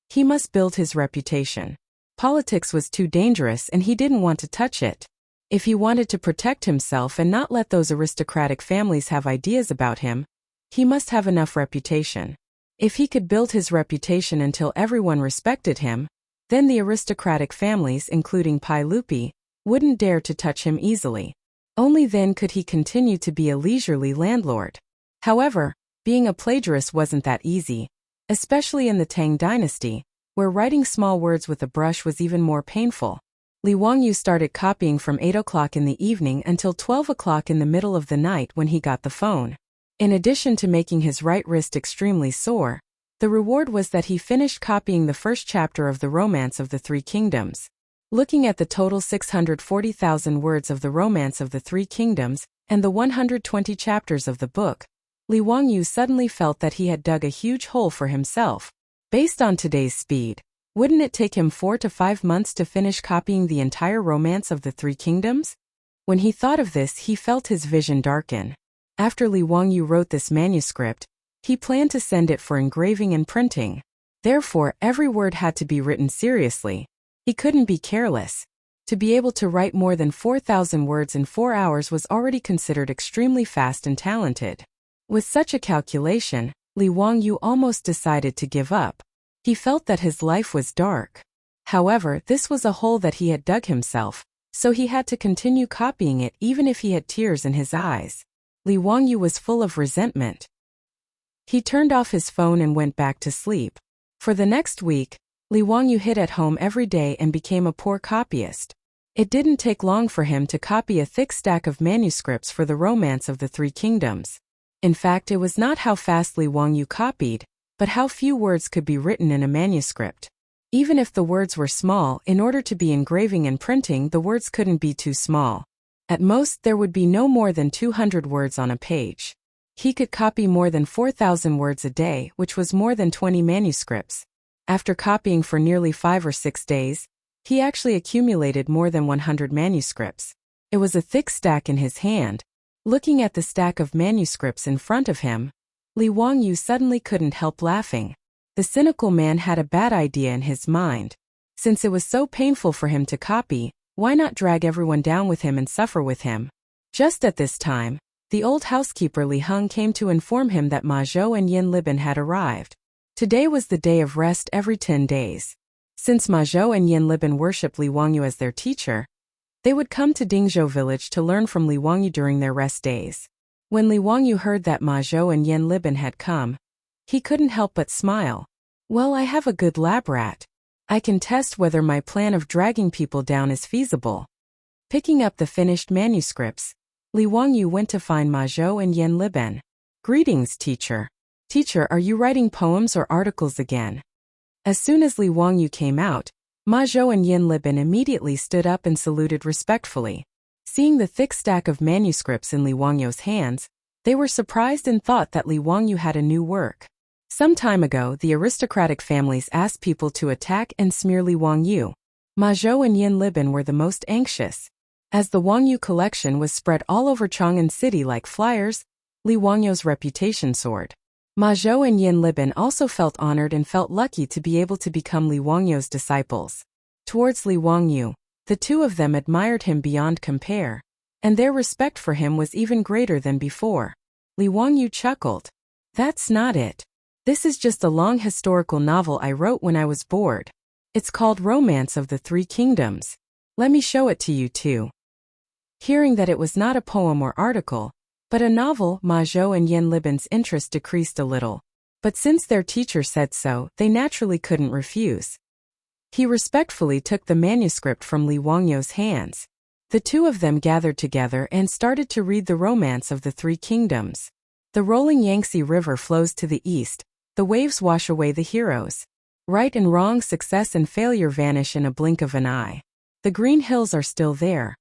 he must build his reputation. Politics was too dangerous and he didn't want to touch it. If he wanted to protect himself and not let those aristocratic families have ideas about him, he must have enough reputation. If he could build his reputation until everyone respected him, then the aristocratic families, including Pai Lupi, wouldn't dare to touch him easily. Only then could he continue to be a leisurely landlord. However, being a plagiarist wasn't that easy, especially in the Tang dynasty, where writing small words with a brush was even more painful. Li Wangyu started copying from 8 o'clock in the evening until 12 o'clock in the middle of the night when he got the phone. In addition to making his right wrist extremely sore, the reward was that he finished copying the first chapter of the Romance of the Three Kingdoms. Looking at the total 640,000 words of the Romance of the Three Kingdoms and the 120 chapters of the book, Li Wangyu suddenly felt that he had dug a huge hole for himself. Based on today's speed, wouldn't it take him 4 to 5 months to finish copying the entire Romance of the Three Kingdoms? When he thought of this, he felt his vision darken. After Li Wangyu wrote this manuscript, he planned to send it for engraving and printing. Therefore, every word had to be written seriously. He couldn't be careless. To be able to write more than 4,000 words in 4 hours was already considered extremely fast and talented. With such a calculation, Li Wangyu almost decided to give up. He felt that his life was dark. However, this was a hole that he had dug himself, so he had to continue copying it even if he had tears in his eyes. Li Wangyu was full of resentment. He turned off his phone and went back to sleep. For the next week, Li Wangyu hid at home every day and became a poor copyist. It didn't take long for him to copy a thick stack of manuscripts for the Romance of the Three Kingdoms. In fact, it was not how fast Li Wangyu copied, but how few words could be written in a manuscript. Even if the words were small, in order to be engraving and printing, the words couldn't be too small. At most, there would be no more than 200 words on a page. He could copy more than 4,000 words a day, which was more than 20 manuscripts. After copying for nearly 5 or 6 days, he actually accumulated more than 100 manuscripts. It was a thick stack in his hand. Looking at the stack of manuscripts in front of him, Li Wangyu suddenly couldn't help laughing. The cynical man had a bad idea in his mind. Since it was so painful for him to copy, why not drag everyone down with him and suffer with him? Just at this time, the old housekeeper Li Heng came to inform him that Ma Zhou and Yin Liben had arrived. Today was the day of rest every 10 days. Since Ma Zhou and Yin Liben worshipped Li Wangyu as their teacher, they would come to Dingzhou village to learn from Li Wangyu during their rest days. When Li Wangyu heard that Ma Zhou and Yin Liben had come, he couldn't help but smile. Well, I have a good lab rat. I can test whether my plan of dragging people down is feasible. Picking up the finished manuscripts, Li Wangyu went to find Ma Zhou and Yin Liben. Greetings, teacher. Teacher, are you writing poems or articles again? As soon as Li Wangyu came out, Ma Zhou and Yin Liben immediately stood up and saluted respectfully. Seeing the thick stack of manuscripts in Li Wangyu's hands, they were surprised and thought that Li Wangyu had a new work. Some time ago, the aristocratic families asked people to attack and smear Li Wangyu. Ma Zhou and Yin Liben were the most anxious. As the Wangyu collection was spread all over Chang'an city like flyers, Li Wangyu's reputation soared. Ma Zhou and Yin Liben also felt honored and felt lucky to be able to become Li Wangyu's disciples. Towards Li Wangyu, the two of them admired him beyond compare, and their respect for him was even greater than before. Li Wangyu chuckled. That's not it. This is just a long historical novel I wrote when I was bored. It's called Romance of the Three Kingdoms. Let me show it to you too. Hearing that it was not a poem or article, but a novel, Ma Zhou and Yin Liben's interest decreased a little. But since their teacher said so, they naturally couldn't refuse. He respectfully took the manuscript from Li Wangyu's hands. The two of them gathered together and started to read the Romance of the Three Kingdoms. The rolling Yangtze River flows to the east. The waves wash away the heroes. Right and wrong, success and failure vanish in a blink of an eye. The green hills are still there.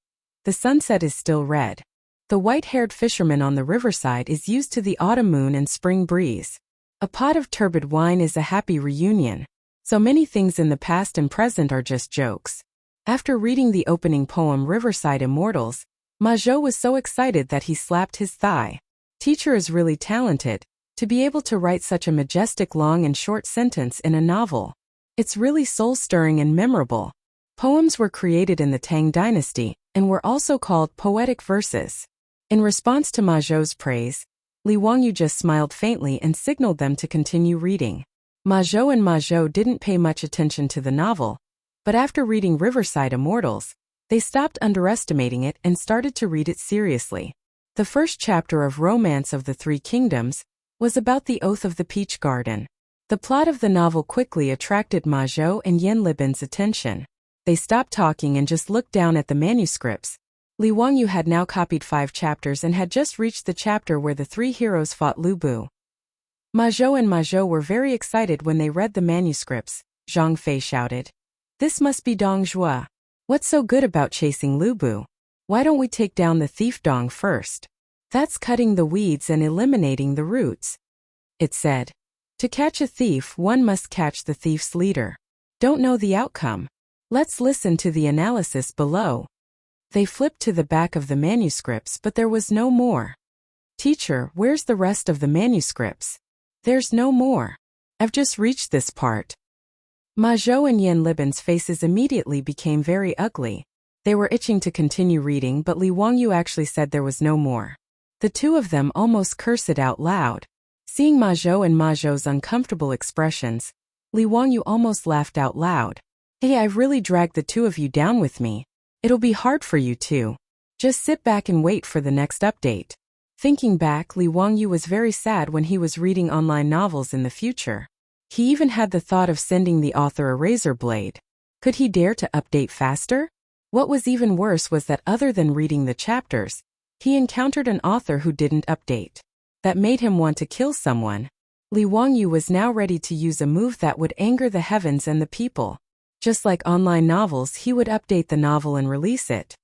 The sunset is still red. The white-haired fisherman on the riverside is used to the autumn moon and spring breeze. A pot of turbid wine is a happy reunion. So many things in the past and present are just jokes. After reading the opening poem Riverside Immortals, Ma Zhou was so excited that he slapped his thigh. Teacher is really talented, to be able to write such a majestic long and short sentence in a novel. It's really soul-stirring and memorable. Poems were created in the Tang dynasty, and were also called poetic verses. In response to Ma Zhou's praise, Li Wangyu just smiled faintly and signaled them to continue reading. Ma Zhou didn't pay much attention to the novel, but after reading Riverside Immortals, they stopped underestimating it and started to read it seriously. The first chapter of Romance of the Three Kingdoms was about the Oath of the Peach Garden. The plot of the novel quickly attracted Ma Zhou and Yin Liben's attention. They stopped talking and just looked down at the manuscripts. Li Wangyu had now copied 5 chapters and had just reached the chapter where the 3 heroes fought Lu Bu. Ma Zhou were very excited when they read the manuscripts. Zhang Fei shouted. This must be Dong Zhuo. What's so good about chasing Lu Bu? Why don't we take down the thief Dong first? That's cutting the weeds and eliminating the roots. It said. To catch a thief, one must catch the thief's leader. Don't know the outcome. Let's listen to the analysis below. They flipped to the back of the manuscripts, but there was no more. Teacher, where's the rest of the manuscripts? There's no more. I've just reached this part. Ma Zhou and Yan Libin's faces immediately became very ugly. They were itching to continue reading, but Li Wangyu actually said there was no more. The two of them almost cursed out loud. Seeing Ma Zhou and Ma Zhou's uncomfortable expressions, Li Wangyu almost laughed out loud. Hey, I've really dragged the two of you down with me. It'll be hard for you too. Just sit back and wait for the next update. Thinking back, Li Wangyu was very sad when he was reading online novels in the future. He even had the thought of sending the author a razor blade. Could he dare to update faster? What was even worse was that other than reading the chapters, he encountered an author who didn't update. That made him want to kill someone. Li Wangyu was now ready to use a move that would anger the heavens and the people. Just like online novels, he would update the novel and release it.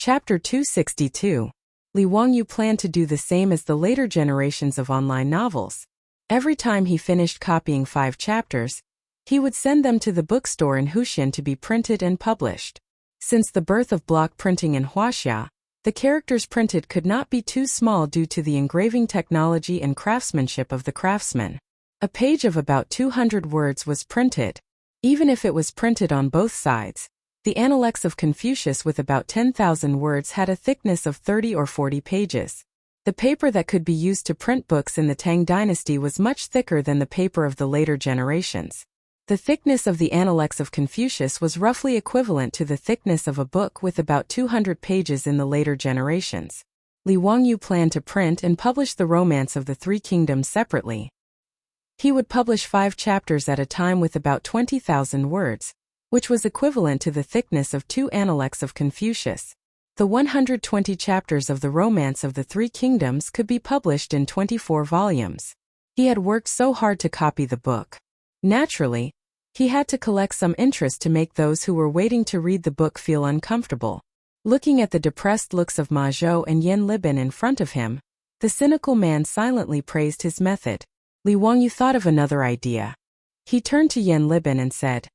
Chapter 262. Li Wangyu planned to do the same as the later generations of online novels. Every time he finished copying 5 chapters, he would send them to the bookstore in Huxian to be printed and published. Since the birth of block printing in Wuxia, the characters printed could not be too small due to the engraving technology and craftsmanship of the craftsman. A page of about 200 words was printed. Even if it was printed on both sides, the Analects of Confucius with about 10,000 words had a thickness of 30 or 40 pages. The paper that could be used to print books in the Tang dynasty was much thicker than the paper of the later generations. The thickness of the Analects of Confucius was roughly equivalent to the thickness of a book with about 200 pages in the later generations. Li Wangyu planned to print and publish the Romance of the Three Kingdoms separately. He would publish 5 chapters at a time with about 20,000 words, which was equivalent to the thickness of 2 Analects of Confucius. The 120 chapters of the Romance of the Three Kingdoms could be published in 24 volumes. He had worked so hard to copy the book. Naturally, he had to collect some interest to make those who were waiting to read the book feel uncomfortable. Looking at the depressed looks of Ma Zhou and Yan Libin in front of him, the cynical man silently praised his method. Li Wangyu thought of another idea. He turned to Yan Libin and said,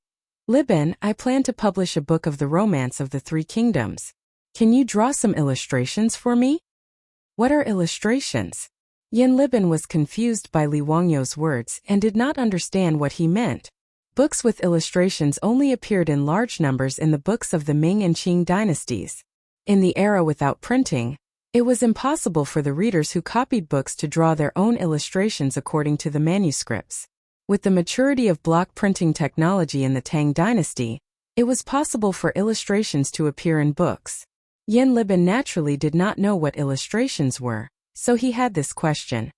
Libin, I plan to publish a book of the Romance of the Three Kingdoms. Can you draw some illustrations for me? What are illustrations? Yan Libin was confused by Li Wangyu's words and did not understand what he meant. Books with illustrations only appeared in large numbers in the books of the Ming and Qing dynasties. In the era without printing, it was impossible for the readers who copied books to draw their own illustrations according to the manuscripts. With the maturity of block printing technology in the Tang dynasty, it was possible for illustrations to appear in books. Yan Libin naturally did not know what illustrations were, so he had this question.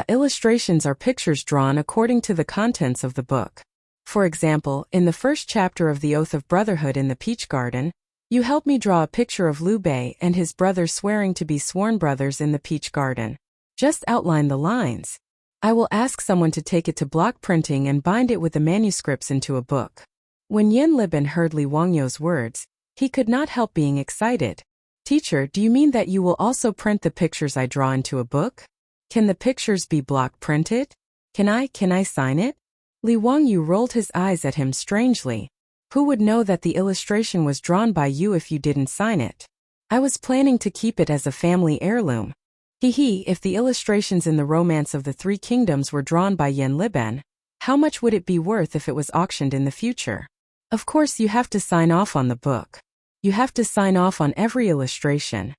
Illustrations are pictures drawn according to the contents of the book. For example, in the first chapter of the Oath of Brotherhood in the Peach Garden, you helped me draw a picture of Liu Bei and his brother swearing to be sworn brothers in the Peach Garden. Just outline the lines. I will ask someone to take it to block printing and bind it with the manuscripts into a book. When Yan Libin heard Li Wangyu's words, he could not help being excited. Teacher, do you mean that you will also print the pictures I draw into a book? Can the pictures be block printed? Can I sign it? Li Wangyu rolled his eyes at him strangely. Who would know that the illustration was drawn by you if you didn't sign it? I was planning to keep it as a family heirloom. If the illustrations in the Romance of the Three Kingdoms were drawn by Yan Libin, how much would it be worth if it was auctioned in the future? Of course you have to sign off on the book. You have to sign off on every illustration.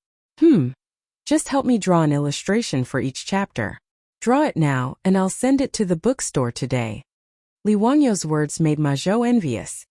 Just help me draw an illustration for each chapter. Draw it now, and I'll send it to the bookstore today. Li Wangyu's words made Ma Zhou envious.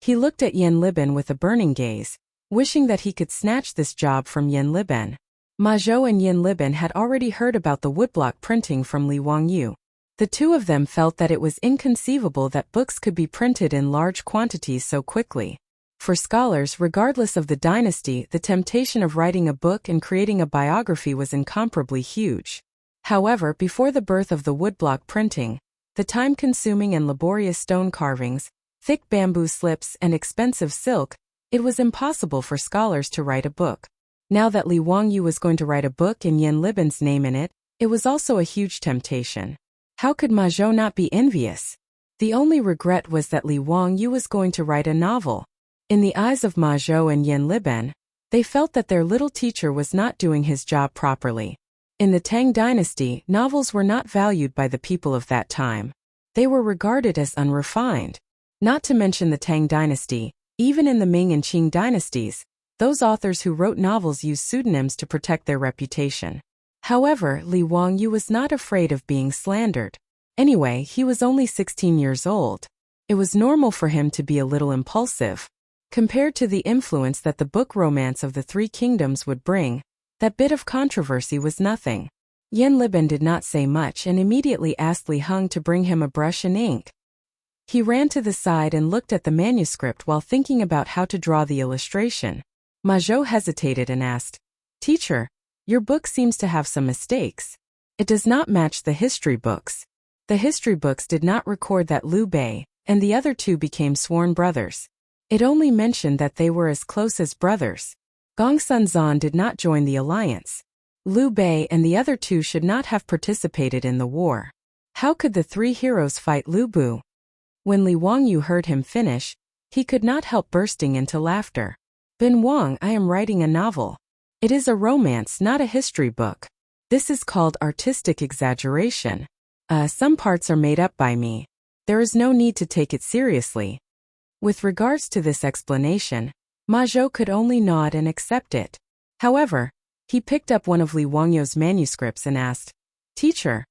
He looked at Yan Libin with a burning gaze, wishing that he could snatch this job from Yan Libin. Ma Zhou and Yan Libin had already heard about the woodblock printing from Li Wangyu. The two of them felt that it was inconceivable that books could be printed in large quantities so quickly. For scholars, regardless of the dynasty, the temptation of writing a book and creating a biography was incomparably huge. However, before the birth of the woodblock printing, the time-consuming and laborious stone carvings, thick bamboo slips, and expensive silk, it was impossible for scholars to write a book. Now that Li Wangyu was going to write a book and Yan Libin's name in it, it was also a huge temptation. How could Ma Zhou not be envious? The only regret was that Li Wangyu was going to write a novel. In the eyes of Ma Zhou and Yan Libin, they felt that their little teacher was not doing his job properly. In the Tang dynasty, novels were not valued by the people of that time. They were regarded as unrefined. Not to mention the Tang dynasty, even in the Ming and Qing dynasties, those authors who wrote novels used pseudonyms to protect their reputation. However, Li Wangyu was not afraid of being slandered. Anyway, he was only 16 years old. It was normal for him to be a little impulsive. Compared to the influence that the book Romance of the Three Kingdoms would bring, that bit of controversy was nothing. Yan Liben did not say much and immediately asked Li Heng to bring him a brush and ink. He ran to the side and looked at the manuscript while thinking about how to draw the illustration. Ma Zhou hesitated and asked, "Teacher, your book seems to have some mistakes. It does not match the history books." The history books did not record that Liu Bei and the other two became sworn brothers. It only mentioned that they were as close as brothers. Gongsun Zan did not join the alliance. Liu Bei and the other two should not have participated in the war. How could the three heroes fight Liu Bu? When Li Wangyu heard him finish, he could not help bursting into laughter. "Bin Wang, I am writing a novel. It is a romance, not a history book. This is called artistic exaggeration. Some parts are made up by me. There is no need to take it seriously." With regards to this explanation, Ma Zhou could only nod and accept it. However, he picked up one of Li Wangyu's manuscripts and asked, "Teacher,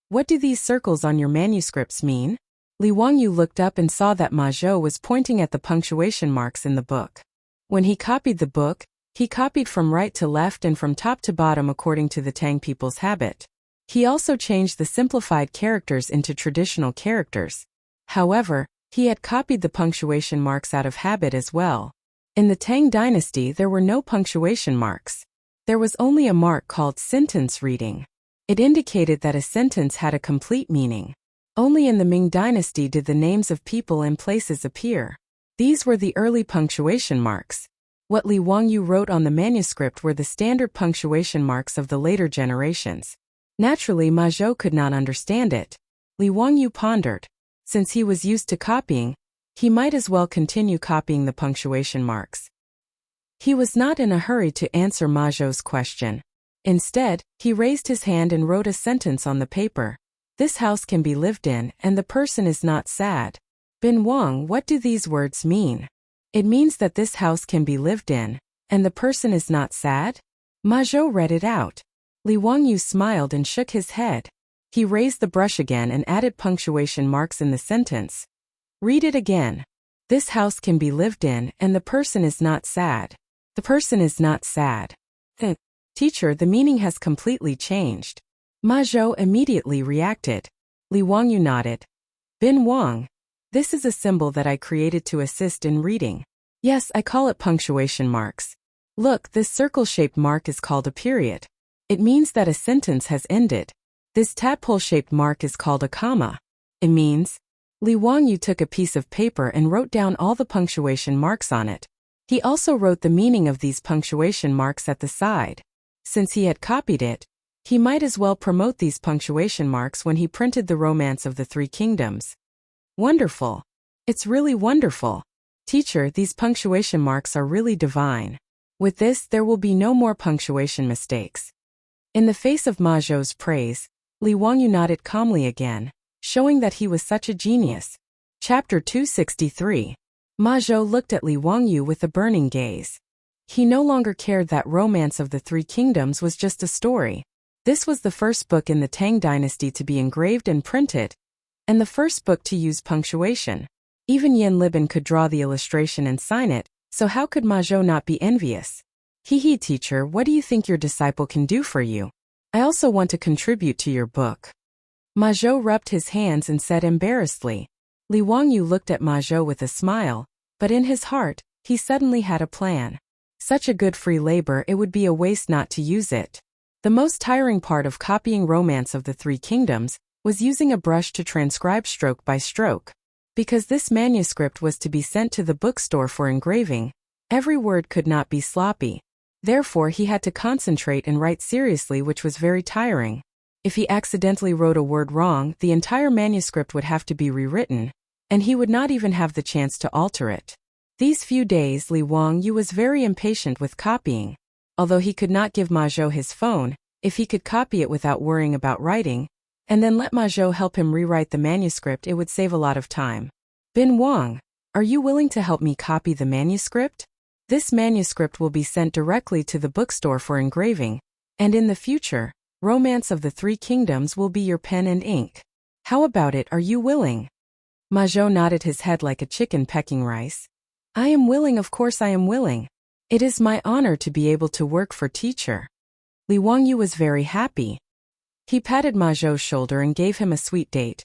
what do these circles on your manuscripts mean?" Li Wangyu looked up and saw that Ma Zhou was pointing at the punctuation marks in the book. When he copied the book, he copied from right to left and from top to bottom according to the Tang people's habit. He also changed the simplified characters into traditional characters. However, he had copied the punctuation marks out of habit as well. In the Tang dynasty there were no punctuation marks. There was only a mark called sentence reading. It indicated that a sentence had a complete meaning. Only in the Ming dynasty did the names of people and places appear. These were the early punctuation marks. What Li Wangyu wrote on the manuscript were the standard punctuation marks of the later generations. Naturally, Ma Zhou could not understand it. Li Wangyu pondered. Since he was used to copying, he might as well continue copying the punctuation marks. He was not in a hurry to answer Ma Zhou's question. Instead, he raised his hand and wrote a sentence on the paper. "This house can be lived in, and the person is not sad." "Bin Wang, what do these words mean?" "It means that this house can be lived in, and the person is not sad?" Ma Zhou read it out. Li Wangyu smiled and shook his head. He raised the brush again and added punctuation marks in the sentence. "Read it again. This house can be lived in, and the person is not sad. The person is not sad." "Teacher, the meaning has completely changed." Ma Zhou immediately reacted. Li Wangyu nodded. "Bin Wang, this is a symbol that I created to assist in reading. Yes, I call it punctuation marks. Look, this circle-shaped mark is called a period. It means that a sentence has ended. This tadpole-shaped mark is called a comma. It means..." Li Wangyu took a piece of paper and wrote down all the punctuation marks on it. He also wrote the meaning of these punctuation marks at the side. Since he had copied it, he might as well promote these punctuation marks when he printed the Romance of the Three Kingdoms. "Wonderful. It's really wonderful. Teacher, these punctuation marks are really divine. With this, there will be no more punctuation mistakes." In the face of Ma Zhou's praise, Li Wangyu nodded calmly again, showing that he was such a genius. Chapter 263. Ma Zhou looked at Li Wangyu with a burning gaze. He no longer cared that Romance of the Three Kingdoms was just a story. This was the first book in the Tang dynasty to be engraved and printed, and the first book to use punctuation. Even Yan Liben could draw the illustration and sign it, so how could Ma Zhou not be envious? "Hee, teacher, what do you think your disciple can do for you? I also want to contribute to your book." Ma Zhou rubbed his hands and said embarrassedly. Li Wangyu looked at Ma Zhou with a smile, but in his heart, he suddenly had a plan. Such a good free labor, it would be a waste not to use it. The most tiring part of copying Romance of the Three Kingdoms was using a brush to transcribe stroke by stroke. Because this manuscript was to be sent to the bookstore for engraving, every word could not be sloppy. Therefore, he had to concentrate and write seriously, which was very tiring. If he accidentally wrote a word wrong, the entire manuscript would have to be rewritten, and he would not even have the chance to alter it. These few days, Li Wangyu was very impatient with copying. Although he could not give Ma Zhou his phone, If he could copy it without worrying about writing, and then let Ma Zhou help him rewrite the manuscript, it would save a lot of time. Bin Wang, are you willing to help me copy the manuscript? This manuscript will be sent directly to the bookstore for engraving, and in the future, Romance of the Three Kingdoms will be your pen and ink. How about it, are you willing? Ma Zhou nodded his head like a chicken pecking rice. I am willing, of course I am willing. It is my honor to be able to work for teacher. Li Wangyu was very happy. He patted Ma Zhou's shoulder and gave him a sweet date.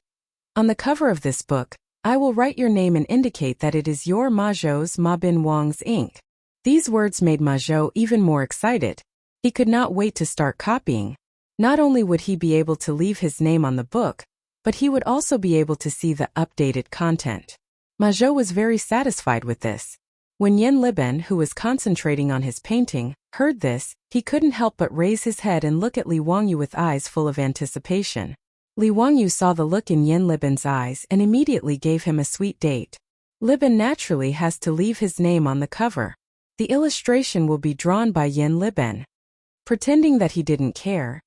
On the cover of this book, I will write your name and indicate that it is your Ma Zhou's Ma Bin Wang's ink. These words made Ma Zhou even more excited. He could not wait to start copying. Not only would he be able to leave his name on the book, but he would also be able to see the updated content. Ma Zhou was very satisfied with this. When Yan Liben, who was concentrating on his painting, heard this, he couldn't help but raise his head and look at Li Wangyu with eyes full of anticipation. Li Wangyu saw the look in Yan Liben's eyes and immediately gave him a sweet date. Liben naturally has to leave his name on the cover. The illustration will be drawn by Yan Liben. Pretending that he didn't care,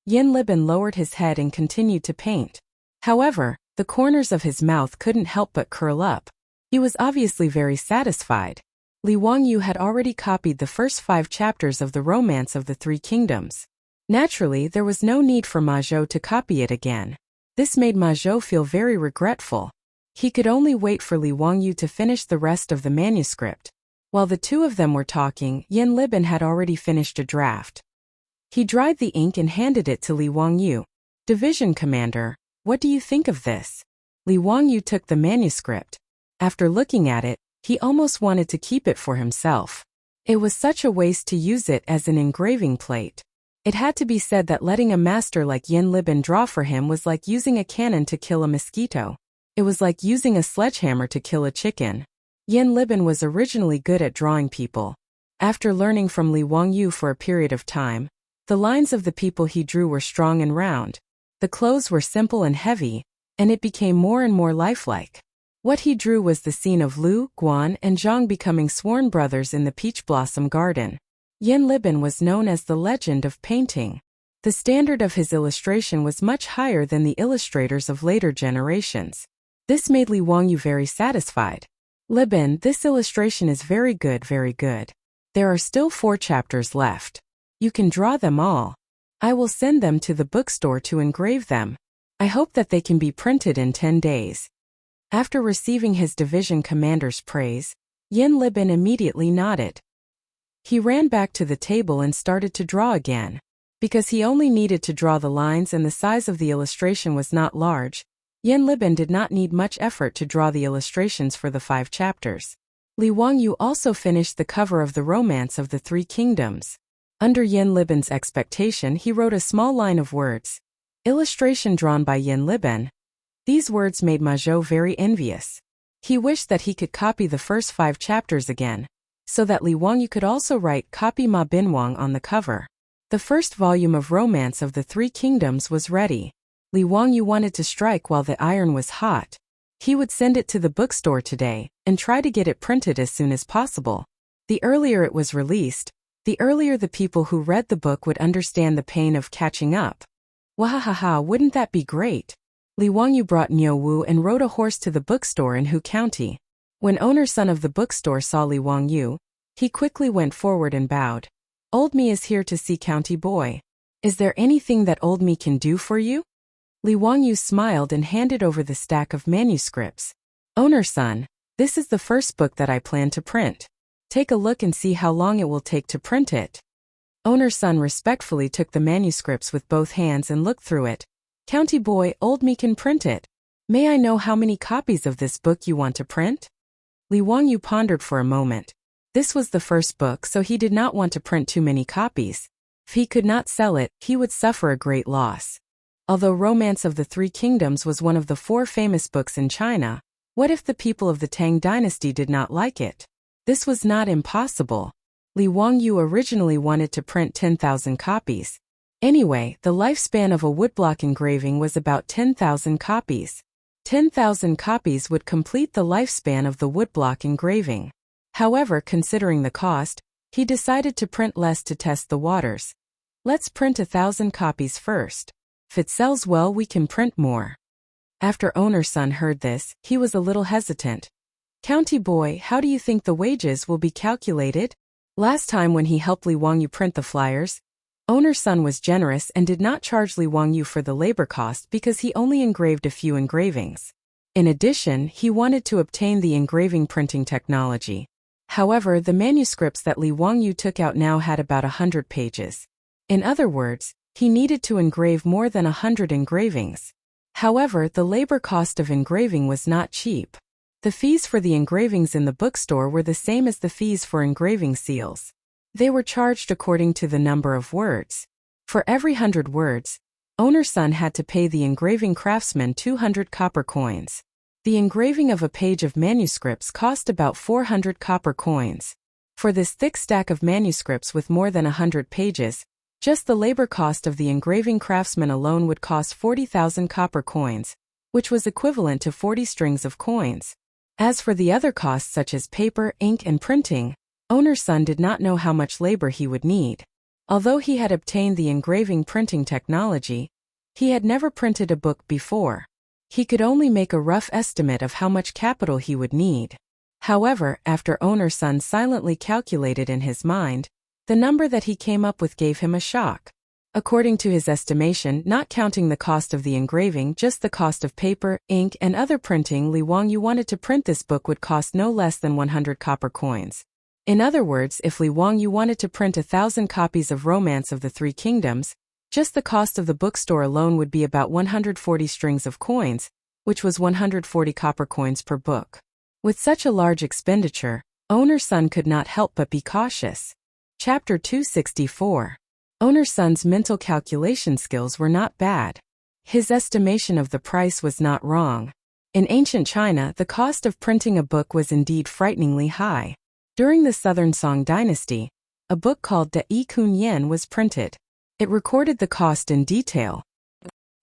Yan Liben lowered his head and continued to paint. However, the corners of his mouth couldn't help but curl up. He was obviously very satisfied. Li Wangyu had already copied the first 5 chapters of the Romance of the Three Kingdoms. Naturally, there was no need for Ma Zhou to copy it again. This made Ma Zhou feel very regretful. He could only wait for Li Wangyu to finish the rest of the manuscript. While the two of them were talking, Yan Liben had already finished a draft. He dried the ink and handed it to Li Wangyu. Division Commander, what do you think of this? Li Wangyu took the manuscript. After looking at it, he almost wanted to keep it for himself. It was such a waste to use it as an engraving plate. It had to be said that letting a master like Yan Liben draw for him was like using a cannon to kill a mosquito. It was like using a sledgehammer to kill a chicken. Yan Liben was originally good at drawing people. After learning from Li Wangyu for a period of time, the lines of the people he drew were strong and round. The clothes were simple and heavy, and it became more and more lifelike. What he drew was the scene of Lu, Guan, and Zhang becoming sworn brothers in the peach blossom garden. Yan Liben was known as the legend of painting. The standard of his illustration was much higher than the illustrators of later generations. This made Li Wangyu very satisfied. Liben, this illustration is very good, very good. There are still 4 chapters left. You can draw them all. I will send them to the bookstore to engrave them. I hope that they can be printed in 10 days. After receiving his division commander's praise, Yan Liben immediately nodded. He ran back to the table and started to draw again. Because he only needed to draw the lines and the size of the illustration was not large, Yan Liben did not need much effort to draw the illustrations for the 5 chapters. Li Wangyu also finished the cover of the Romance of the Three Kingdoms. Under Yan Liben's expectation, he wrote a small line of words. Illustration drawn by Yan Liben. These words made Ma Zhou very envious. He wished that he could copy the first 5 chapters again, so that Li Wangyu could also write Copy Ma Bin Wang on the cover. The first volume of Romance of the Three Kingdoms was ready. Li Wangyu wanted to strike while the iron was hot. He would send it to the bookstore today, and try to get it printed as soon as possible. The earlier it was released, the earlier the people who read the book would understand the pain of catching up. Wahahaha, wouldn't that be great? Li Wangyu brought Niu Wu and rode a horse to the bookstore in Hu County. When owner-son of the bookstore saw Li Wangyu, he quickly went forward and bowed. Old me is here to see County Boy. Is there anything that old me can do for you? Li Wangyu smiled and handed over the stack of manuscripts. Owner-son, this is the first book that I plan to print. Take a look and see how long it will take to print it. Owner-son respectfully took the manuscripts with both hands and looked through it. County Boy, old me can print it. May I know how many copies of this book you want to print? Li Wangyu pondered for a moment. This was the first book, so he did not want to print too many copies. If he could not sell it, he would suffer a great loss. Although Romance of the Three Kingdoms was one of the 4 famous books in China, what if the people of the Tang dynasty did not like it? This was not impossible. Li Wangyu originally wanted to print 10,000 copies. Anyway, the lifespan of a woodblock engraving was about 10,000 copies. 10,000 copies would complete the lifespan of the woodblock engraving. However, considering the cost, he decided to print less to test the waters. Let's print 1,000 copies first. If it sells well, we can print more. After owner's son heard this, he was a little hesitant. County boy, how do you think the wages will be calculated? Last time when he helped Li Wangyu print the flyers, owner's son was generous and did not charge Li Wangyu for the labor cost because he only engraved a few engravings. In addition, he wanted to obtain the engraving printing technology. However, the manuscripts that Li Wangyu took out now had about 100 pages. In other words, he needed to engrave more than 100 engravings. However, the labor cost of engraving was not cheap. The fees for the engravings in the bookstore were the same as the fees for engraving seals. They were charged according to the number of words. For every 100 words, owner's son had to pay the engraving craftsman 200 copper coins. The engraving of a page of manuscripts cost about 400 copper coins. For this thick stack of manuscripts with more than 100 pages, just the labor cost of the engraving craftsman alone would cost 40,000 copper coins, which was equivalent to 40 strings of coins. As for the other costs such as paper, ink, and printing, owner's son did not know how much labor he would need. Although he had obtained the engraving printing technology, he had never printed a book before. He could only make a rough estimate of how much capital he would need. However, after owner's son silently calculated in his mind, the number that he came up with gave him a shock. According to his estimation, not counting the cost of the engraving, just the cost of paper, ink, and other printing, Li Wangyu wanted to print this book would cost no less than 100 copper coins. In other words, if Li Wangyu wanted to print 1,000 copies of Romance of the Three Kingdoms, just the cost of the bookstore alone would be about 140 strings of coins, which was 140 copper coins per book. With such a large expenditure, owner's son could not help but be cautious. Chapter 264. Owner's son's mental calculation skills were not bad. His estimation of the price was not wrong. In ancient China, the cost of printing a book was indeed frighteningly high. During the Southern Song dynasty, a book called De Yi Kun Yen was printed. It recorded the cost in detail.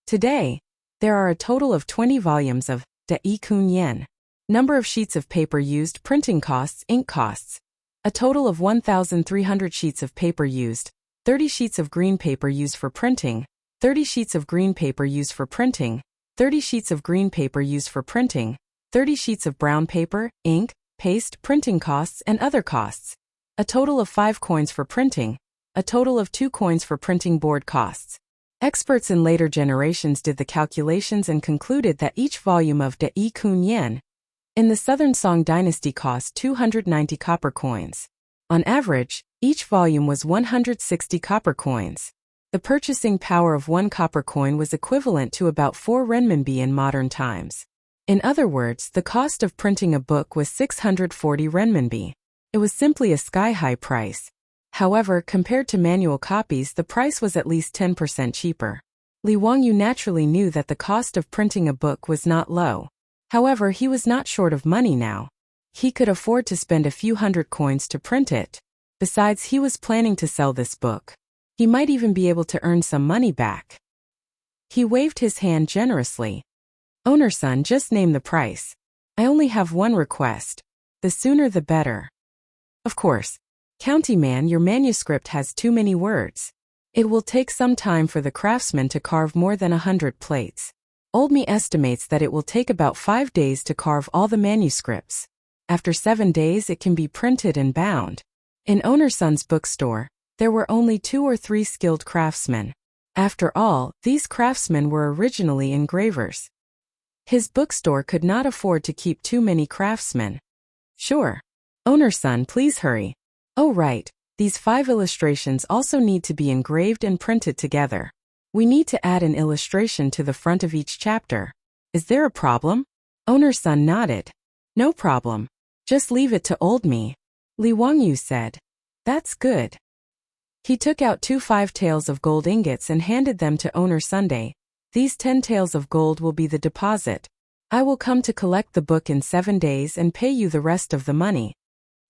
Today, there are a total of 20 volumes of De Yi Kun Yen. Number of sheets of paper used, printing costs, ink costs. A total of 1,300 sheets of paper used, 30 sheets of green paper used for printing, 30 sheets of green paper used for printing, 30 sheets of green paper used for printing, 30 sheets of brown paper, ink, paste, printing costs, and other costs. A total of 5 coins for printing, a total of 2 coins for printing board costs. Experts in later generations did the calculations and concluded that each volume of De Yi Kun Yen in the Southern Song dynasty cost 290 copper coins. On average, each volume was 160 copper coins. The purchasing power of 1 copper coin was equivalent to about 4 renminbi in modern times. In other words, the cost of printing a book was 640 renminbi. It was simply a sky-high price. However, compared to manual copies, the price was at least 10% cheaper. Li Wangyu naturally knew that the cost of printing a book was not low. However, he was not short of money now. He could afford to spend a few hundred coins to print it. Besides, he was planning to sell this book. He might even be able to earn some money back. He waved his hand generously. Owner's son, just name the price. I only have one request. The sooner the better. Of course. County man, your manuscript has too many words. It will take some time for the craftsman to carve more than 100 plates. Old me estimates that it will take about 5 days to carve all the manuscripts. After 7 days it can be printed and bound. In owner's son's bookstore, there were only 2 or 3 skilled craftsmen. After all, these craftsmen were originally engravers. His bookstore could not afford to keep too many craftsmen. Sure. Owner's son, please hurry. Oh right, these 5 illustrations also need to be engraved and printed together. We need to add an illustration to the front of each chapter. Is there a problem? Owner's son nodded. No problem. Just leave it to old me. Li Wangyu said. That's good. He took out 2 5-taels of gold ingots and handed them to owner Sunday. These 10 taels of gold will be the deposit. I will come to collect the book in 7 days and pay you the rest of the money.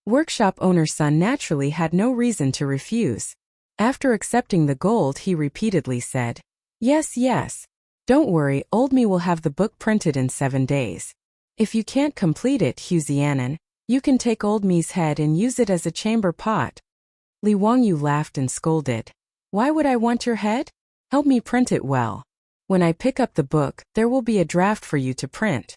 Workshop owner's son naturally had no reason to refuse. After accepting the gold, he repeatedly said, Yes, yes. Don't worry, old me will have the book printed in 7 days. If you can't complete it, Huzianan, you can take old me's head and use it as a chamber pot. Li Wangyu laughed and scolded. Why would I want your head? Help me print it well. When I pick up the book, there will be a draft for you to print.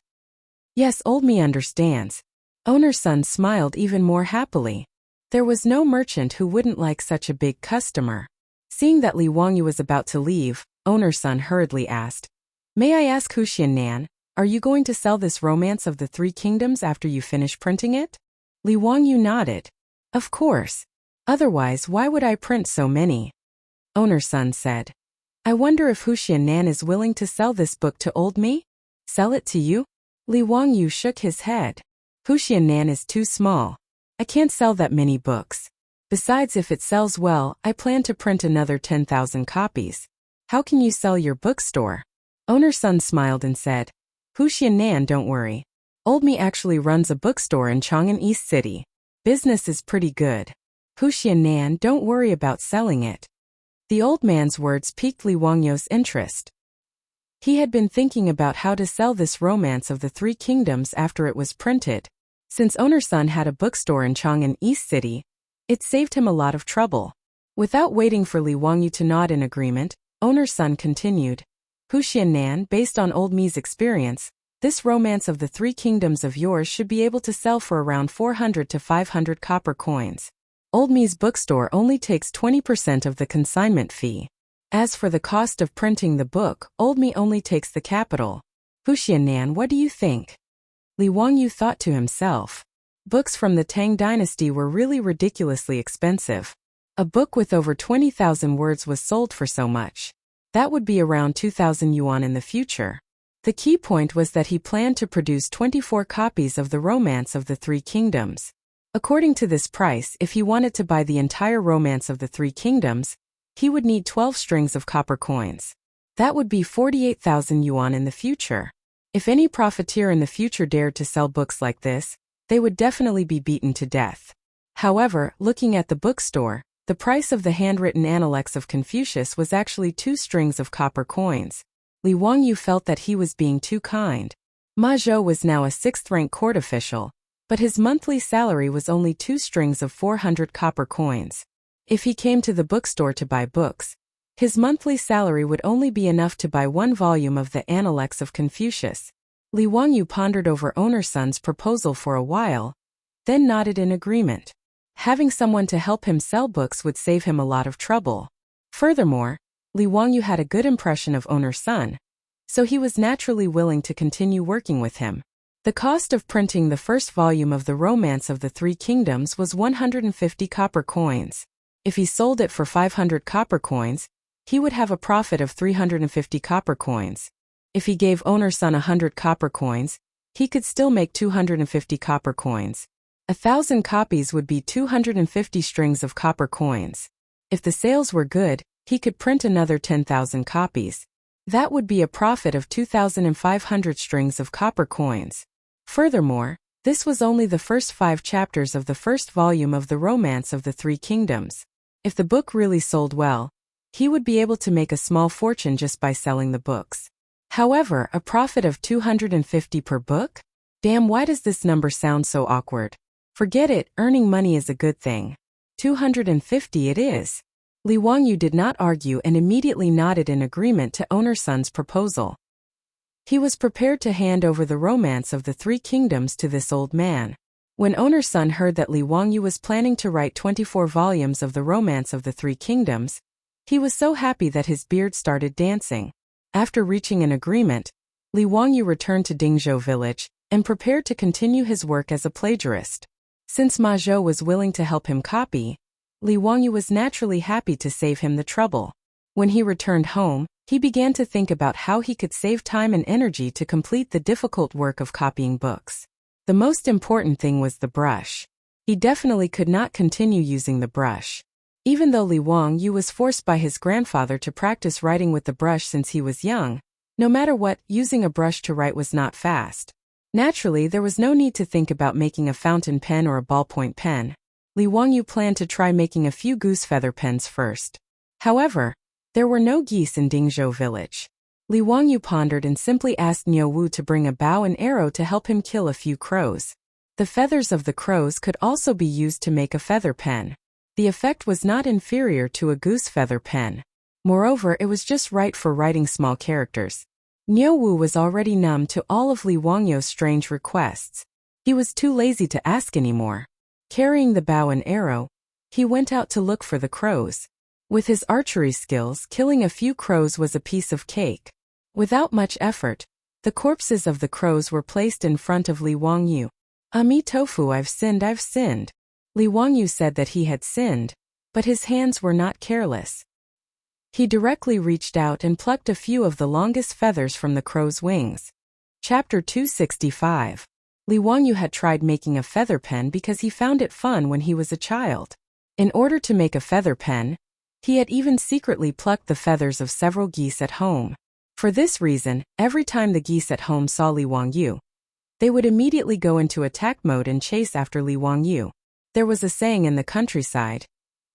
Yes, old me understands. Owner's son smiled even more happily. There was no merchant who wouldn't like such a big customer. Seeing that Li Wangyu was about to leave, Owner's son hurriedly asked, May I ask Wuxia Nan, are you going to sell this Romance of the Three Kingdoms after you finish printing it? Li Wangyu nodded. Of course. Otherwise, why would I print so many? Owner's son said. I wonder if Wuxia Nan is willing to sell this book to old me? Sell it to you? Li Wangyu shook his head. Wuxia Nan is too small. I can't sell that many books. Besides, if it sells well, I plan to print another 10,000 copies. How can you sell your bookstore? Owner's son smiled and said, Wuxia Nan, don't worry. Old me actually runs a bookstore in Chang'an East City. Business is pretty good. Wuxia Nan, don't worry about selling it. The old man's words piqued Li Wangyu's interest. He had been thinking about how to sell this Romance of the Three Kingdoms after it was printed. Since Owner's son had a bookstore in Chang'an East City, it saved him a lot of trouble. Without waiting for Li Wangyu to nod in agreement, Owner's son continued. Wuxia Nan, based on old me's experience, this Romance of the Three Kingdoms of yours should be able to sell for around 400 to 500 copper coins. Old me's bookstore only takes 20% of the consignment fee. As for the cost of printing the book, old me only takes the capital. Wuxia Nan, what do you think? Li Wangyu thought to himself. Books from the Tang dynasty were really ridiculously expensive. A book with over 20,000 words was sold for so much. That would be around 2,000 yuan in the future. The key point was that he planned to produce 24 copies of the Romance of the Three Kingdoms. According to this price, if he wanted to buy the entire Romance of the Three Kingdoms, he would need 12 strings of copper coins. That would be 48,000 yuan in the future. If any profiteer in the future dared to sell books like this, they would definitely be beaten to death. However, looking at the bookstore, the price of the handwritten Analects of Confucius was actually 2 strings of copper coins. Li Wangyu felt that he was being too kind. Ma Zhou was now a 6th-rank court official, but his monthly salary was only 2 strings of 400 copper coins. If he came to the bookstore to buy books, his monthly salary would only be enough to buy 1 volume of the Analects of Confucius. Li Wangyu pondered over Owner's son's proposal for a while, then nodded in agreement. Having someone to help him sell books would save him a lot of trouble. Furthermore, Li Wangyu had a good impression of Owner's son, so he was naturally willing to continue working with him. The cost of printing the first volume of the Romance of the Three Kingdoms was 150 copper coins. If he sold it for 500 copper coins, he would have a profit of 350 copper coins. If he gave Owner's son 100 copper coins, he could still make 250 copper coins. 1,000 copies would be 250 strings of copper coins. If the sales were good, he could print another 10,000 copies. That would be a profit of 2,500 strings of copper coins. Furthermore, this was only the first 5 chapters of the first volume of the Romance of the Three Kingdoms. If the book really sold well, he would be able to make a small fortune just by selling the books. However, a profit of 250 per book? Damn, why does this number sound so awkward? Forget it, earning money is a good thing. 250 it is. Li Wangyu did not argue and immediately nodded in agreement to Owner's son's proposal. He was prepared to hand over the Romance of the Three Kingdoms to this old man. When Owner's son heard that Li Wangyu was planning to write 24 volumes of the Romance of the Three Kingdoms, he was so happy that his beard started dancing. After reaching an agreement, Li Wangyu returned to Dingzhou village and prepared to continue his work as a plagiarist. Since Ma Zhou was willing to help him copy, Li Wangyu was naturally happy to save him the trouble. When he returned home, he began to think about how he could save time and energy to complete the difficult work of copying books. The most important thing was the brush. He definitely could not continue using the brush. Even though Li Wangyu was forced by his grandfather to practice writing with the brush since he was young, no matter what, using a brush to write was not fast. Naturally, there was no need to think about making a fountain pen or a ballpoint pen. Li Wangyu planned to try making a few goose feather pens first. However, there were no geese in Dingzhou village. Li Wangyu pondered and simply asked Niu Wu to bring a bow and arrow to help him kill a few crows. The feathers of the crows could also be used to make a feather pen. The effect was not inferior to a goose feather pen. Moreover, it was just right for writing small characters. Niu Wu was already numb to all of Li Wangyu's strange requests. He was too lazy to ask anymore. Carrying the bow and arrow, he went out to look for the crows. With his archery skills, killing a few crows was a piece of cake. Without much effort, the corpses of the crows were placed in front of Li Wangyu. "Ami tofu, I've sinned. Li Wangyu said that he had sinned, but his hands were not careless. He directly reached out and plucked a few of the longest feathers from the crow's wings. Chapter 265. Li Wangyu had tried making a feather pen because he found it fun when he was a child. In order to make a feather pen, he had even secretly plucked the feathers of several geese at home. For this reason, every time the geese at home saw Li Wangyu, they would immediately go into attack mode and chase after Li Wangyu. There was a saying in the countryside,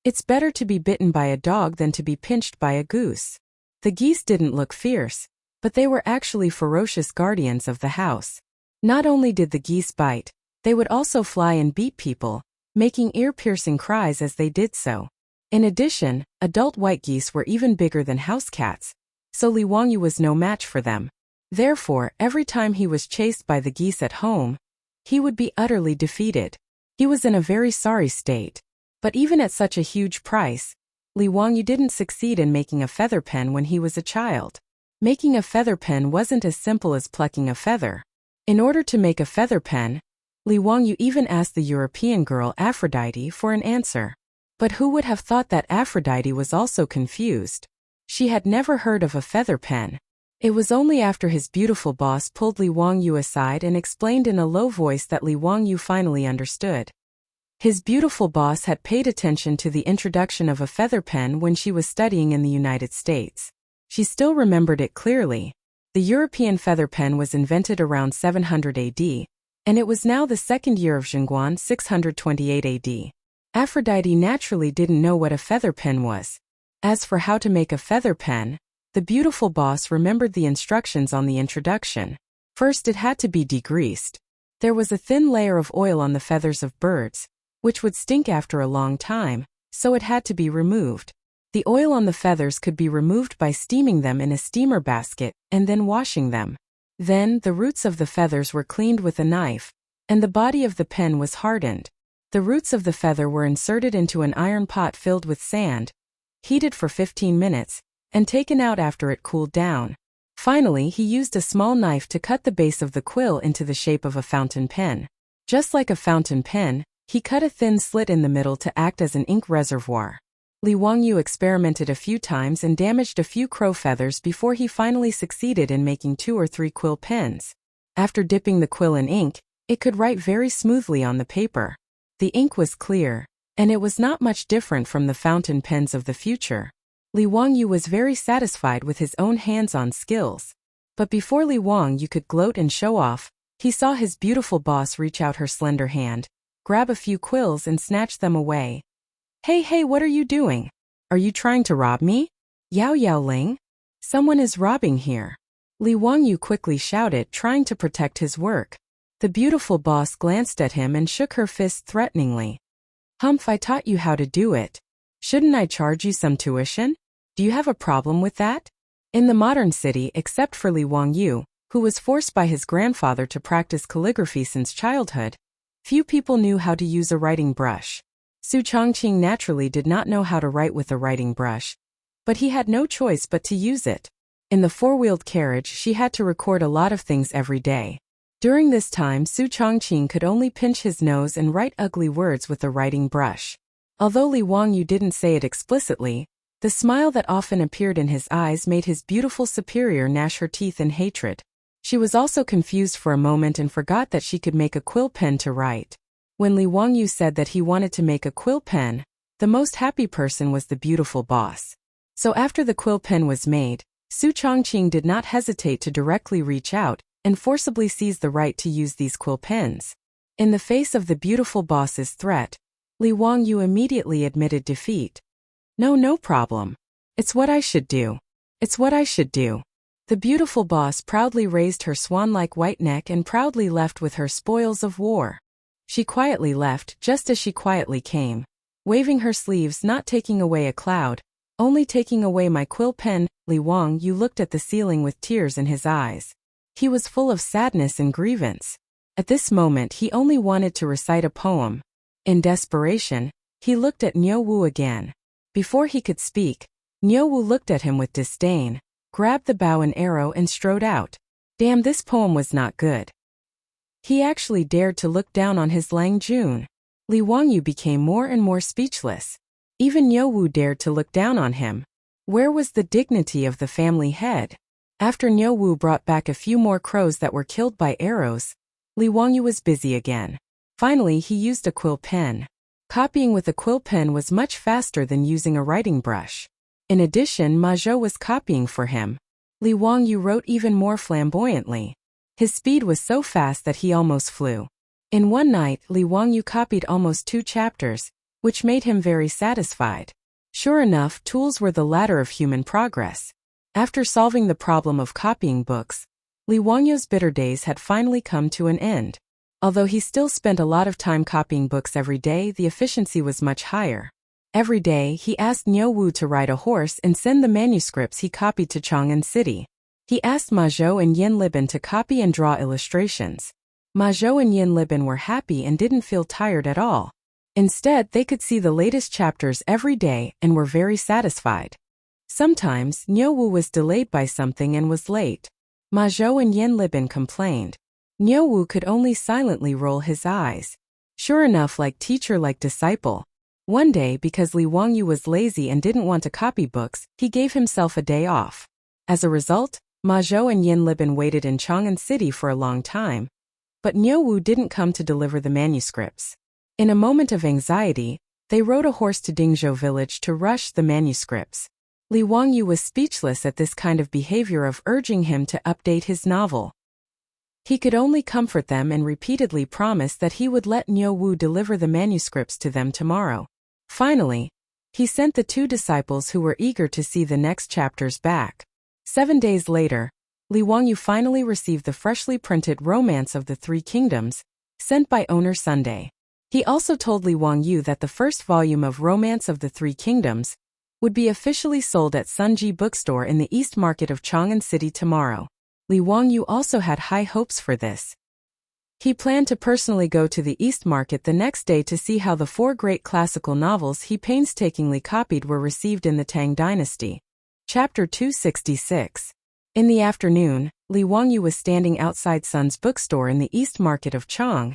"It's better to be bitten by a dog than to be pinched by a goose." The geese didn't look fierce, but they were actually ferocious guardians of the house. Not only did the geese bite, they would also fly and beat people, making ear-piercing cries as they did so. In addition, adult white geese were even bigger than house cats, so Li Wangyu was no match for them. Therefore, every time he was chased by the geese at home, he would be utterly defeated. He was in a very sorry state. But even at such a huge price, Li Wangyu didn't succeed in making a feather pen when he was a child. Making a feather pen wasn't as simple as plucking a feather. In order to make a feather pen, Li Wangyu even asked the European girl Aphrodite for an answer. But who would have thought that Aphrodite was also confused? She had never heard of a feather pen. It was only after his beautiful boss pulled Li Wangyu aside and explained in a low voice that Li Wangyu finally understood. His beautiful boss had paid attention to the introduction of a feather pen when she was studying in the United States. She still remembered it clearly. The European feather pen was invented around 700 AD, and it was now the second year of Chang'an 628 AD. Aphrodite naturally didn't know what a feather pen was. As for how to make a feather pen, the beautiful boss remembered the instructions on the introduction. First, it had to be degreased. There was a thin layer of oil on the feathers of birds, which would stink after a long time, so it had to be removed. The oil on the feathers could be removed by steaming them in a steamer basket and then washing them. Then, the roots of the feathers were cleaned with a knife, and the body of the pen was hardened. The roots of the feather were inserted into an iron pot filled with sand, heated for 15 minutes, and taken out after it cooled down. Finally, he used a small knife to cut the base of the quill into the shape of a fountain pen. Just like a fountain pen, he cut a thin slit in the middle to act as an ink reservoir. Li Wangyu experimented a few times and damaged a few crow feathers before he finally succeeded in making 2 or 3 quill pens. After dipping the quill in ink, it could write very smoothly on the paper. The ink was clear, and it was not much different from the fountain pens of the future. Li Wangyu was very satisfied with his own hands-on skills. But before Li Wangyu could gloat and show off, he saw his beautiful boss reach out her slender hand, grab a few quills and snatch them away. Hey, what are you doing? Are you trying to rob me? Yao Ling? Someone is robbing here. Li Wangyu quickly shouted, trying to protect his work. The beautiful boss glanced at him and shook her fist threateningly. Humph, I taught you how to do it. Shouldn't I charge you some tuition? Do you have a problem with that? In the modern city, except for Li Wangyu, who was forced by his grandfather to practice calligraphy since childhood, few people knew how to use a writing brush. Su Changqing naturally did not know how to write with a writing brush, but he had no choice but to use it. In the four-wheeled carriage, she had to record a lot of things every day. During this time, Su Changqing could only pinch his nose and write ugly words with a writing brush. Although Li Wangyu didn't say it explicitly, the smile that often appeared in his eyes made his beautiful superior gnash her teeth in hatred. She was also confused for a moment and forgot that she could make a quill pen to write. When Li Wangyu said that he wanted to make a quill pen, the most happy person was the beautiful boss. So after the quill pen was made, Su Changqing did not hesitate to directly reach out and forcibly seize the right to use these quill pens. In the face of the beautiful boss's threat, Li Wangyu immediately admitted defeat. No problem. It's what I should do. The beautiful boss proudly raised her swan-like white neck and proudly left with her spoils of war. She quietly left just as she quietly came. waving her sleeves, not taking away a cloud, only taking away my quill pen. Li Wangyu looked at the ceiling with tears in his eyes. He was full of sadness and grievance. At this moment he only wanted to recite a poem. In desperation, he looked at Niu Wu again. Before he could speak, Niu Wu looked at him with disdain, grabbed the bow and arrow and strode out. Damn, this poem was not good. He actually dared to look down on his Lang Jun. Li Wangyu became more and more speechless. Even Niu Wu dared to look down on him. Where was the dignity of the family head? After Niu Wu brought back a few more crows that were killed by arrows, Li Wangyu was busy again. Finally he used a quill pen. Copying with a quill pen was much faster than using a writing brush. In addition, Ma Zhou was copying for him. Li Wangyu wrote even more flamboyantly. His speed was so fast that he almost flew. In one night, Li Wangyu copied almost 2 chapters, which made him very satisfied. Sure enough, tools were the ladder of human progress. After solving the problem of copying books, Li Wangyu's bitter days had finally come to an end. Although he still spent a lot of time copying books every day, the efficiency was much higher. Every day, he asked Niu Wu to ride a horse and send the manuscripts he copied to Chang'an City. He asked Ma Zhou and Yin Liben to copy and draw illustrations. Ma Zhou and Yin Liben were happy and didn't feel tired at all. Instead, they could see the latest chapters every day and were very satisfied. Sometimes, Niu Wu was delayed by something and was late. Ma Zhou and Yin Liben complained. Niu Wu could only silently roll his eyes. Sure enough, like teacher like disciple. One day, because Li Wangyu was lazy and didn't want to copy books, he gave himself a day off. As a result, Ma Zhou and Yin Liben waited in Chang'an City for a long time. But Niu Wu didn't come to deliver the manuscripts. In a moment of anxiety, they rode a horse to Dingzhou village to rush the manuscripts. Li Wangyu was speechless at this kind of behavior of urging him to update his novel. He could only comfort them and repeatedly promise that he would let Niu Wu deliver the manuscripts to them tomorrow. Finally, he sent the 2 disciples who were eager to see the next chapters back. 7 days later, Li Wangyu finally received the freshly printed Romance of the Three Kingdoms, sent by owner Sunday. He also told Li Wangyu that the first volume of Romance of the Three Kingdoms would be officially sold at Sunji Bookstore in the East Market of Chang'an City tomorrow. Li Wangyu also had high hopes for this. He planned to personally go to the East Market the next day to see how the 4 great classical novels he painstakingly copied were received in the Tang dynasty. Chapter 266. In the afternoon, Li Wangyu was standing outside Sun's bookstore in the East Market of Chang'an,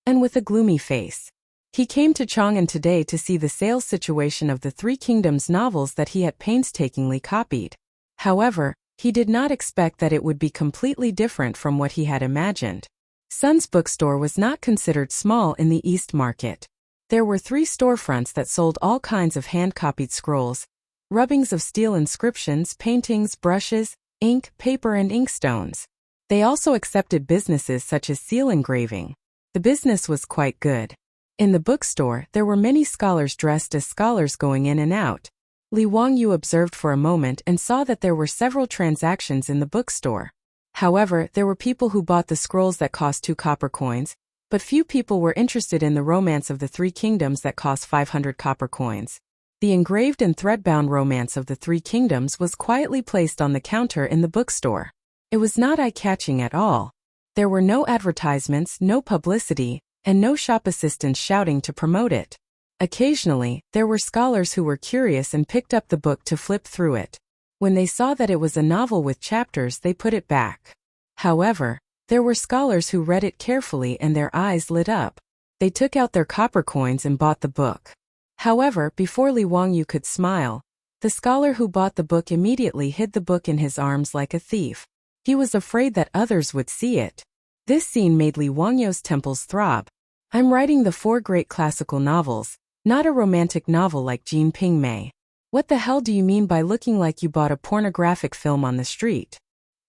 and with a gloomy face. He came to Chang'an today to see the sales situation of the Three Kingdoms novels that he had painstakingly copied. However, he did not expect that it would be completely different from what he had imagined. Sun's bookstore was not considered small in the East Market. There were 3 storefronts that sold all kinds of hand-copied scrolls, rubbings of steel inscriptions, paintings, brushes, ink, paper and inkstones. They also accepted businesses such as seal engraving. The business was quite good. In the bookstore, there were many scholars dressed as scholars going in and out. Li Wangyu observed for a moment and saw that there were several transactions in the bookstore. However, there were people who bought the scrolls that cost 2 copper coins, but few people were interested in the Romance of the Three Kingdoms that cost 500 copper coins. The engraved and thread-bound Romance of the Three Kingdoms was quietly placed on the counter in the bookstore. It was not eye-catching at all. There were no advertisements, no publicity, and no shop assistants shouting to promote it. Occasionally, there were scholars who were curious and picked up the book to flip through it. When they saw that it was a novel with chapters, they put it back. However, there were scholars who read it carefully and their eyes lit up. They took out their copper coins and bought the book. However, before Li Wangyu could smile, the scholar who bought the book immediately hid the book in his arms like a thief. He was afraid that others would see it. This scene made Li Wangyu's temples throb. I'm writing the 4 great classical novels, not a romantic novel like Jin Ping Mei. What the hell do you mean by looking like you bought a pornographic film on the street?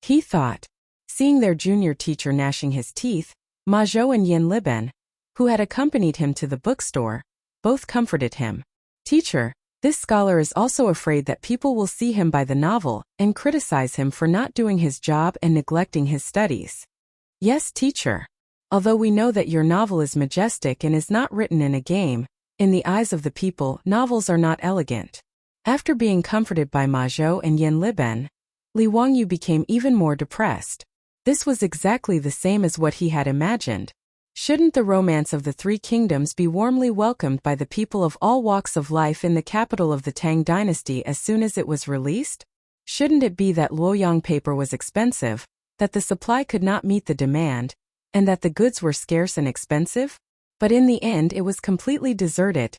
He thought. Seeing their junior teacher gnashing his teeth, Ma Zhou and Yin Liben, who had accompanied him to the bookstore, both comforted him. Teacher, this scholar is also afraid that people will see him buy the novel and criticize him for not doing his job and neglecting his studies. Yes, teacher. Although we know that your novel is majestic and is not written in a game, In the eyes of the people, novels are not elegant. After being comforted by Ma Zhou and Yin Liben, Li Wangyu became even more depressed. This was exactly the same as what he had imagined. Shouldn't the romance of the Three Kingdoms be warmly welcomed by the people of all walks of life in the capital of the Tang dynasty as soon as it was released? Shouldn't it be that Luoyang paper was expensive, that the supply could not meet the demand, and that the goods were scarce and expensive? But in the end it was completely deserted.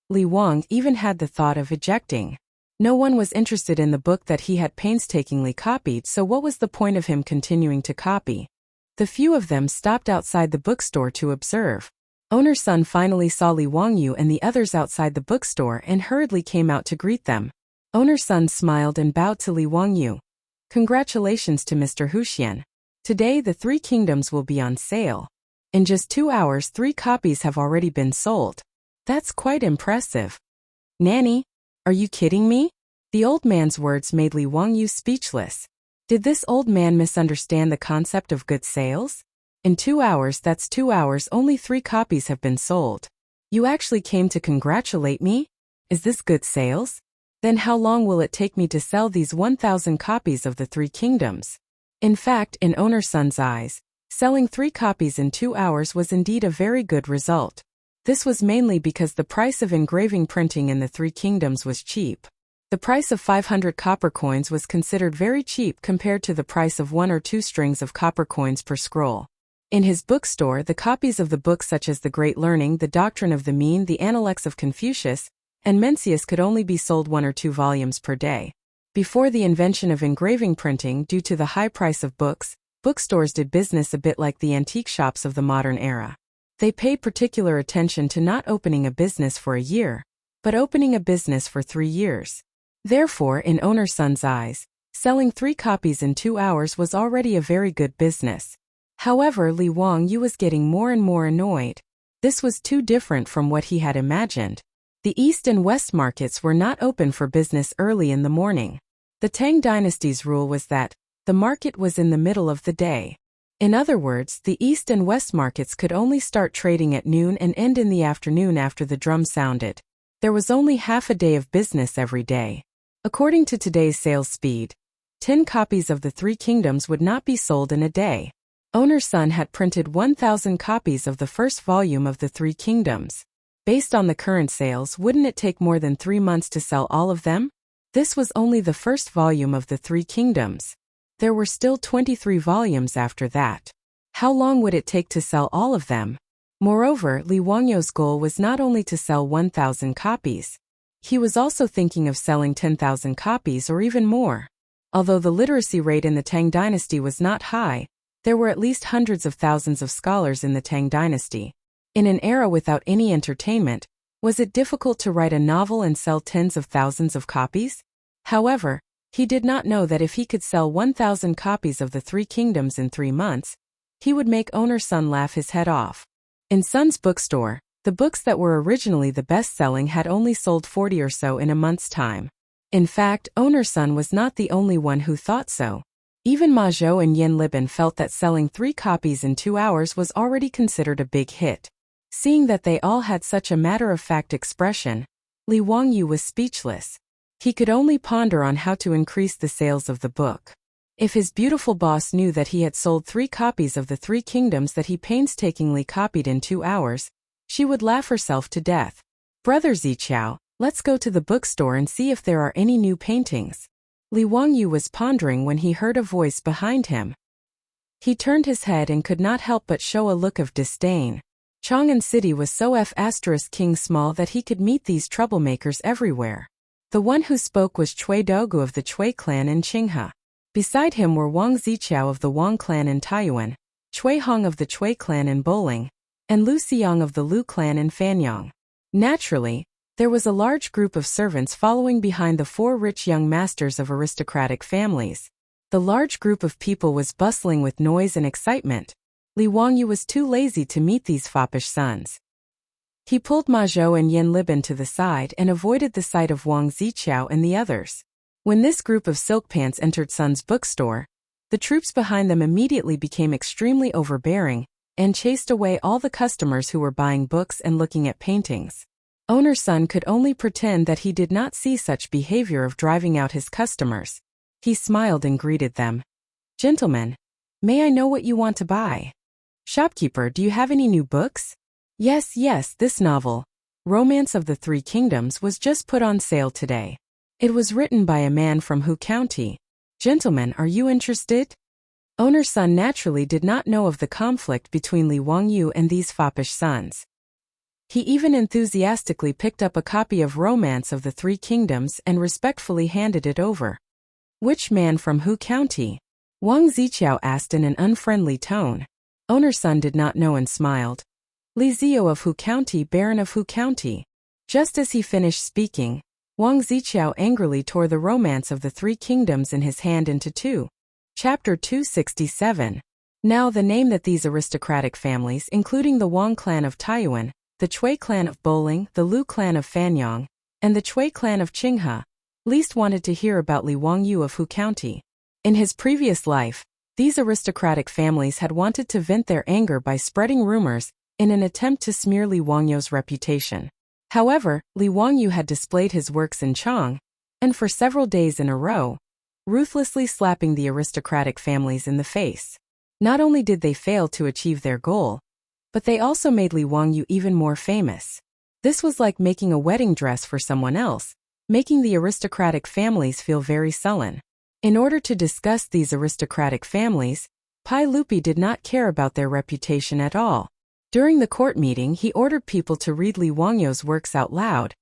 Li Wang even had the thought of ejecting. No one was interested in the book that he had painstakingly copied, so what was the point of him continuing to copy? The few of them stopped outside the bookstore to observe. Owner's son finally saw Li Wangyu and the others outside the bookstore and hurriedly came out to greet them. Owner's son smiled and bowed to Li Wangyu. Congratulations to Mr. Huxian. Today the Three Kingdoms will be on sale. In just 2 hours 3 copies have already been sold. That's quite impressive. Nanny, are you kidding me? The old man's words made Li Wangyu speechless. Did this old man misunderstand the concept of good sales? In 2 hours, that's 2 hours, only 3 copies have been sold. You actually came to congratulate me? Is this good sales? Then how long will it take me to sell these 1,000 copies of the Three Kingdoms? In fact, in owner's son's eyes, selling 3 copies in 2 hours was indeed a very good result. This was mainly because the price of engraving printing in the Three Kingdoms was cheap. The price of 500 copper coins was considered very cheap compared to the price of 1 or 2 strings of copper coins per scroll. In his bookstore, the copies of the books such as The Great Learning, The Doctrine of the Mean, The Analects of Confucius, and Mencius could only be sold 1 or 2 volumes per day. Before the invention of engraving printing, due to the high price of books, bookstores did business a bit like the antique shops of the modern era. They paid particular attention to not opening a business for a year, but opening a business for 3 years. Therefore, in owner's son's eyes, selling 3 copies in 2 hours was already a very good business. However, Li Wangyu was getting more and more annoyed. This was too different from what he had imagined. The East and West markets were not open for business early in the morning. The Tang dynasty's rule was that the market was in the middle of the day. In other words, the East and West markets could only start trading at noon and end in the afternoon after the drum sounded. There was only half a day of business every day. According to today's sales speed, 10 copies of the Three Kingdoms would not be sold in a day. Owner's son had printed 1,000 copies of the first volume of the Three Kingdoms. Based on the current sales, wouldn't it take more than 3 months to sell all of them? This was only the first volume of the Three Kingdoms. There were still 23 volumes after that. How long would it take to sell all of them? Moreover, Li Wangyu's goal was not only to sell 1,000 copies. He was also thinking of selling 10,000 copies or even more. Although the literacy rate in the Tang dynasty was not high, there were at least hundreds of thousands of scholars in the Tang dynasty. In an era without any entertainment, was it difficult to write a novel and sell tens of thousands of copies? However, he did not know that if he could sell 1,000 copies of the Three Kingdoms in 3 months, he would make owner's son laugh his head off. In Son's bookstore, the books that were originally the best-selling had only sold 40 or so in a month's time. In fact, owner's son was not the only one who thought so. Even Ma Zhou and Yin Liben felt that selling 3 copies in 2 hours was already considered a big hit. Seeing that they all had such a matter-of-fact expression, Li Wangyu was speechless. He could only ponder on how to increase the sales of the book. If his beautiful boss knew that he had sold 3 copies of the Three Kingdoms that he painstakingly copied in 2 hours, she would laugh herself to death. Brother Zichao, let's go to the bookstore and see if there are any new paintings. Li Wangyu was pondering when he heard a voice behind him. He turned his head and could not help but show a look of disdain. Chang'an City was so King small that he could meet these troublemakers everywhere. The one who spoke was Cui Dogu of the Cui clan in Qinghe. Beside him were Wang Zichao of the Wang clan in Taiyuan, Cui Hong of the Cui clan in Bowling, and Lu Xiang of the Lu clan in Fanyang. Naturally, there was a large group of servants following behind the 4 rich young masters of aristocratic families. The large group of people was bustling with noise and excitement. Li Wangyu was too lazy to meet these foppish sons. He pulled Ma Zhou and Yin Liben to the side and avoided the sight of Wang Zichao and the others. When this group of silk pants entered Sun's bookstore, the troops behind them immediately became extremely overbearing and chased away all the customers who were buying books and looking at paintings. Owner's son could only pretend that he did not see such behavior of driving out his customers. He smiled and greeted them. "Gentlemen, may I know what you want to buy?" "Shopkeeper, do you have any new books?" Yes, this novel, Romance of the Three Kingdoms, was just put on sale today. It was written by a man from Hu County. Gentlemen, are you interested?" Owner's son naturally did not know of the conflict between Li Wangyu and these foppish sons. He even enthusiastically picked up a copy of Romance of the Three Kingdoms and respectfully handed it over. "Which man from Hu County?" Wang Ziqiao asked in an unfriendly tone. Owner's son did not know and smiled. "Li Zio of Hu County, Baron of Hu County." Just as he finished speaking, Wang Ziqiao angrily tore the Romance of the Three Kingdoms in his hand into two. Chapter 267. Now the name that these aristocratic families, including the Wang clan of Taiyuan, the Chui clan of Boling, the Lu clan of Fanyang, and the Chui clan of Qinghe, least wanted to hear about Li Wangyu of Hu County. In his previous life, these aristocratic families had wanted to vent their anger by spreading rumors in an attempt to smear Li Wangyu's reputation. However, Li Wangyu had displayed his works in Chang'an, and for several days in a row, ruthlessly slapping the aristocratic families in the face. Not only did they fail to achieve their goal, but they also made Li Wangyu even more famous. This was like making a wedding dress for someone else, making the aristocratic families feel very sullen. In order to discuss these aristocratic families, Pai Lupi did not care about their reputation at all. During the court meeting, he ordered people to read Li Wangyu's works out loud,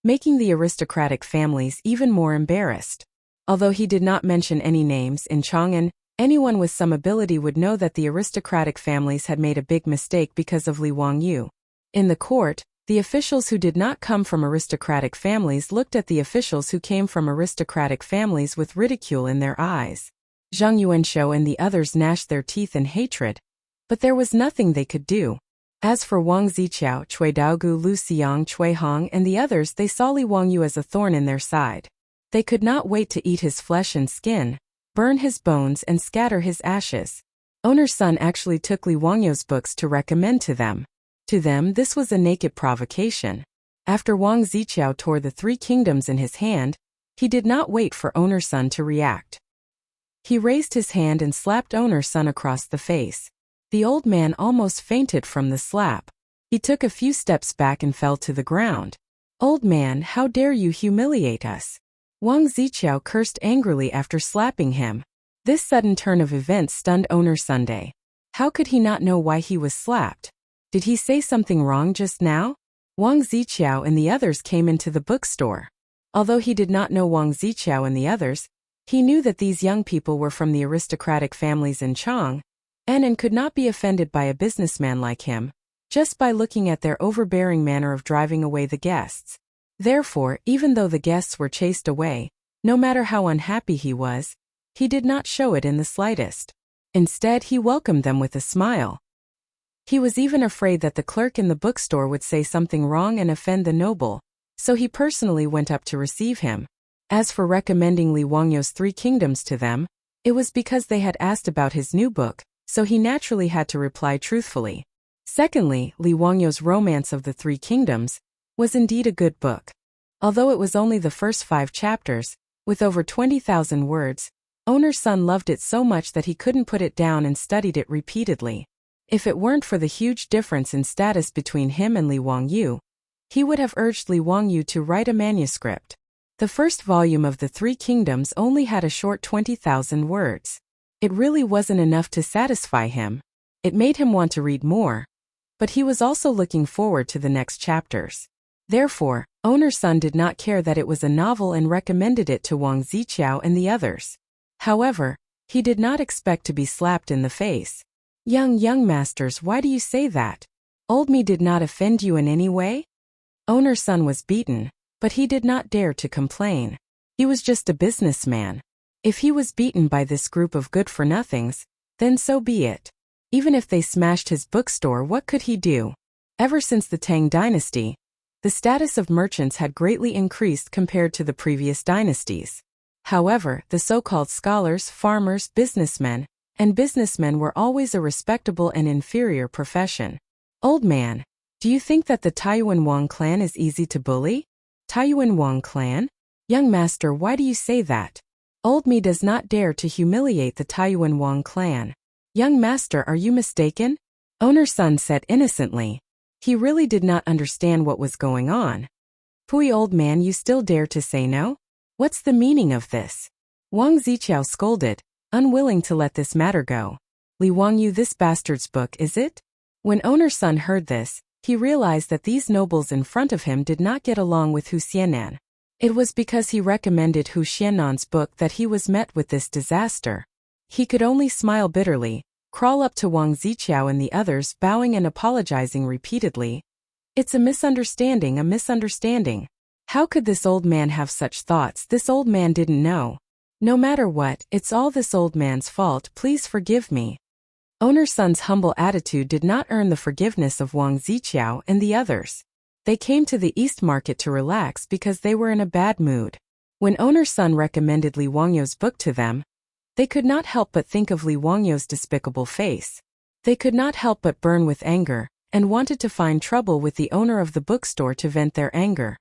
making the aristocratic families even more embarrassed. Although he did not mention any names in Chang'an, anyone with some ability would know that the aristocratic families had made a big mistake because of Li Wangyu. In the court, the officials who did not come from aristocratic families looked at the officials who came from aristocratic families with ridicule in their eyes. Zhang Yuanshou and the others gnashed their teeth in hatred, but there was nothing they could do. As for Wang Ziqiao, Cui Daogu, Lu Xiang, Cui Hong, and the others, they saw Li Wangyu as a thorn in their side. They could not wait to eat his flesh and skin, burn his bones, and scatter his ashes. Owner's son actually took Li Wangyu's books to recommend to them. To them, this was a naked provocation. After Wang Ziqiao tore the Three Kingdoms in his hand, he did not wait for Owner's son to react. He raised his hand and slapped Owner's son across the face. The old man almost fainted from the slap. He took a few steps back and fell to the ground. "Old man, how dare you humiliate us?" Wang Ziqiao cursed angrily after slapping him. This sudden turn of events stunned Owner's Sunday. How could he not know why he was slapped? Did he say something wrong just now? Wang Ziqiao and the others came into the bookstore. Although he did not know Wang Ziqiao and the others, he knew that these young people were from the aristocratic families in Chang'an, and could not be offended by a businessman like him, just by looking at their overbearing manner of driving away the guests. Therefore, even though the guests were chased away, no matter how unhappy he was, he did not show it in the slightest. Instead, he welcomed them with a smile. He was even afraid that the clerk in the bookstore would say something wrong and offend the noble, so he personally went up to receive him. As for recommending Li Wangyu's Three Kingdoms to them, it was because they had asked about his new book, so he naturally had to reply truthfully. Secondly, Li Wangyu's Romance of the Three Kingdoms was indeed a good book. Although it was only the first 5 chapters, with over 20,000 words, Owner's son loved it so much that he couldn't put it down and studied it repeatedly. If it weren't for the huge difference in status between him and Li Wangyu, he would have urged Li Wangyu to write a manuscript. The first volume of the Three Kingdoms only had a short 20,000 words. It really wasn't enough to satisfy him. It made him want to read more, but he was also looking forward to the next chapters. Therefore, Owner's son did not care that it was a novel and recommended it to Wang Ziqiao and the others. However, he did not expect to be slapped in the face. Young masters, why do you say that? Old me did not offend you in any way?" Owner's son was beaten, but he did not dare to complain. He was just a businessman. If he was beaten by this group of good-for-nothings, then so be it. Even if they smashed his bookstore, what could he do? Ever since the Tang dynasty, the status of merchants had greatly increased compared to the previous dynasties. However, the so-called scholars, farmers, businessmen were always a respectable and inferior profession. "Old man, Do you think that the Taiyuan Wang clan is easy to bully? Taiyuan Wang clan? Young master, why do you say that? Old me does not dare to humiliate the Taiyuan Wang clan. Young master, are you mistaken? Owner's son said innocently. He really did not understand what was going on. Pui, old man, you still dare to say no? What's the meaning of this? Wang Ziqiao scolded, unwilling to let this matter go. Li Wangyu, this bastard's book, is it? When owner's son heard this, he realized that these nobles in front of him did not get along with Hu Xianan. It was because he recommended Hu Xianan's book that he was met with this disaster. He could only smile bitterly, crawl up to Wang Ziqiao and the others, bowing and apologizing repeatedly. It's a misunderstanding, a misunderstanding. How could this old man have such thoughts? This old man didn't know. No matter what, it's all this old man's fault, please forgive me. Owner's son's humble attitude did not earn the forgiveness of Wang Ziqiao and the others. They came to the East Market to relax because they were in a bad mood. When owner's son recommended Li Wangyu's book to them, they could not help but think of Li Wangyu's despicable face. They could not help but burn with anger, and wanted to find trouble with the owner of the bookstore to vent their anger.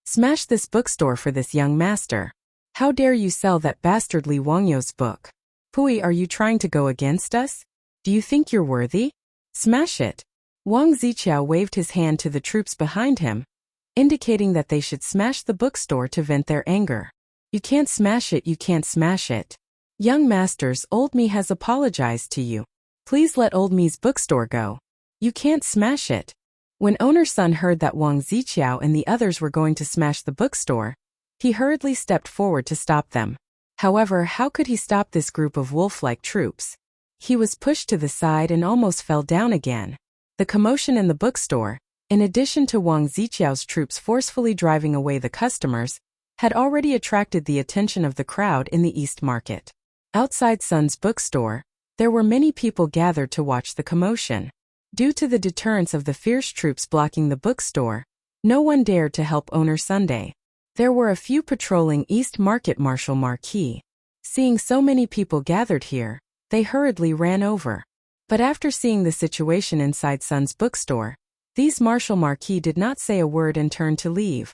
Smash this bookstore for this young master. How dare you sell that bastard Li Wangyu's book? Pui, are you trying to go against us? Do you think you're worthy? Smash it. Wang Ziqiao waved his hand to the troops behind him, indicating that they should smash the bookstore to vent their anger. You can't smash it, you can't smash it. Young masters, old me has apologized to you. Please let old me's bookstore go. You can't smash it. When owner's son heard that Wang Ziqiao and the others were going to smash the bookstore, he hurriedly stepped forward to stop them. However, how could he stop this group of wolf-like troops? He was pushed to the side and almost fell down again. The commotion in the bookstore, in addition to Wang Ziqiao's troops forcefully driving away the customers, had already attracted the attention of the crowd in the East Market. Outside Sun's bookstore, there were many people gathered to watch the commotion. Due to the deterrence of the fierce troops blocking the bookstore, no one dared to help owner Sunday. There were a few patrolling East Market Marshal Marquis. Seeing so many people gathered here, they hurriedly ran over. But after seeing the situation inside Sun's bookstore, these Marshal Marquis did not say a word and turned to leave.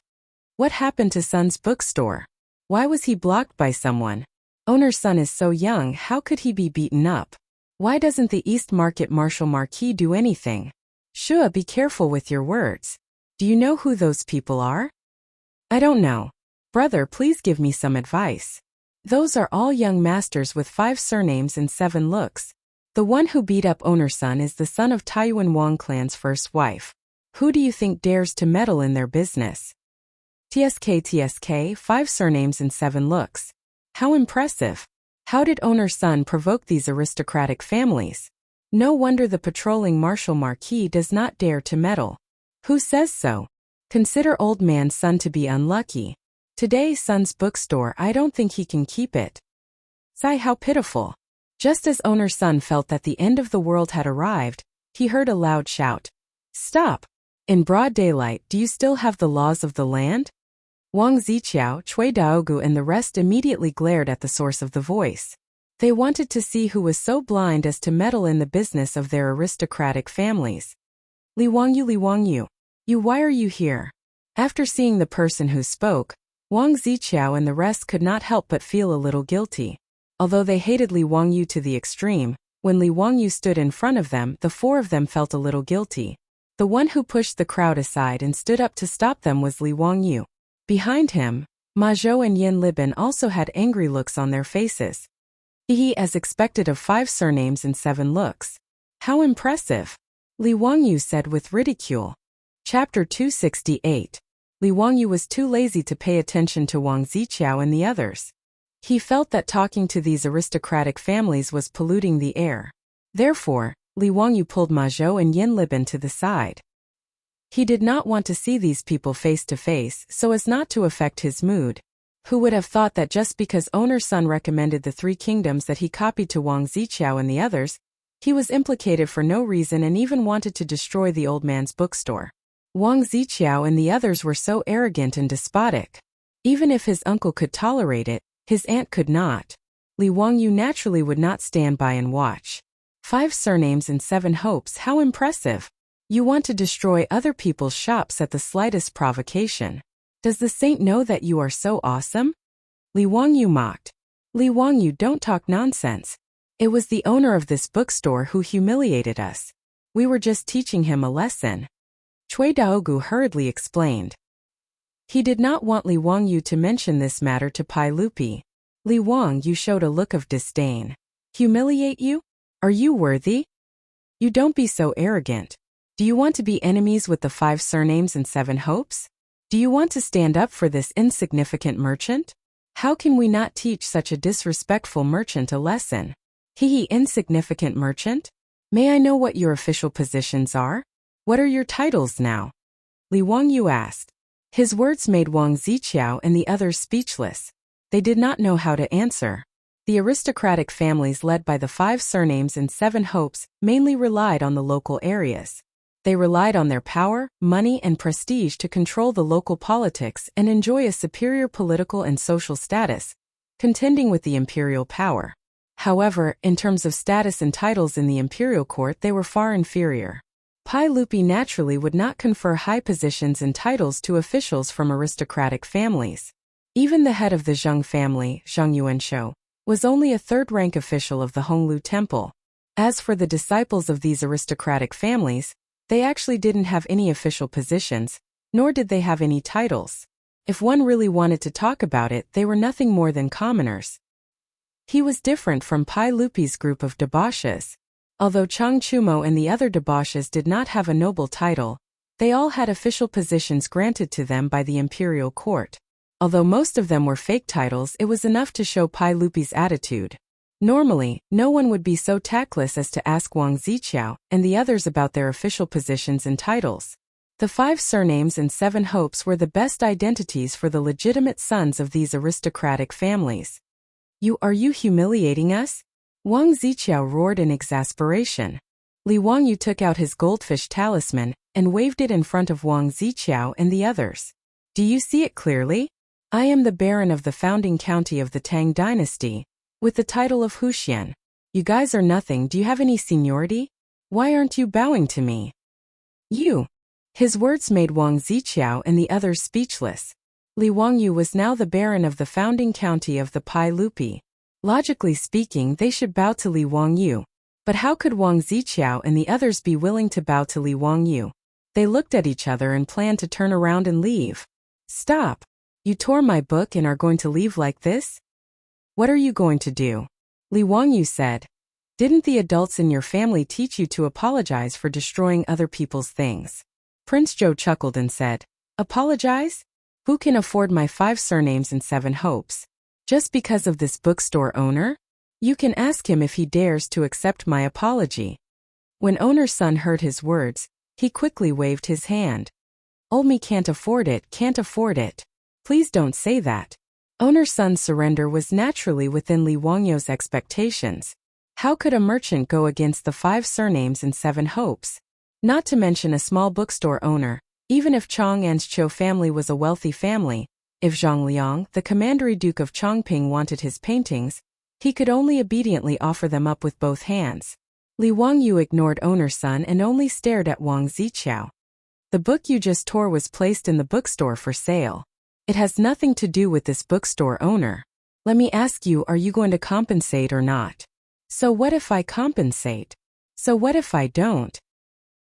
What happened to Sun's bookstore? Why was he blocked by someone? Owner's son is so young, how could he be beaten up? Why doesn't the East Market Marshal Marquis do anything? Shua, be careful with your words. Do you know who those people are? I don't know. Brother, please give me some advice. Those are all young masters with 5 surnames and 7 looks. The one who beat up owner's son is the son of Taiyuan Wang clan's first wife. Who do you think dares to meddle in their business? TSK, 5 surnames and 7 looks. How impressive. How did owner's son provoke these aristocratic families? No wonder the patrolling Marshal Marquis does not dare to meddle. Who says so? Consider old man's son to be unlucky. Today Son's bookstore, I don't think he can keep it. Sigh, how pitiful. Just as owner's son felt that the end of the world had arrived, he heard a loud shout. Stop! In broad daylight, do you still have the laws of the land? Wang Ziqiao, Cui Daogu and the rest immediately glared at the source of the voice. They wanted to see who was so blind as to meddle in the business of their aristocratic families. Li Wangyu, why are you here? After seeing the person who spoke, Wang Ziqiao and the rest could not help but feel a little guilty. Although they hated Li Wangyu to the extreme, when Li Wangyu stood in front of them, the 4 of them felt a little guilty. The one who pushed the crowd aside and stood up to stop them was Li Wangyu. Behind him, Ma Zhou and Yin Liben also had angry looks on their faces. He, as expected, of 5 surnames and 7 looks. How impressive! Li Wangyu said with ridicule. Chapter 268. Li Wangyu was too lazy to pay attention to Wang Ziqiao and the others. He felt that talking to these aristocratic families was polluting the air. Therefore, Li Wangyu pulled Ma Zhou and Yin Liben to the side. He did not want to see these people face to face so as not to affect his mood. Who would have thought that just because owner's son recommended the 3 kingdoms that he copied to Wang Ziqiao and the others, he was implicated for no reason and even wanted to destroy the old man's bookstore. Wang Ziqiao and the others were so arrogant and despotic. Even if his uncle could tolerate it, his aunt could not. Li Wangyu naturally would not stand by and watch. 5 surnames and 7 hopes, how impressive! You want to destroy other people's shops at the slightest provocation. Does the saint know that you are so awesome? Li Wangyu mocked. Li Wangyu, don't talk nonsense. It was the owner of this bookstore who humiliated us. We were just teaching him a lesson. Cui Daogu hurriedly explained. He did not want Li Wangyu to mention this matter to Pai Lupi. Li Wangyu showed a look of disdain. Humiliate you? Are you worthy? You don't be so arrogant. Do you want to be enemies with the 5 surnames and 7 hopes? Do you want to stand up for this insignificant merchant? How can we not teach such a disrespectful merchant a lesson? He insignificant merchant? May I know what your official positions are? What are your titles now? Li Wangyu asked. His words made Wang Ziqiao and the others speechless. They did not know how to answer. The aristocratic families led by the 5 surnames and 7 hopes mainly relied on the local areas. They relied on their power, money, and prestige to control the local politics and enjoy a superior political and social status, contending with the imperial power. However, in terms of status and titles in the imperial court, they were far inferior. Pai Lupi naturally would not confer high positions and titles to officials from aristocratic families. Even the head of the Zheng family, Zheng Yuanshou, was only a 3rd-rank official of the Honglu Temple. As for the disciples of these aristocratic families, they actually didn't have any official positions, nor did they have any titles. If one really wanted to talk about it, they were nothing more than commoners. He was different from Pai Lupi's group of debauches. Although Chang Chumo and the other debauches did not have a noble title, they all had official positions granted to them by the imperial court. Although most of them were fake titles, it was enough to show Pai Lupi's attitude. Normally, no one would be so tactless as to ask Wang Ziqiao and the others about their official positions and titles. The 5 surnames and 7 hopes were the best identities for the legitimate sons of these aristocratic families. Are you humiliating us? Wang Ziqiao roared in exasperation. Li Wangyu took out his goldfish talisman and waved it in front of Wang Ziqiao and the others. Do you see it clearly? I am the Baron of the founding county of the Tang dynasty, with the title of Huxian. You guys are nothing. Do you have any seniority? Why aren't you bowing to me? You. His words made Wang Ziqiao and the others speechless. Li Wangyu was now the Baron of the founding county of the Pai Lupi. Logically speaking, they should bow to Li Wangyu. But how could Wang Ziqiao and the others be willing to bow to Li Wangyu? They looked at each other and planned to turn around and leave. Stop! You tore my book and are going to leave like this? What are you going to do? Li Wangyu said. Didn't the adults in your family teach you to apologize for destroying other people's things? Prince Zhou chuckled and said, Apologize? Who can afford my 5 surnames and 7 hopes? Just because of this bookstore owner? You can ask him if he dares to accept my apology. When owner's son heard his words, he quickly waved his hand. Old me can't afford it, can't afford it. Please don't say that. Owner's son's surrender was naturally within Li Wangyu's expectations. How could a merchant go against the 5 surnames and 7 hopes? Not to mention a small bookstore owner, even if Chang'an's Zhou family was a wealthy family. If Zhang Liang, the commandery duke of Chongping, wanted his paintings, he could only obediently offer them up with both hands. Li Wangyu ignored owner's son and only stared at Wang Ziqiao. The book you just tore was placed in the bookstore for sale. It has nothing to do with this bookstore owner. Let me ask you, are you going to compensate or not? So what if I compensate? So what if I don't?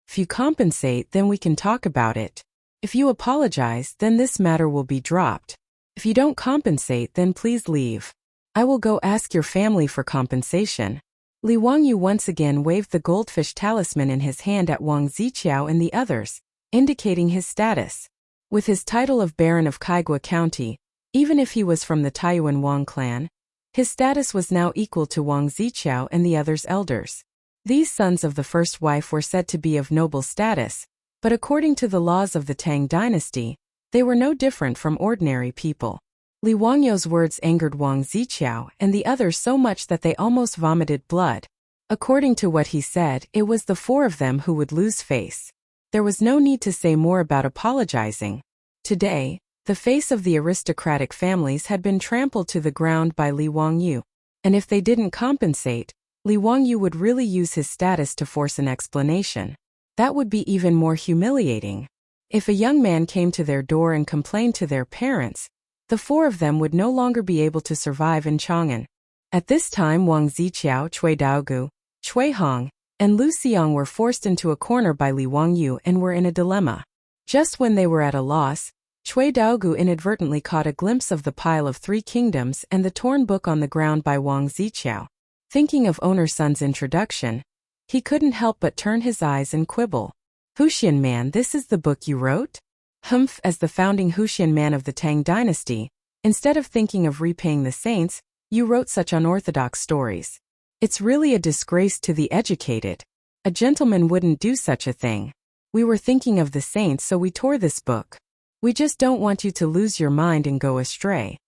If you compensate, then we can talk about it. If you apologize, then this matter will be dropped. If you don't compensate, then please leave. I will go ask your family for compensation. Li Wangyu once again waved the goldfish talisman in his hand at Wang Ziqiao and the others, indicating his status. With his title of Baron of Kaigua County, even if he was from the Taiyuan Wang clan, his status was now equal to Wang Ziqiao and the others' elders. These sons of the first wife were said to be of noble status, but according to the laws of the Tang dynasty, they were no different from ordinary people. Li Wangyu's words angered Wang Ziqiao and the others so much that they almost vomited blood. According to what he said, it was the 4 of them who would lose face. There was no need to say more about apologizing. Today, the face of the aristocratic families had been trampled to the ground by Li Wangyu, and if they didn't compensate, Li Wangyu would really use his status to force an explanation. That would be even more humiliating. If a young man came to their door and complained to their parents, the four of them would no longer be able to survive in Chang'an. At this time Wang Ziqiao, Cui Daogu, Cui Hong, and Lu Xiang were forced into a corner by Li Wangyu and were in a dilemma. Just when they were at a loss, Cui Daogu inadvertently caught a glimpse of the pile of 3 kingdoms and the torn book on the ground by Wang Ziqiao. Thinking of Owner Sun's introduction, he couldn't help but turn his eyes and quibble. Huxian man, this is the book you wrote? Humph, as the founding Huxian man of the Tang dynasty, instead of thinking of repaying the saints, you wrote such unorthodox stories. It's really a disgrace to the educated. A gentleman wouldn't do such a thing. We were thinking of the saints, so we tore this book. We just don't want you to lose your mind and go astray.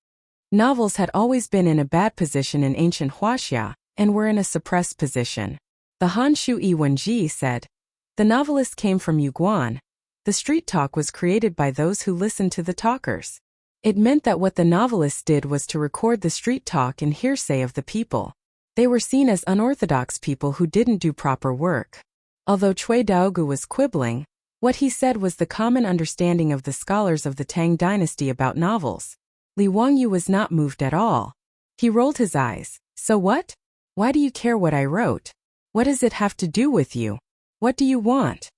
Novels had always been in a bad position in ancient Wuxia, and were in a suppressed position. The Han Shui Wenji said, "The novelist came from Yuguan. The street talk was created by those who listened to the talkers." It meant that what the novelists did was to record the street talk and hearsay of the people. They were seen as unorthodox people who didn't do proper work. Although Cui Daogu was quibbling, what he said was the common understanding of the scholars of the Tang dynasty about novels. Li Wangyu was not moved at all. He rolled his eyes. "So what? Why do you care what I wrote? What does it have to do with you? What do you want?"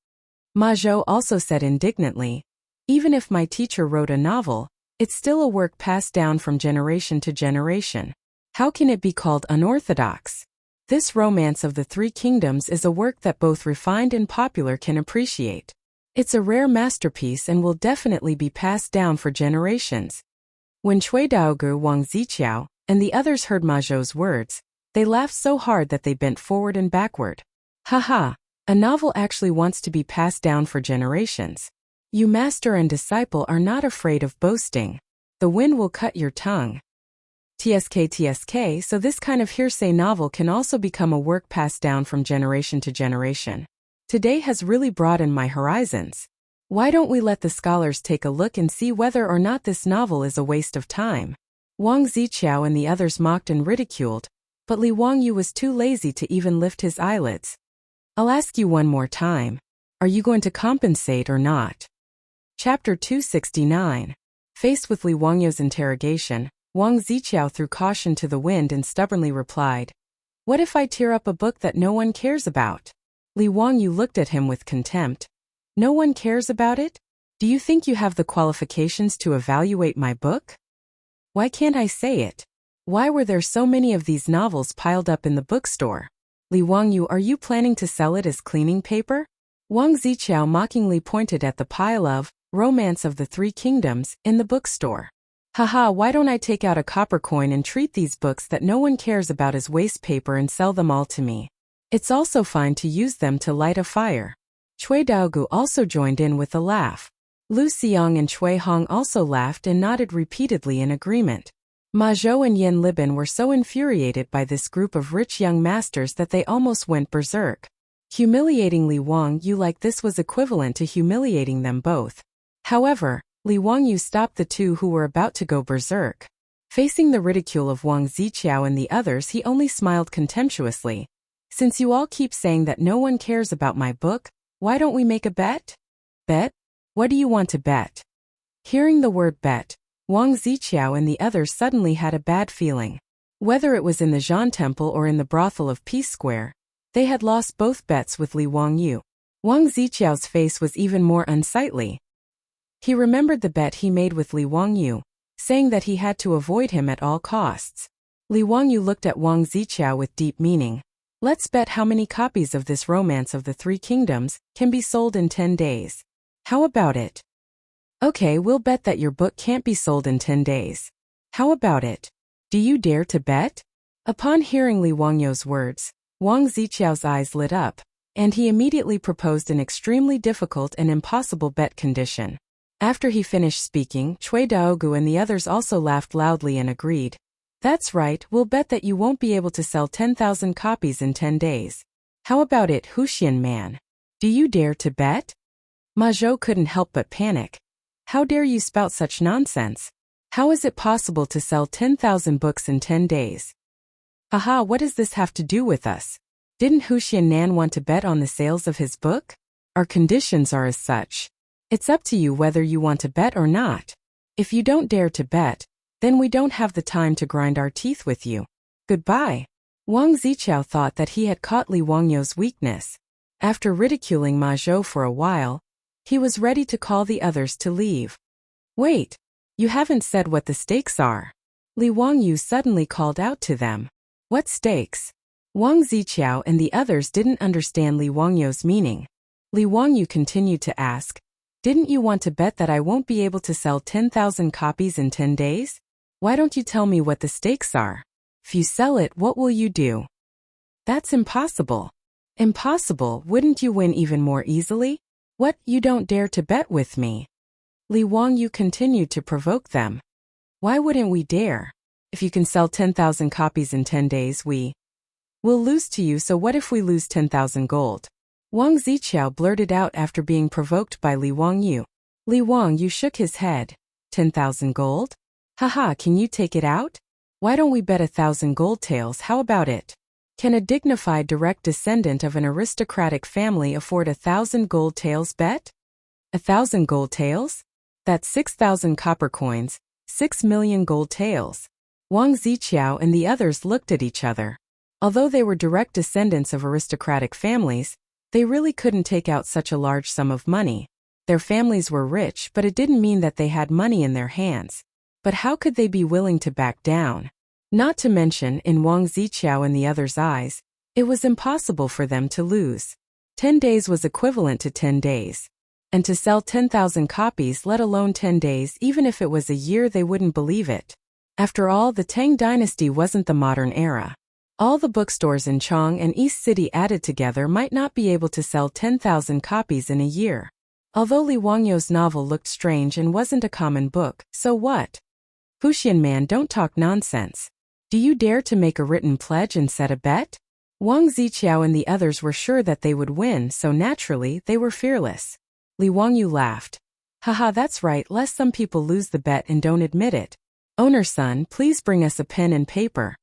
Ma Zhou also said indignantly, "Even if my teacher wrote a novel, it's still a work passed down from generation to generation. How can it be called unorthodox? This romance of the 3 kingdoms is a work that both refined and popular can appreciate. It's a rare masterpiece and will definitely be passed down for generations." When Cui Daogu, Wang Ziqiao, and the others heard Ma Zhou's words, they laughed so hard that they bent forward and backward. "Haha, a novel actually wants to be passed down for generations. You master and disciple are not afraid of boasting. The wind will cut your tongue." TSK, so this kind of hearsay novel can also become a work passed down from generation to generation. Today has really broadened my horizons. Why don't we let the scholars take a look and see whether or not this novel is a waste of time? Wang Ziqiao and the others mocked and ridiculed, but Li Wangyu was too lazy to even lift his eyelids. "I'll ask you one more time. Are you going to compensate or not?" Chapter 269. Faced with Li Wangyu's interrogation, Wang Ziqiao threw caution to the wind and stubbornly replied, "What if I tear up a book that no one cares about?" Li Wangyu looked at him with contempt. "No one cares about it? Do you think you have the qualifications to evaluate my book? Why can't I say it? Why were there so many of these novels piled up in the bookstore? Li Wangyu, are you planning to sell it as cleaning paper?" Wang Ziqiao mockingly pointed at the pile of Romance of the 3 Kingdoms in the bookstore. "Haha, why don't I take out a copper coin and treat these books that no one cares about as waste paper and sell them all to me? It's also fine to use them to light a fire." Cui Daogu also joined in with a laugh. Lu Xiang and Cui Hong also laughed and nodded repeatedly in agreement. Ma Zhou and Yen Libin were so infuriated by this group of rich young masters that they almost went berserk. Humiliating Li Wangyu like this was equivalent to humiliating them both. However, Li Wangyu stopped the two who were about to go berserk. Facing the ridicule of Wang Ziqiao and the others, he only smiled contemptuously. "Since you all keep saying that no one cares about my book, why don't we make a bet?" "Bet? What do you want to bet?" Hearing the word bet, Wang Ziqiao and the others suddenly had a bad feeling. Whether it was in the Zhan Temple or in the brothel of Peace Square, they had lost both bets with Li Wangyu. Wang Ziqiao's face was even more unsightly. He remembered the bet he made with Li Wangyu, saying that he had to avoid him at all costs. Li Wangyu looked at Wang Ziqiao with deep meaning. "Let's bet how many copies of this Romance of the 3 Kingdoms can be sold in 10 days. How about it?" "Okay, we'll bet that your book can't be sold in 10 days. How about it? Do you dare to bet?" Upon hearing Li Wangyu's words, Wang Ziqiao's eyes lit up, and he immediately proposed an extremely difficult and impossible bet condition. After he finished speaking, Cui Daogu and the others also laughed loudly and agreed. "That's right, we'll bet that you won't be able to sell 10,000 copies in 10 days. How about it, Huxian man? Do you dare to bet?" Ma Zhou couldn't help but panic. "How dare you spout such nonsense? How is it possible to sell 10,000 books in 10 days? Haha, what does this have to do with us? Didn't Huxian Nan want to bet on the sales of his book? Our conditions are as such. It's up to you whether you want to bet or not. If you don't dare to bet, then we don't have the time to grind our teeth with you. Goodbye. Wang Zichao thought that he had caught Li Wangyu's weakness. After ridiculing Ma Zhou for a while, he was ready to call the others to leave. Wait, you haven't said what the stakes are. Li Wangyu suddenly called out to them. What stakes? Wang Zichao and the others didn't understand Li Wangyu's meaning. Li Wangyu continued to ask, didn't you want to bet that I won't be able to sell 10,000 copies in 10 days? Why don't you tell me what the stakes are? If you sell it, what will you do? That's impossible. Impossible, wouldn't you win even more easily? What, you don't dare to bet with me? Li Wangyu continued to provoke them. Why wouldn't we dare? If you can sell 10,000 copies in 10 days, we'll lose to you, so what if we lose 10,000 gold? Wang Zichao blurted out after being provoked by Li Wangyu. Li Wangyu shook his head. 10,000 gold? Haha, can you take it out? Why don't we bet 1,000 gold taels, how about it? Can a dignified direct descendant of an aristocratic family afford 1,000 gold taels bet? 1,000 gold taels? That's 6,000 copper coins, 6 million gold taels. Wang Zichao and the others looked at each other. Although they were direct descendants of aristocratic families, they really couldn't take out such a large sum of money. Their families were rich, but it didn't mean that they had money in their hands. But how could they be willing to back down? Not to mention, in Wang Zichao and the others' eyes, it was impossible for them to lose. 10 days was equivalent to 10 days. And to sell 10,000 copies, let alone 10 days, even if it was a year, they wouldn't believe it. After all, the Tang dynasty wasn't the modern era. All the bookstores in Chang'an and East City added together might not be able to sell 10,000 copies in a year. Although Li Wangyu's novel looked strange and wasn't a common book, so what? Wuxia man, don't talk nonsense. Do you dare to make a written pledge and set a bet? Wang Zichao and the others were sure that they would win, so naturally, they were fearless. Li Wangyu laughed. Haha, that's right, lest some people lose the bet and don't admit it. Owner-son, please bring us a pen and paper.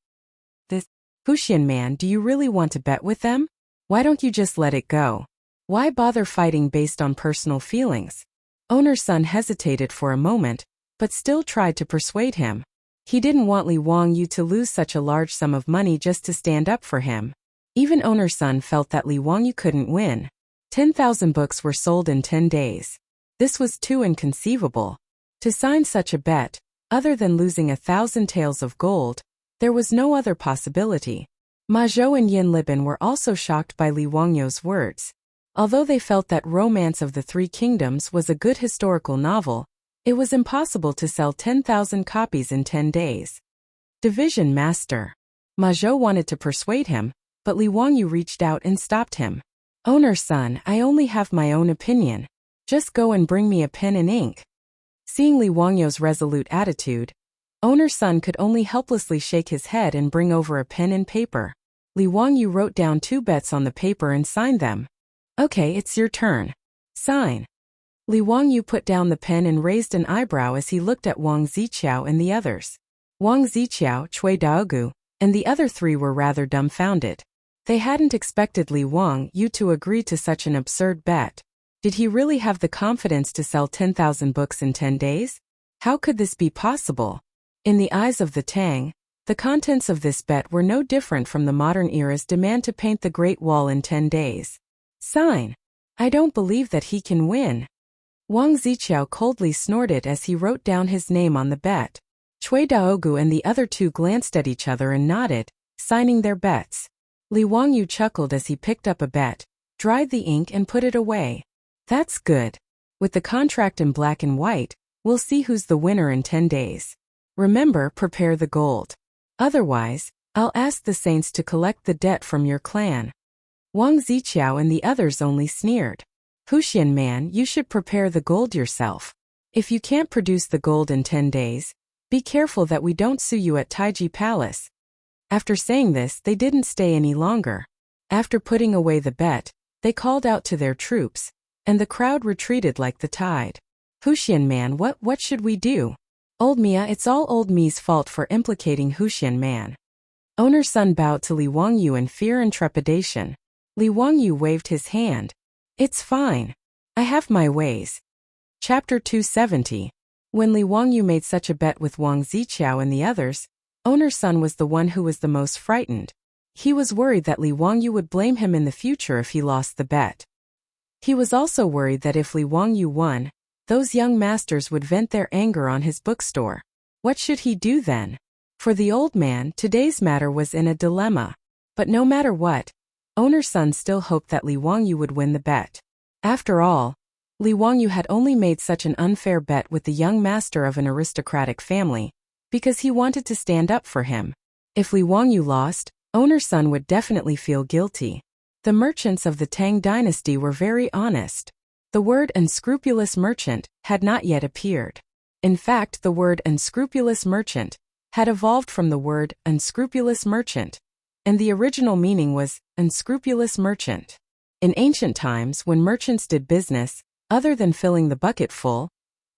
This Wuxia man, do you really want to bet with them? Why don't you just let it go? Why bother fighting based on personal feelings? Owner-son hesitated for a moment, but still tried to persuade him. He didn't want Li Wangyu to lose such a large sum of money just to stand up for him. Even Owner-son felt that Li Wangyu couldn't win. 10,000 books were sold in 10 days. This was too inconceivable. To sign such a bet, other than losing 1,000 taels of gold, there was no other possibility. Ma Zhou and Yin Libin were also shocked by Li Wangyu's words. Although they felt that Romance of the Three Kingdoms was a good historical novel, it was impossible to sell 10,000 copies in 10 days. Division Master. Ma Zhou wanted to persuade him, but Li Wangyu reached out and stopped him. Owner-son, I only have my own opinion. Just go and bring me a pen and ink. Seeing Li Wangyu's resolute attitude, Owner-son could only helplessly shake his head and bring over a pen and paper. Li Wangyu wrote down 2 bets on the paper and signed them. Okay, it's your turn. Sign. Li Wangyu put down the pen and raised an eyebrow as he looked at Wang Zichao and the others. Wang Zichao, Cui Daogu, and the other 3 were rather dumbfounded. They hadn't expected Li Wangyu to agree to such an absurd bet. Did he really have the confidence to sell 10,000 books in 10 days? How could this be possible? In the eyes of the Tang, the contents of this bet were no different from the modern era's demand to paint the Great Wall in 10 days. Sign. I don't believe that he can win. Wang Zichao coldly snorted as he wrote down his name on the bet. Cui Daogu and the other 2 glanced at each other and nodded, signing their bets. Li Wangyu chuckled as he picked up a bet, dried the ink and put it away. That's good. With the contract in black and white, we'll see who's the winner in 10 days. Remember, prepare the gold. Otherwise, I'll ask the saints to collect the debt from your clan. Wang Zichao and the others only sneered. Wuxia man, you should prepare the gold yourself. If you can't produce the gold in 10 days, be careful that we don't sue you at Taiji Palace. After saying this, they didn't stay any longer. After putting away the bet, they called out to their troops, and the crowd retreated like the tide. Wuxia man, what should we do? Old Mia, it's all old Mi's fault for implicating Wuxia man. Owner-son bowed to Li Wangyu in fear and trepidation. Li Wangyu waved his hand. It's fine. I have my ways. Chapter 270. When Li Wangyu made such a bet with Wang Ziqiao and the others, Owner's son was the one who was the most frightened. He was worried that Li Wangyu would blame him in the future if he lost the bet. He was also worried that if Li Wangyu won, those young masters would vent their anger on his bookstore. What should he do then? For the old man, today's matter was in a dilemma. But no matter what, Owner's son still hoped that Li Wangyu would win the bet. After all, Li Wangyu had only made such an unfair bet with the young master of an aristocratic family, because he wanted to stand up for him. If Li Wangyu lost, Owner's son would definitely feel guilty. The merchants of the Tang dynasty were very honest. The word unscrupulous merchant had not yet appeared. In fact, the word unscrupulous merchant had evolved from the word unscrupulous merchant, and the original meaning was unscrupulous merchant. In ancient times, when merchants did business, other than filling the bucket full,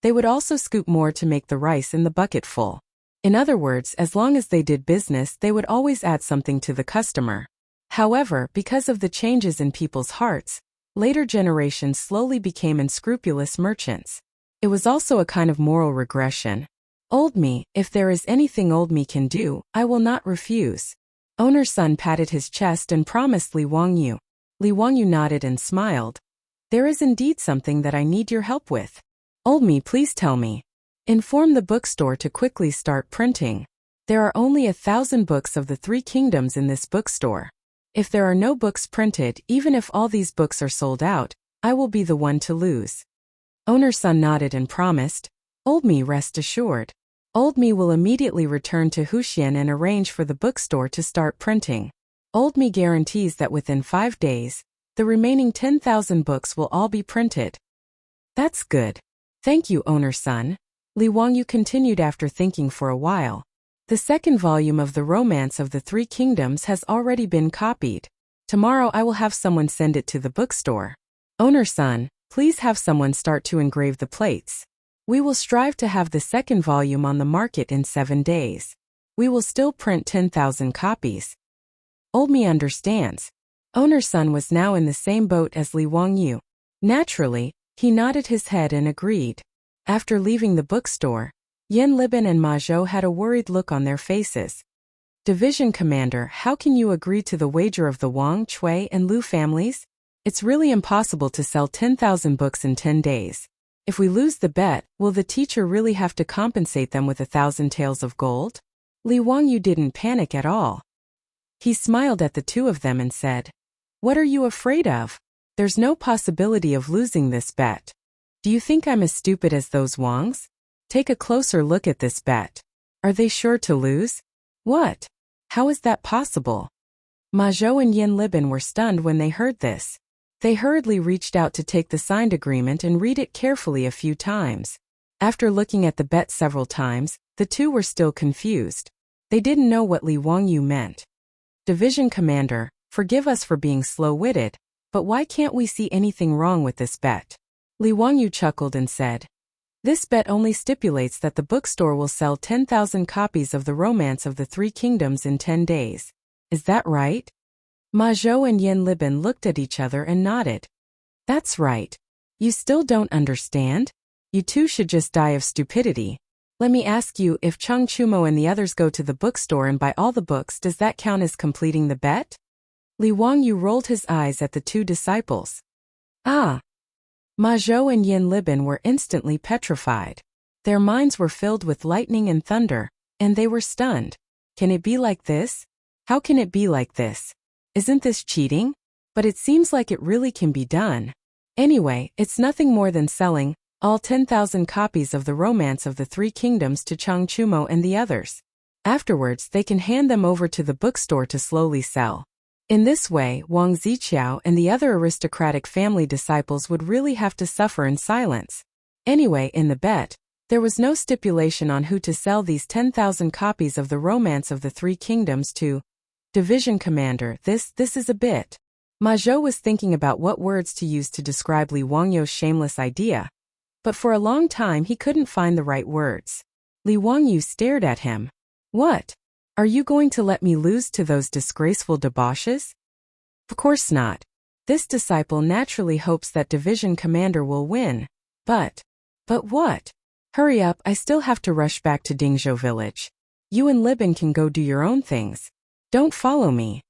they would also scoop more to make the rice in the bucket full. In other words, as long as they did business, they would always add something to the customer. However, because of the changes in people's hearts, later generations slowly became unscrupulous merchants. It was also a kind of moral regression. Old me, if there is anything old me can do, I will not refuse. Owner's son patted his chest and promised Li Wangyu. Li Wangyu nodded and smiled. There is indeed something that I need your help with. Old me, please tell me. Inform the bookstore to quickly start printing. There are only 1,000 books of the 3 kingdoms in this bookstore. If there are no books printed, even if all these books are sold out, I will be the one to lose. Owner's son nodded and promised. Old me, rest assured. Old me will immediately return to Wuxia and arrange for the bookstore to start printing. Old me guarantees that within 5 days, the remaining 10,000 books will all be printed. That's good. Thank you, Owner's son. Li Wangyu continued after thinking for a while. The second volume of The Romance of the 3 Kingdoms has already been copied. Tomorrow I will have someone send it to the bookstore. Owner's son, please have someone start to engrave the plates. We will strive to have the second volume on the market in 7 days. We will still print 10,000 copies. Old me understands. Owner's son was now in the same boat as Li Wangyu. Naturally, he nodded his head and agreed. After leaving the bookstore, Yan Libin and Ma Zhou had a worried look on their faces. Division Commander, how can you agree to the wager of the Wang, Cui, and Lu families? It's really impossible to sell 10,000 books in 10 days. If we lose the bet, will the teacher really have to compensate them with 1,000 taels of gold? Li Wangyu didn't panic at all. He smiled at the two of them and said, What are you afraid of? There's no possibility of losing this bet. Do you think I'm as stupid as those Wangs? Take a closer look at this bet. Are they sure to lose? What? How is that possible? Ma Zhou and Yan Libin were stunned when they heard this. They hurriedly reached out to take the signed agreement and read it carefully a few times. After looking at the bet several times, the two were still confused. They didn't know what Li Wangyu meant. Division Commander, forgive us for being slow-witted, but why can't we see anything wrong with this bet? Li Wangyu chuckled and said, This bet only stipulates that the bookstore will sell 10,000 copies of The Romance of the 3 Kingdoms in 10 days. Is that right? Ma Zhou and Yan Libin looked at each other and nodded. That's right. You still don't understand? You two should just die of stupidity. Let me ask you, if Cheng Chumo and the others go to the bookstore and buy all the books, does that count as completing the bet? Li Wangyu rolled his eyes at the two disciples. Ah! Ma Zhou and Yan Libin were instantly petrified. Their minds were filled with lightning and thunder, and they were stunned. Can it be like this? How can it be like this? Isn't this cheating? But it seems like it really can be done. Anyway, it's nothing more than selling all 10,000 copies of The Romance of the 3 Kingdoms to Cheng Chumo and the others. Afterwards, they can hand them over to the bookstore to slowly sell. In this way, Wang Ziqiao and the other aristocratic family disciples would really have to suffer in silence. Anyway, in the bet, there was no stipulation on who to sell these 10,000 copies of The Romance of the 3 Kingdoms to. Division Commander, this is a bit. Ma Zhou was thinking about what words to use to describe Li Wangyu's shameless idea. But for a long time he couldn't find the right words. Li Wangyu stared at him. What? Are you going to let me lose to those disgraceful debauches? Of course not. This disciple naturally hopes that division commander will win. But what? Hurry up, I still have to rush back to Dingzhou village. You and Liban can go do your own things. Don't follow me.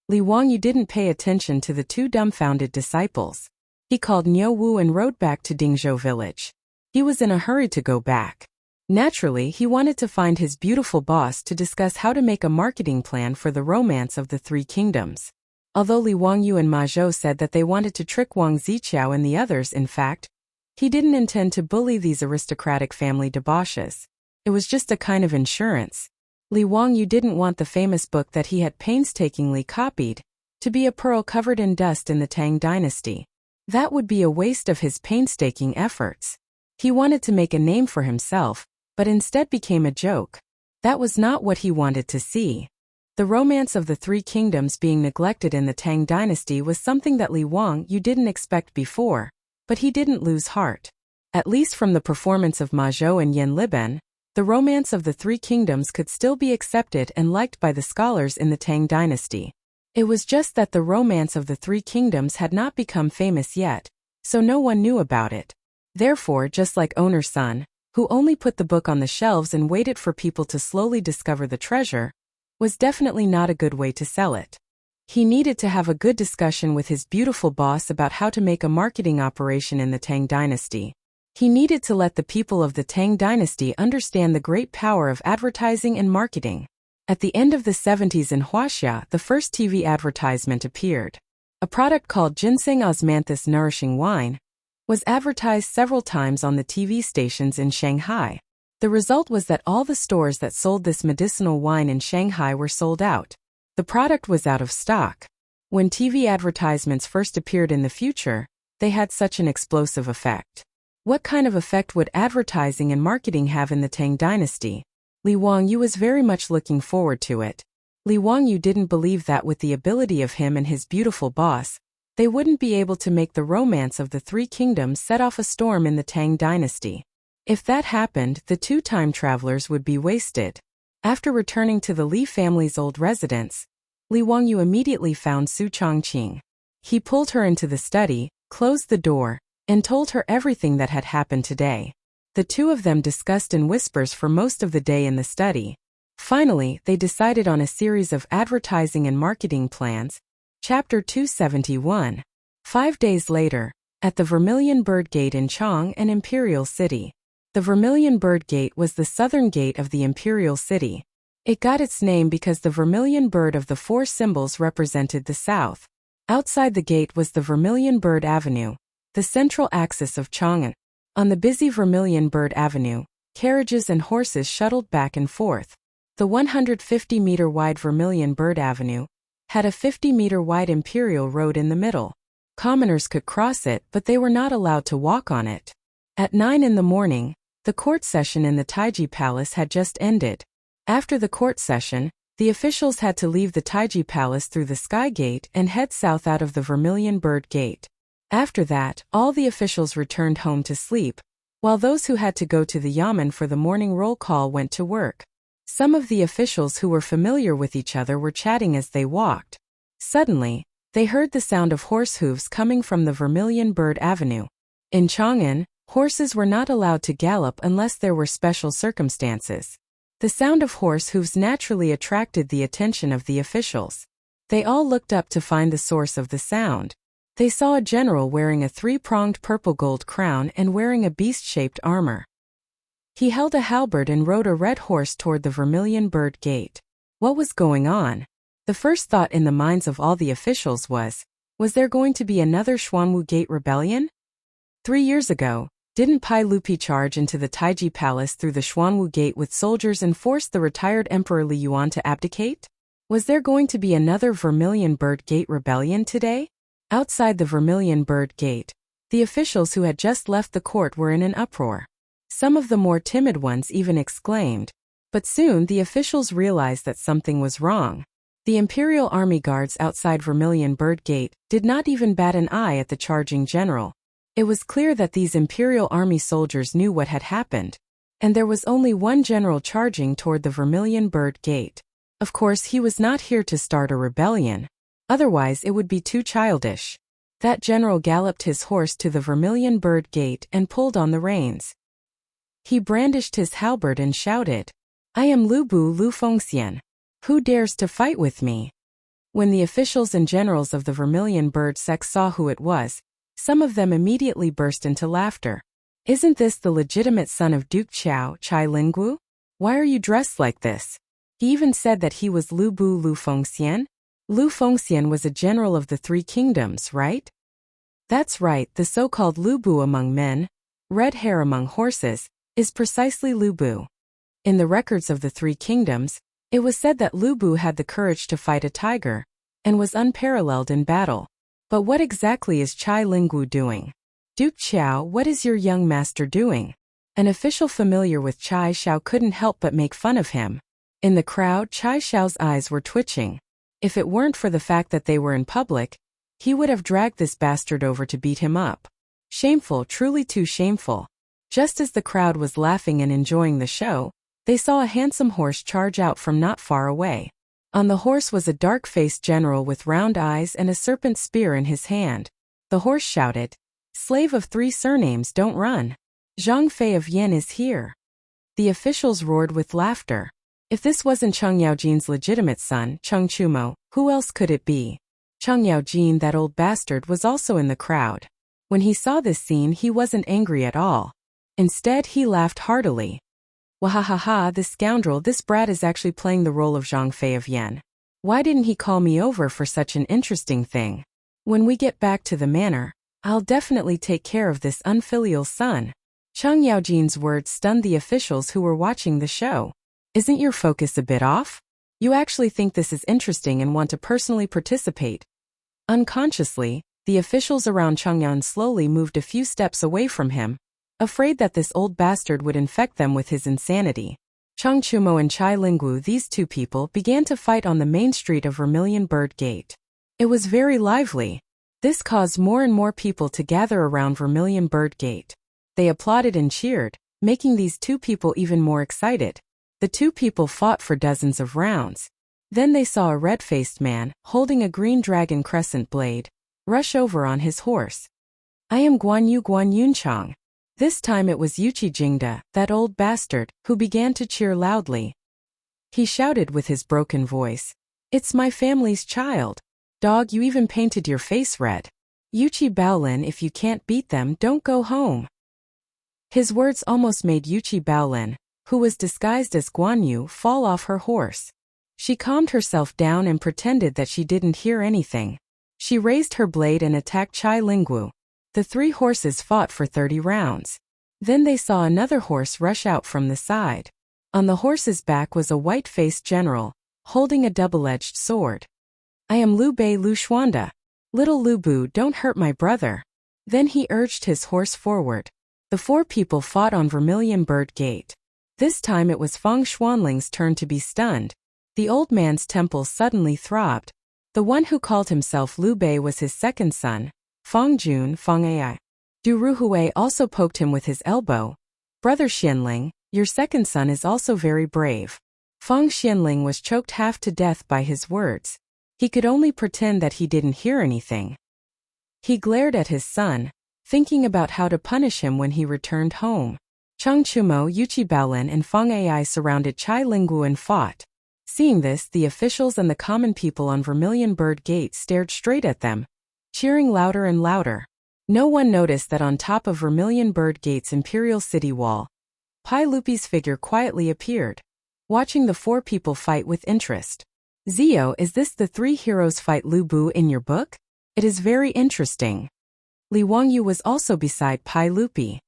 Li Wangyu didn't pay attention to the two dumbfounded disciples. He called Niu Wu and rode back to Dingzhou village. He was in a hurry to go back. Naturally, he wanted to find his beautiful boss to discuss how to make a marketing plan for the romance of the three kingdoms. Although Li Wangyu and Ma Zhou said that they wanted to trick Wang Ziqiao and the others, in fact, he didn't intend to bully these aristocratic family debauches. It was just a kind of insurance. Li Wangyu didn't want the famous book that he had painstakingly copied to be a pearl covered in dust in the Tang dynasty. That would be a waste of his painstaking efforts. He wanted to make a name for himself, but instead became a joke. That was not what he wanted to see. The romance of the three kingdoms being neglected in the Tang dynasty was something that Li Wangyu didn't expect before, but he didn't lose heart. At least from the performance of Ma Zhou and Yan Liban, the romance of the three kingdoms could still be accepted and liked by the scholars in the Tang dynasty. It was just that the romance of the three kingdoms had not become famous yet, so no one knew about it. Therefore, just like owner's son, who only put the book on the shelves and waited for people to slowly discover the treasure, was definitely not a good way to sell it. He needed to have a good discussion with his beautiful boss about how to make a marketing operation in the Tang dynasty. He needed to let the people of the Tang dynasty understand the great power of advertising and marketing. At the end of the 70s in Wuxia, the first TV advertisement appeared. A product called Ginseng Osmanthus Nourishing Wine was advertised several times on the TV stations in Shanghai. The result was that all the stores that sold this medicinal wine in Shanghai were sold out. The product was out of stock. When TV advertisements first appeared in the future, they had such an explosive effect. What kind of effect would advertising and marketing have in the Tang dynasty? Li Wangyu was very much looking forward to it. Li Wangyu didn't believe that with the ability of him and his beautiful boss, they wouldn't be able to make the romance of the three kingdoms set off a storm in the Tang dynasty. If that happened, the two time travelers would be wasted. After returning to the Li family's old residence, Li Wangyu immediately found Su Chongqing. He pulled her into the study, closed the door, and told her everything that had happened today. The two of them discussed in whispers for most of the day in the study. Finally, they decided on a series of advertising and marketing plans. Chapter 271. 5 days later, at the Vermilion Bird Gate in Chang'an Imperial City. The Vermilion Bird Gate was the southern gate of the Imperial City. It got its name because the vermilion bird of the four symbols represented the south. Outside the gate was the Vermilion Bird Avenue, the central axis of Chang'an. On the busy Vermilion Bird Avenue, carriages and horses shuttled back and forth. The 150-meter-wide Vermilion Bird Avenue had a 50-meter-wide imperial road in the middle. Commoners could cross it, but they were not allowed to walk on it. At 9 in the morning, the court session in the Taiji Palace had just ended. After the court session, the officials had to leave the Taiji Palace through the Sky Gate and head south out of the Vermilion Bird Gate. After that, all the officials returned home to sleep, while those who had to go to the yamen for the morning roll call went to work. Some of the officials who were familiar with each other were chatting as they walked. Suddenly, they heard the sound of horse hooves coming from the Vermilion Bird Avenue. In Chang'an, horses were not allowed to gallop unless there were special circumstances. The sound of horse hooves naturally attracted the attention of the officials. They all looked up to find the source of the sound. They saw a general wearing a three-pronged purple-gold crown and wearing a beast-shaped armor. He held a halberd and rode a red horse toward the Vermilion Bird Gate. What was going on? The first thought in the minds of all the officials was there going to be another Xuanwu Gate rebellion? 3 years ago, didn't Pai Lupi charge into the Taiji Palace through the Xuanwu Gate with soldiers and force the retired Emperor Li Yuan to abdicate? Was there going to be another Vermilion Bird Gate rebellion today? Outside the Vermilion Bird Gate, the officials who had just left the court were in an uproar. Some of the more timid ones even exclaimed. But soon the officials realized that something was wrong. The Imperial Army guards outside Vermilion Bird Gate did not even bat an eye at the charging general. It was clear that these Imperial Army soldiers knew what had happened. And there was only one general charging toward the Vermilion Bird Gate. Of course, he was not here to start a rebellion. Otherwise, it would be too childish. That general galloped his horse to the Vermilion Bird Gate and pulled on the reins. He brandished his halberd and shouted, "I am Lu Bu Lu Fengxian. Who dares to fight with me?" When the officials and generals of the Vermilion Bird sect saw who it was, some of them immediately burst into laughter. "Isn't this the legitimate son of Duke Chai Linggu? Why are you dressed like this?" He even said that he was Lu Bu Lu Fengxian. Lu Fengxian was a general of the Three Kingdoms, right? That's right, the so-called Lu Bu among men, red hair among horses, is precisely Lu Bu. In the records of the Three Kingdoms, it was said that Lu Bu had the courage to fight a tiger, and was unparalleled in battle. But what exactly is Chai Linggu doing? "Duke Xiao, what is your young master doing?" An official familiar with Chai Xiao couldn't help but make fun of him. In the crowd, Chai Xiao's eyes were twitching. If it weren't for the fact that they were in public, he would have dragged this bastard over to beat him up. Shameful, truly too shameful. Just as the crowd was laughing and enjoying the show, they saw a handsome horse charge out from not far away. On the horse was a dark-faced general with round eyes and a serpent spear in his hand. The horse shouted, "Slave of 3 surnames, don't run. Zhang Fei of Yan is here." The officials roared with laughter. If this wasn't Cheng Yaojin's legitimate son, Cheng Chumo, who else could it be? Cheng Yaojin, that old bastard, was also in the crowd. When he saw this scene, he wasn't angry at all. Instead, he laughed heartily. "Wahahaha, this scoundrel, this brat is actually playing the role of Zhang Fei of Yan. Why didn't he call me over for such an interesting thing? When we get back to the manor, I'll definitely take care of this unfilial son." Cheng Yaojin's words stunned the officials who were watching the show. "Isn't your focus a bit off? You actually think this is interesting and want to personally participate?" Unconsciously, the officials around Chang'an slowly moved a few steps away from him, afraid that this old bastard would infect them with his insanity. Cheng Chumo and Chai Linggu, these two people, began to fight on the main street of Vermilion Bird Gate. It was very lively. This caused more and more people to gather around Vermilion Bird Gate. They applauded and cheered, making these two people even more excited. The two people fought for dozens of rounds. Then they saw a red-faced man, holding a green dragon crescent blade, rush over on his horse. "I am Guan Yunchang." This time it was Yuchi Jingda, that old bastard, who began to cheer loudly. He shouted with his broken voice, "It's my family's child. Dog, you even painted your face red. Yuchi Baolin, if you can't beat them, don't go home." His words almost made Yuchi Baolin, who was disguised as Guan Yu, fall off her horse. She calmed herself down and pretended that she didn't hear anything. She raised her blade and attacked Chai Linggu. The 3 horses fought for 30 rounds. Then they saw another horse rush out from the side. On the horse's back was a white-faced general, holding a double-edged sword. "I am Lu Bei Lu Xuanda. Little Lu Bu, don't hurt my brother." Then he urged his horse forward. The 4 people fought on Vermilion Bird Gate. This time it was Feng Xuanling's turn to be stunned. The old man's temples suddenly throbbed. The one who called himself Lu Bei was his second son, Feng Jun Feng Ai. Du Ruhui also poked him with his elbow. "Brother Xianling, your second son is also very brave." Feng Xianling was choked half to death by his words. He could only pretend that he didn't hear anything. He glared at his son, thinking about how to punish him when he returned home. Cheng Chumo, Yuchi Baolin, and Feng Ai surrounded Chai Linggu and fought. Seeing this, the officials and the common people on Vermilion Bird Gate stared straight at them, cheering louder and louder. No one noticed that on top of Vermilion Bird Gate's imperial city wall, Pai Lupi's figure quietly appeared, watching the 4 people fight with interest. "Zio, is this the 3 heroes fight Lu Bu in your book? It is very interesting." Li Wangyu was also beside Pai Lupi.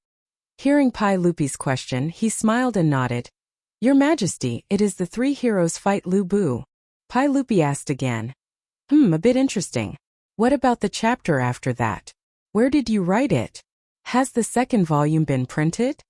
Hearing Pai Lupi's question, he smiled and nodded. "Your Majesty, it is the 3 heroes fight Lu Bu." Pai Lupi asked again. A bit interesting. What about the chapter after that? Where did you write it? Has the 2nd volume been printed?"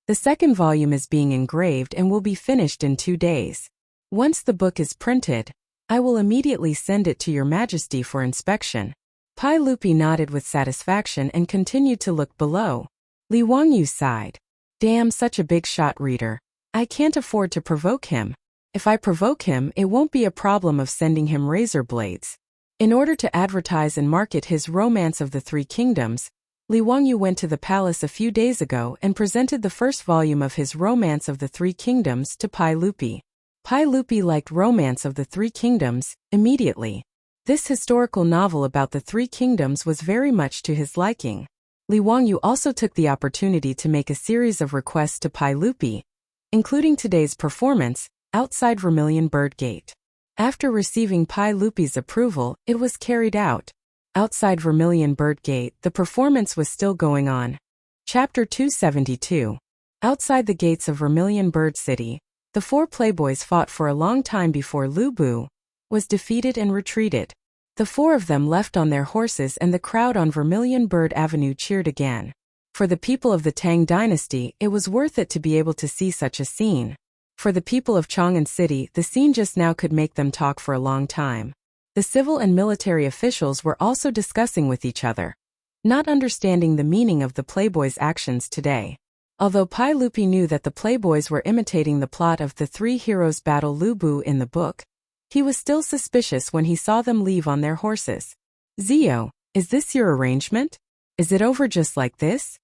"The 2nd volume is being engraved and will be finished in 2 days. Once the book is printed, I will immediately send it to your Majesty for inspection." Pai Lupi nodded with satisfaction and continued to look below. Li Wangyu sighed. "Damn, such a big shot reader. I can't afford to provoke him. If I provoke him, it won't be a problem of sending him razor blades. In order to advertise and market his Romance of the Three Kingdoms, Li Wangyu went to the palace a few days ago and presented the first volume of his Romance of the Three Kingdoms to Pai Lupi. Pai Lupi liked Romance of the Three Kingdoms immediately. This historical novel about the Three Kingdoms was very much to his liking. Li Wangyu also took the opportunity to make a series of requests to Pai Lupi, including today's performance, outside Vermilion Bird Gate. After receiving Pai Lupi's approval, it was carried out. Outside Vermilion Bird Gate, the performance was still going on. Chapter 272. Outside the gates of Vermilion Bird City, the four playboys fought for a long time before Lu Bu was defeated and retreated. The four of them left on their horses and the crowd on Vermilion Bird Avenue cheered again. For the people of the Tang dynasty, it was worth it to be able to see such a scene. For the people of Chang'an City, the scene just now could make them talk for a long time. The civil and military officials were also discussing with each other, not understanding the meaning of the playboys' actions today. Although Pai Lupi knew that the playboys were imitating the plot of the Three Heroes Battle Lu Bu in the book, he was still suspicious when he saw them leave on their horses. "Zio, is this your arrangement? Is it over just like this?"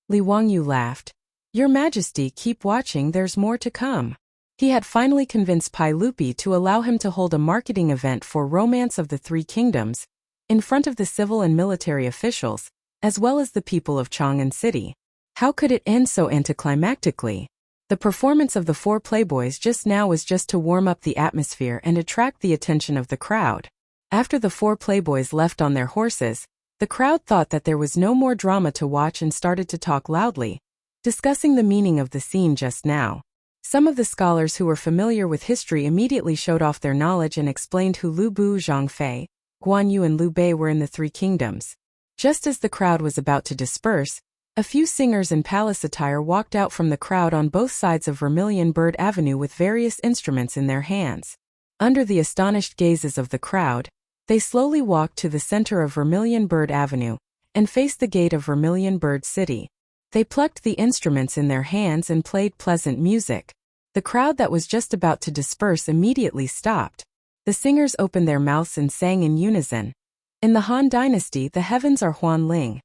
Li Wangyu laughed. "Your Majesty, keep watching, there's more to come." He had finally convinced Pai Lupi to allow him to hold a marketing event for Romance of the Three Kingdoms, in front of the civil and military officials, as well as the people of Chang'an City. How could it end so anticlimactically? The performance of the four playboys just now was just to warm up the atmosphere and attract the attention of the crowd. After the four playboys left on their horses, the crowd thought that there was no more drama to watch and started to talk loudly, discussing the meaning of the scene just now. Some of the scholars who were familiar with history immediately showed off their knowledge and explained who Lu Bu, Zhang Fei, Guan Yu and Liu Bei were in the Three Kingdoms. Just as the crowd was about to disperse, a few singers in palace attire walked out from the crowd on both sides of Vermilion Bird Avenue with various instruments in their hands. Under the astonished gazes of the crowd, they slowly walked to the center of Vermilion Bird Avenue and faced the gate of Vermilion Bird City. They plucked the instruments in their hands and played pleasant music. The crowd that was just about to disperse immediately stopped. The singers opened their mouths and sang in unison. "In the Han Dynasty, the heavens are Huanling.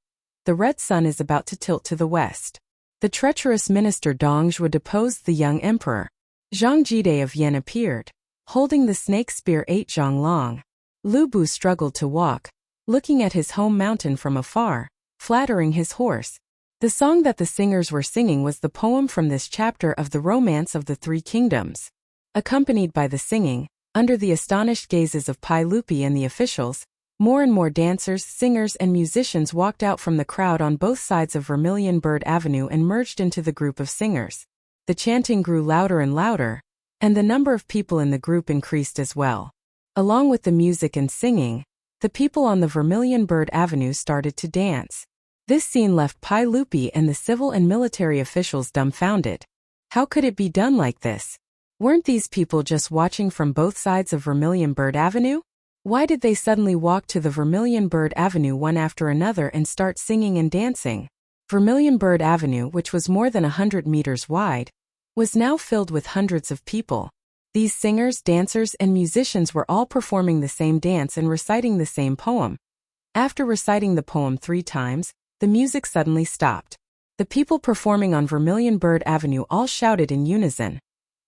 The red sun is about to tilt to the west. The treacherous minister Dongzhuo deposed the young emperor. Zhang Jide of Yan appeared. Holding the snake spear 8 Zhonglong. Lu Bu struggled to walk, looking at his home mountain from afar, flattering his horse." The song that the singers were singing was the poem from this chapter of the Romance of the Three Kingdoms. Accompanied by the singing, under the astonished gazes of Pai Lupi and the officials, more and more dancers, singers and musicians walked out from the crowd on both sides of Vermilion Bird Avenue and merged into the group of singers. The chanting grew louder and louder, and the number of people in the group increased as well. Along with the music and singing, the people on the Vermilion Bird Avenue started to dance. This scene left Pai Lupi and the civil and military officials dumbfounded. How could it be done like this? Weren't these people just watching from both sides of Vermilion Bird Avenue? Why did they suddenly walk to the Vermilion Bird Avenue one after another and start singing and dancing? Vermilion Bird Avenue, which was more than 100 meters wide, was now filled with hundreds of people. These singers, dancers, and musicians were all performing the same dance and reciting the same poem. After reciting the poem 3 times, the music suddenly stopped. The people performing on Vermilion Bird Avenue all shouted in unison.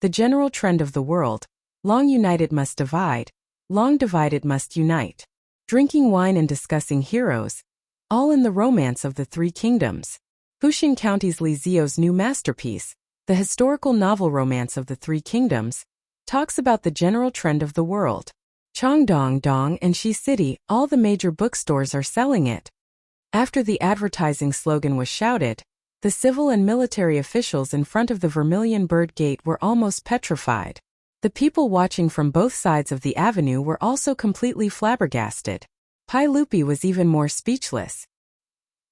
The general trend of the world: long united must divide, long divided must unite. Drinking wine and discussing heroes, all in the Romance of the Three Kingdoms. Fuxing County's Li Zio's new masterpiece, the historical novel Romance of the Three Kingdoms, talks about the general trend of the world. Changdong, Dong, and Shi City, all the major bookstores are selling it. After the advertising slogan was shouted, the civil and military officials in front of the Vermilion Bird Gate were almost petrified. The people watching from both sides of the avenue were also completely flabbergasted. Pai Lupi was even more speechless.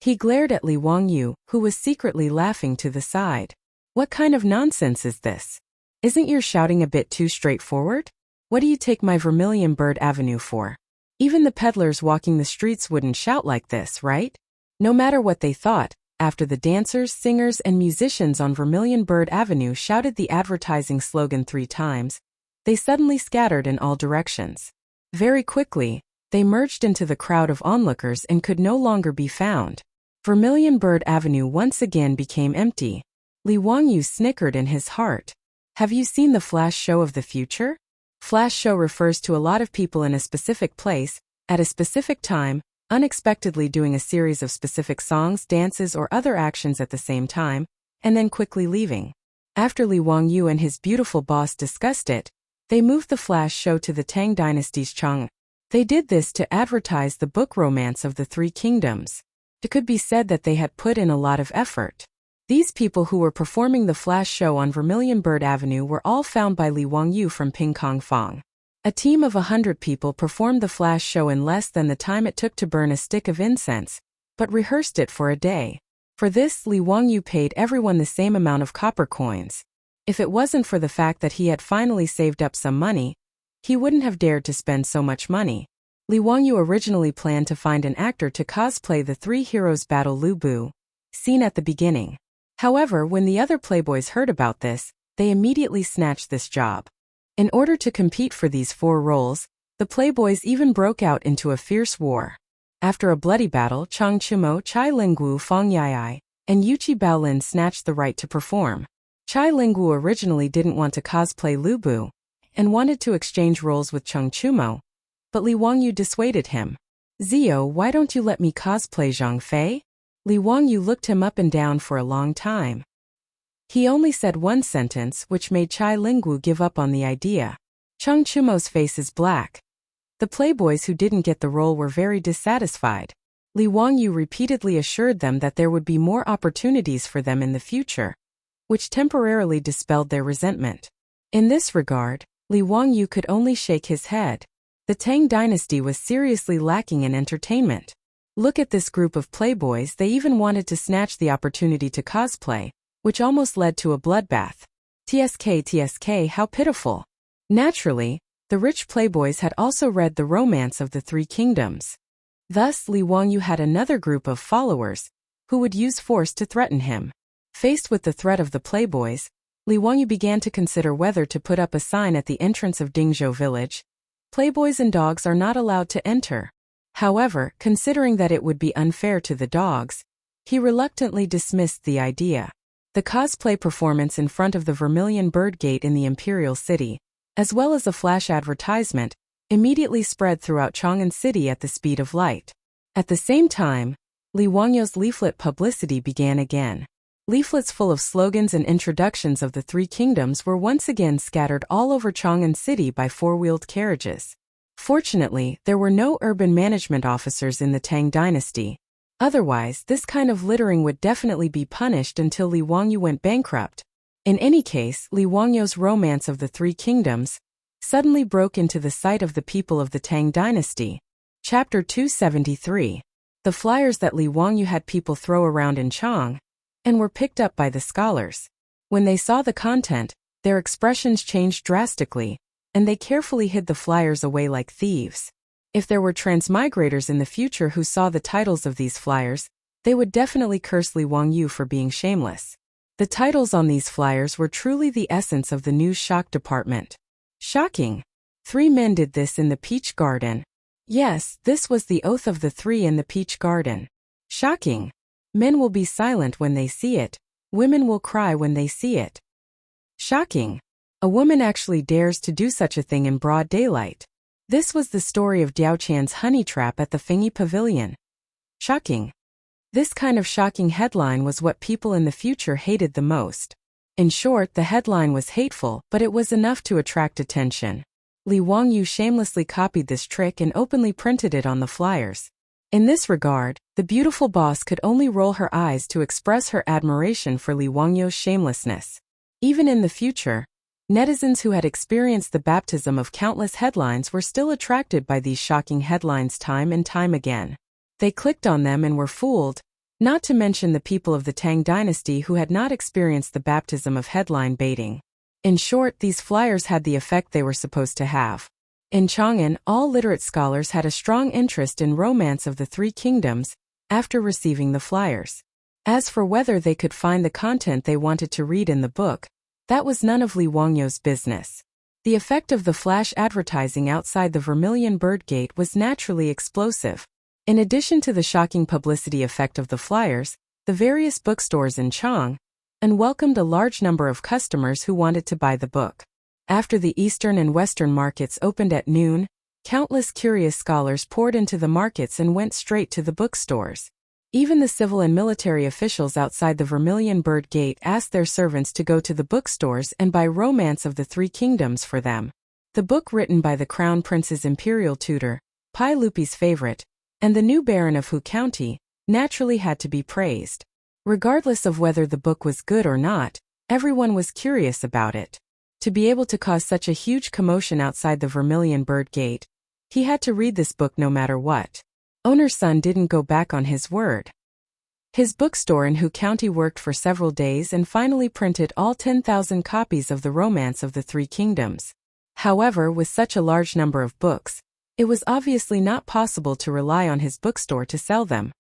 He glared at Li Wangyu, who was secretly laughing to the side. "What kind of nonsense is this? Isn't your shouting a bit too straightforward? What do you take my Vermilion Bird Avenue for? Even the peddlers walking the streets wouldn't shout like this, right?" No matter what they thought, after the dancers, singers, and musicians on Vermilion Bird Avenue shouted the advertising slogan 3 times, they suddenly scattered in all directions. Very quickly, They merged into the crowd of onlookers and could no longer be found. Vermilion Bird Avenue once again became empty. Li Wangyu snickered in his heart. Have you seen the flash show of the future? Flash show refers to a lot of people in a specific place, at a specific time, unexpectedly doing a series of specific songs, dances, or other actions at the same time, and then quickly leaving. After Li Wangyu and his beautiful boss discussed it, they moved the flash show to the Tang Dynasty's Chang'an. They did this to advertise the book Romance of the Three Kingdoms. It could be said that they had put in a lot of effort. These people who were performing the flash show on Vermilion Bird Avenue were all found by Li Wangyu from Pingkong Fong. A team of 100 people performed the flash show in less than the time it took to burn a stick of incense, but rehearsed it for a day. For this, Li Wangyu paid everyone the same amount of copper coins. If it wasn't for the fact that he had finally saved up some money, he wouldn't have dared to spend so much money. Li Wangyu originally planned to find an actor to cosplay the three heroes battle Lu Bu, seen at the beginning. However, when the other playboys heard about this, they immediately snatched this job. In order to compete for these 4 roles, the playboys even broke out into a fierce war. After a bloody battle, Chang Chumo, Chai Linggu, Fong Yai, and Yuchi Baolin snatched the right to perform. Chai Linggu originally didn't want to cosplay Lu Bu, and wanted to exchange roles with Chang Chumo, but Li Wangyu dissuaded him. Zio, why don't you let me cosplay Zhang Fei? Li Wangyu looked him up and down for a long time. He only said one sentence, which made Chai Linggu give up on the idea. Chang Chumo's face is black. The playboys who didn't get the role were very dissatisfied. Li Wangyu repeatedly assured them that there would be more opportunities for them in the future, which temporarily dispelled their resentment. In this regard, Li Wangyu could only shake his head. The Tang dynasty was seriously lacking in entertainment. Look at this group of playboys, they even wanted to snatch the opportunity to cosplay, which almost led to a bloodbath. TSK, how pitiful. Naturally, the rich playboys had also read the Romance of the Three Kingdoms. Thus, Li Wangyu had another group of followers, who would use force to threaten him. Faced with the threat of the playboys, Li Wangyu began to consider whether to put up a sign at the entrance of Dingzhou village. Playboys and dogs are not allowed to enter. However, considering that it would be unfair to the dogs, he reluctantly dismissed the idea. The cosplay performance in front of the Vermilion Bird Gate in the Imperial City, as well as a flash advertisement, immediately spread throughout Chang'an City at the speed of light. At the same time, Li Wangyu's leaflet publicity began again. Leaflets full of slogans and introductions of the Three Kingdoms were once again scattered all over Chang'an City by four-wheeled carriages. Fortunately, there were no urban management officers in the Tang dynasty. Otherwise, this kind of littering would definitely be punished until Li Wangyu went bankrupt. In any case, Li Wangyu's Romance of the Three Kingdoms suddenly broke into the sight of the people of the Tang dynasty. Chapter 273. The flyers that Li Wangyu had people throw around in Chang, and were picked up by the scholars. When they saw the content, their expressions changed drastically, and they carefully hid the flyers away like thieves. If there were transmigrators in the future who saw the titles of these flyers, they would definitely curse Li Wangyu for being shameless. The titles on these flyers were truly the essence of the news shock department. Shocking! 3 men did this in the Peach Garden. Yes, this was the oath of the 3 in the Peach Garden. Shocking! Men will be silent when they see it. Women will cry when they see it. Shocking! A woman actually dares to do such a thing in broad daylight. This was the story of Diao Chan's honey trap at the Fengyi Pavilion. Shocking! This kind of shocking headline was what people in the future hated the most. In short, the headline was hateful, but it was enough to attract attention. Li Wangyu shamelessly copied this trick and openly printed it on the flyers. In this regard, the beautiful boss could only roll her eyes to express her admiration for Li Wangyu's shamelessness. Even in the future, netizens who had experienced the baptism of countless headlines were still attracted by these shocking headlines time and time again. They clicked on them and were fooled, not to mention the people of the Tang dynasty who had not experienced the baptism of headline baiting. In short, these flyers had the effect they were supposed to have. In Chang'an, all literate scholars had a strong interest in Romance of the Three Kingdoms after receiving the flyers. As for whether they could find the content they wanted to read in the book, that was none of Li Wangyu's business. The effect of the flash advertising outside the Vermilion Bird Gate was naturally explosive. In addition to the shocking publicity effect of the flyers, the various bookstores in Chang'an welcomed a large number of customers who wanted to buy the book. After the eastern and western markets opened at noon, countless curious scholars poured into the markets and went straight to the bookstores. Even the civil and military officials outside the Vermilion Bird Gate asked their servants to go to the bookstores and buy Romance of the Three Kingdoms for them. The book written by the Crown Prince's imperial tutor, Pai Lupi's favorite, and the new Baron of Hu County, naturally had to be praised. Regardless of whether the book was good or not, everyone was curious about it. To be able to cause such a huge commotion outside the Vermilion Bird Gate, he had to read this book no matter what. Owner's son didn't go back on his word. His bookstore in Hu County worked for several days and finally printed all 10,000 copies of the Romance of the Three Kingdoms. However, with such a large number of books, it was obviously not possible to rely on his bookstore to sell them.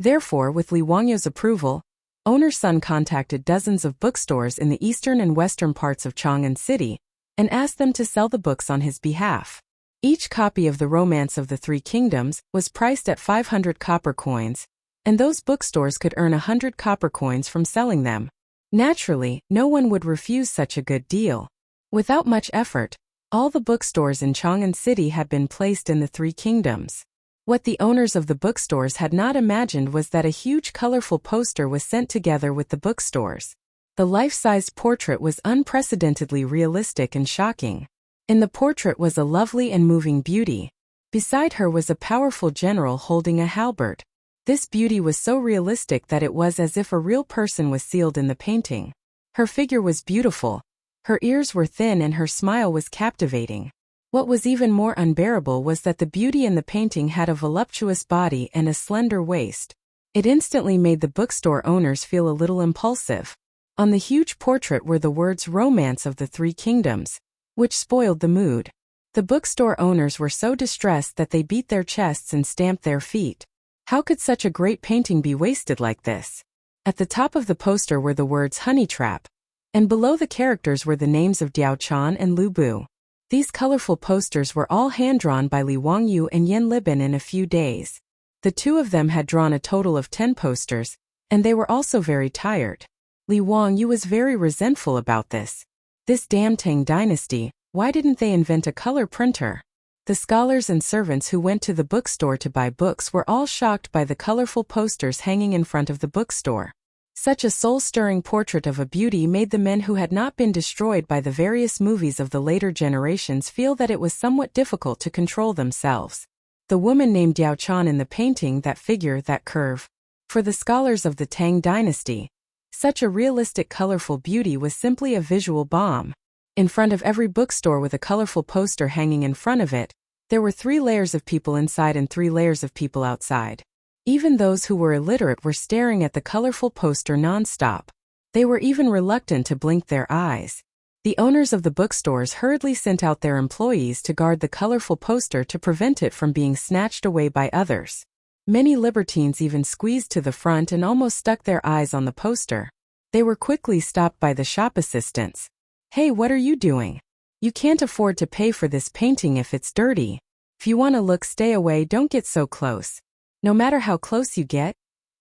Therefore, with Li Wangyu's approval, Owner's son contacted dozens of bookstores in the eastern and western parts of Chang'an City and asked them to sell the books on his behalf. Each copy of the Romance of the Three Kingdoms was priced at 500 copper coins, and those bookstores could earn 100 copper coins from selling them. Naturally, no one would refuse such a good deal. Without much effort, all the bookstores in Chang'an City had been placed in the Three Kingdoms. What the owners of the bookstores had not imagined was that a huge colorful poster was sent together with the bookstores. The life-sized portrait was unprecedentedly realistic and shocking. In the portrait was a lovely and moving beauty. Beside her was a powerful general holding a halberd. This beauty was so realistic that it was as if a real person was sealed in the painting. Her figure was beautiful. Her ears were thin and her smile was captivating. What was even more unbearable was that the beauty in the painting had a voluptuous body and a slender waist. It instantly made the bookstore owners feel a little impulsive. On the huge portrait were the words Romance of the Three Kingdoms, which spoiled the mood. The bookstore owners were so distressed that they beat their chests and stamped their feet. How could such a great painting be wasted like this? At the top of the poster were the words Honey Trap, and below the characters were the names of Diao Chan and Lu Bu. These colorful posters were all hand-drawn by Li Wangyu and Yan Libin in a few days. The two of them had drawn a total of 10 posters, and they were also very tired. Li Wangyu was very resentful about this. This damn Tang dynasty, why didn't they invent a color printer? The scholars and servants who went to the bookstore to buy books were all shocked by the colorful posters hanging in front of the bookstore. Such a soul-stirring portrait of a beauty made the men who had not been destroyed by the various movies of the later generations feel that it was somewhat difficult to control themselves. The woman named Diao Chan in the painting, that figure, that curve. For the scholars of the Tang dynasty, such a realistic colorful beauty was simply a visual bomb. In front of every bookstore with a colorful poster hanging in front of it, there were 3 layers of people inside and 3 layers of people outside. Even those who were illiterate were staring at the colorful poster non-stop. They were even reluctant to blink their eyes. The owners of the bookstores hurriedly sent out their employees to guard the colorful poster to prevent it from being snatched away by others. Many libertines even squeezed to the front and almost stuck their eyes on the poster. They were quickly stopped by the shop assistants. "Hey, what are you doing? You can't afford to pay for this painting if it's dirty. If you want to look, stay away, don't get so close. No matter how close you get,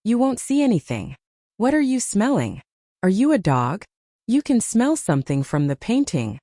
you won't see anything. What are you smelling? Are you a dog? You can smell something from the painting.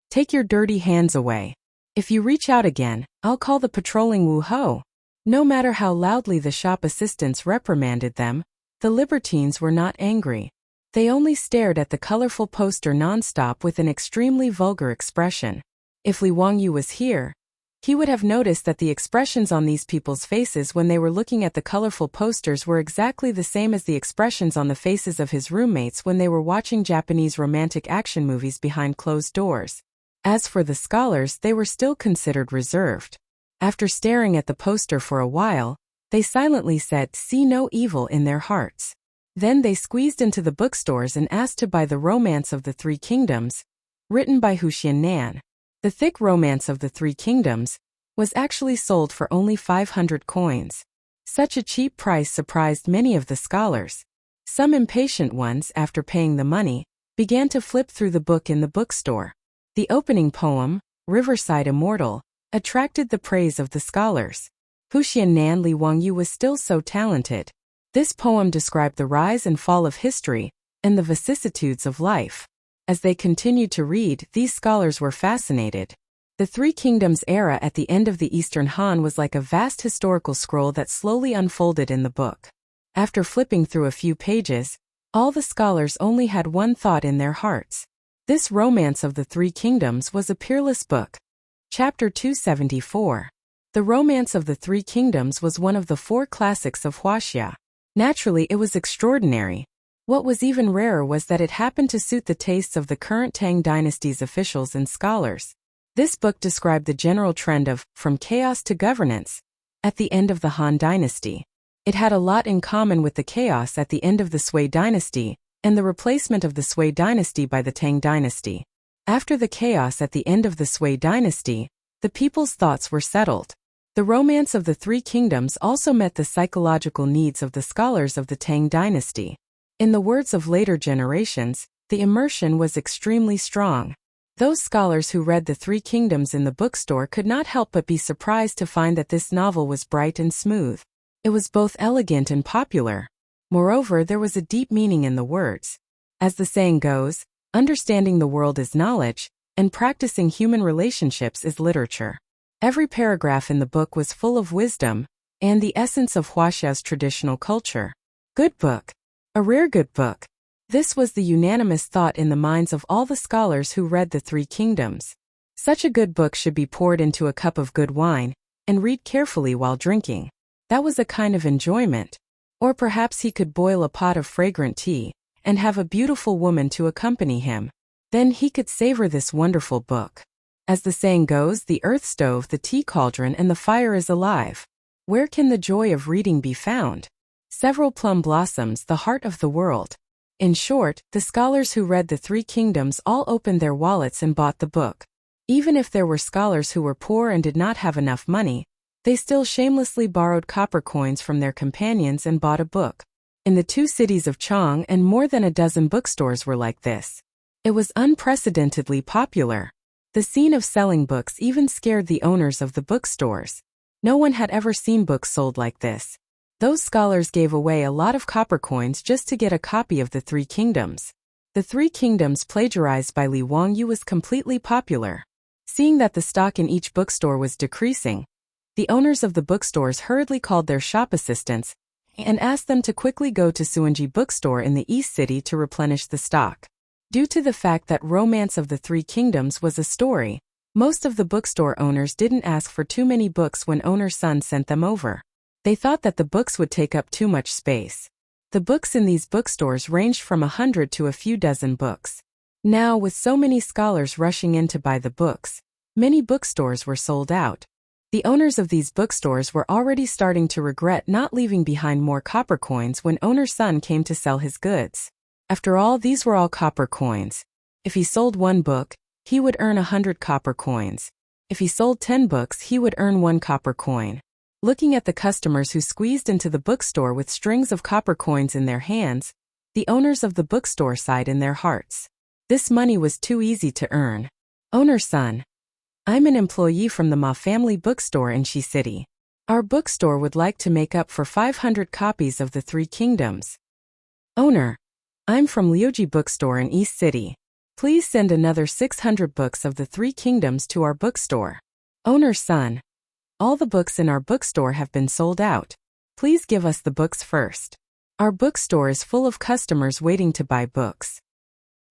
Take your dirty hands away. If you reach out again, I'll call the patrolling Wu Ho." No matter how loudly the shop assistants reprimanded them, the libertines were not angry. They only stared at the colorful poster non-stop with an extremely vulgar expression. If Li Wangyu was here, he would have noticed that the expressions on these people's faces when they were looking at the colorful posters were exactly the same as the expressions on the faces of his roommates when they were watching Japanese romantic action movies behind closed doors. As for the scholars, they were still considered reserved. After staring at the poster for a while, they silently said, "See no evil," in their hearts. Then they squeezed into the bookstores and asked to buy the Romance of the Three Kingdoms, written by Hu Xiannan. The thick Romance of the Three Kingdoms was actually sold for only 500 coins. Such a cheap price surprised many of the scholars. Some impatient ones, after paying the money, began to flip through the book in the bookstore. The opening poem, Riverside Immortal, attracted the praise of the scholars. Wuxia Nan Li Wangyu was still so talented. This poem described the rise and fall of history and the vicissitudes of life. As they continued to read, these scholars were fascinated. The Three Kingdoms era at the end of the Eastern Han was like a vast historical scroll that slowly unfolded in the book. After flipping through a few pages, all the scholars only had one thought in their hearts. This romance of the Three Kingdoms was a peerless book. Chapter 274. The Romance of the Three Kingdoms was one of the four classics of Wuxia. Naturally, it was extraordinary. What was even rarer was that it happened to suit the tastes of the current Tang dynasty's officials and scholars. This book described the general trend of, from chaos to governance, at the end of the Han dynasty. It had a lot in common with the chaos at the end of the Sui dynasty, and the replacement of the Sui dynasty by the Tang dynasty. After the chaos at the end of the Sui dynasty, the people's thoughts were settled. The romance of the Three Kingdoms also met the psychological needs of the scholars of the Tang dynasty. In the words of later generations, the immersion was extremely strong. Those scholars who read The Three Kingdoms in the bookstore could not help but be surprised to find that this novel was bright and smooth. It was both elegant and popular. Moreover, there was a deep meaning in the words. As the saying goes, understanding the world is knowledge, and practicing human relationships is literature. Every paragraph in the book was full of wisdom and the essence of Wuxia's traditional culture. Good book. A rare good book. This was the unanimous thought in the minds of all the scholars who read The Three Kingdoms. Such a good book should be poured into a cup of good wine and read carefully while drinking. That was a kind of enjoyment. Or perhaps he could boil a pot of fragrant tea and have a beautiful woman to accompany him. Then he could savor this wonderful book. As the saying goes, the earth stove, the tea cauldron, and the fire is alive. Where can the joy of reading be found? Several plum blossoms, the heart of the world. In short, the scholars who read The Three Kingdoms all opened their wallets and bought the book. Even if there were scholars who were poor and did not have enough money, they still shamelessly borrowed copper coins from their companions and bought a book. In the two cities of Chang'an and more than a dozen bookstores were like this. It was unprecedentedly popular. The scene of selling books even scared the owners of the bookstores. No one had ever seen books sold like this. Those scholars gave away a lot of copper coins just to get a copy of The Three Kingdoms. The Three Kingdoms plagiarized by Li Wangyu was completely popular. Seeing that the stock in each bookstore was decreasing, the owners of the bookstores hurriedly called their shop assistants and asked them to quickly go to Suanji bookstore in the East City to replenish the stock. Due to the fact that Romance of the Three Kingdoms was a story, most of the bookstore owners didn't ask for too many books when owner Sun sent them over. They thought that the books would take up too much space. The books in these bookstores ranged from 100 to a few dozen books. Now, with so many scholars rushing in to buy the books, many bookstores were sold out. The owners of these bookstores were already starting to regret not leaving behind more copper coins when owner Sun came to sell his goods. After all, these were all copper coins. If he sold one book, he would earn 100 copper coins. If he sold 10 books, he would earn 1 copper coin. Looking at the customers who squeezed into the bookstore with strings of copper coins in their hands, the owners of the bookstore sighed in their hearts. This money was too easy to earn. Owner Sun. I'm an employee from the Ma family bookstore in Shi City. Our bookstore would like to make up for 500 copies of The Three Kingdoms. Owner. I'm from Liuji bookstore in East City. Please send another 600 books of The Three Kingdoms to our bookstore. Owner Sun. All the books in our bookstore have been sold out. Please give us the books first. Our bookstore is full of customers waiting to buy books.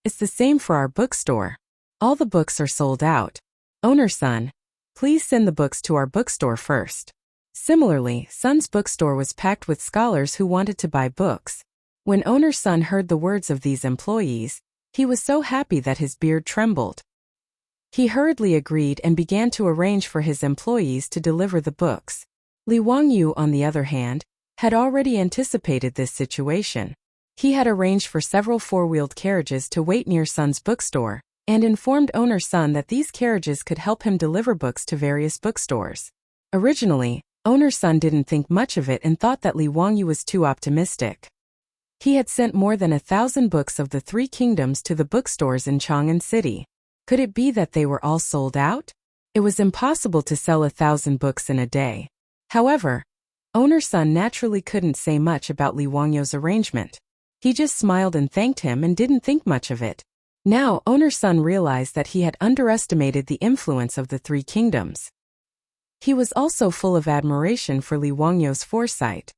It's the same for our bookstore. All the books are sold out. Owner Sun. Please send the books to our bookstore first. Similarly, Sun's bookstore was packed with scholars who wanted to buy books. When owner Sun heard the words of these employees, he was so happy that his beard trembled. He hurriedly agreed and began to arrange for his employees to deliver the books. Li Wangyu, on the other hand, had already anticipated this situation. He had arranged for several four-wheeled carriages to wait near Sun's bookstore, and informed owner Sun that these carriages could help him deliver books to various bookstores. Originally, owner Sun didn't think much of it and thought that Li Wangyu was too optimistic. He had sent more than 1,000 books of The Three Kingdoms to the bookstores in Chang'an City. Could it be that they were all sold out? It was impossible to sell 1,000 books in a day. However, owner's son naturally couldn't say much about Li Wangyu's arrangement. He just smiled and thanked him and didn't think much of it. Now, owner's son realized that he had underestimated the influence of the Three Kingdoms. He was also full of admiration for Li Wangyu's foresight.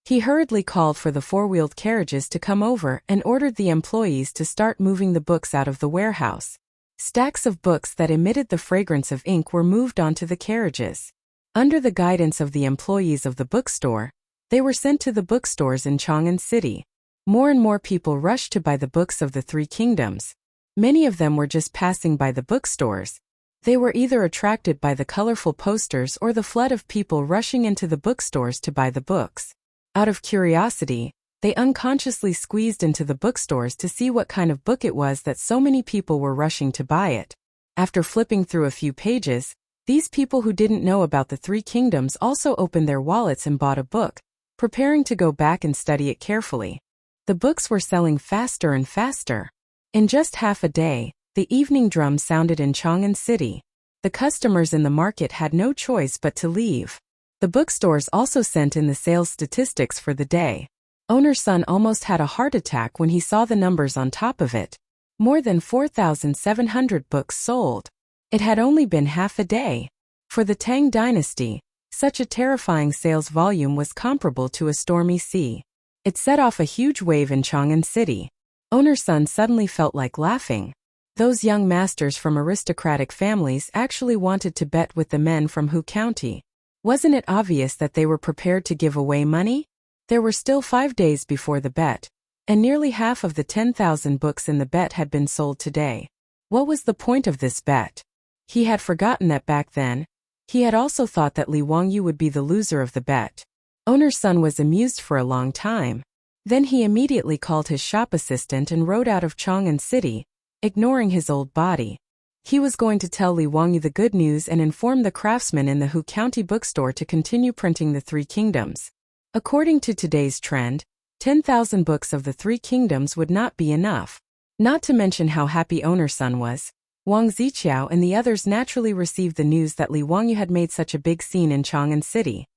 He hurriedly called for the four-wheeled carriages to come over and ordered the employees to start moving the books out of the warehouse. Stacks of books that emitted the fragrance of ink were moved onto the carriages. Under the guidance of the employees of the bookstore, they were sent to the bookstores in Chang'an City. More and more people rushed to buy the books of the Three Kingdoms. Many of them were just passing by the bookstores. They were either attracted by the colorful posters or the flood of people rushing into the bookstores to buy the books. Out of curiosity, they unconsciously squeezed into the bookstores to see what kind of book it was that so many people were rushing to buy it. After flipping through a few pages, these people who didn't know about the Three Kingdoms also opened their wallets and bought a book, preparing to go back and study it carefully. The books were selling faster and faster. In just half a day, the evening drum sounded in Chang'an City. The customers in the market had no choice but to leave. The bookstores also sent in the sales statistics for the day. Owner's son almost had a heart attack when he saw the numbers on top of it. More than 4,700 books sold. It had only been half a day. For the Tang dynasty, such a terrifying sales volume was comparable to a stormy sea. It set off a huge wave in Chang'an City. Owner's son suddenly felt like laughing. Those young masters from aristocratic families actually wanted to bet with the men from Hu County. Wasn't it obvious that they were prepared to give away money? There were still 5 days before the bet, and nearly half of the 10,000 books in the bet had been sold today. What was the point of this bet? He had forgotten that back then. He had also thought that Li Wangyu would be the loser of the bet. Owner's son was amused for a long time. Then he immediately called his shop assistant and rode out of Chang'an City, ignoring his old body. He was going to tell Li Wangyu the good news and inform the craftsmen in the Hu County bookstore to continue printing the Three Kingdoms. According to today's trend, 10,000 books of the Three Kingdoms would not be enough. Not to mention how happy owner's son was. Wang Ziqiao and the others naturally received the news that Li Wangyu had made such a big scene in Chang'an City.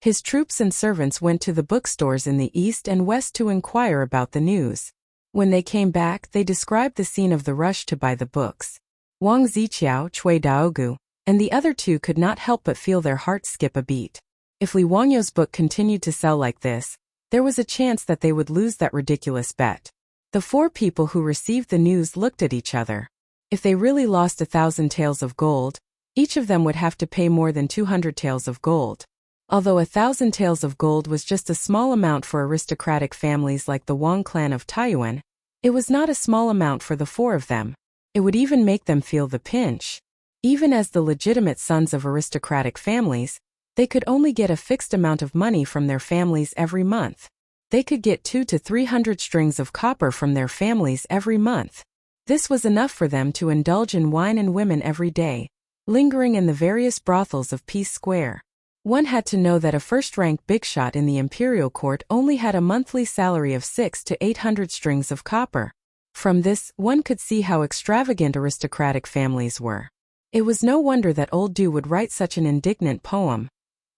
His troops and servants went to the bookstores in the east and west to inquire about the news. When they came back, they described the scene of the rush to buy the books. Wang Ziqiao, Cui Daogu, and the other two could not help but feel their hearts skip a beat. If Li Wangyu's book continued to sell like this, there was a chance that they would lose that ridiculous bet. The four people who received the news looked at each other. If they really lost 1,000 taels of gold, each of them would have to pay more than 200 taels of gold. Although 1,000 taels of gold was just a small amount for aristocratic families like the Wang clan of Taiyuan, it was not a small amount for the four of them. It would even make them feel the pinch. Even as the legitimate sons of aristocratic families, they could only get a fixed amount of money from their families every month. They could get 200 to 300 strings of copper from their families every month. This was enough for them to indulge in wine and women every day, lingering in the various brothels of Peace Square. One had to know that a first-rank big shot in the imperial court only had a monthly salary of 600 to 800 strings of copper. From this, one could see how extravagant aristocratic families were. It was no wonder that old Du would write such an indignant poem.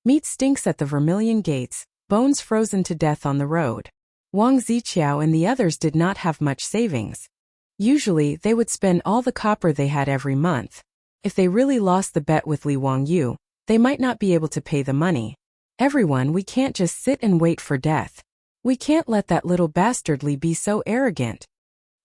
Meat stinks at the Vermilion Gates, bones frozen to death on the road. Wang Ziqiao and the others did not have much savings. Usually, they would spend all the copper they had every month. If they really lost the bet with Li Wangyu, they might not be able to pay the money. Everyone, we can't just sit and wait for death. We can't let that little bastard Li be so arrogant.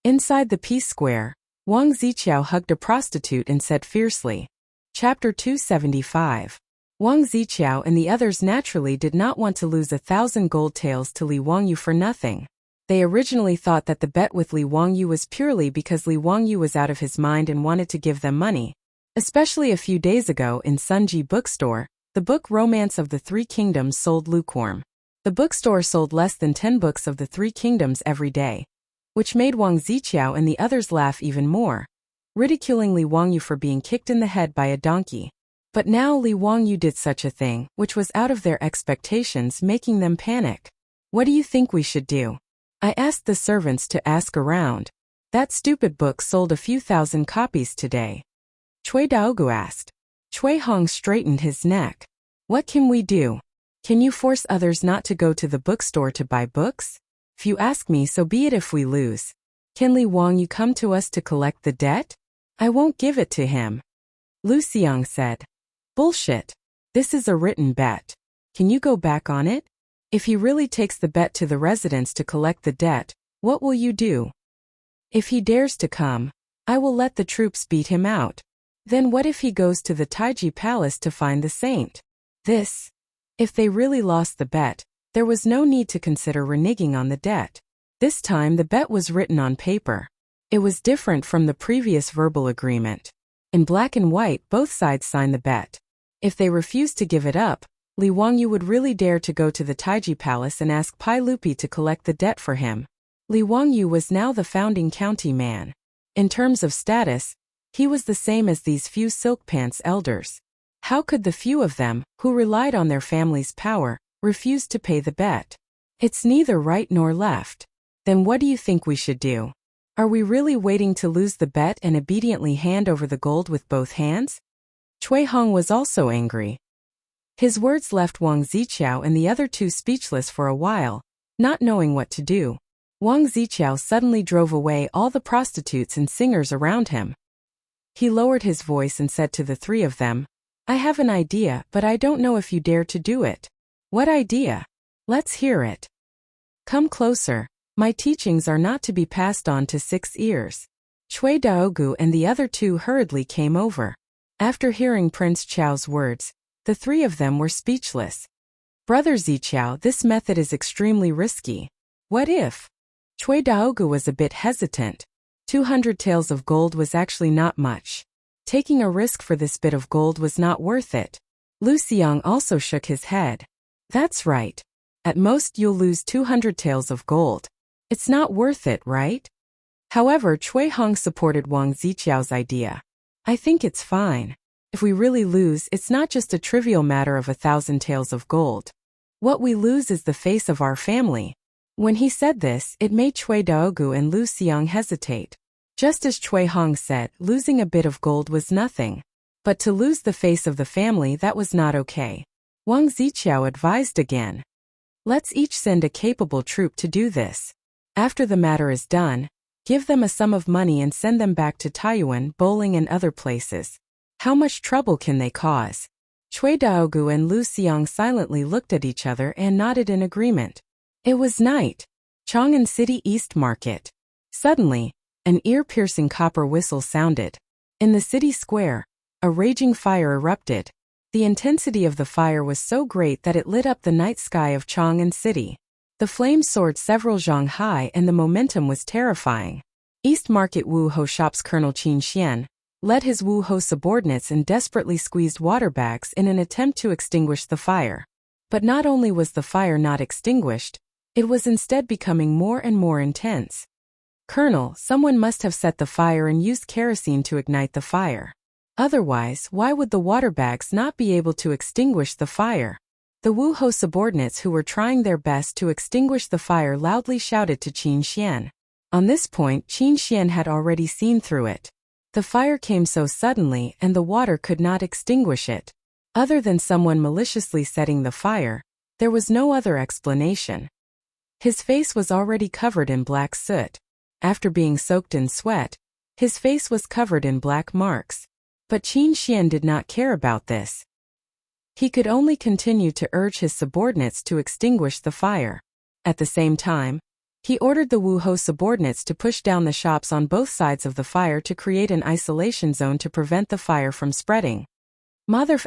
Inside the Peace Square, Wang Ziqiao hugged a prostitute and said fiercely. Chapter 275. Wang Ziqiao and the others naturally did not want to lose 1,000 gold taels to Li Wangyu for nothing. They originally thought that the bet with Li Wangyu was purely because Li Wangyu was out of his mind and wanted to give them money. Especially a few days ago in Sunji bookstore, the book Romance of the Three Kingdoms sold lukewarm. The bookstore sold less than 10 books of the Three Kingdoms every day, which made Wang Ziqiao and the others laugh even more, ridiculing Li Wangyu for being kicked in the head by a donkey. But now Li Wangyu did such a thing, which was out of their expectations, making them panic. What do you think we should do? I asked the servants to ask around. That stupid book sold a few thousand copies today. Cui Daogu asked. Cui Hong straightened his neck. What can we do? Can you force others not to go to the bookstore to buy books? If you ask me, so be it if we lose. Can Li Wangyu come to us to collect the debt? I won't give it to him. Lu Xiang said. Bullshit. This is a written bet. Can you go back on it? If he really takes the bet to the residents to collect the debt, what will you do? If he dares to come, I will let the troops beat him out. Then what if he goes to the Taiji Palace to find the saint? If they really lost the bet, there was no need to consider reneging on the debt. This time the bet was written on paper. It was different from the previous verbal agreement. In black and white, both sides signed the bet. If they refused to give it up, Li Wangyu would really dare to go to the Taiji Palace and ask Pai Lupi to collect the debt for him. Li Wangyu was now the founding county man. In terms of status, he was the same as these few silk pants elders. How could the few of them, who relied on their family's power, refuse to pay the bet? It's neither right nor left. Then what do you think we should do? Are we really waiting to lose the bet and obediently hand over the gold with both hands? Cui Hong was also angry. His words left Wang Ziqiao and the other two speechless for a while, not knowing what to do. Wang Ziqiao suddenly drove away all the prostitutes and singers around him. He lowered his voice and said to the three of them, I have an idea, but I don't know if you dare to do it. What idea? Let's hear it. Come closer. My teachings are not to be passed on to 6 ears. Cui Daogu and the other two hurriedly came over. After hearing Prince Chao's words, the three of them were speechless. Brother Ziqiao, this method is extremely risky. What if? Cui Daogu was a bit hesitant. 200 taels of gold was actually not much. Taking a risk for this bit of gold was not worth it. Lu Xiang also shook his head. That's right. At most you'll lose 200 taels of gold. It's not worth it, right? However, Cui Hong supported Wang Ziqiao's idea. I think it's fine. If we really lose, it's not just a trivial matter of 1,000 taels of gold. What we lose is the face of our family. When he said this, it made Cui Daogu and Lu Xiang hesitate. Just as Cui Hong said, losing a bit of gold was nothing. But to lose the face of the family, that was not okay. Wang Ziqiao advised again. Let's each send a capable troop to do this. After the matter is done, give them a sum of money and send them back to Taiyuan, bowling and other places. How much trouble can they cause? Cui Daogu and Lu Xiang silently looked at each other and nodded in agreement. It was night. Chang'an City East Market. Suddenly, an ear-piercing copper whistle sounded. In the city square, a raging fire erupted. The intensity of the fire was so great that it lit up the night sky of Chang'an City. The flames soared several zhang high and the momentum was terrifying. East Market Wu Ho Shop's Colonel Qin Xian led his Wu Ho subordinates and desperately squeezed water bags in an attempt to extinguish the fire. But not only was the fire not extinguished, it was instead becoming more and more intense. Colonel, someone must have set the fire and used kerosene to ignite the fire. Otherwise, why would the water bags not be able to extinguish the fire? The Wu Ho subordinates who were trying their best to extinguish the fire loudly shouted to Qin Xian. On this point, Qin Xian had already seen through it. The fire came so suddenly and the water could not extinguish it. Other than someone maliciously setting the fire, there was no other explanation. His face was already covered in black soot. After being soaked in sweat, his face was covered in black marks. But Qin Xian did not care about this. He could only continue to urge his subordinates to extinguish the fire. At the same time, he ordered the Wu Ho subordinates to push down the shops on both sides of the fire to create an isolation zone to prevent the fire from spreading. Motherf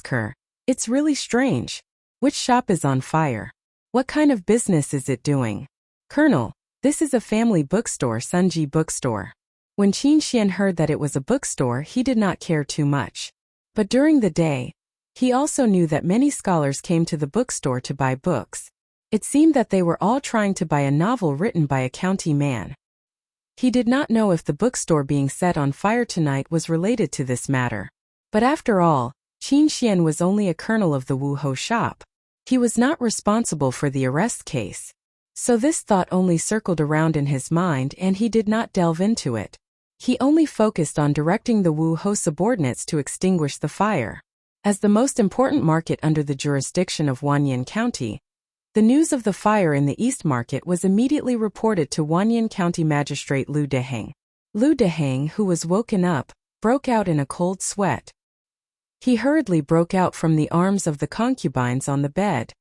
*her. It's really strange. Which shop is on fire? What kind of business is it doing? Colonel, this is a family bookstore, Sunji bookstore. When Qin Xian heard that it was a bookstore, he did not care too much. But during the day, he also knew that many scholars came to the bookstore to buy books. It seemed that they were all trying to buy a novel written by a county man. He did not know if the bookstore being set on fire tonight was related to this matter. But after all, Qin Xian was only a colonel of the Wu Ho shop. He was not responsible for the arrest case. So this thought only circled around in his mind and he did not delve into it. He only focused on directing the Wu Ho subordinates to extinguish the fire. As the most important market under the jurisdiction of Wanyan County, the news of the fire in the East Market was immediately reported to Wanyan County Magistrate Lu Deheng. Lu Deheng, who was woken up, broke out in a cold sweat. He hurriedly broke out from the arms of the concubines on the bed.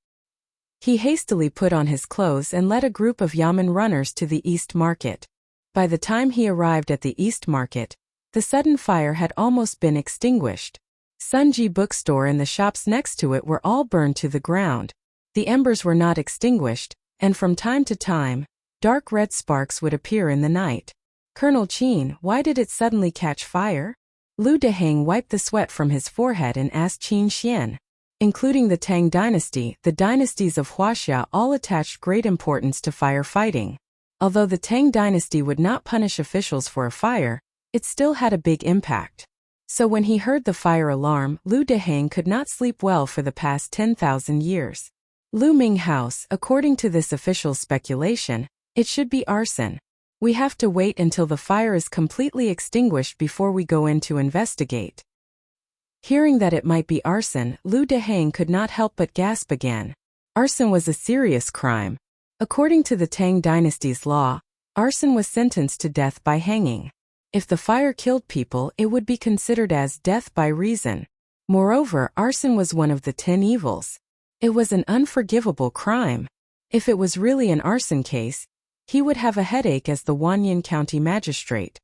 He hastily put on his clothes and led a group of yamen runners to the East Market. By the time he arrived at the East Market, the sudden fire had almost been extinguished. Sunji bookstore and the shops next to it were all burned to the ground. The embers were not extinguished, and from time to time, dark red sparks would appear in the night. Colonel Qin, why did it suddenly catch fire? Lu Deheng wiped the sweat from his forehead and asked Qin Xian. Including the Tang dynasty, the dynasties of Wuxia all attached great importance to firefighting. Although the Tang dynasty would not punish officials for a fire, it still had a big impact. So when he heard the fire alarm, Lu Deheng could not sleep well for the past 10,000 years. Lu Ming House, according to this official speculation, it should be arson. We have to wait until the fire is completely extinguished before we go in to investigate. Hearing that it might be arson, Lu Deheng could not help but gasp again. Arson was a serious crime. According to the Tang dynasty's law, arson was sentenced to death by hanging. If the fire killed people, it would be considered as death by reason. Moreover, arson was one of the 10 evils. It was an unforgivable crime. If it was really an arson case, he would have a headache as the Wanyan County magistrate.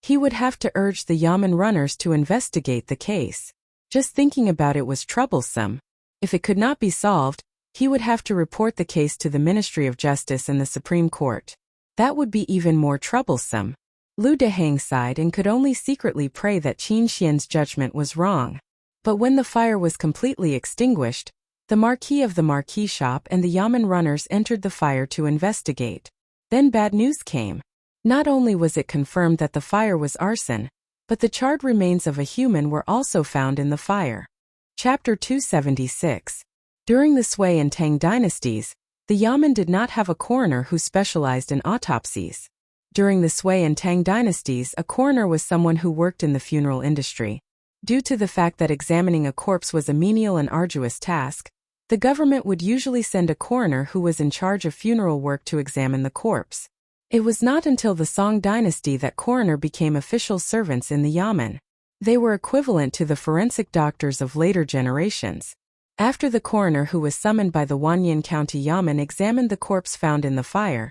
He would have to urge the yamen runners to investigate the case. Just thinking about it was troublesome. If it could not be solved, he would have to report the case to the Ministry of Justice and the Supreme Court. That would be even more troublesome. Lu Deheng sighed and could only secretly pray that Qin Xian's judgment was wrong. But when the fire was completely extinguished, the marquis of the marquis shop and the yamen runners entered the fire to investigate. Then bad news came. Not only was it confirmed that the fire was arson, but the charred remains of a human were also found in the fire. Chapter 276. During the Sui and Tang dynasties, the yamen did not have a coroner who specialized in autopsies. During the Sui and Tang dynasties, a coroner was someone who worked in the funeral industry. Due to the fact that examining a corpse was a menial and arduous task, the government would usually send a coroner who was in charge of funeral work to examine the corpse. It was not until the Song dynasty that coroner became official servants in the yamen. They were equivalent to the forensic doctors of later generations. After the coroner who was summoned by the Wanyan County Yamen examined the corpse found in the fire,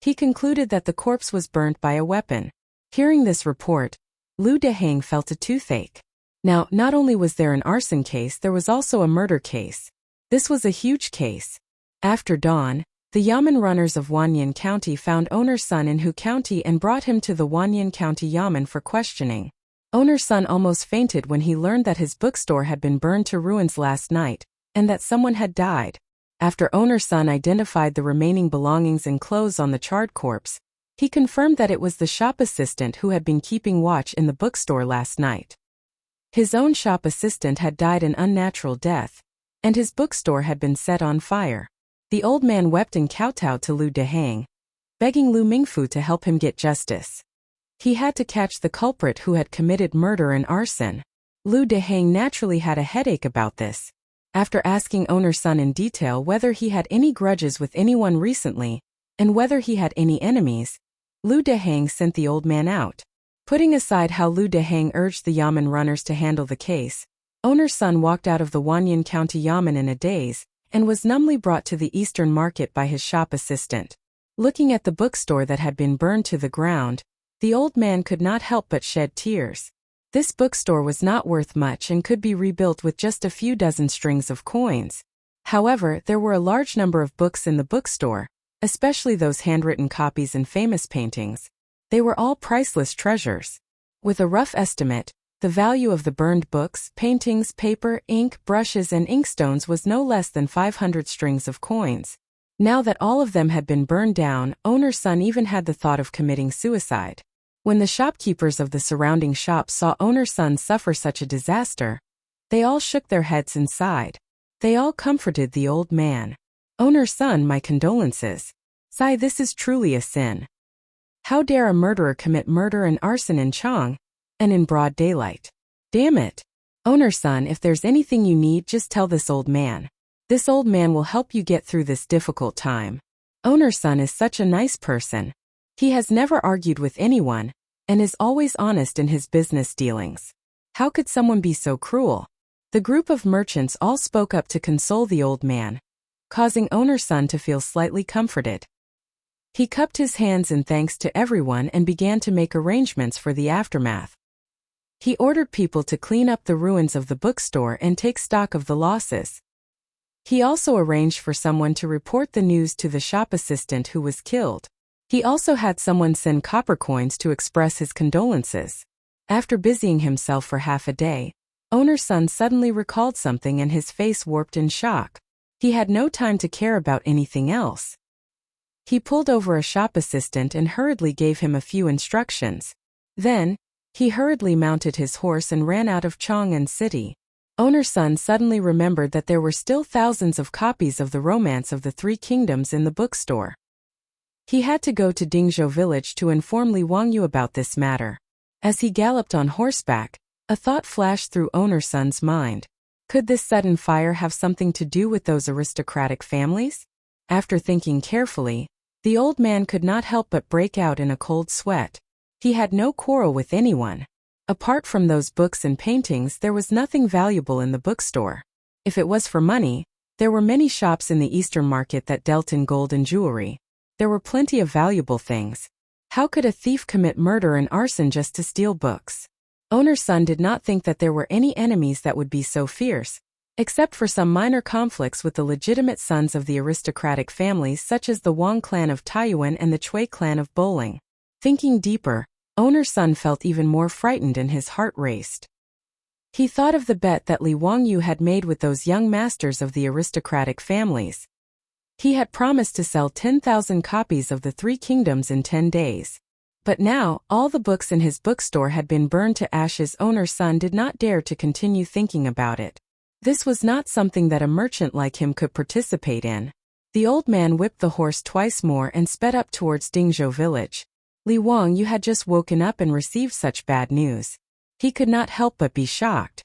he concluded that the corpse was burnt by a weapon. Hearing this report, Lu Deheng felt a toothache. Now, not only was there an arson case, there was also a murder case. This was a huge case. After dawn, the Yamen runners of Wanyan County found owner's son in Hu County and brought him to the Wanyan County Yamen for questioning. Owner's son almost fainted when he learned that his bookstore had been burned to ruins last night, and that someone had died. After owner's son identified the remaining belongings and clothes on the charred corpse, he confirmed that it was the shop assistant who had been keeping watch in the bookstore last night. His own shop assistant had died an unnatural death, and his bookstore had been set on fire. The old man wept and kowtowed to Lu Deheng, begging Lu Mingfu to help him get justice. He had to catch the culprit who had committed murder and arson. Lu Deheng naturally had a headache about this. After asking owner's son in detail whether he had any grudges with anyone recently, and whether he had any enemies, Lu Deheng sent the old man out. Putting aside how Lu Deheng urged the Yamen runners to handle the case, owner's son walked out of the Wanyan County Yamen in a daze, and was numbly brought to the eastern market by his shop assistant. Looking at the bookstore that had been burned to the ground, the old man could not help but shed tears. This bookstore was not worth much and could be rebuilt with just a few dozen strings of coins. However, there were a large number of books in the bookstore, especially those handwritten copies and famous paintings. They were all priceless treasures. With a rough estimate, the value of the burned books, paintings, paper, ink, brushes and inkstones was no less than 500 strings of coins. Now that all of them had been burned down, owner's son even had the thought of committing suicide. When the shopkeepers of the surrounding shops saw owner's son suffer such a disaster, they all shook their heads and sighed. They all comforted the old man. "Owner's son, my condolences. Sigh, this is truly a sin. How dare a murderer commit murder and arson in Chang'an, and in broad daylight? Damn it. Owner-son, if there's anything you need, just tell this old man. This old man will help you get through this difficult time. Owner-son is such a nice person. He has never argued with anyone, and is always honest in his business dealings. How could someone be so cruel? The group of merchants all spoke up to console the old man, causing owner-son to feel slightly comforted. He cupped his hands in thanks to everyone and began to make arrangements for the aftermath. He ordered people to clean up the ruins of the bookstore and take stock of the losses. He also arranged for someone to report the news to the shop assistant who was killed. He also had someone send copper coins to express his condolences. After busying himself for half a day, owner-son suddenly recalled something and his face warped in shock. He had no time to care about anything else. He pulled over a shop assistant and hurriedly gave him a few instructions. Then, he hurriedly mounted his horse and ran out of Chang'an City. Owner-son suddenly remembered that there were still thousands of copies of the Romance of the Three Kingdoms in the bookstore. He had to go to Dingzhou village to inform Li Wangyu about this matter. As he galloped on horseback, a thought flashed through owner-son's mind. Could this sudden fire have something to do with those aristocratic families? After thinking carefully, the old man could not help but break out in a cold sweat. He had no quarrel with anyone. Apart from those books and paintings, there was nothing valuable in the bookstore. If it was for money, there were many shops in the Eastern market that dealt in gold and jewelry. There were plenty of valuable things. How could a thief commit murder and arson just to steal books? Owner-son did not think that there were any enemies that would be so fierce, except for some minor conflicts with the legitimate sons of the aristocratic families such as the Wang clan of Taiyuan and the Chui clan of Bowling. Thinking deeper, owner-son felt even more frightened and his heart raced. He thought of the bet that Li Wangyu had made with those young masters of the aristocratic families. He had promised to sell 10,000 copies of the Three Kingdoms in 10 days. But now, all the books in his bookstore had been burned to ashes. Owner-son did not dare to continue thinking about it. This was not something that a merchant like him could participate in. The old man whipped the horse twice more and sped up towards Dingzhou village. Li Wangyu had just woken up and received such bad news. He could not help but be shocked.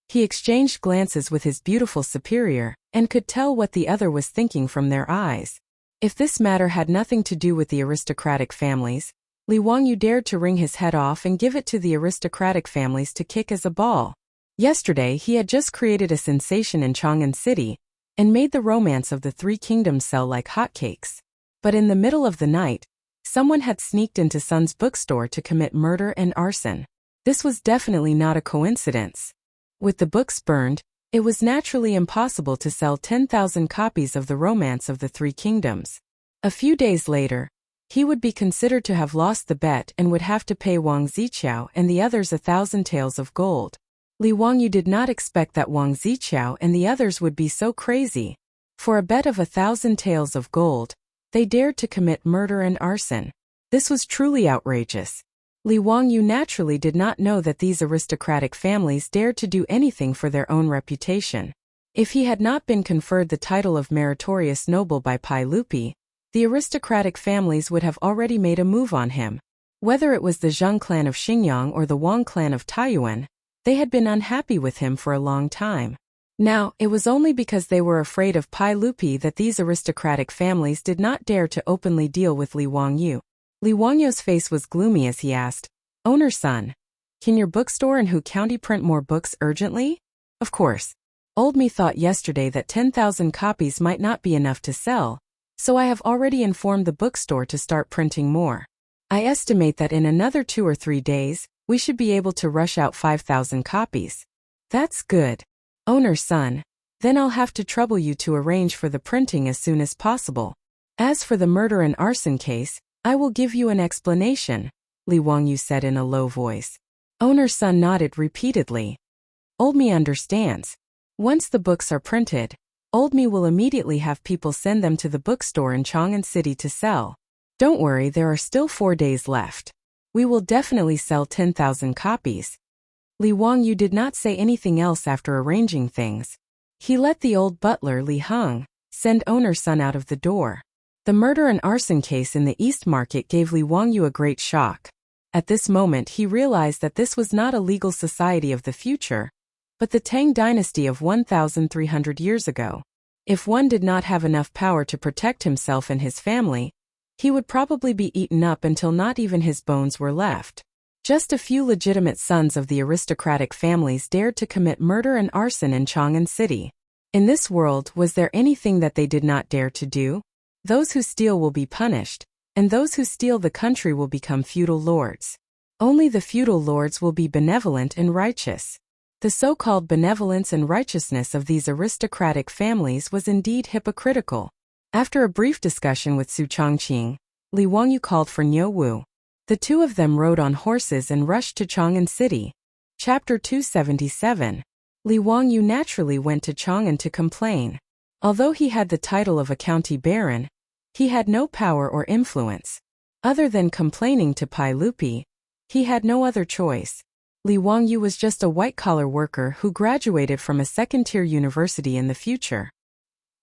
He exchanged glances with his beautiful superior, and could tell what the other was thinking from their eyes. If this matter had nothing to do with the aristocratic families, Li Wangyu dared to wring his head off and give it to the aristocratic families to kick as a ball. Yesterday he had just created a sensation in Chang'an City, and made the Romance of the Three Kingdoms sell like hotcakes. But in the middle of the night, someone had sneaked into Sun's bookstore to commit murder and arson. This was definitely not a coincidence. With the books burned, it was naturally impossible to sell 10,000 copies of the Romance of the Three Kingdoms. A few days later, he would be considered to have lost the bet and would have to pay Wang Ziqiao and the others 1,000 taels of gold. Li Wangyu did not expect that Wang Ziqiao and the others would be so crazy. For a bet of 1,000 taels of gold, they dared to commit murder and arson. This was truly outrageous. Li Wangyu naturally did not know that these aristocratic families dared to do anything for their own reputation. If he had not been conferred the title of meritorious noble by Pai Lupi, the aristocratic families would have already made a move on him. Whether it was the Zheng clan of Xingyang or the Wang clan of Taiyuan, they had been unhappy with him for a long time. Now, it was only because they were afraid of Pai Lupi that these aristocratic families did not dare to openly deal with Li Wangyu. Li Wangyu's face was gloomy as he asked, "Owner-son, can your bookstore in Hu County print more books urgently?" Of course. Old me thought yesterday that 10,000 copies might not be enough to sell, so I have already informed the bookstore to start printing more. I estimate that in another 2 or 3 days, we should be able to rush out 5,000 copies. That's good. Owner-son, then I'll have to trouble you to arrange for the printing as soon as possible. As for the murder and arson case, I will give you an explanation, Li Wangyu said in a low voice. Owner-son nodded repeatedly. Old me understands. Once the books are printed, Old me will immediately have people send them to the bookstore in Chang'an City to sell. Don't worry, there are still 4 days left. We will definitely sell 10,000 copies. Li Wangyu did not say anything else after arranging things. He let the old butler Li Heng send owner-son out of the door. The murder and arson case in the East Market gave Li Wangyu a great shock. At this moment he realized that this was not a legal society of the future, but the Tang dynasty of 1,300 years ago. If one did not have enough power to protect himself and his family, he would probably be eaten up until not even his bones were left. Just a few legitimate sons of the aristocratic families dared to commit murder and arson in Chang'an City. In this world, was there anything that they did not dare to do? Those who steal will be punished, and those who steal the country will become feudal lords. Only the feudal lords will be benevolent and righteous. The so-called benevolence and righteousness of these aristocratic families was indeed hypocritical. After a brief discussion with Su Chongqing, Li Wangyu called for Niu Wu. The two of them rode on horses and rushed to Chang'an City. Chapter 277. Li Wangyu naturally went to Chang'an to complain. Although he had the title of a county baron, he had no power or influence. Other than complaining to Pai Lupi, he had no other choice. Li Wangyu was just a white-collar worker who graduated from a second-tier university in the future.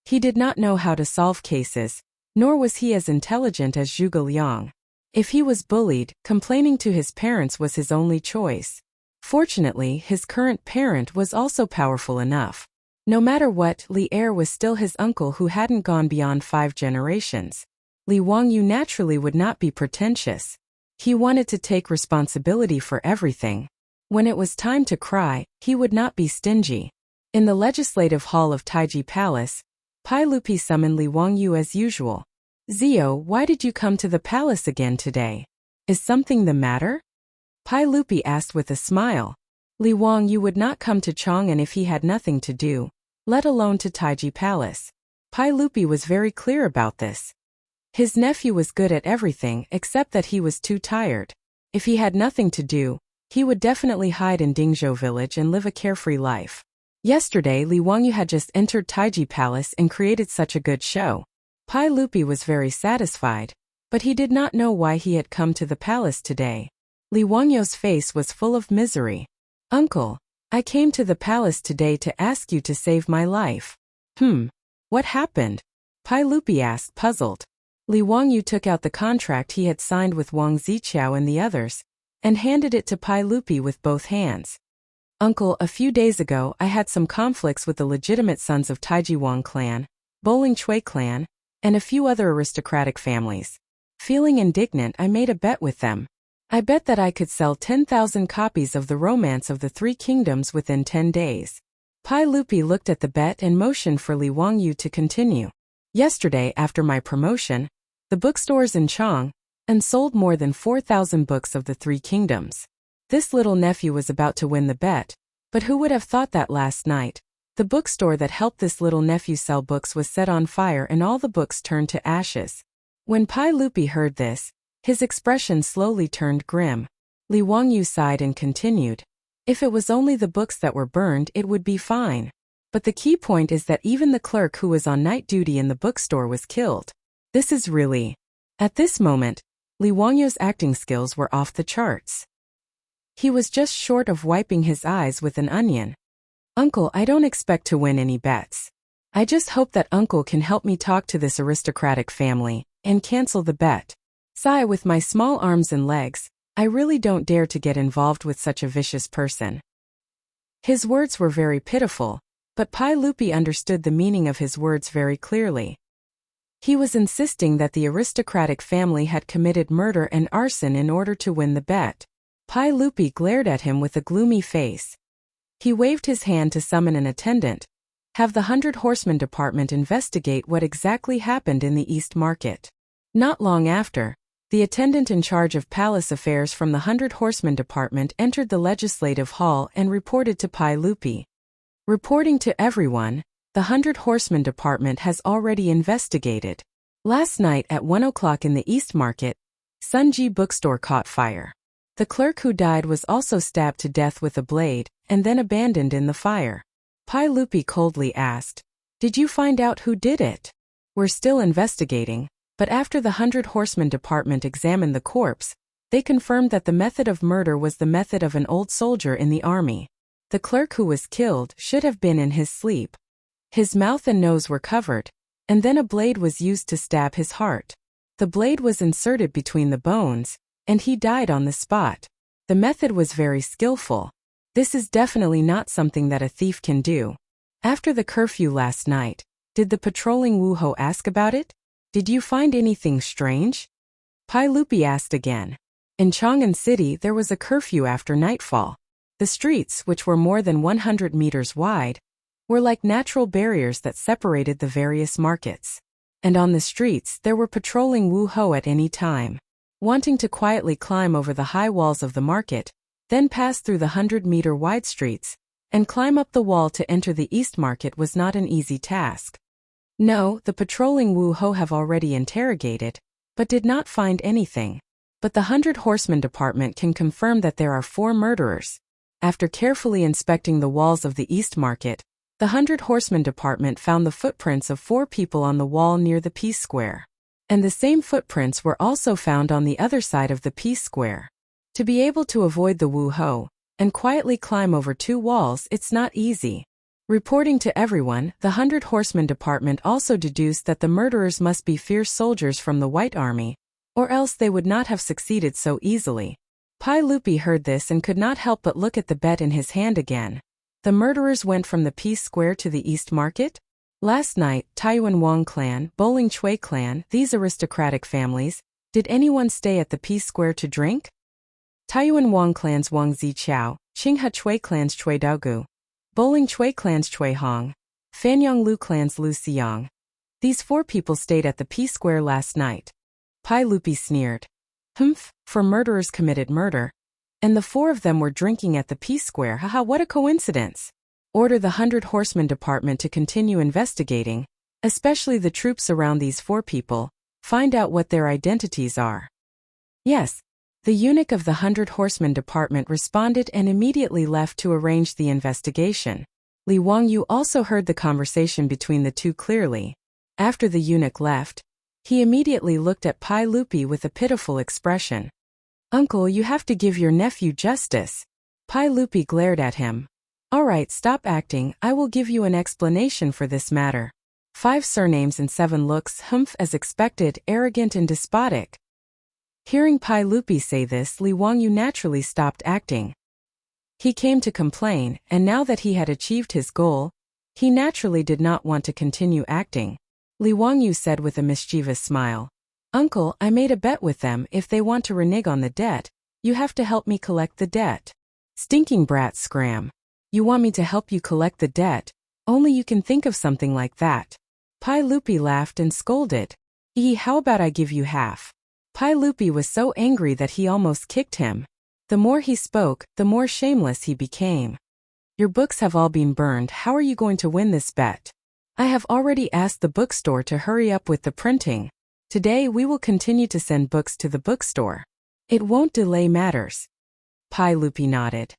He did not know how to solve cases, nor was he as intelligent as Zhuge Liang. If he was bullied, complaining to his parents was his only choice. Fortunately, his current parent was also powerful enough. No matter what, Li Er was still his uncle who hadn't gone beyond 5 generations. Li Wangyu naturally would not be pretentious. He wanted to take responsibility for everything. When it was time to cry, he would not be stingy. In the legislative hall of Taiji Palace, Pai Lupi summoned Li Wangyu as usual. "Zio, why did you come to the palace again today? Is something the matter?" Pai Lupi asked with a smile. Li Wangyu would not come to Chang'an if he had nothing to do, let alone to Taiji Palace. Pai Lupi was very clear about this. His nephew was good at everything except that he was too tired. If he had nothing to do, he would definitely hide in Dingzhou village and live a carefree life. Yesterday Li Wangyu had just entered Taiji Palace and created such a good show. Pai Lupi was very satisfied, but he did not know why he had come to the palace today. Li Wangyu's face was full of misery. "Uncle, I came to the palace today to ask you to save my life." What happened?" Pai Lupi asked, puzzled. Li Wangyu took out the contract he had signed with Wang Ziqiao and the others, and handed it to Pai Lupi with both hands. "Uncle, a few days ago I had some conflicts with the legitimate sons of Taiji Wang clan, Bowling Chui clan, and a few other aristocratic families. Feeling indignant, I made a bet with them. I bet that I could sell 10,000 copies of The Romance of the Three Kingdoms within 10 days. Pai Lupi looked at the bet and motioned for Li Wangyu to continue. "Yesterday, after my promotion, the bookstores in Chang'an sold more than 4,000 books of the Three Kingdoms. This little nephew was about to win the bet, but who would have thought that last night, the bookstore that helped this little nephew sell books was set on fire and all the books turned to ashes." When Pai Lupi heard this, his expression slowly turned grim. Li Wangyu sighed and continued, "If it was only the books that were burned, it would be fine. But the key point is that even the clerk who was on night duty in the bookstore was killed. This is really..." At this moment, Li Wangyu's acting skills were off the charts. He was just short of wiping his eyes with an onion. "Uncle, I don't expect to win any bets. I just hope that Uncle can help me talk to this aristocratic family and cancel the bet. Sigh, with my small arms and legs, I really don't dare to get involved with such a vicious person." His words were very pitiful, but Pai Lupi understood the meaning of his words very clearly. He was insisting that the aristocratic family had committed murder and arson in order to win the bet. Pai Lupi glared at him with a gloomy face. He waved his hand to summon an attendant. "Have the 100 Horsemen Department investigate what exactly happened in the East Market." Not long after, the attendant in charge of palace affairs from the 100 Horsemen Department entered the legislative hall and reported to Pai Lupi. Reporting to everyone, the 100 Horsemen Department has already investigated. Last night at 1 o'clock in the East Market, Sunji bookstore caught fire. The clerk who died was also stabbed to death with a blade, and then abandoned in the fire. Pai Lupi coldly asked, "Did you find out who did it?" "We're still investigating, but after the 100 Horsemen Department examined the corpse, they confirmed that the method of murder was the method of an old soldier in the army. The clerk who was killed should have been in his sleep. His mouth and nose were covered, and then a blade was used to stab his heart. The blade was inserted between the bones, and he died on the spot. The method was very skillful. This is definitely not something that a thief can do. After the curfew last night, did the patrolling Wu Hou ask about it? Did you find anything strange? Pai Lupi asked again. In Chang'an City there was a curfew after nightfall. The streets, which were more than 100 meters wide, were like natural barriers that separated the various markets. And on the streets there were patrolling Wu Hou at any time, wanting to quietly climb over the high walls of the market, then pass through the 100-meter wide streets, and climb up the wall to enter the East Market was not an easy task. No, the patrolling Wu Hou have already interrogated, but did not find anything. But the 100 Horsemen Department can confirm that there are 4 murderers. After carefully inspecting the walls of the East Market, the 100 Horsemen Department found the footprints of 4 people on the wall near the Peace Square. And the same footprints were also found on the other side of the Peace Square. To be able to avoid the Wu Hou and quietly climb over 2 walls, it's not easy. Reporting to everyone, the 100 Horsemen Department also deduced that the murderers must be fierce soldiers from the White Army, or else they would not have succeeded so easily. Pai Lupi heard this and could not help but look at the bet in his hand again. The murderers went from the Peace Square to the East Market? Last night, Taiyuan Wang clan, Bowling Chui clan, these aristocratic families, did anyone stay at the Peace Square to drink? Taiyuan Wang clan's Wang Ziqiao, Qinghe Chui clan's Chui Daogu, Bowling Chui clan's Chui Hong, Fanyang Lu clan's Lu Xiang. These 4 people stayed at the Peace Square last night. Pai Lupi sneered. Humph, 4 murderers committed murder. And the 4 of them were drinking at the Peace Square, haha, what a coincidence. Order the 100 Horsemen Department to continue investigating, especially the troops around these 4 people, find out what their identities are. Yes. The eunuch of the 100 Horsemen Department responded and immediately left to arrange the investigation. Li Wangyu also heard the conversation between the 2 clearly. After the eunuch left, he immediately looked at Pai Lupi with a pitiful expression. Uncle, you have to give your nephew justice. Pai Lupi glared at him. All right, stop acting, I will give you an explanation for this matter. 5 surnames and 7 looks, humph, as expected, arrogant and despotic. Hearing Pai Lupi say this, Li Wangyu naturally stopped acting. He came to complain, and now that he had achieved his goal, he naturally did not want to continue acting. Li Wangyu said with a mischievous smile. Uncle, I made a bet with them, if they want to renege on the debt, you have to help me collect the debt. Stinking brat, scram. You want me to help you collect the debt? Only you can think of something like that. Pai Lupi laughed and scolded. How about I give you half? Pai Lupi was so angry that he almost kicked him. The more he spoke, the more shameless he became. Your books have all been burned, how are you going to win this bet? I have already asked the bookstore to hurry up with the printing. Today we will continue to send books to the bookstore. It won't delay matters. Pai Lupi nodded.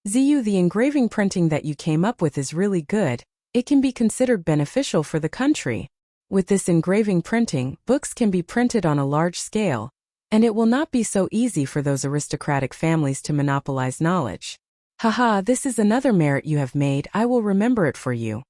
Ziyu, the engraving printing that you came up with is really good. It can be considered beneficial for the country. With this engraving printing, books can be printed on a large scale, and it will not be so easy for those aristocratic families to monopolize knowledge. Haha, this is another merit you have made, I will remember it for you.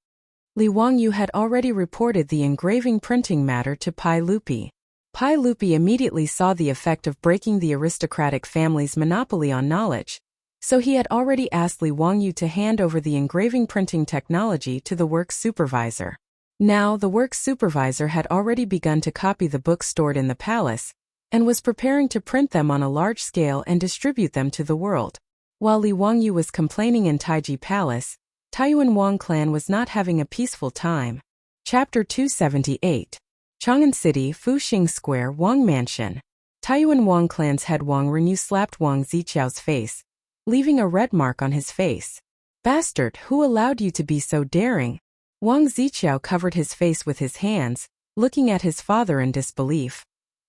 Li Wangyu had already reported the engraving printing matter to Pai Lupi. Pai Lupi immediately saw the effect of breaking the aristocratic family's monopoly on knowledge, so he had already asked Li Wangyu to hand over the engraving printing technology to the works supervisor. Now, the works supervisor had already begun to copy the books stored in the palace, and was preparing to print them on a large scale and distribute them to the world. While Li Wangyu was complaining in Taiji Palace, Taiyuan Wang clan was not having a peaceful time. Chapter 278. Chang'an City, Fuxing Square, Wang Mansion. Taiyuan Wang clan's head Wang Renyu slapped Wang Ziqiao's face, leaving a red mark on his face. Bastard, who allowed you to be so daring? Wang Ziqiao covered his face with his hands, looking at his father in disbelief.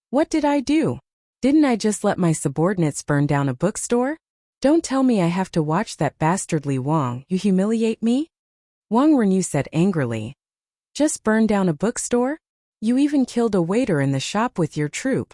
What did I do? Didn't I just let my subordinates burn down a bookstore? Don't tell me I have to watch that bastardly Wang, you humiliate me? Wang Renyu said angrily. Just burn down a bookstore? You even killed a waiter in the shop with your troop.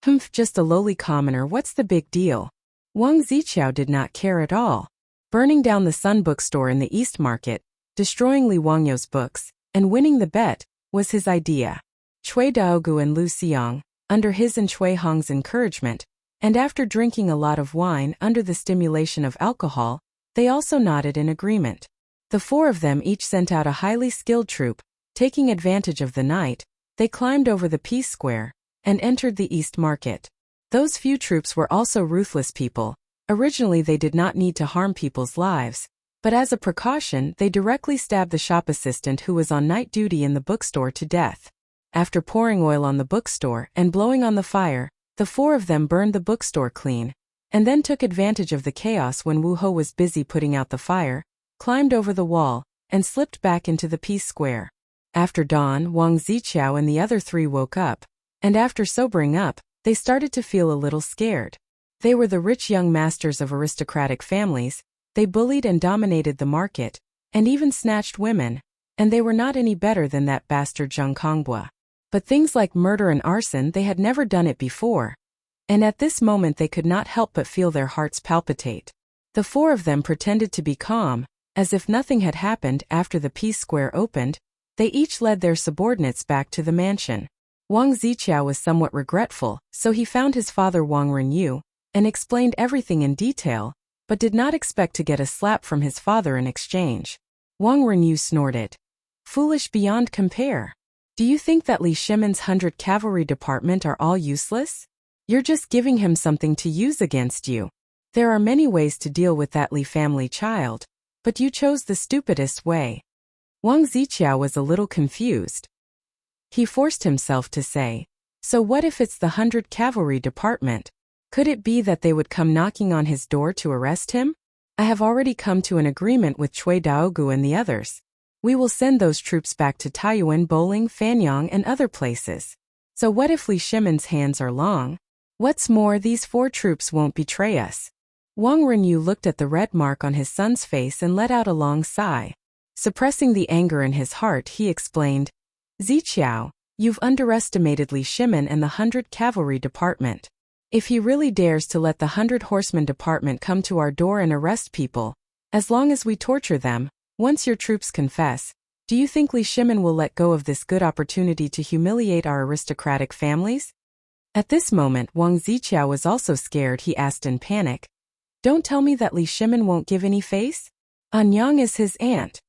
Humph, just a lowly commoner, what's the big deal? Wang Ziqiao did not care at all. Burning down the Sun bookstore in the East Market, destroying Li Wangyu's books, and winning the bet, was his idea. Cui Daogu and Lu Xiang, under his and Cui Hong's encouragement, and after drinking a lot of wine under the stimulation of alcohol, they also nodded in agreement. The four of them each sent out a highly skilled troop. Taking advantage of the night, they climbed over the Peace Square and entered the East Market. Those few troops were also ruthless people. Originally they did not need to harm people's lives, but as a precaution they directly stabbed the shop assistant who was on night duty in the bookstore to death. After pouring oil on the bookstore and blowing on the fire, the four of them burned the bookstore clean, and then took advantage of the chaos when Wu Ho was busy putting out the fire, climbed over the wall, and slipped back into the Peace Square. After dawn, Wang Ziqiao and the other three woke up, and after sobering up, they started to feel a little scared. They were the rich young masters of aristocratic families, they bullied and dominated the market, and even snatched women, and they were not any better than that bastard Zhang Kongbua. But things like murder and arson, they had never done it before. And at this moment they could not help but feel their hearts palpitate. The four of them pretended to be calm, as if nothing had happened. After the Peace Square opened, they each led their subordinates back to the mansion. Wang Ziqiao was somewhat regretful, so he found his father Wang Renyu, and explained everything in detail, but did not expect to get a slap from his father in exchange. Wang Renyu snorted. Foolish beyond compare. Do you think that Li Shimon's 100 cavalry department are all useless? You're just giving him something to use against you. There are many ways to deal with that Li family child, but you chose the stupidest way. Wang Ziqiao was a little confused. He forced himself to say, so what if it's the 100 cavalry department? Could it be that they would come knocking on his door to arrest him? I have already come to an agreement with Cui Daogu and the others. We will send those troops back to Taiyuan, Bowling, Fanyang and other places. So what if Li Shimon's hands are long? What's more, these four troops won't betray us. Wang Renyu looked at the red mark on his son's face and let out a long sigh. Suppressing the anger in his heart, he explained, Ziqiao, you've underestimated Li Shimon and the 100 cavalry department. If he really dares to let the 100 horsemen department come to our door and arrest people, as long as we torture them, once your troops confess, do you think Li Shimon will let go of this good opportunity to humiliate our aristocratic families? At this moment, Wang Ziqiao was also scared. He asked in panic, don't tell me that Li Shimon won't give any face? Anyang is his aunt.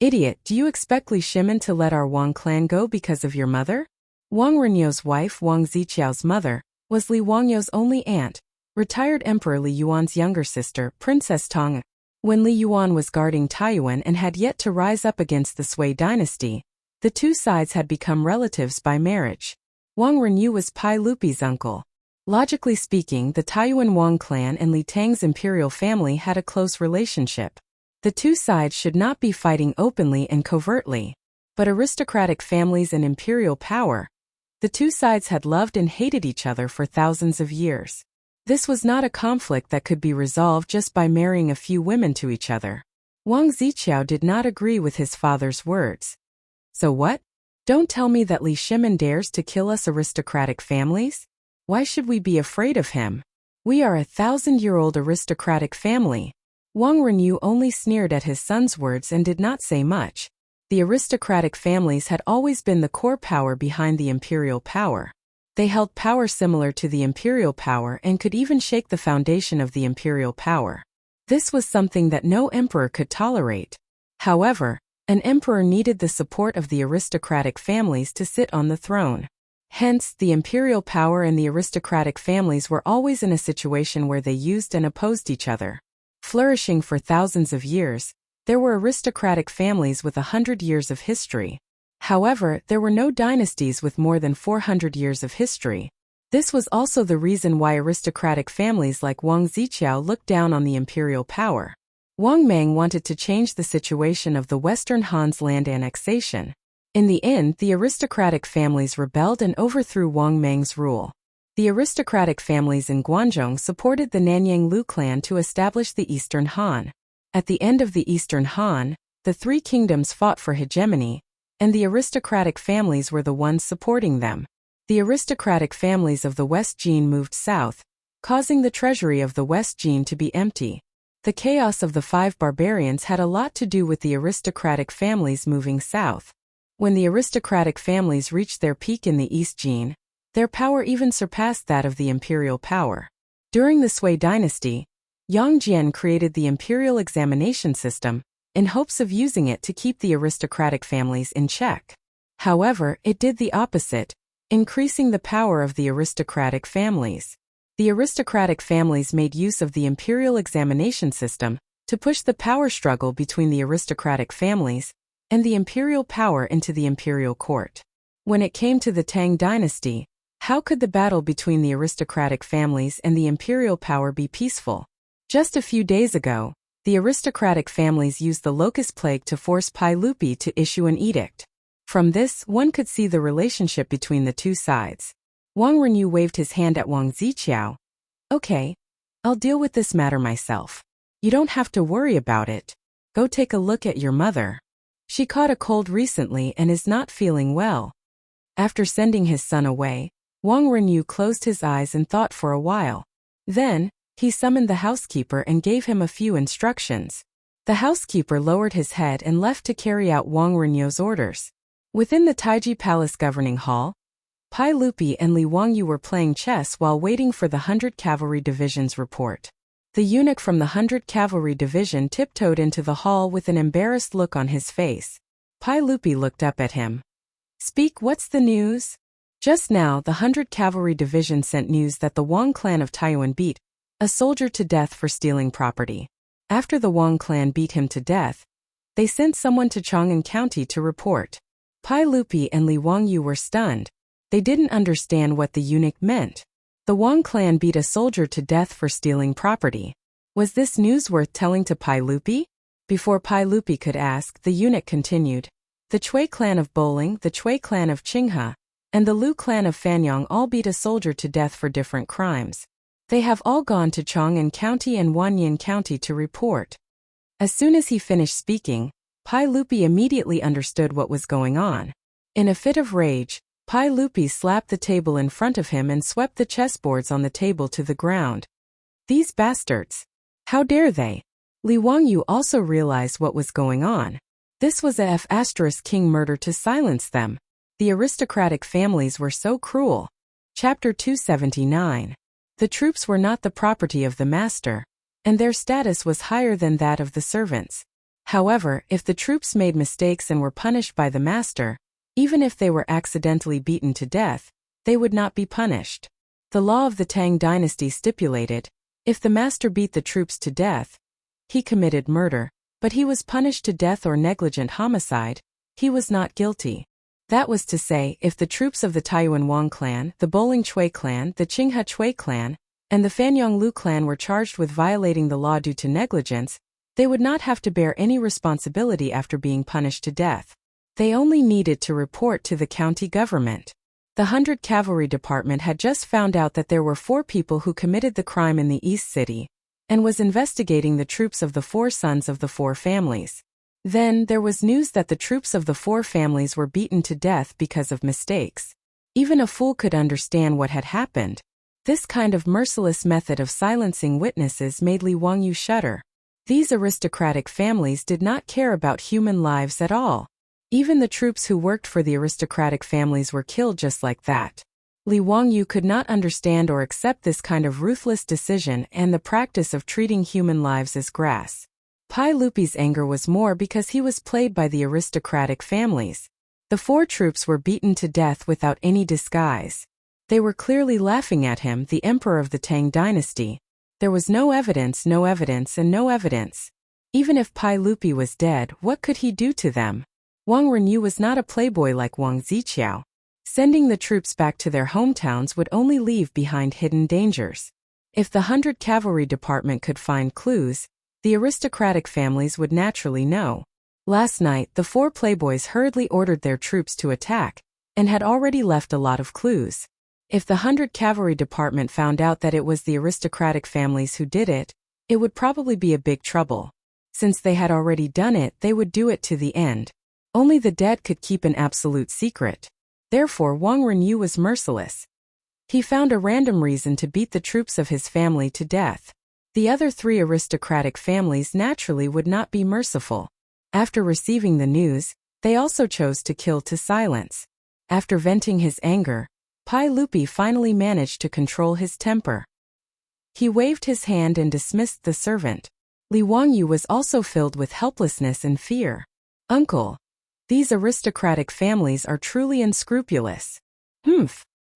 Idiot, do you expect Li Shimon to let our Wang clan go because of your mother? Wang Renyu's wife, Wang Ziqiao's mother, was Li Wangyou's only aunt, retired Emperor Li Yuan's younger sister, Princess Tong. When Li Yuan was guarding Taiyuan and had yet to rise up against the Sui dynasty, the two sides had become relatives by marriage. Wang Renyu was Pai Lupi's uncle. Logically speaking, the Taiyuan Wang clan and Li Tang's imperial family had a close relationship. The two sides should not be fighting openly and covertly, but aristocratic families and imperial power. The two sides had loved and hated each other for thousands of years. This was not a conflict that could be resolved just by marrying a few women to each other. Wang Ziqiao did not agree with his father's words. So what? Don't tell me that Li Shimon dares to kill us aristocratic families? Why should we be afraid of him? We are a 1,000-year-old aristocratic family. Wang Renyu only sneered at his son's words and did not say much. The aristocratic families had always been the core power behind the imperial power. They held power similar to the imperial power and could even shake the foundation of the imperial power. This was something that no emperor could tolerate. However, an emperor needed the support of the aristocratic families to sit on the throne. Hence, the imperial power and the aristocratic families were always in a situation where they used and opposed each other. Flourishing for thousands of years, there were aristocratic families with 100 years of history. However, there were no dynasties with more than 400 years of history. This was also the reason why aristocratic families like Wang Ziqiao looked down on the imperial power. Wang Mang wanted to change the situation of the Western Han's land annexation. In the end, the aristocratic families rebelled and overthrew Wang Mang's rule. The aristocratic families in Guangzhou supported the Nanyang Lu clan to establish the Eastern Han. At the end of the Eastern Han, the three kingdoms fought for hegemony, and the aristocratic families were the ones supporting them. The aristocratic families of the West Jin moved south, causing the treasury of the West Jin to be empty. The chaos of the five barbarians had a lot to do with the aristocratic families moving south. When the aristocratic families reached their peak in the East Jin, their power even surpassed that of the imperial power. During the Sui dynasty, Yang Jian created the imperial examination system in hopes of using it to keep the aristocratic families in check. However, it did the opposite, increasing the power of the aristocratic families. The aristocratic families made use of the imperial examination system to push the power struggle between the aristocratic families and the imperial power into the imperial court. When it came to the Tang dynasty, how could the battle between the aristocratic families and the imperial power be peaceful? Just a few days ago, the aristocratic families used the locust plague to force Pai Lupi to issue an edict. From this, one could see the relationship between the two sides. Wang Renyu waved his hand at Wang Ziqiao. Okay, I'll deal with this matter myself. You don't have to worry about it. Go take a look at your mother. She caught a cold recently and is not feeling well. After sending his son away, Wang Renyu closed his eyes and thought for a while. Then, he summoned the housekeeper and gave him a few instructions. The housekeeper lowered his head and left to carry out Wang Renyu's orders. Within the Taiji Palace governing hall, Pai Lupi and Li Wangyu were playing chess while waiting for the 100 Cavalry Division's report. The eunuch from the 100 Cavalry Division tiptoed into the hall with an embarrassed look on his face. Pai Lupi looked up at him. Speak, what's the news? Just now, the 100 Cavalry Division sent news that the Wang clan of Taiyuan beat a soldier to death for stealing property. After the Wang clan beat him to death, they sent someone to Chang'an County to report. Pai Lupi and Li Wangyu were stunned. They didn't understand what the eunuch meant. The Wang clan beat a soldier to death for stealing property. Was this news worth telling to Pai Lupi? Before Pai Lupi could ask, the eunuch continued. The Chui clan of Bowling, the Chui clan of Qinghe, and the Lu clan of Fanyang all beat a soldier to death for different crimes. They have all gone to Chang'an County and Wanyan County to report. As soon as he finished speaking, Pai Lupi immediately understood what was going on. In a fit of rage, Pai Lupi slapped the table in front of him and swept the chessboards on the table to the ground. These bastards! How dare they? Li Wangyu also realized what was going on. This was a F*King murder to silence them. The aristocratic families were so cruel. Chapter 279. The troops were not the property of the master, and their status was higher than that of the servants. However, if the troops made mistakes and were punished by the master, even if they were accidentally beaten to death, they would not be punished. The law of the Tang dynasty stipulated, if the master beat the troops to death, he committed murder, but he was punished to death or negligent homicide, he was not guilty. That was to say, if the troops of the Taiyuan Wang clan, the Bowling Chui clan, the Qinghe Chui clan, and the Fanyang Lu clan were charged with violating the law due to negligence, they would not have to bear any responsibility after being punished to death. They only needed to report to the county government. The 100 Cavalry Department had just found out that there were 4 people who committed the crime in the East City, and was investigating the troops of the 4 sons of the 4 families. Then, there was news that the troops of the 4 families were beaten to death because of mistakes. Even a fool could understand what had happened. This kind of merciless method of silencing witnesses made Li Wangyu shudder. These aristocratic families did not care about human lives at all. Even the troops who worked for the aristocratic families were killed just like that. Li Wangyu could not understand or accept this kind of ruthless decision and the practice of treating human lives as grass. Pai Lupi's anger was more because he was played by the aristocratic families. The 4 troops were beaten to death without any disguise. They were clearly laughing at him, the emperor of the Tang dynasty. There was no evidence, and no evidence. Even if Pai Lupi was dead, what could he do to them? Wang Renyu was not a playboy like Wang Ziqiao. Sending the troops back to their hometowns would only leave behind hidden dangers. If the 100 Cavalry Department could find clues, the aristocratic families would naturally know. Last night, the 4 playboys hurriedly ordered their troops to attack, and had already left a lot of clues. If the 100 Cavalry Department found out that it was the aristocratic families who did it, it would probably be a big trouble. Since they had already done it, they would do it to the end. Only the dead could keep an absolute secret. Therefore, Wang Renyu was merciless. He found a random reason to beat the troops of his family to death. The other 3 aristocratic families naturally would not be merciful. After receiving the news, They also chose to kill to silence. After venting his anger, Pai Lupi finally managed to control his temper. He waved his hand and dismissed the servant. Li Wangyu was also filled with helplessness and fear. Uncle, these aristocratic families are truly unscrupulous.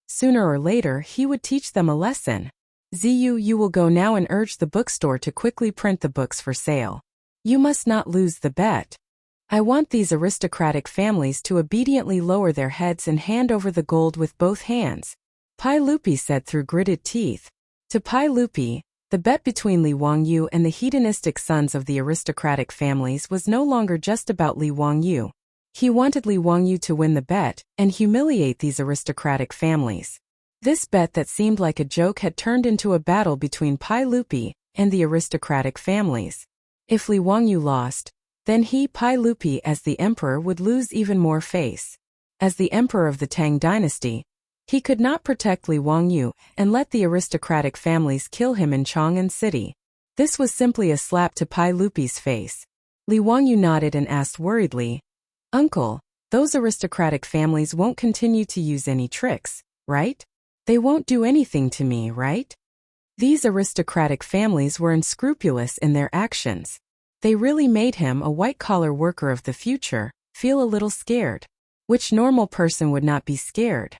Sooner or later he would teach them a lesson. Ziyu, you will go now and urge the bookstore to quickly print the books for sale. You must not lose the bet. I want these aristocratic families to obediently lower their heads and hand over the gold with both hands, Pai Lupi said through gritted teeth. To Pai Lupi, the bet between Li Wangyu and the hedonistic sons of the aristocratic families was no longer just about Li Wangyu. He wanted Li Wangyu to win the bet and humiliate these aristocratic families. This bet that seemed like a joke had turned into a battle between Pai Lupi and the aristocratic families. If Li Wangyu lost, then he, Pai Lupi, as the emperor, would lose even more face. As the emperor of the Tang dynasty, he could not protect Li Wangyu and let the aristocratic families kill him in Chang'an city. This was simply a slap to Pai Lupi's face. Li Wangyu nodded and asked worriedly, Uncle, those aristocratic families won't continue to use any tricks, right? They won't do anything to me, right? These aristocratic families were unscrupulous in their actions. They really made him, a white-collar worker of the future, feel a little scared. Which normal person would not be scared?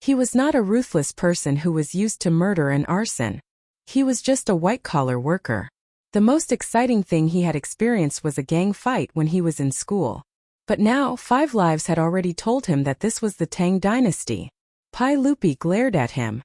He was not a ruthless person who was used to murder and arson. He was just a white-collar worker. The most exciting thing he had experienced was a gang fight when he was in school. But now 5 lives had already told him that this was the Tang dynasty. Pai Lupi glared at him.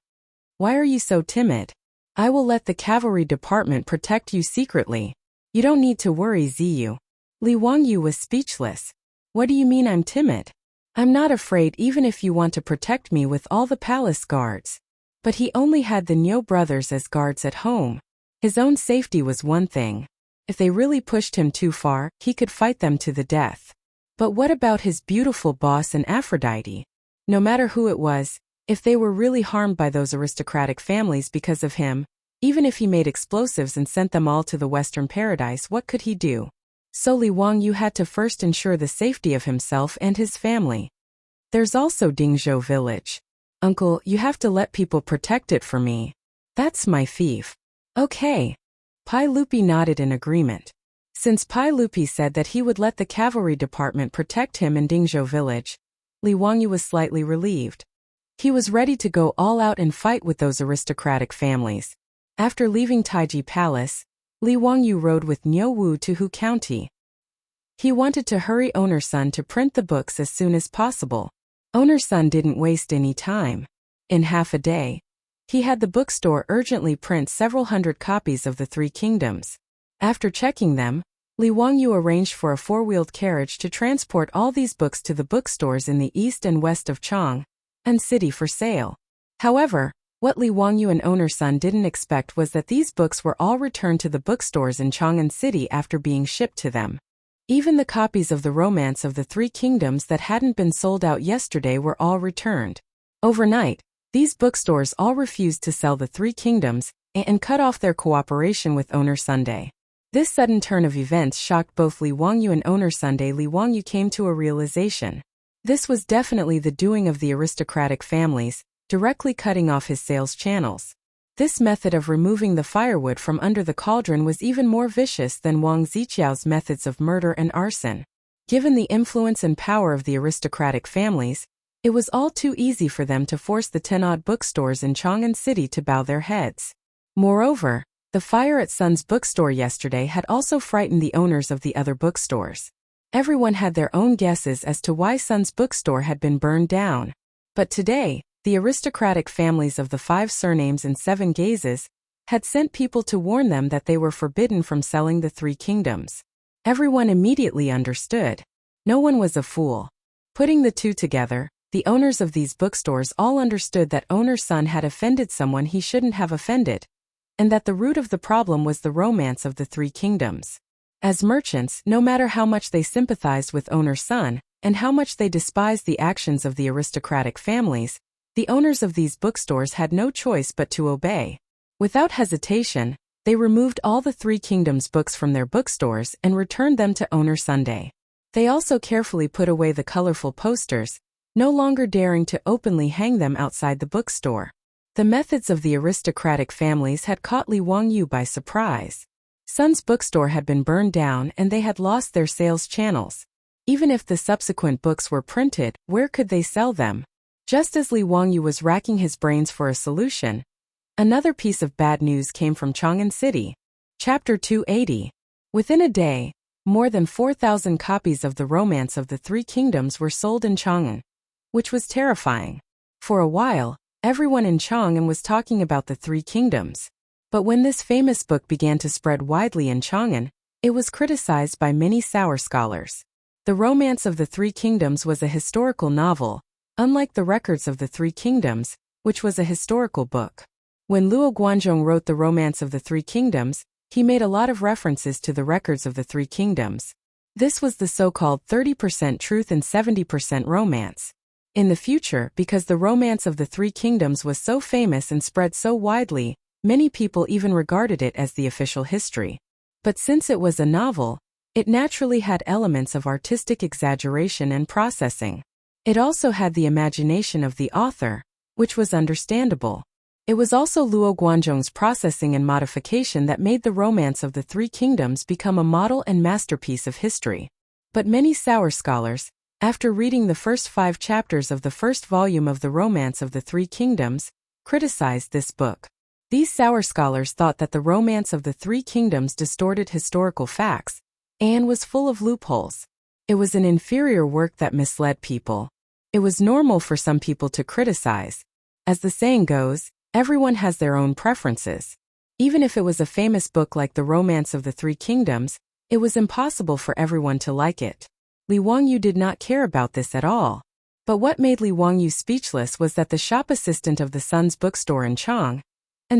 Why are you so timid? I will let the cavalry department protect you secretly. You don't need to worry, Ziyu. Li Wangyu was speechless. What do you mean I'm timid? I'm not afraid even if you want to protect me with all the palace guards. But he only had the Niu brothers as guards at home. His own safety was one thing. If they really pushed him too far, he could fight them to the death. But what about his beautiful boss and Aphrodite? No matter who it was, if they were really harmed by those aristocratic families because of him, even if he made explosives and sent them all to the Western Paradise, what could he do? So Li Wangyu had to first ensure the safety of himself and his family. There's also Dingzhou village. Uncle, you have to let people protect it for me. That's my fief. Okay. Pai Lupi nodded in agreement. Since Pai Lupi said that he would let the cavalry department protect him in Dingzhou village, Li Wangyu was slightly relieved. He was ready to go all out and fight with those aristocratic families. After leaving Taiji Palace, Li Wangyu rode with Niu Wu to Hu County. He wanted to hurry Owner's son to print the books as soon as possible. Owner's son didn't waste any time. In half a day, he had the bookstore urgently print several hundred copies of the 3 Kingdoms. After checking them, Li Wangyu arranged for a 4-wheeled carriage to transport all these books to the bookstores in the east and west of Chang'an city for sale. However, what Li Wangyu and Owner's son didn't expect was that these books were all returned to the bookstores in Chang'an city after being shipped to them. Even the copies of the Romance of the 3 Kingdoms that hadn't been sold out yesterday were all returned. Overnight, these bookstores all refused to sell the 3 Kingdoms and cut off their cooperation with Owner's Sunday. This sudden turn of events shocked both Li Wangyu and Owner's Sunday. Li Wangyu came to a realization. This was definitely the doing of the aristocratic families, directly cutting off his sales channels. This method of removing the firewood from under the cauldron was even more vicious than Wang Ziqiao's methods of murder and arson. Given the influence and power of the aristocratic families, it was all too easy for them to force the 10-odd bookstores in Chang'an city to bow their heads. Moreover, the fire at Sun's bookstore yesterday had also frightened the owners of the other bookstores. Everyone had their own guesses as to why Sun's bookstore had been burned down. But today, the aristocratic families of the 5 surnames and 7 gazes had sent people to warn them that they were forbidden from selling the 3 Kingdoms. Everyone immediately understood. No one was a fool. Putting the two together, the owners of these bookstores all understood that Owner's son had offended someone he shouldn't have offended, and that the root of the problem was the Romance of the 3 Kingdoms. As merchants, no matter how much they sympathized with Owner's son, and how much they despised the actions of the aristocratic families, the owners of these bookstores had no choice but to obey. Without hesitation, they removed all the 3 Kingdoms books from their bookstores and returned them to Owner Sunday. They also carefully put away the colorful posters, no longer daring to openly hang them outside the bookstore. The methods of the aristocratic families had caught Li Wangyu by surprise. Sun's bookstore had been burned down and they had lost their sales channels. Even if the subsequent books were printed, where could they sell them? Just as Li Wangyu was racking his brains for a solution, another piece of bad news came from Chang'an City. Chapter 280. Within a day, more than 4,000 copies of The Romance of the Three Kingdoms were sold in Chang'an, which was terrifying. For a while, everyone in Chang'an was talking about the Three Kingdoms. But when this famous book began to spread widely in Chang'an, it was criticized by many sour scholars. The Romance of the Three Kingdoms was a historical novel, unlike the Records of the Three Kingdoms, which was a historical book. When Luo Guanzhong wrote The Romance of the Three Kingdoms, he made a lot of references to the Records of the Three Kingdoms. This was the so-called 30% truth and 70% romance. In the future, because the Romance of the Three Kingdoms was so famous and spread so widely, many people even regarded it as the official history. But since it was a novel, it naturally had elements of artistic exaggeration and processing. It also had the imagination of the author, which was understandable. It was also Luo Guanzhong's processing and modification that made the Romance of the Three Kingdoms become a model and masterpiece of history. But many sour scholars, after reading the first 5 chapters of the first volume of The Romance of the Three Kingdoms, criticized this book. These sour scholars thought that The Romance of the Three Kingdoms distorted historical facts and was full of loopholes. It was an inferior work that misled people. It was normal for some people to criticize. As the saying goes, everyone has their own preferences. Even if it was a famous book like The Romance of the Three Kingdoms, it was impossible for everyone to like it. Li Wangyu did not care about this at all. But what made Li Wangyu speechless was that the shop assistant of the Sun's bookstore in Chang'an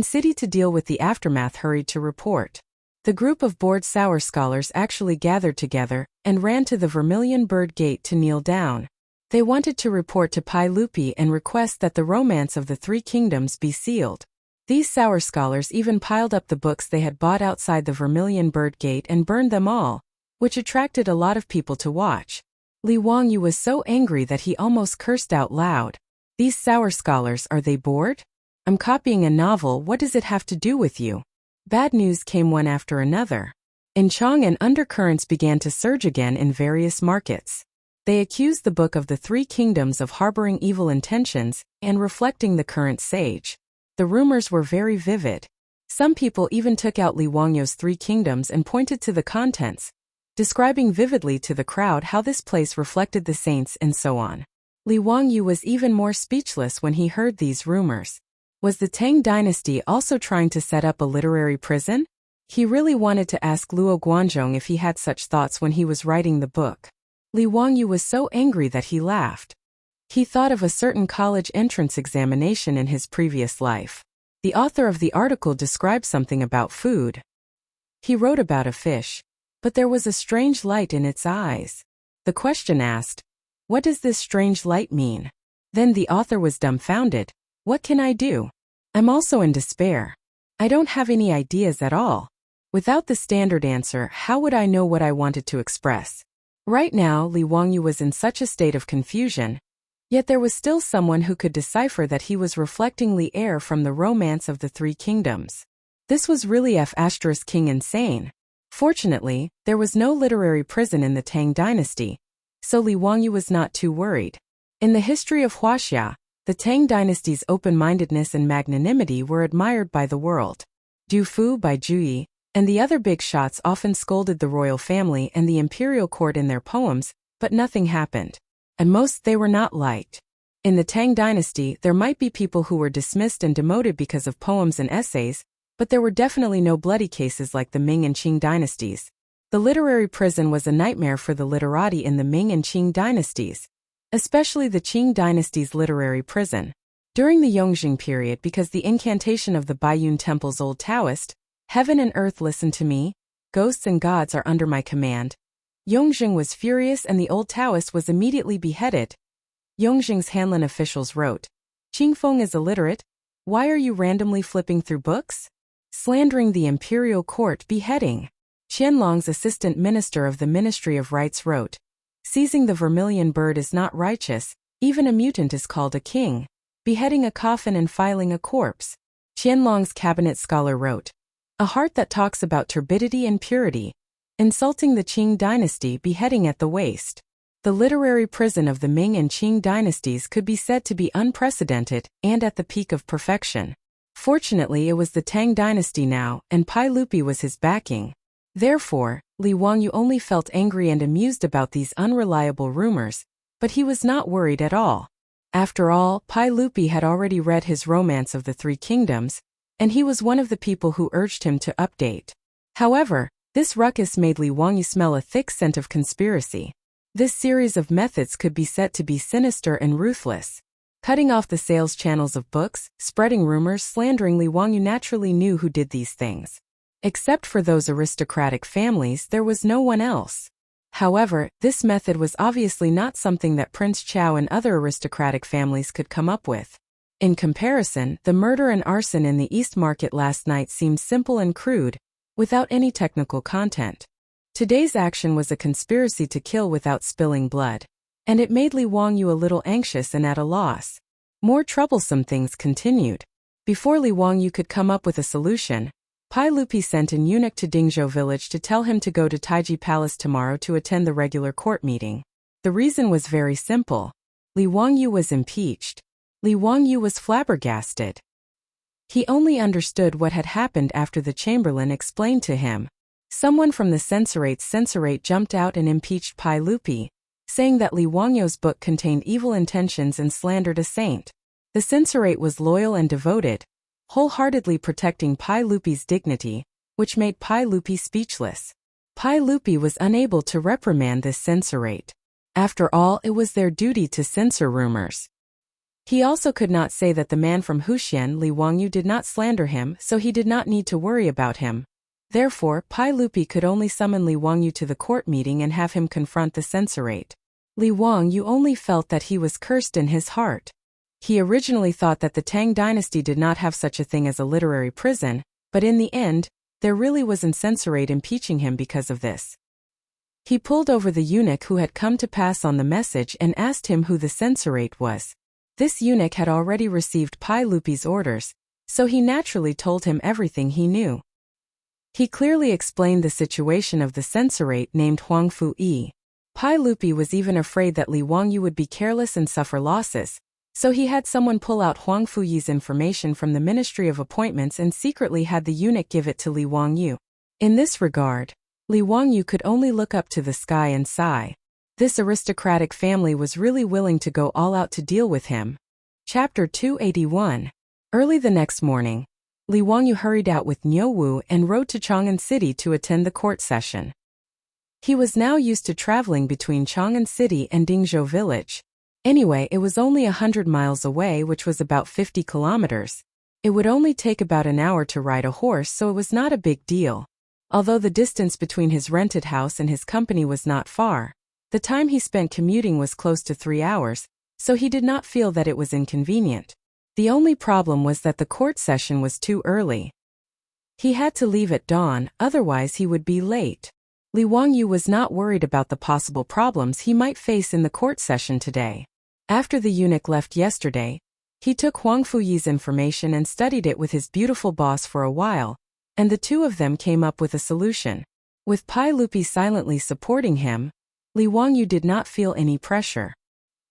City to deal with the aftermath hurried to report. The group of bored sour scholars actually gathered together and ran to the Vermilion Bird Gate to kneel down. They wanted to report to Pai Lupi and request that The Romance of the Three Kingdoms be sealed. These sour scholars even piled up the books they had bought outside the Vermilion Bird Gate and burned them all, which attracted a lot of people to watch. Li Wangyu was so angry that he almost cursed out loud. These sour scholars, are they bored? I'm copying a novel, what does it have to do with you? Bad news came one after another. In Chang'an, undercurrents began to surge again in various markets. They accused the Book of the Three Kingdoms of harboring evil intentions and reflecting the current sage. The rumors were very vivid. Some people even took out Li Wangyu's Three Kingdoms and pointed to the contents, describing vividly to the crowd how this place reflected the saints and so on. Li Wangyu was even more speechless when he heard these rumors. Was the Tang dynasty also trying to set up a literary prison? He really wanted to ask Luo Guanzhong if he had such thoughts when he was writing the book. Li Wangyu was so angry that he laughed. He thought of a certain college entrance examination in his previous life. The author of the article described something about food. He wrote about a fish, but there was a strange light in its eyes. The question asked, "What does this strange light mean?" Then the author was dumbfounded. What can I do? I'm also in despair. I don't have any ideas at all. Without the standard answer, how would I know what I wanted to express? Right now, Li Wangyu was in such a state of confusion. Yet there was still someone who could decipher that he was reflecting Li Er from The Romance of the Three Kingdoms. This was really King insane. Fortunately, there was no literary prison in the Tang dynasty, so Li Wangyu was not too worried. In the history of Wuxia, the Tang dynasty's open-mindedness and magnanimity were admired by the world. Du Fu by Juyi and the other big shots often scolded the royal family and the imperial court in their poems, but nothing happened. And most they were not liked. In the Tang dynasty, there might be people who were dismissed and demoted because of poems and essays, but there were definitely no bloody cases like the Ming and Qing dynasties. The literary prison was a nightmare for the literati in the Ming and Qing dynasties, especially the Qing dynasty's literary prison. During the Yongjing period, because the incantation of the Baiyun Temple's old Taoist, "Heaven and earth listen to me, ghosts and gods are under my command," Yongjing was furious and the old Taoist was immediately beheaded. Yongjing's Hanlin officials wrote, "Qingfeng is illiterate. Why are you randomly flipping through books? Slandering the imperial court, beheading." Qianlong's assistant minister of the Ministry of Rites wrote, Seizing the vermilion bird is not righteous, even a mutant is called a king. Beheading a coffin and filing a corpse. Qianlong's cabinet scholar wrote. A heart that talks about turbidity and purity. Insulting the Qing dynasty, beheading at the waist. The literary prison of the Ming and Qing dynasties could be said to be unprecedented and at the peak of perfection. Fortunately, it was the Tang dynasty now, and Pai Lupi was his backing. Therefore, Li Wangyu only felt angry and amused about these unreliable rumors, but he was not worried at all. After all, Pai Lupi had already read his Romance of the Three Kingdoms, and he was one of the people who urged him to update. However, this ruckus made Li Wangyu smell a thick scent of conspiracy. This series of methods could be said to be sinister and ruthless. Cutting off the sales channels of books, spreading rumors, slandering. Li Wangyu naturally knew who did these things. Except for those aristocratic families, there was no one else. However, this method was obviously not something that Prince Chao and other aristocratic families could come up with. In comparison, the murder and arson in the East Market last night seemed simple and crude, without any technical content. Today's action was a conspiracy to kill without spilling blood. And it made Li Wangyu a little anxious and at a loss. More troublesome things continued. Before Li Wangyu could come up with a solution, Pai Lupi sent an eunuch to Dingzhou village to tell him to go to Taiji Palace tomorrow to attend the regular court meeting. The reason was very simple. Li Wangyu was impeached. Li Wangyu was flabbergasted. He only understood what had happened after the chamberlain explained to him. Someone from the censorate jumped out and impeached Pai Lupi, saying that Li Wangyu's book contained evil intentions and slandered a saint. The censorate was loyal and devoted, wholeheartedly protecting Pai Lupi's dignity, which made Pai Lupi speechless. Pai Lupi was unable to reprimand this censorate. After all, it was their duty to censor rumors. He also could not say that the man from Huxian, Li Wangyu, did not slander him, so he did not need to worry about him. Therefore, Pai Lupi could only summon Li Wangyu to the court meeting and have him confront the censorate. Li Wangyu only felt that he was cursed in his heart. He originally thought that the Tang dynasty did not have such a thing as a literary prison, but in the end, there really was an censorate impeaching him because of this. He pulled over the eunuch who had come to pass on the message and asked him who the censorate was. This eunuch had already received Pai Lupi's orders, so he naturally told him everything he knew. He clearly explained the situation of the censorate named Huang Fu-yi. Pai Lupi was even afraid that Li Wangyu would be careless and suffer losses, so he had someone pull out Huang Fu-yi's information from the Ministry of Appointments and secretly had the eunuch give it to Li Wangyu. In this regard, Li Wangyu could only look up to the sky and sigh. This aristocratic family was really willing to go all out to deal with him. Chapter 281. Early the next morning, Li Wangyu hurried out with Niu Wu and rode to Chang'an City to attend the court session. He was now used to traveling between Chang'an City and Dingzhou village. Anyway, it was only 100 miles away, which was about 50 kilometers. It would only take about an hour to ride a horse, so it was not a big deal. Although the distance between his rented house and his company was not far, the time he spent commuting was close to 3 hours, so he did not feel that it was inconvenient. The only problem was that the court session was too early. He had to leave at dawn, otherwise he would be late. Li Wangyu was not worried about the possible problems he might face in the court session today. After the eunuch left yesterday, he took Huang Fu-yi's information and studied it with his beautiful boss for a while, and the two of them came up with a solution. With Pai Lupi silently supporting him, Li Wangyu did not feel any pressure.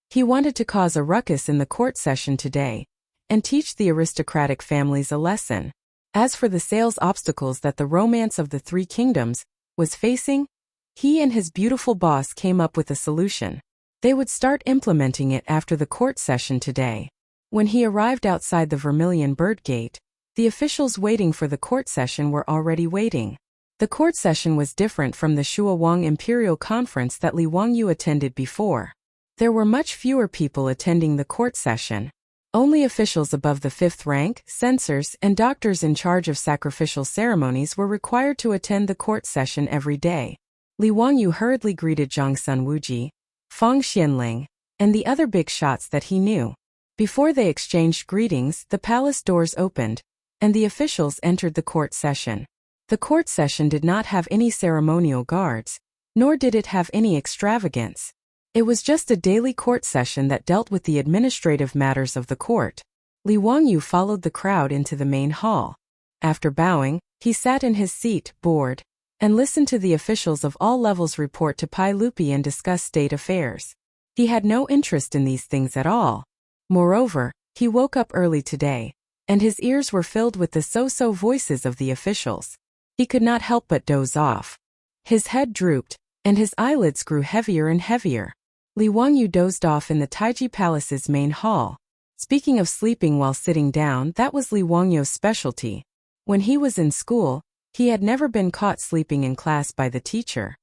He wanted to cause a ruckus in the court session today, and teach the aristocratic families a lesson. As for the sales obstacles that the Romance of the Three Kingdoms was facing, he and his beautiful boss came up with a solution. They would start implementing it after the court session today. When he arrived outside the Vermilion Bird Gate, the officials waiting for the court session were already waiting. The court session was different from the Shuawang Imperial Conference that Li Wangyu attended before. There were much fewer people attending the court session. Only officials above the 5th rank, censors, and doctors in charge of sacrificial ceremonies were required to attend the court session every day. Li Wangyu hurriedly greeted Zhang Sunwuji, Fang Xianling, and the other big shots that he knew. Before they exchanged greetings, the palace doors opened, and the officials entered the court session. The court session did not have any ceremonial guards, nor did it have any extravagance. It was just a daily court session that dealt with the administrative matters of the court. Li Wangyu followed the crowd into the main hall. After bowing, he sat in his seat, bored, and listened to the officials of all levels report to Pai Lupi and discuss state affairs. He had no interest in these things at all. Moreover, he woke up early today, and his ears were filled with the so-so voices of the officials. He could not help but doze off. His head drooped, and his eyelids grew heavier and heavier. Li Wangyu dozed off in the Taiji Palace's main hall. Speaking of sleeping while sitting down, that was Li Wangyu's specialty. When he was in school, he had never been caught sleeping in class by the teacher.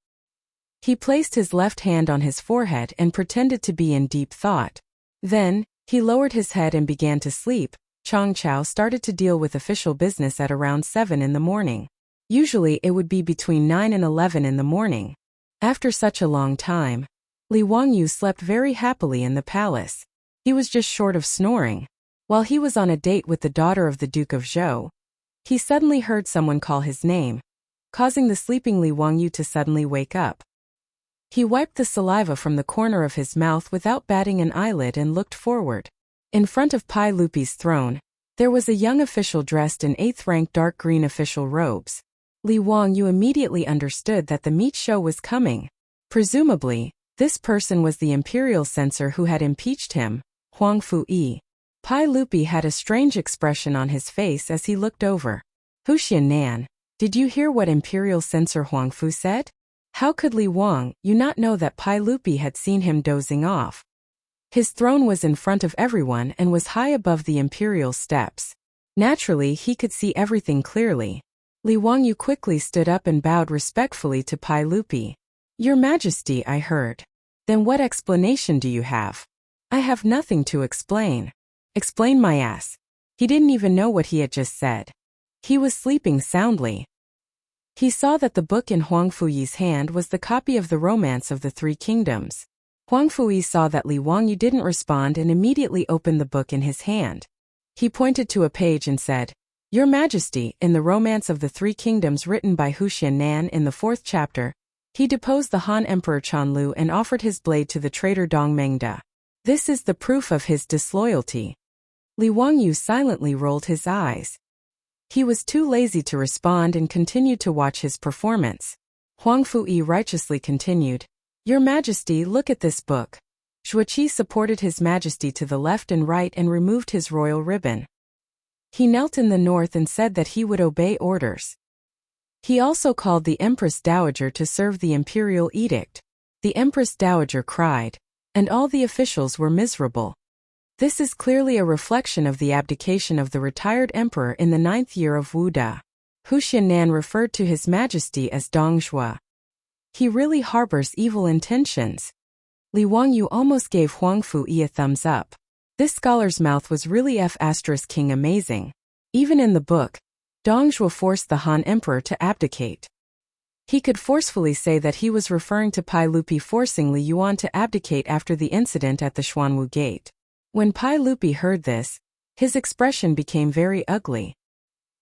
He placed his left hand on his forehead and pretended to be in deep thought. Then, he lowered his head and began to sleep. Chang Chao started to deal with official business at around 7 in the morning. Usually it would be between 9 and 11 in the morning. After such a long time, Li Wangyu slept very happily in the palace. He was just short of snoring. While he was on a date with the daughter of the Duke of Zhou, he suddenly heard someone call his name, causing the sleeping Li Wangyu to suddenly wake up. He wiped the saliva from the corner of his mouth without batting an eyelid and looked forward. In front of Pai Lupi's throne, there was a young official dressed in 8th rank dark green official robes. Li Wangyu immediately understood that the meat show was coming. Presumably, this person was the imperial censor who had impeached him, Huang Fuyi. Pai Lupi had a strange expression on his face as he looked over. Nan, did you hear what imperial censor Huang Fu said? How could Li Wangyu not know that Pai Lupi had seen him dozing off? His throne was in front of everyone and was high above the imperial steps. Naturally, he could see everything clearly. Li Wangyu quickly stood up and bowed respectfully to Pai Lupi. Your Majesty, I heard. Then what explanation do you have? I have nothing to explain. Explain my ass. He didn't even know what he had just said. He was sleeping soundly. He saw that the book in Huang Fuyi's hand was the copy of the Romance of the Three Kingdoms. Huang Fuyi saw that Li Wangyu didn't respond and immediately opened the book in his hand. He pointed to a page and said, Your Majesty, in the Romance of the Three Kingdoms written by Nan in the 4th chapter, he deposed the Han Emperor Chanlu and offered his blade to the traitor Dong Mengda. This is the proof of his disloyalty. Li Wangyu silently rolled his eyes. He was too lazy to respond and continued to watch his performance. Huang Fuyi righteously continued, Your Majesty, look at this book. Zhuoqi supported His Majesty to the left and right and removed his royal ribbon. He knelt in the north and said that he would obey orders. He also called the Empress Dowager to serve the imperial edict. The Empress Dowager cried, and all the officials were miserable. This is clearly a reflection of the abdication of the retired emperor in the 9th year of Wu Da. Nan referred to His Majesty as Dong Zhuo. He really harbors evil intentions. Li Wangyu almost gave Huang Fuyi a thumbs up. This scholar's mouth was really King amazing. Even in the book, Dong Zhuo forced the Han Emperor to abdicate. He could forcefully say that he was referring to Pai Lupi forcing Li Yuan to abdicate after the incident at the Xuanwu Gate. When Pai Lupi heard this, his expression became very ugly.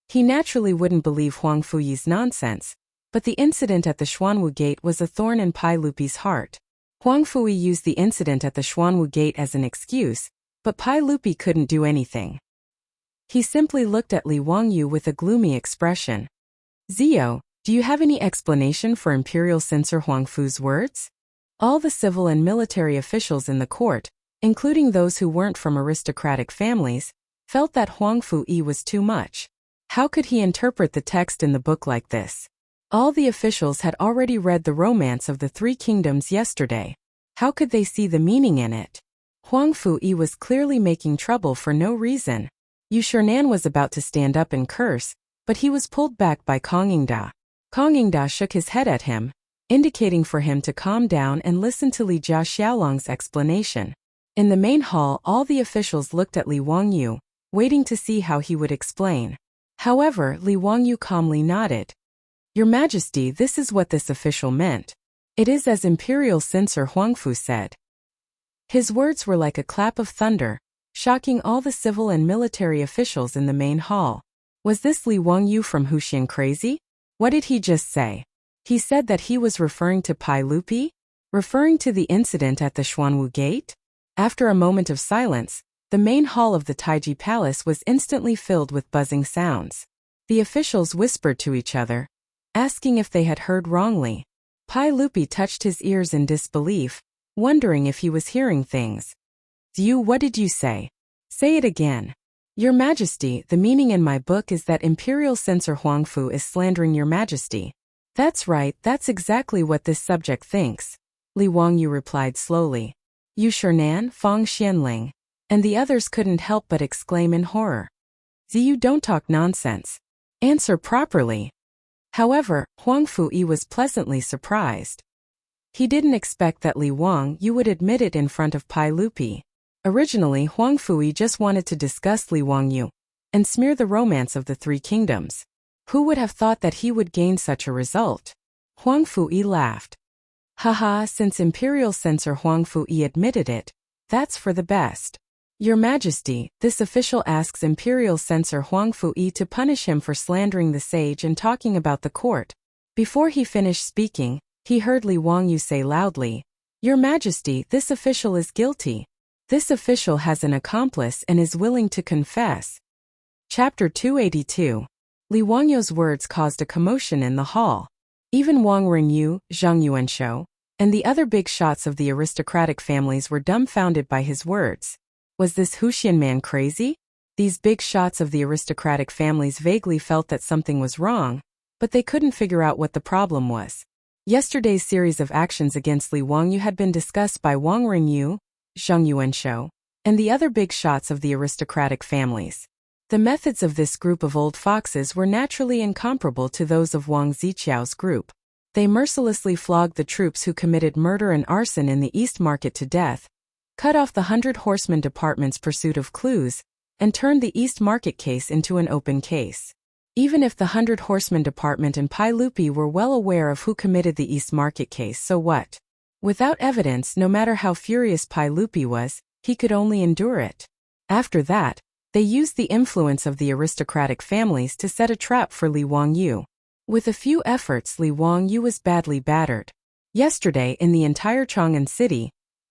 He naturally wouldn't believe Huang Fuyi's nonsense, but the incident at the Xuanwu Gate was a thorn in Pai Lupi's heart. Huang Fuyi used the incident at the Xuanwu Gate as an excuse, but Pai Lupi couldn't do anything. He simply looked at Li Wangyu with a gloomy expression. Zio, do you have any explanation for Imperial Censor Huang Fu's words? All the civil and military officials in the court, including those who weren't from aristocratic families, felt that Huang Fuyi was too much. How could he interpret the text in the book like this? All the officials had already read the Romance of the Three Kingdoms yesterday. How could they see the meaning in it? Huang Fuyi was clearly making trouble for no reason. Nan was about to stand up and curse, but he was pulled back by Kong Yingda. Kong Yingda shook his head at him, indicating for him to calm down and listen to Li Jia Xiaolong's explanation. In the main hall, all the officials looked at Li Wangyu, waiting to see how he would explain. However, Li Wangyu calmly nodded. Your Majesty, this is what this official meant. It is as Imperial Censor Huang Fu said. His words were like a clap of thunder, shocking all the civil and military officials in the main hall. Was this Li Wangyu from Huxian crazy? What did he just say? He said that he was referring to Pai Lupi? Referring to the incident at the Xuanwu Gate? After a moment of silence, the main hall of the Taiji Palace was instantly filled with buzzing sounds. The officials whispered to each other, asking if they had heard wrongly. Pai Lupi touched his ears in disbelief, wondering if he was hearing things. What did you say? Say it again. Your Majesty, the meaning in my book is that Imperial Censor Huangfu is slandering Your Majesty. That's right, that's exactly what this subject thinks. Li Wangyu replied slowly. Yu Shernan, Fang Xianling, and the others couldn't help but exclaim in horror. Ziyu, don't talk nonsense. Answer properly. However, Huang Fuyi was pleasantly surprised. He didn't expect that Li Wangyu would admit it in front of Pai Lupi. Originally, Huang Fuyi just wanted to discuss Li Wangyu and smear the romance of the Three Kingdoms. Who would have thought that he would gain such a result? Huang Fuyi laughed. Haha, since Imperial Censor Huang Fuyi admitted it, that's for the best. Your Majesty, this official asks Imperial Censor Huang Fuyi to punish him for slandering the sage and talking about the court. Before he finished speaking, he heard Li Wangyu say loudly, Your Majesty, this official is guilty. This official has an accomplice and is willing to confess. Chapter 282. Li Wangyu's words caused a commotion in the hall. Even Wang Ringyu, Zhang Yuanshou, and the other big shots of the aristocratic families were dumbfounded by his words. Was this Huxian man crazy? These big shots of the aristocratic families vaguely felt that something was wrong, but they couldn't figure out what the problem was. Yesterday's series of actions against Li Wangyu had been discussed by Wang Ringyu, Zhang Yuanshou, and the other big shots of the aristocratic families. The methods of this group of old foxes were naturally incomparable to those of Wang Ziqiao's group. They mercilessly flogged the troops who committed murder and arson in the East Market to death, cut off the 100 Horsemen Department's pursuit of clues, and turned the East Market case into an open case. Even if the 100 Horsemen Department and Pai Lupi were well aware of who committed the East Market case, so what? Without evidence, no matter how furious Pai Lupi was, he could only endure it. After that, they used the influence of the aristocratic families to set a trap for Li Wangyu. With a few efforts, Li Wangyu was badly battered. Yesterday, in the entire Chang'an city,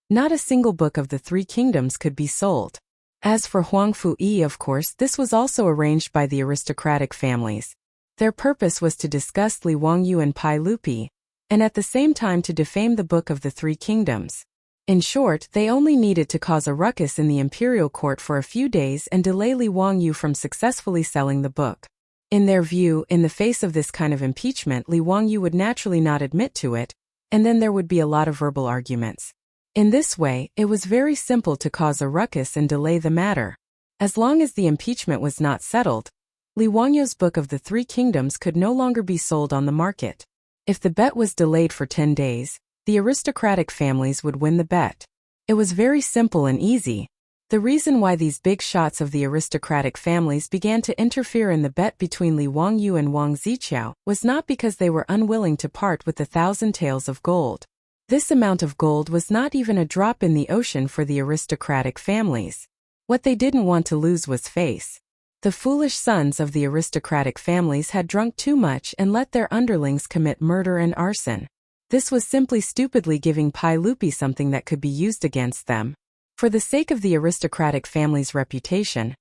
not a single book of the Three Kingdoms could be sold. As for Huang Fuyi, of course, this was also arranged by the aristocratic families. Their purpose was to disgust Li Wangyu and Pai Lupi, and at the same time to defame the Book of the Three Kingdoms. In short, they only needed to cause a ruckus in the imperial court for a few days and delay Li Wangyu from successfully selling the book. In their view, in the face of this kind of impeachment, Li Wangyu would naturally not admit to it, and then there would be a lot of verbal arguments. In this way, it was very simple to cause a ruckus and delay the matter. As long as the impeachment was not settled, Li Wangyu's Book of the Three Kingdoms could no longer be sold on the market. If the bet was delayed for 10 days, the aristocratic families would win the bet. It was very simple and easy. The reason why these big shots of the aristocratic families began to interfere in the bet between Li Wangyu and Wang Ziqiao was not because they were unwilling to part with the 1,000 taels of gold. This amount of gold was not even a drop in the ocean for the aristocratic families. What they didn't want to lose was face. The foolish sons of the aristocratic families had drunk too much and let their underlings commit murder and arson. This was simply stupidly giving Pai Lupi something that could be used against them. For the sake of the aristocratic family's reputation,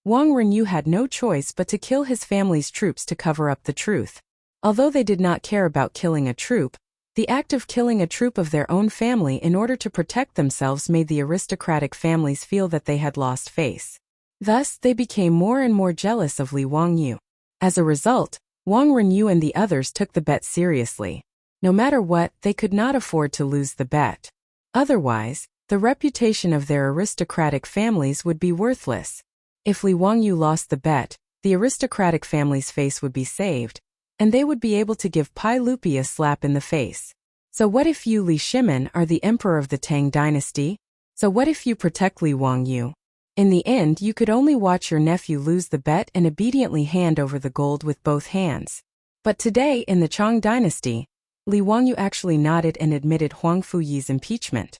Wang Ringyu had no choice but to kill his family's troops to cover up the truth. Although they did not care about killing a troop, the act of killing a troop of their own family in order to protect themselves made the aristocratic families feel that they had lost face. Thus, they became more and more jealous of Li Wangyu. As a result, Wang Ringyu and the others took the bet seriously. No matter what, they could not afford to lose the bet. Otherwise, the reputation of their aristocratic families would be worthless. If Li Wangyu lost the bet, the aristocratic family's face would be saved, and they would be able to give Pai Lupi a slap in the face. So what if you, Li Shimin, are the emperor of the Tang dynasty? So what if you protect Li Wangyu? In the end, you could only watch your nephew lose the bet and obediently hand over the gold with both hands. But today, in the Chang dynasty, Li Wangyu actually nodded and admitted Huang Fuyi's impeachment.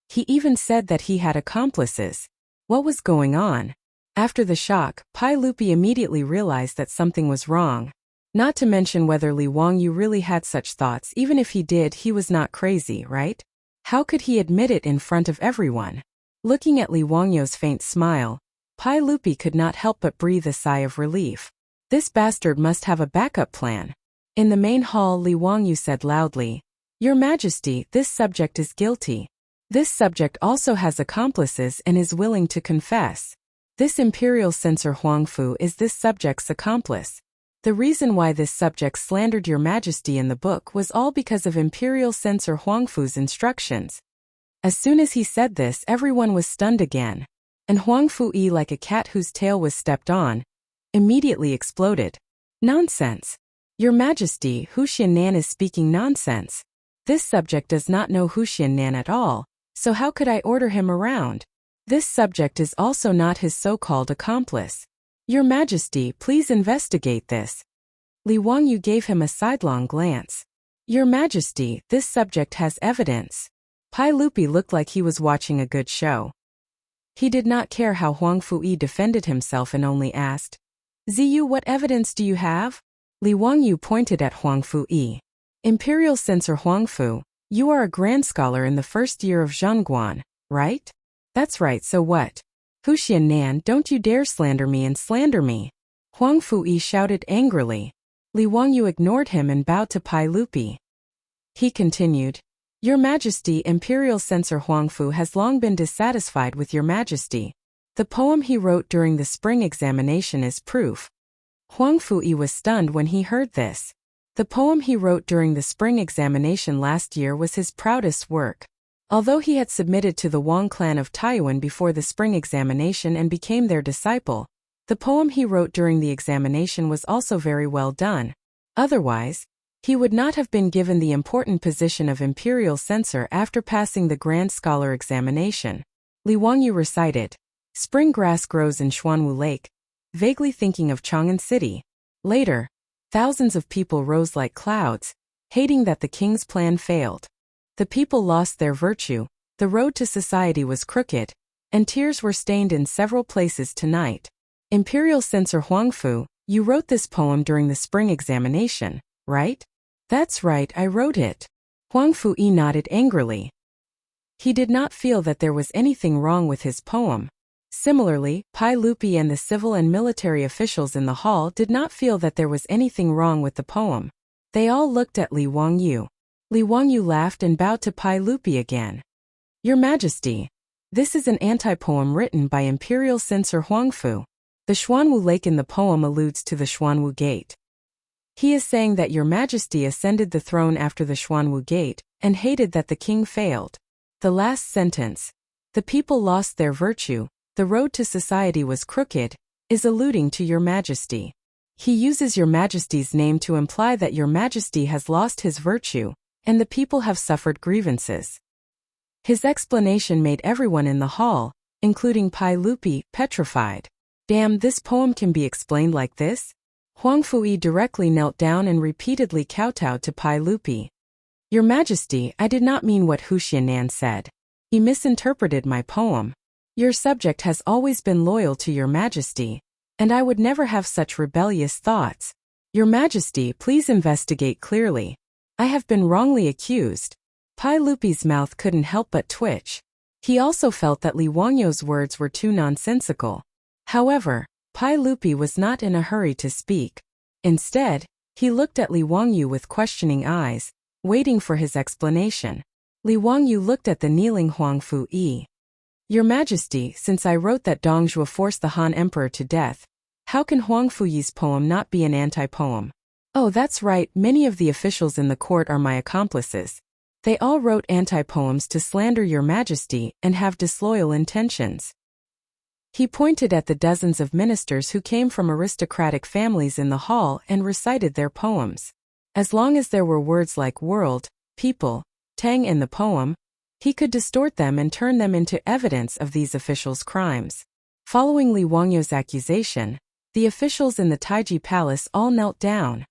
He even said that he had accomplices. What was going on? After the shock, Pai Lupi immediately realized that something was wrong. Not to mention whether Li Wangyu really had such thoughts. Even if he did, he was not crazy, right? How could he admit it in front of everyone? Looking at Li Wangyu's faint smile, Pai Lupi could not help but breathe a sigh of relief. This bastard must have a backup plan. In the main hall, Li Wangyu said loudly, "Your Majesty, this subject is guilty. This subject also has accomplices and is willing to confess. This imperial censor Huangfu is this subject's accomplice. The reason why this subject slandered your Majesty in the book was all because of imperial censor Huangfu's instructions." As soon as he said this, everyone was stunned again, and Huangfu, like a cat whose tail was stepped on, immediately exploded. "Nonsense! Your Majesty, Hu Xiannan is speaking nonsense. This subject does not know Hu Xiannan at all, so how could I order him around? This subject is also not his so-called accomplice. Your Majesty, please investigate this." Li Wangyu gave him a sidelong glance. "Your Majesty, this subject has evidence." Pai Lupi looked like he was watching a good show. He did not care how Huangfu defended himself and only asked, "Ziyu, what evidence do you have?" Li Wangyu pointed at Huangfu. "Imperial censor Huangfu, you are a grand scholar in the first year of Zhongguan, right?" "That's right, so what?" "Hu Xiannan, don't you dare slander me and slander me!" Huangfu shouted angrily. Li Wangyu ignored him and bowed to Pai Lupi. He continued, "Your Majesty, Imperial censor Huangfu has long been dissatisfied with your Majesty. The poem he wrote during the spring examination is proof." Huangfu was stunned when he heard this. The poem he wrote during the spring examination last year was his proudest work. Although he had submitted to the Wang clan of Taiyuan before the spring examination and became their disciple, the poem he wrote during the examination was also very well done. Otherwise, he would not have been given the important position of imperial censor after passing the grand scholar examination. Li Wangyu recited, "Spring grass grows in Xuanwu Lake," vaguely thinking of Chang'an City. Later, thousands of people rose like clouds, hating that the king's plan failed. The people lost their virtue, the road to society was crooked, and tears were stained in several places tonight. Imperial censor Huangfu, you wrote this poem during the spring examination, right? That's right, I wrote it. Huangfu nodded angrily. He did not feel that there was anything wrong with his poem. Similarly, Pai Lupi and the civil and military officials in the hall did not feel that there was anything wrong with the poem. They all looked at Li Wangyu. Li Wangyu laughed and bowed to Pai Lupi again. Your Majesty, this is an anti-poem written by Imperial censor Huangfu. The Xuanwu Lake in the poem alludes to the Xuanwu Gate. He is saying that Your Majesty ascended the throne after the Xuanwu Gate, and hated that the king failed. The last sentence, the people lost their virtue, the road to society was crooked, is alluding to Your Majesty. He uses Your Majesty's name to imply that Your Majesty has lost his virtue, and the people have suffered grievances. His explanation made everyone in the hall, including Pai Lupi, petrified. Damn, this poem can be explained like this? Huangfu directly knelt down and repeatedly kowtowed to Pai Lupi. Your Majesty, I did not mean what Hu Xiannan said. He misinterpreted my poem. Your subject has always been loyal to Your Majesty, and I would never have such rebellious thoughts. Your Majesty, please investigate clearly. I have been wrongly accused. Pai Lupi's mouth couldn't help but twitch. He also felt that Li Wangyu's words were too nonsensical. However, Pai Lupi was not in a hurry to speak. Instead, he looked at Li Wangyu with questioning eyes, waiting for his explanation. Li Wangyu looked at the kneeling Huangfu. Your Majesty, since I wrote that Dongzhuo forced the Han Emperor to death, how can Huangfu's poem not be an anti-poem? Oh, that's right, many of the officials in the court are my accomplices. They all wrote anti-poems to slander Your Majesty and have disloyal intentions. He pointed at the dozens of ministers who came from aristocratic families in the hall and recited their poems. As long as there were words like world, people, tang in the poem, he could distort them and turn them into evidence of these officials' crimes. Following Li Wangyu's accusation, the officials in the Taiji Palace all knelt down.